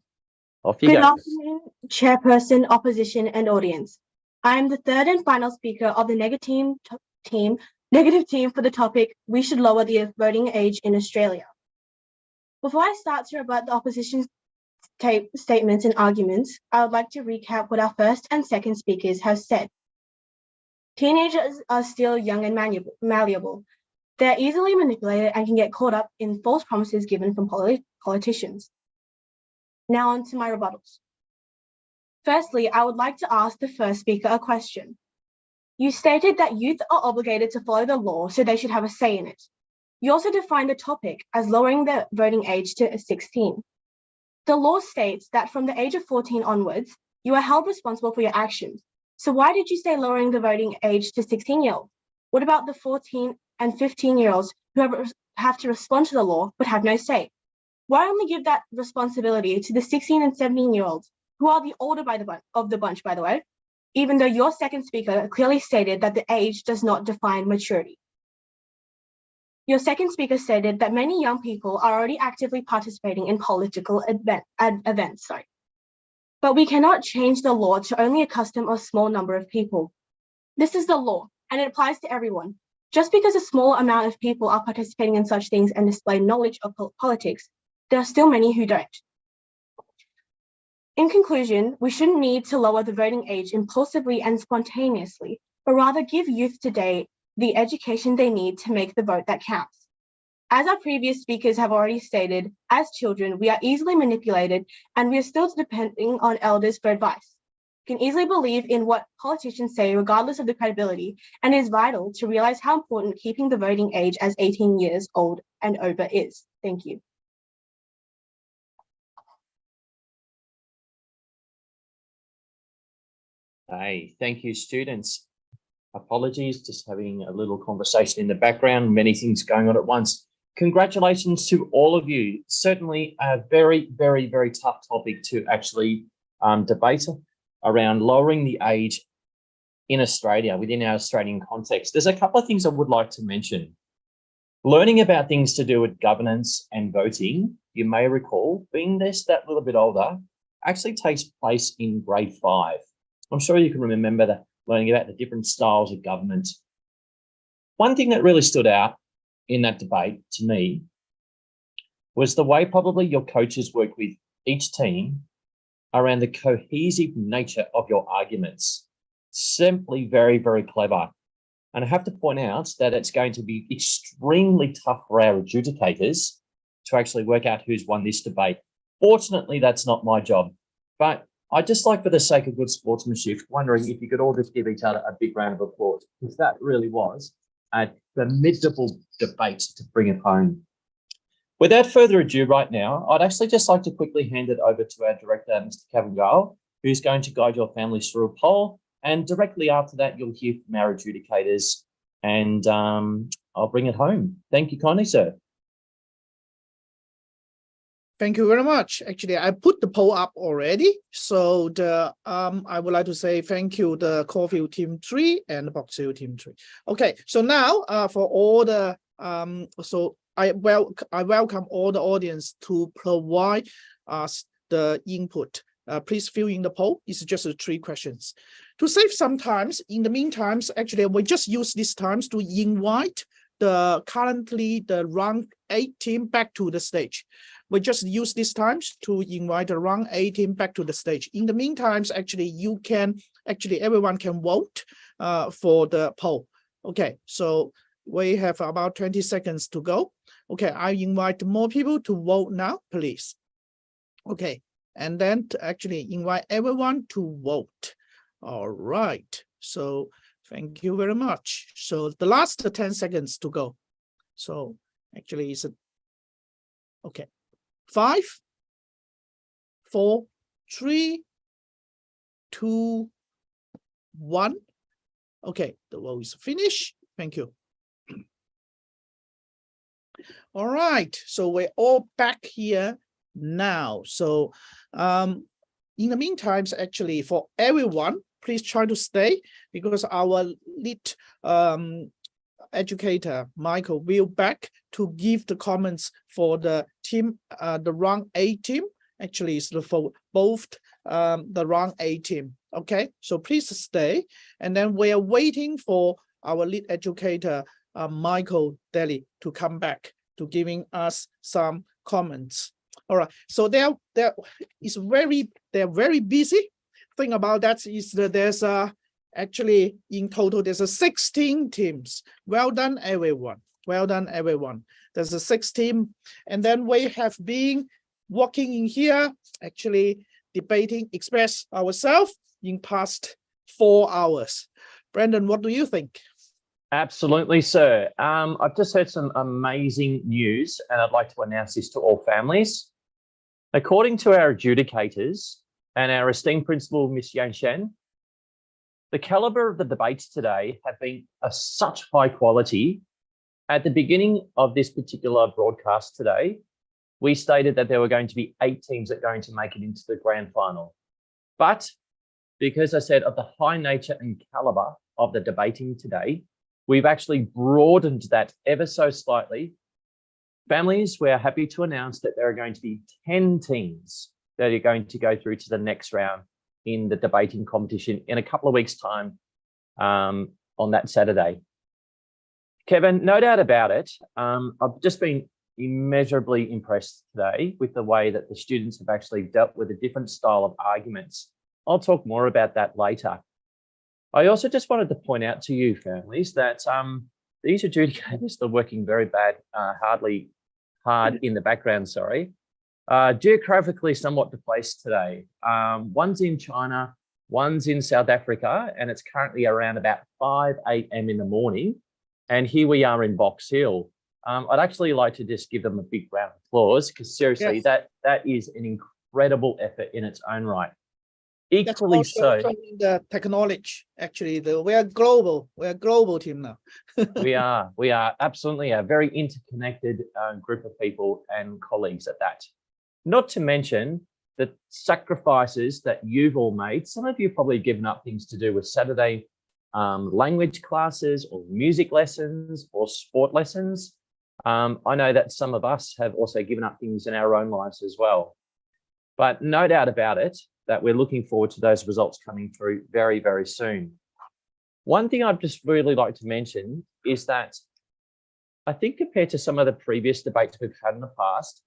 Off you Good go. afternoon, Chairperson, Opposition, and audience. I am the third and final speaker of the negative team for the topic, we should lower the voting age in Australia. Before I start to rebut the opposition's statements and arguments, I would like to recap what our first and second speakers have said. Teenagers are still young and malleable. They're easily manipulated and can get caught up in false promises given from politicians. Now on to my rebuttals. Firstly, I would like to ask the first speaker a question. You stated that youth are obligated to follow the law, so they should have a say in it. You also defined the topic as lowering the voting age to 16. The law states that from the age of 14 onwards, you are held responsible for your actions. So why did you say lowering the voting age to 16-year-olds? What about the 14 and 15-year-olds who have to respond to the law but have no say? Why only give that responsibility to the 16 and 17-year-olds, who are the older of the bunch, by the way, even though your second speaker clearly stated that the age does not define maturity? Your second speaker stated that many young people are already actively participating in political events. But we cannot change the law to only accustom a small number of people. This is the law, and it applies to everyone. Just because a small amount of people are participating in such things and display knowledge of politics, there are still many who don't. In conclusion, we shouldn't need to lower the voting age impulsively and spontaneously, but rather give youth today the education they need to make the vote that counts. As our previous speakers have already stated, as children, we are easily manipulated and we are still depending on elders for advice. We can easily believe in what politicians say regardless of the credibility, and it is vital to realize how important keeping the voting age as 18 years old and over is. Thank you. Hey, thank you, students. Apologies, just having a little conversation in the background, many things going on at once. Congratulations to all of you. Certainly a very, very, very tough topic to actually debate around lowering the age in Australia, within our Australian context. There's a couple of things I would like to mention. Learning about things to do with governance and voting, you may recall, being just that little bit older, actually takes place in grade 5. I'm sure you can remember that, learning about the different styles of government. One thing that really stood out in that debate to me was the way probably your coaches work with each team around the cohesive nature of your arguments. Simply very, very clever. And I have to point out that it's going to be extremely tough for our adjudicators to actually work out who's won this debate. Fortunately, that's not my job. But I'd just like, for the sake of good sportsmanship, wondering if you could all just give each other a big round of applause, because that really was a formidable debate to bring it home. Without further ado right now, I'd actually just like to quickly hand it over to our director, Mr. Kevin Gale, who's going to guide your families through a poll. And directly after that, you'll hear from our adjudicators, and I'll bring it home. Thank you kindly, sir. Thank you very much. Actually, I put the poll up already. So the I would like to say thank you, the Caulfield Team 3 and the Box Hill Team 3. Okay, so now for all the so I welcome all the audience to provide us the input. Please fill in the poll. It's just 3 questions. To save some time, in the meantime, actually we just use these times to invite currently the round 8 team back to the stage. We just use these times to invite the round 8 team back to the stage. In the meantime, actually everyone can vote for the poll. Okay, so we have about 20 seconds to go. Okay, I invite more people to vote now, please. Okay, and then to actually invite everyone to vote. All right, so thank you very much. So the last 10 seconds to go. So actually it's okay. 5, 4, 3, 2, 1. Okay, the vote is finished. Thank you. All right, so we're all back here now. So in the meantime, actually for everyone, please try to stay, because our lead educator Michael will back to give the comments for the team, the round 8 team. Actually, it's for both the round 8 team. Okay, so please stay, and then we are waiting for our lead educator Michael Daly to come back to giving us some comments. All right, so they're very busy. Thing about that is that there's actually in total there's 16 teams. Well done, everyone. Well done, everyone. There's a 6 team, and then we have been working in here, actually debating, express ourselves in past 4 hours. Brandon, what do you think? Absolutely, sir. I've just heard some amazing news, and I'd like to announce this to all families. According to our adjudicators and our esteemed principal, Ms. Yan Shen, the caliber of the debates today have been of such high quality. At the beginning of this particular broadcast today, we stated that there were going to be 8 teams that are going to make it into the grand final. But because I said of the high nature and caliber of the debating today, we've actually broadened that ever so slightly. Families, we're happy to announce that there are going to be 10 teams that are going to go through to the next round in the debating competition in a couple of weeks' time on that Saturday. Kevin, no doubt about it. I've just been immeasurably impressed today with the way that the students have actually dealt with a different style of arguments. I'll talk more about that later. I also just wanted to point out to you, families, that these adjudicators are working very hard in the background, geographically somewhat displaced today. One's in China, one's in South Africa, and it's currently around about 5 a.m. in the morning. And here we are in Box Hill. I'd actually like to just give them a big round of applause, because seriously, Yes. that is an incredible effort in its own right. That's Equally also so, showing the technology. Actually, we are global. We're a global team now. we are absolutely a very interconnected group of people and colleagues at that. Not to mention the sacrifices that you've all made. Some of you probably given up things to do with Saturday language classes or music lessons or sport lessons. I know that some of us have also given up things in our own lives as well. But no doubt about it, that we're looking forward to those results coming through very, very soon. One thing I'd just really like to mention is that I think compared to some of the previous debates we've had in the past,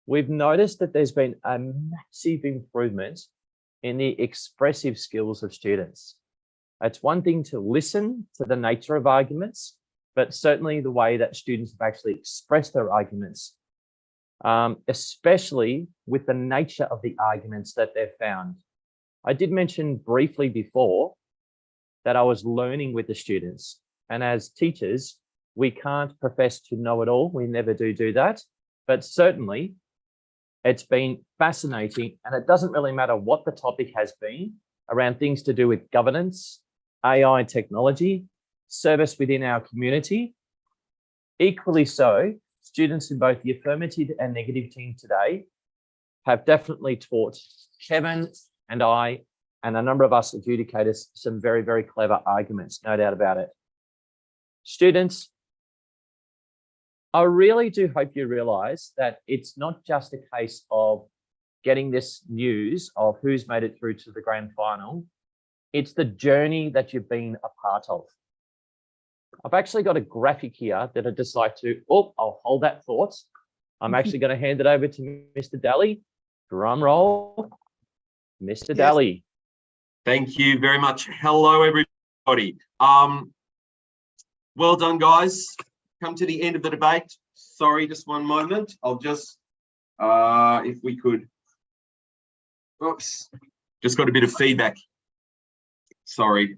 we've noticed that there's been a massive improvement in the expressive skills of students. It's one thing to listen to the nature of arguments, but certainly the way that students have actually expressed their arguments, especially with the nature of the arguments that they've found. I did mention briefly before that I was learning with the students, and as teachers, we can't profess to know it all. We never do that, but certainly it's been fascinating, and it doesn't really matter what the topic has been around things to do with governance, AI technology, service within our community. Equally so, students in both the affirmative and negative team today have definitely taught Kevin and I and a number of us adjudicators some very, very clever arguments, no doubt about it. Students, I really do hope you realise that it's not just a case of getting this news of who's made it through to the grand final. It's the journey that you've been a part of. I've actually got a graphic here that I'd just like to, I'll hold that thought. I'm actually going to hand it over to Mr. Daly. Drum roll, Mr. Daly. Thank you very much. Hello, everybody. Well done, guys. Come to the end of the debate. Sorry, just one moment. I'll just, if we could, oops, just got a bit of feedback. Sorry.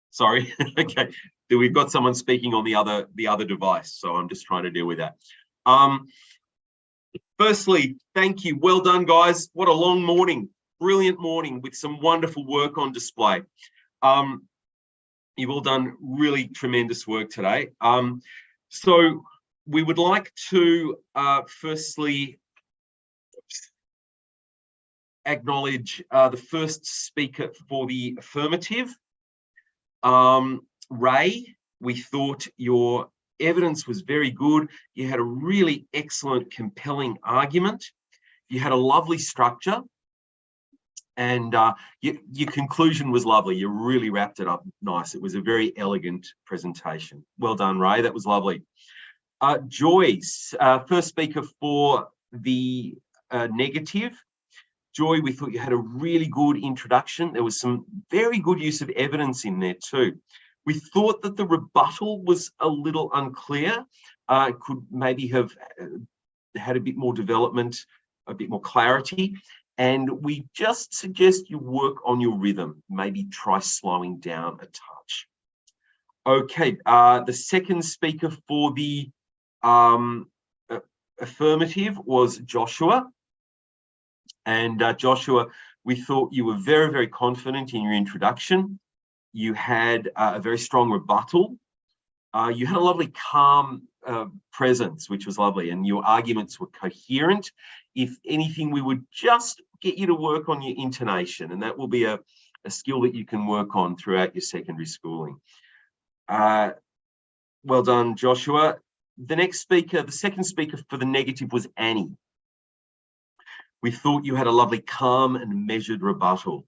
Sorry. Okay. We've got someone speaking on the other device, so I'm just trying to deal with that. Firstly, thank you. Well done, guys. What a long morning. Brilliant morning with some wonderful work on display. You've all done really tremendous work today. So we would like to firstly acknowledge the first speaker for the affirmative. Ray, we thought your evidence was very good. You had a really excellent, compelling argument. You had a lovely structure, and your conclusion was lovely. You really wrapped it up nice. It was a very elegant presentation. Well done, Ray. That was lovely. Joyce, first speaker for the negative. Joy, we thought you had a really good introduction. There was some very good use of evidence in there too. We thought that the rebuttal was a little unclear. Could maybe have had a bit more development, a bit more clarity. And we just suggest you work on your rhythm, maybe try slowing down a touch. Okay, the second speaker for the affirmative was Joshua. And Joshua, we thought you were very, very confident in your introduction. You had a very strong rebuttal. You had a lovely calm presence, which was lovely, and your arguments were coherent. If anything, we would just get you to work on your intonation, and that will be a skill that you can work on throughout your secondary schooling. Well done, Joshua. The next speaker, the second speaker for the negative was Annie. We thought you had a lovely calm and measured rebuttal.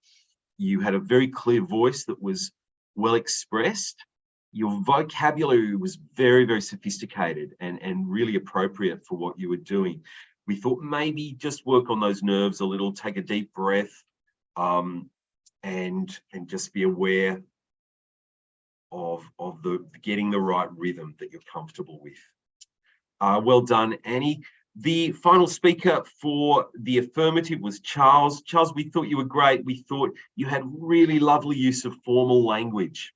You had a very clear voice that was well expressed. Your vocabulary was very, very sophisticated and really appropriate for what you were doing. We thought maybe just work on those nerves a little, take a deep breath, and just be aware of getting the right rhythm that you're comfortable with. Well done, Annie. The final speaker for the affirmative was Charles. Charles, we thought you were great. We thought you had really lovely use of formal language.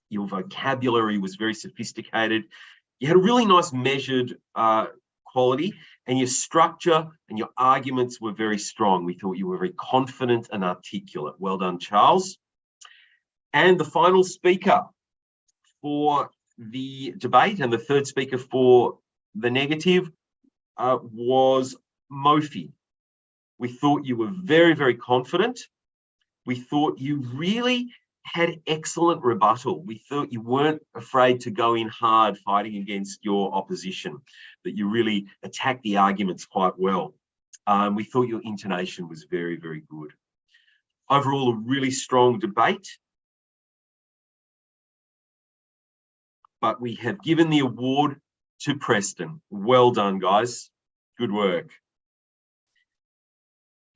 Your vocabulary was very sophisticated. You had a really nice measured quality, and your structure and your arguments were very strong. We thought you were very confident and articulate. Well done, Charles. And the final speaker for the debate and the third speaker for the negative was Mofi. We thought you were very, very confident. We thought you really had excellent rebuttal. We thought you weren't afraid to go in hard fighting against your opposition, that you really attacked the arguments quite well. We thought your intonation was very, very good. Overall, a really strong debate. But we have given the award to Preston. Well done, guys. Good work.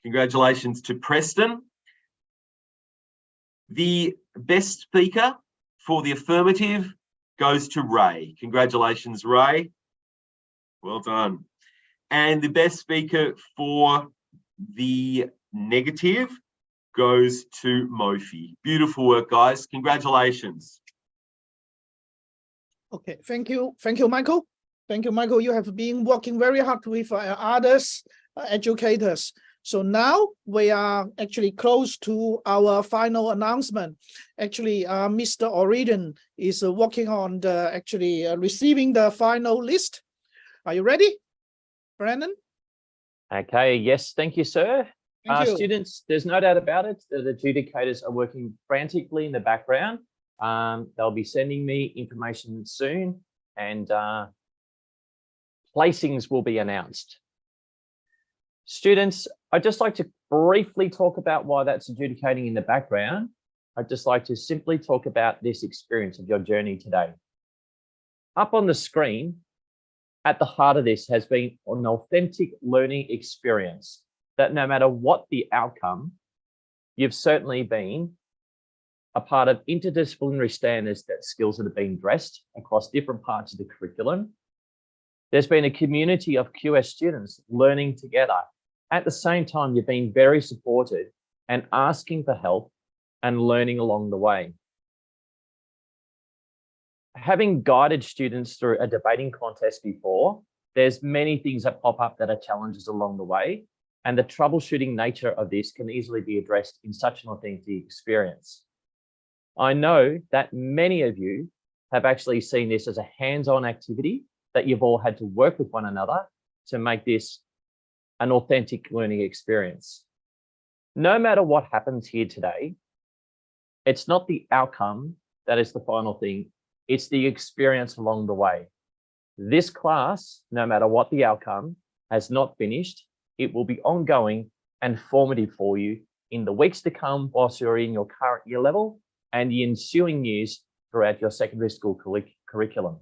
Congratulations to Preston. The best speaker for the affirmative goes to Ray. Congratulations, Ray. Well done. And the best speaker for the negative goes to Mofi. Beautiful work, guys. Congratulations. Okay, thank you, Michael. Thank you, Michael. You have been working very hard with others, educators. So now we are actually close to our final announcement. Actually, Mr. O'Riordan is working on the receiving the final list. Are you ready, Brandon? Okay, yes, thank you, sir. Thank you. Students, there's no doubt about it, the adjudicators are working frantically in the background. They'll be sending me information soon, and placings will be announced. Students, I'd just like to briefly talk about why that's adjudicating in the background. I'd just like to simply talk about this experience of your journey today. Up on the screen, at the heart of this has been an authentic learning experience that no matter what the outcome, you've certainly been a part of interdisciplinary standards, that skills that have been addressed across different parts of the curriculum. There's been a community of QS students learning together. At the same time, you've been very supported and asking for help and learning along the way. Having guided students through a debating contest before, there's many things that pop up that are challenges along the way, and the troubleshooting nature of this can easily be addressed in such an authentic experience. I know that many of you have actually seen this as a hands-on activity that you've all had to work with one another to make this an authentic learning experience. No matter what happens here today, it's not the outcome that is the final thing, it's the experience along the way. This class, no matter what the outcome, has not finished. It will be ongoing and formative for you in the weeks to come whilst you're in your current year level and the ensuing years throughout your secondary school curriculum.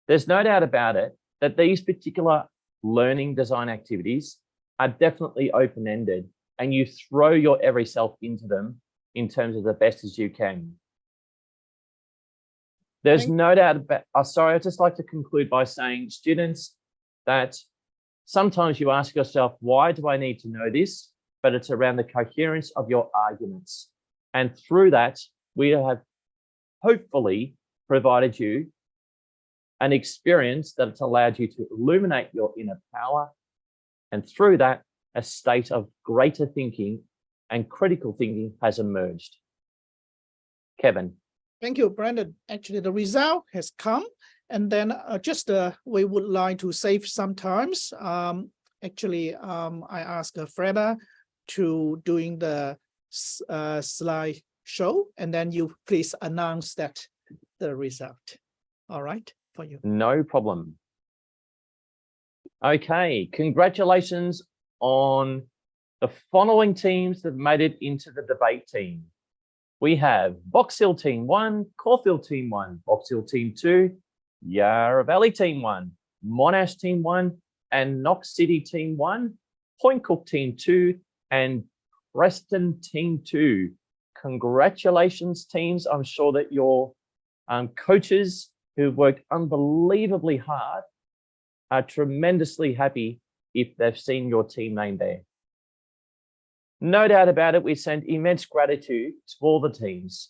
There's no doubt about it that these particular learning design activities are definitely open-ended, and you throw your every self into them in terms of the best as you can. There's no doubt about, sorry, I'd just like to conclude by saying, students, that Sometimes you ask yourself, why do I need to know this? But it's around the coherence of your arguments. And through that, we have hopefully provided you an experience that's allowed you to illuminate your inner power. And through that, a state of greater thinking and critical thinking has emerged. Kevin. Thank you, Brandon. Actually, the result has come. And then we would like to save some times. I asked Freda to doing the slide show, and then you please announce the result. All right, for you. No problem. Okay, congratulations on the following teams that made it into the debate team. We have Box Hill Team 1, Caulfield Team 1, Box Hill Team 2, Yarra Valley Team 1, Monash Team 1, and Knox City Team 1, Point Cook Team 2, and Preston Team 2. Congratulations, teams. I'm sure that your coaches who worked unbelievably hard are tremendously happy if they've seen your team name there. No doubt about it, we send immense gratitude to all the teams,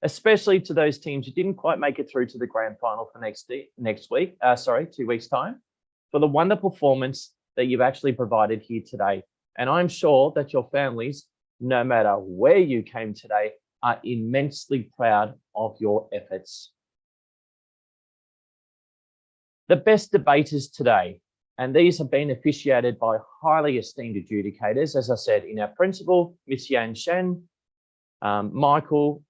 especially to those teams who didn't quite make it through to the grand final for 2 weeks' time, for the wonderful performance that you've actually provided here today. And I'm sure that your families, no matter where you came today, are immensely proud of your efforts. The best debaters today, and these have been officiated by highly esteemed adjudicators, as I said, in our principal, Miss Yan Shen, Michael,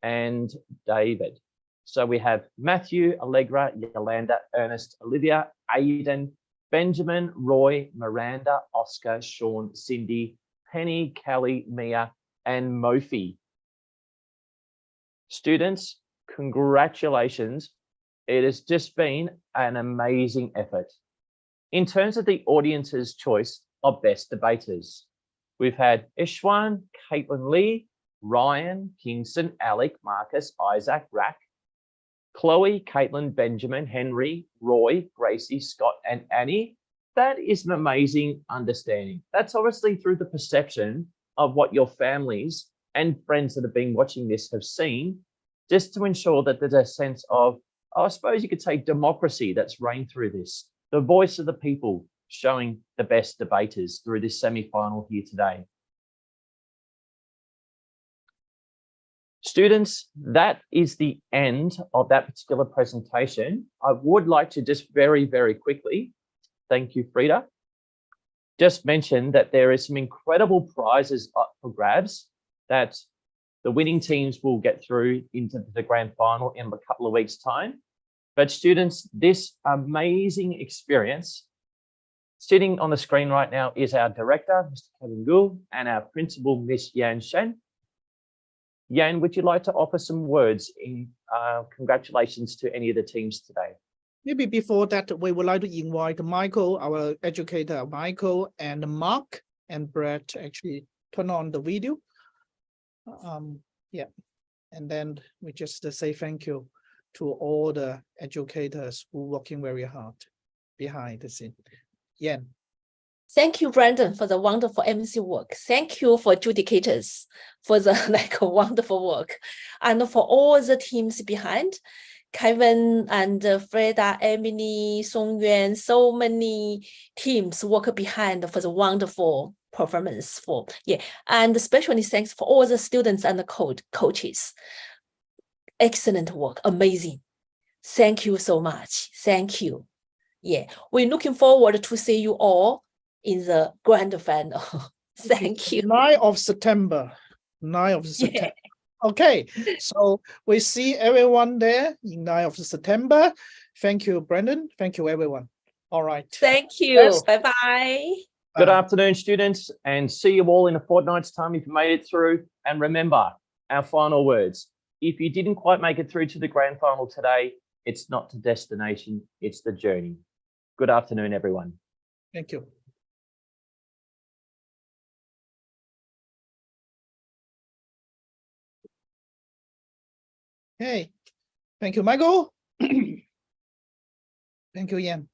and David. So we have Matthew, Allegra, Yolanda, Ernest, Olivia, Aidan, Benjamin, Roy, Miranda, Oscar, Sean, Cindy, Penny, Kelly, Mia, and Mofi. Students, congratulations. It has just been an amazing effort. In terms of the audience's choice of best debaters, we've had Ishwan, Caitlin Lee, Ryan, Kingston, Alec, Marcus, Isaac, Rack, Chloe, Caitlin, Benjamin, Henry, Roy, Gracie, Scott, and Annie. That is an amazing understanding. That's obviously through the perception of what your families and friends that have been watching this have seen, just to ensure that there's a sense of, I suppose you could say, democracy that's reigned through this. The voice of the people showing the best debaters through this semi-final here today. Students, that is the end of that particular presentation. I would like to just very, very quickly, thank you, Frida, just mention that there is some incredible prizes up for grabs that the winning teams will get through into the grand final in a couple of weeks' time. But students, this amazing experience, sitting on the screen right now is our director, Mr. Kevin Gould, and our principal, Miss Yan Shen. Yan, would you like to offer some words in congratulations to any of the teams today? Maybe before that, we would like to invite Michael, our educator, Michael and Mark and Brett to actually turn on the video. Yeah, and then we just say thank you to all the educators who are working very hard behind the scene. Yan. Thank you, Brandon, for the wonderful MC work. Thank you for adjudicators for the wonderful work, and for all the teams behind, Kevin and Freda, Emily, Song Yuan, so many teams work behind for the wonderful performance. And especially thanks for all the students and the coaches. Excellent work, amazing. Thank you so much. Thank you. Yeah, we're looking forward to see you all in the grand final. Thank you. 9th of September. 9th of September. Yeah. Okay, so we see everyone there in 9th of September. Thank you, Brandon. Thank you, everyone. All right. Thank you. Yes. Bye-bye. Good afternoon, students, and see you all in a fortnight's time if you made it through. And remember, our final words. If you didn't quite make it through to the grand final today, it's not the destination, it's the journey. Good afternoon, everyone. Thank you. Hey, thank you, Michael. Thank you, Yan.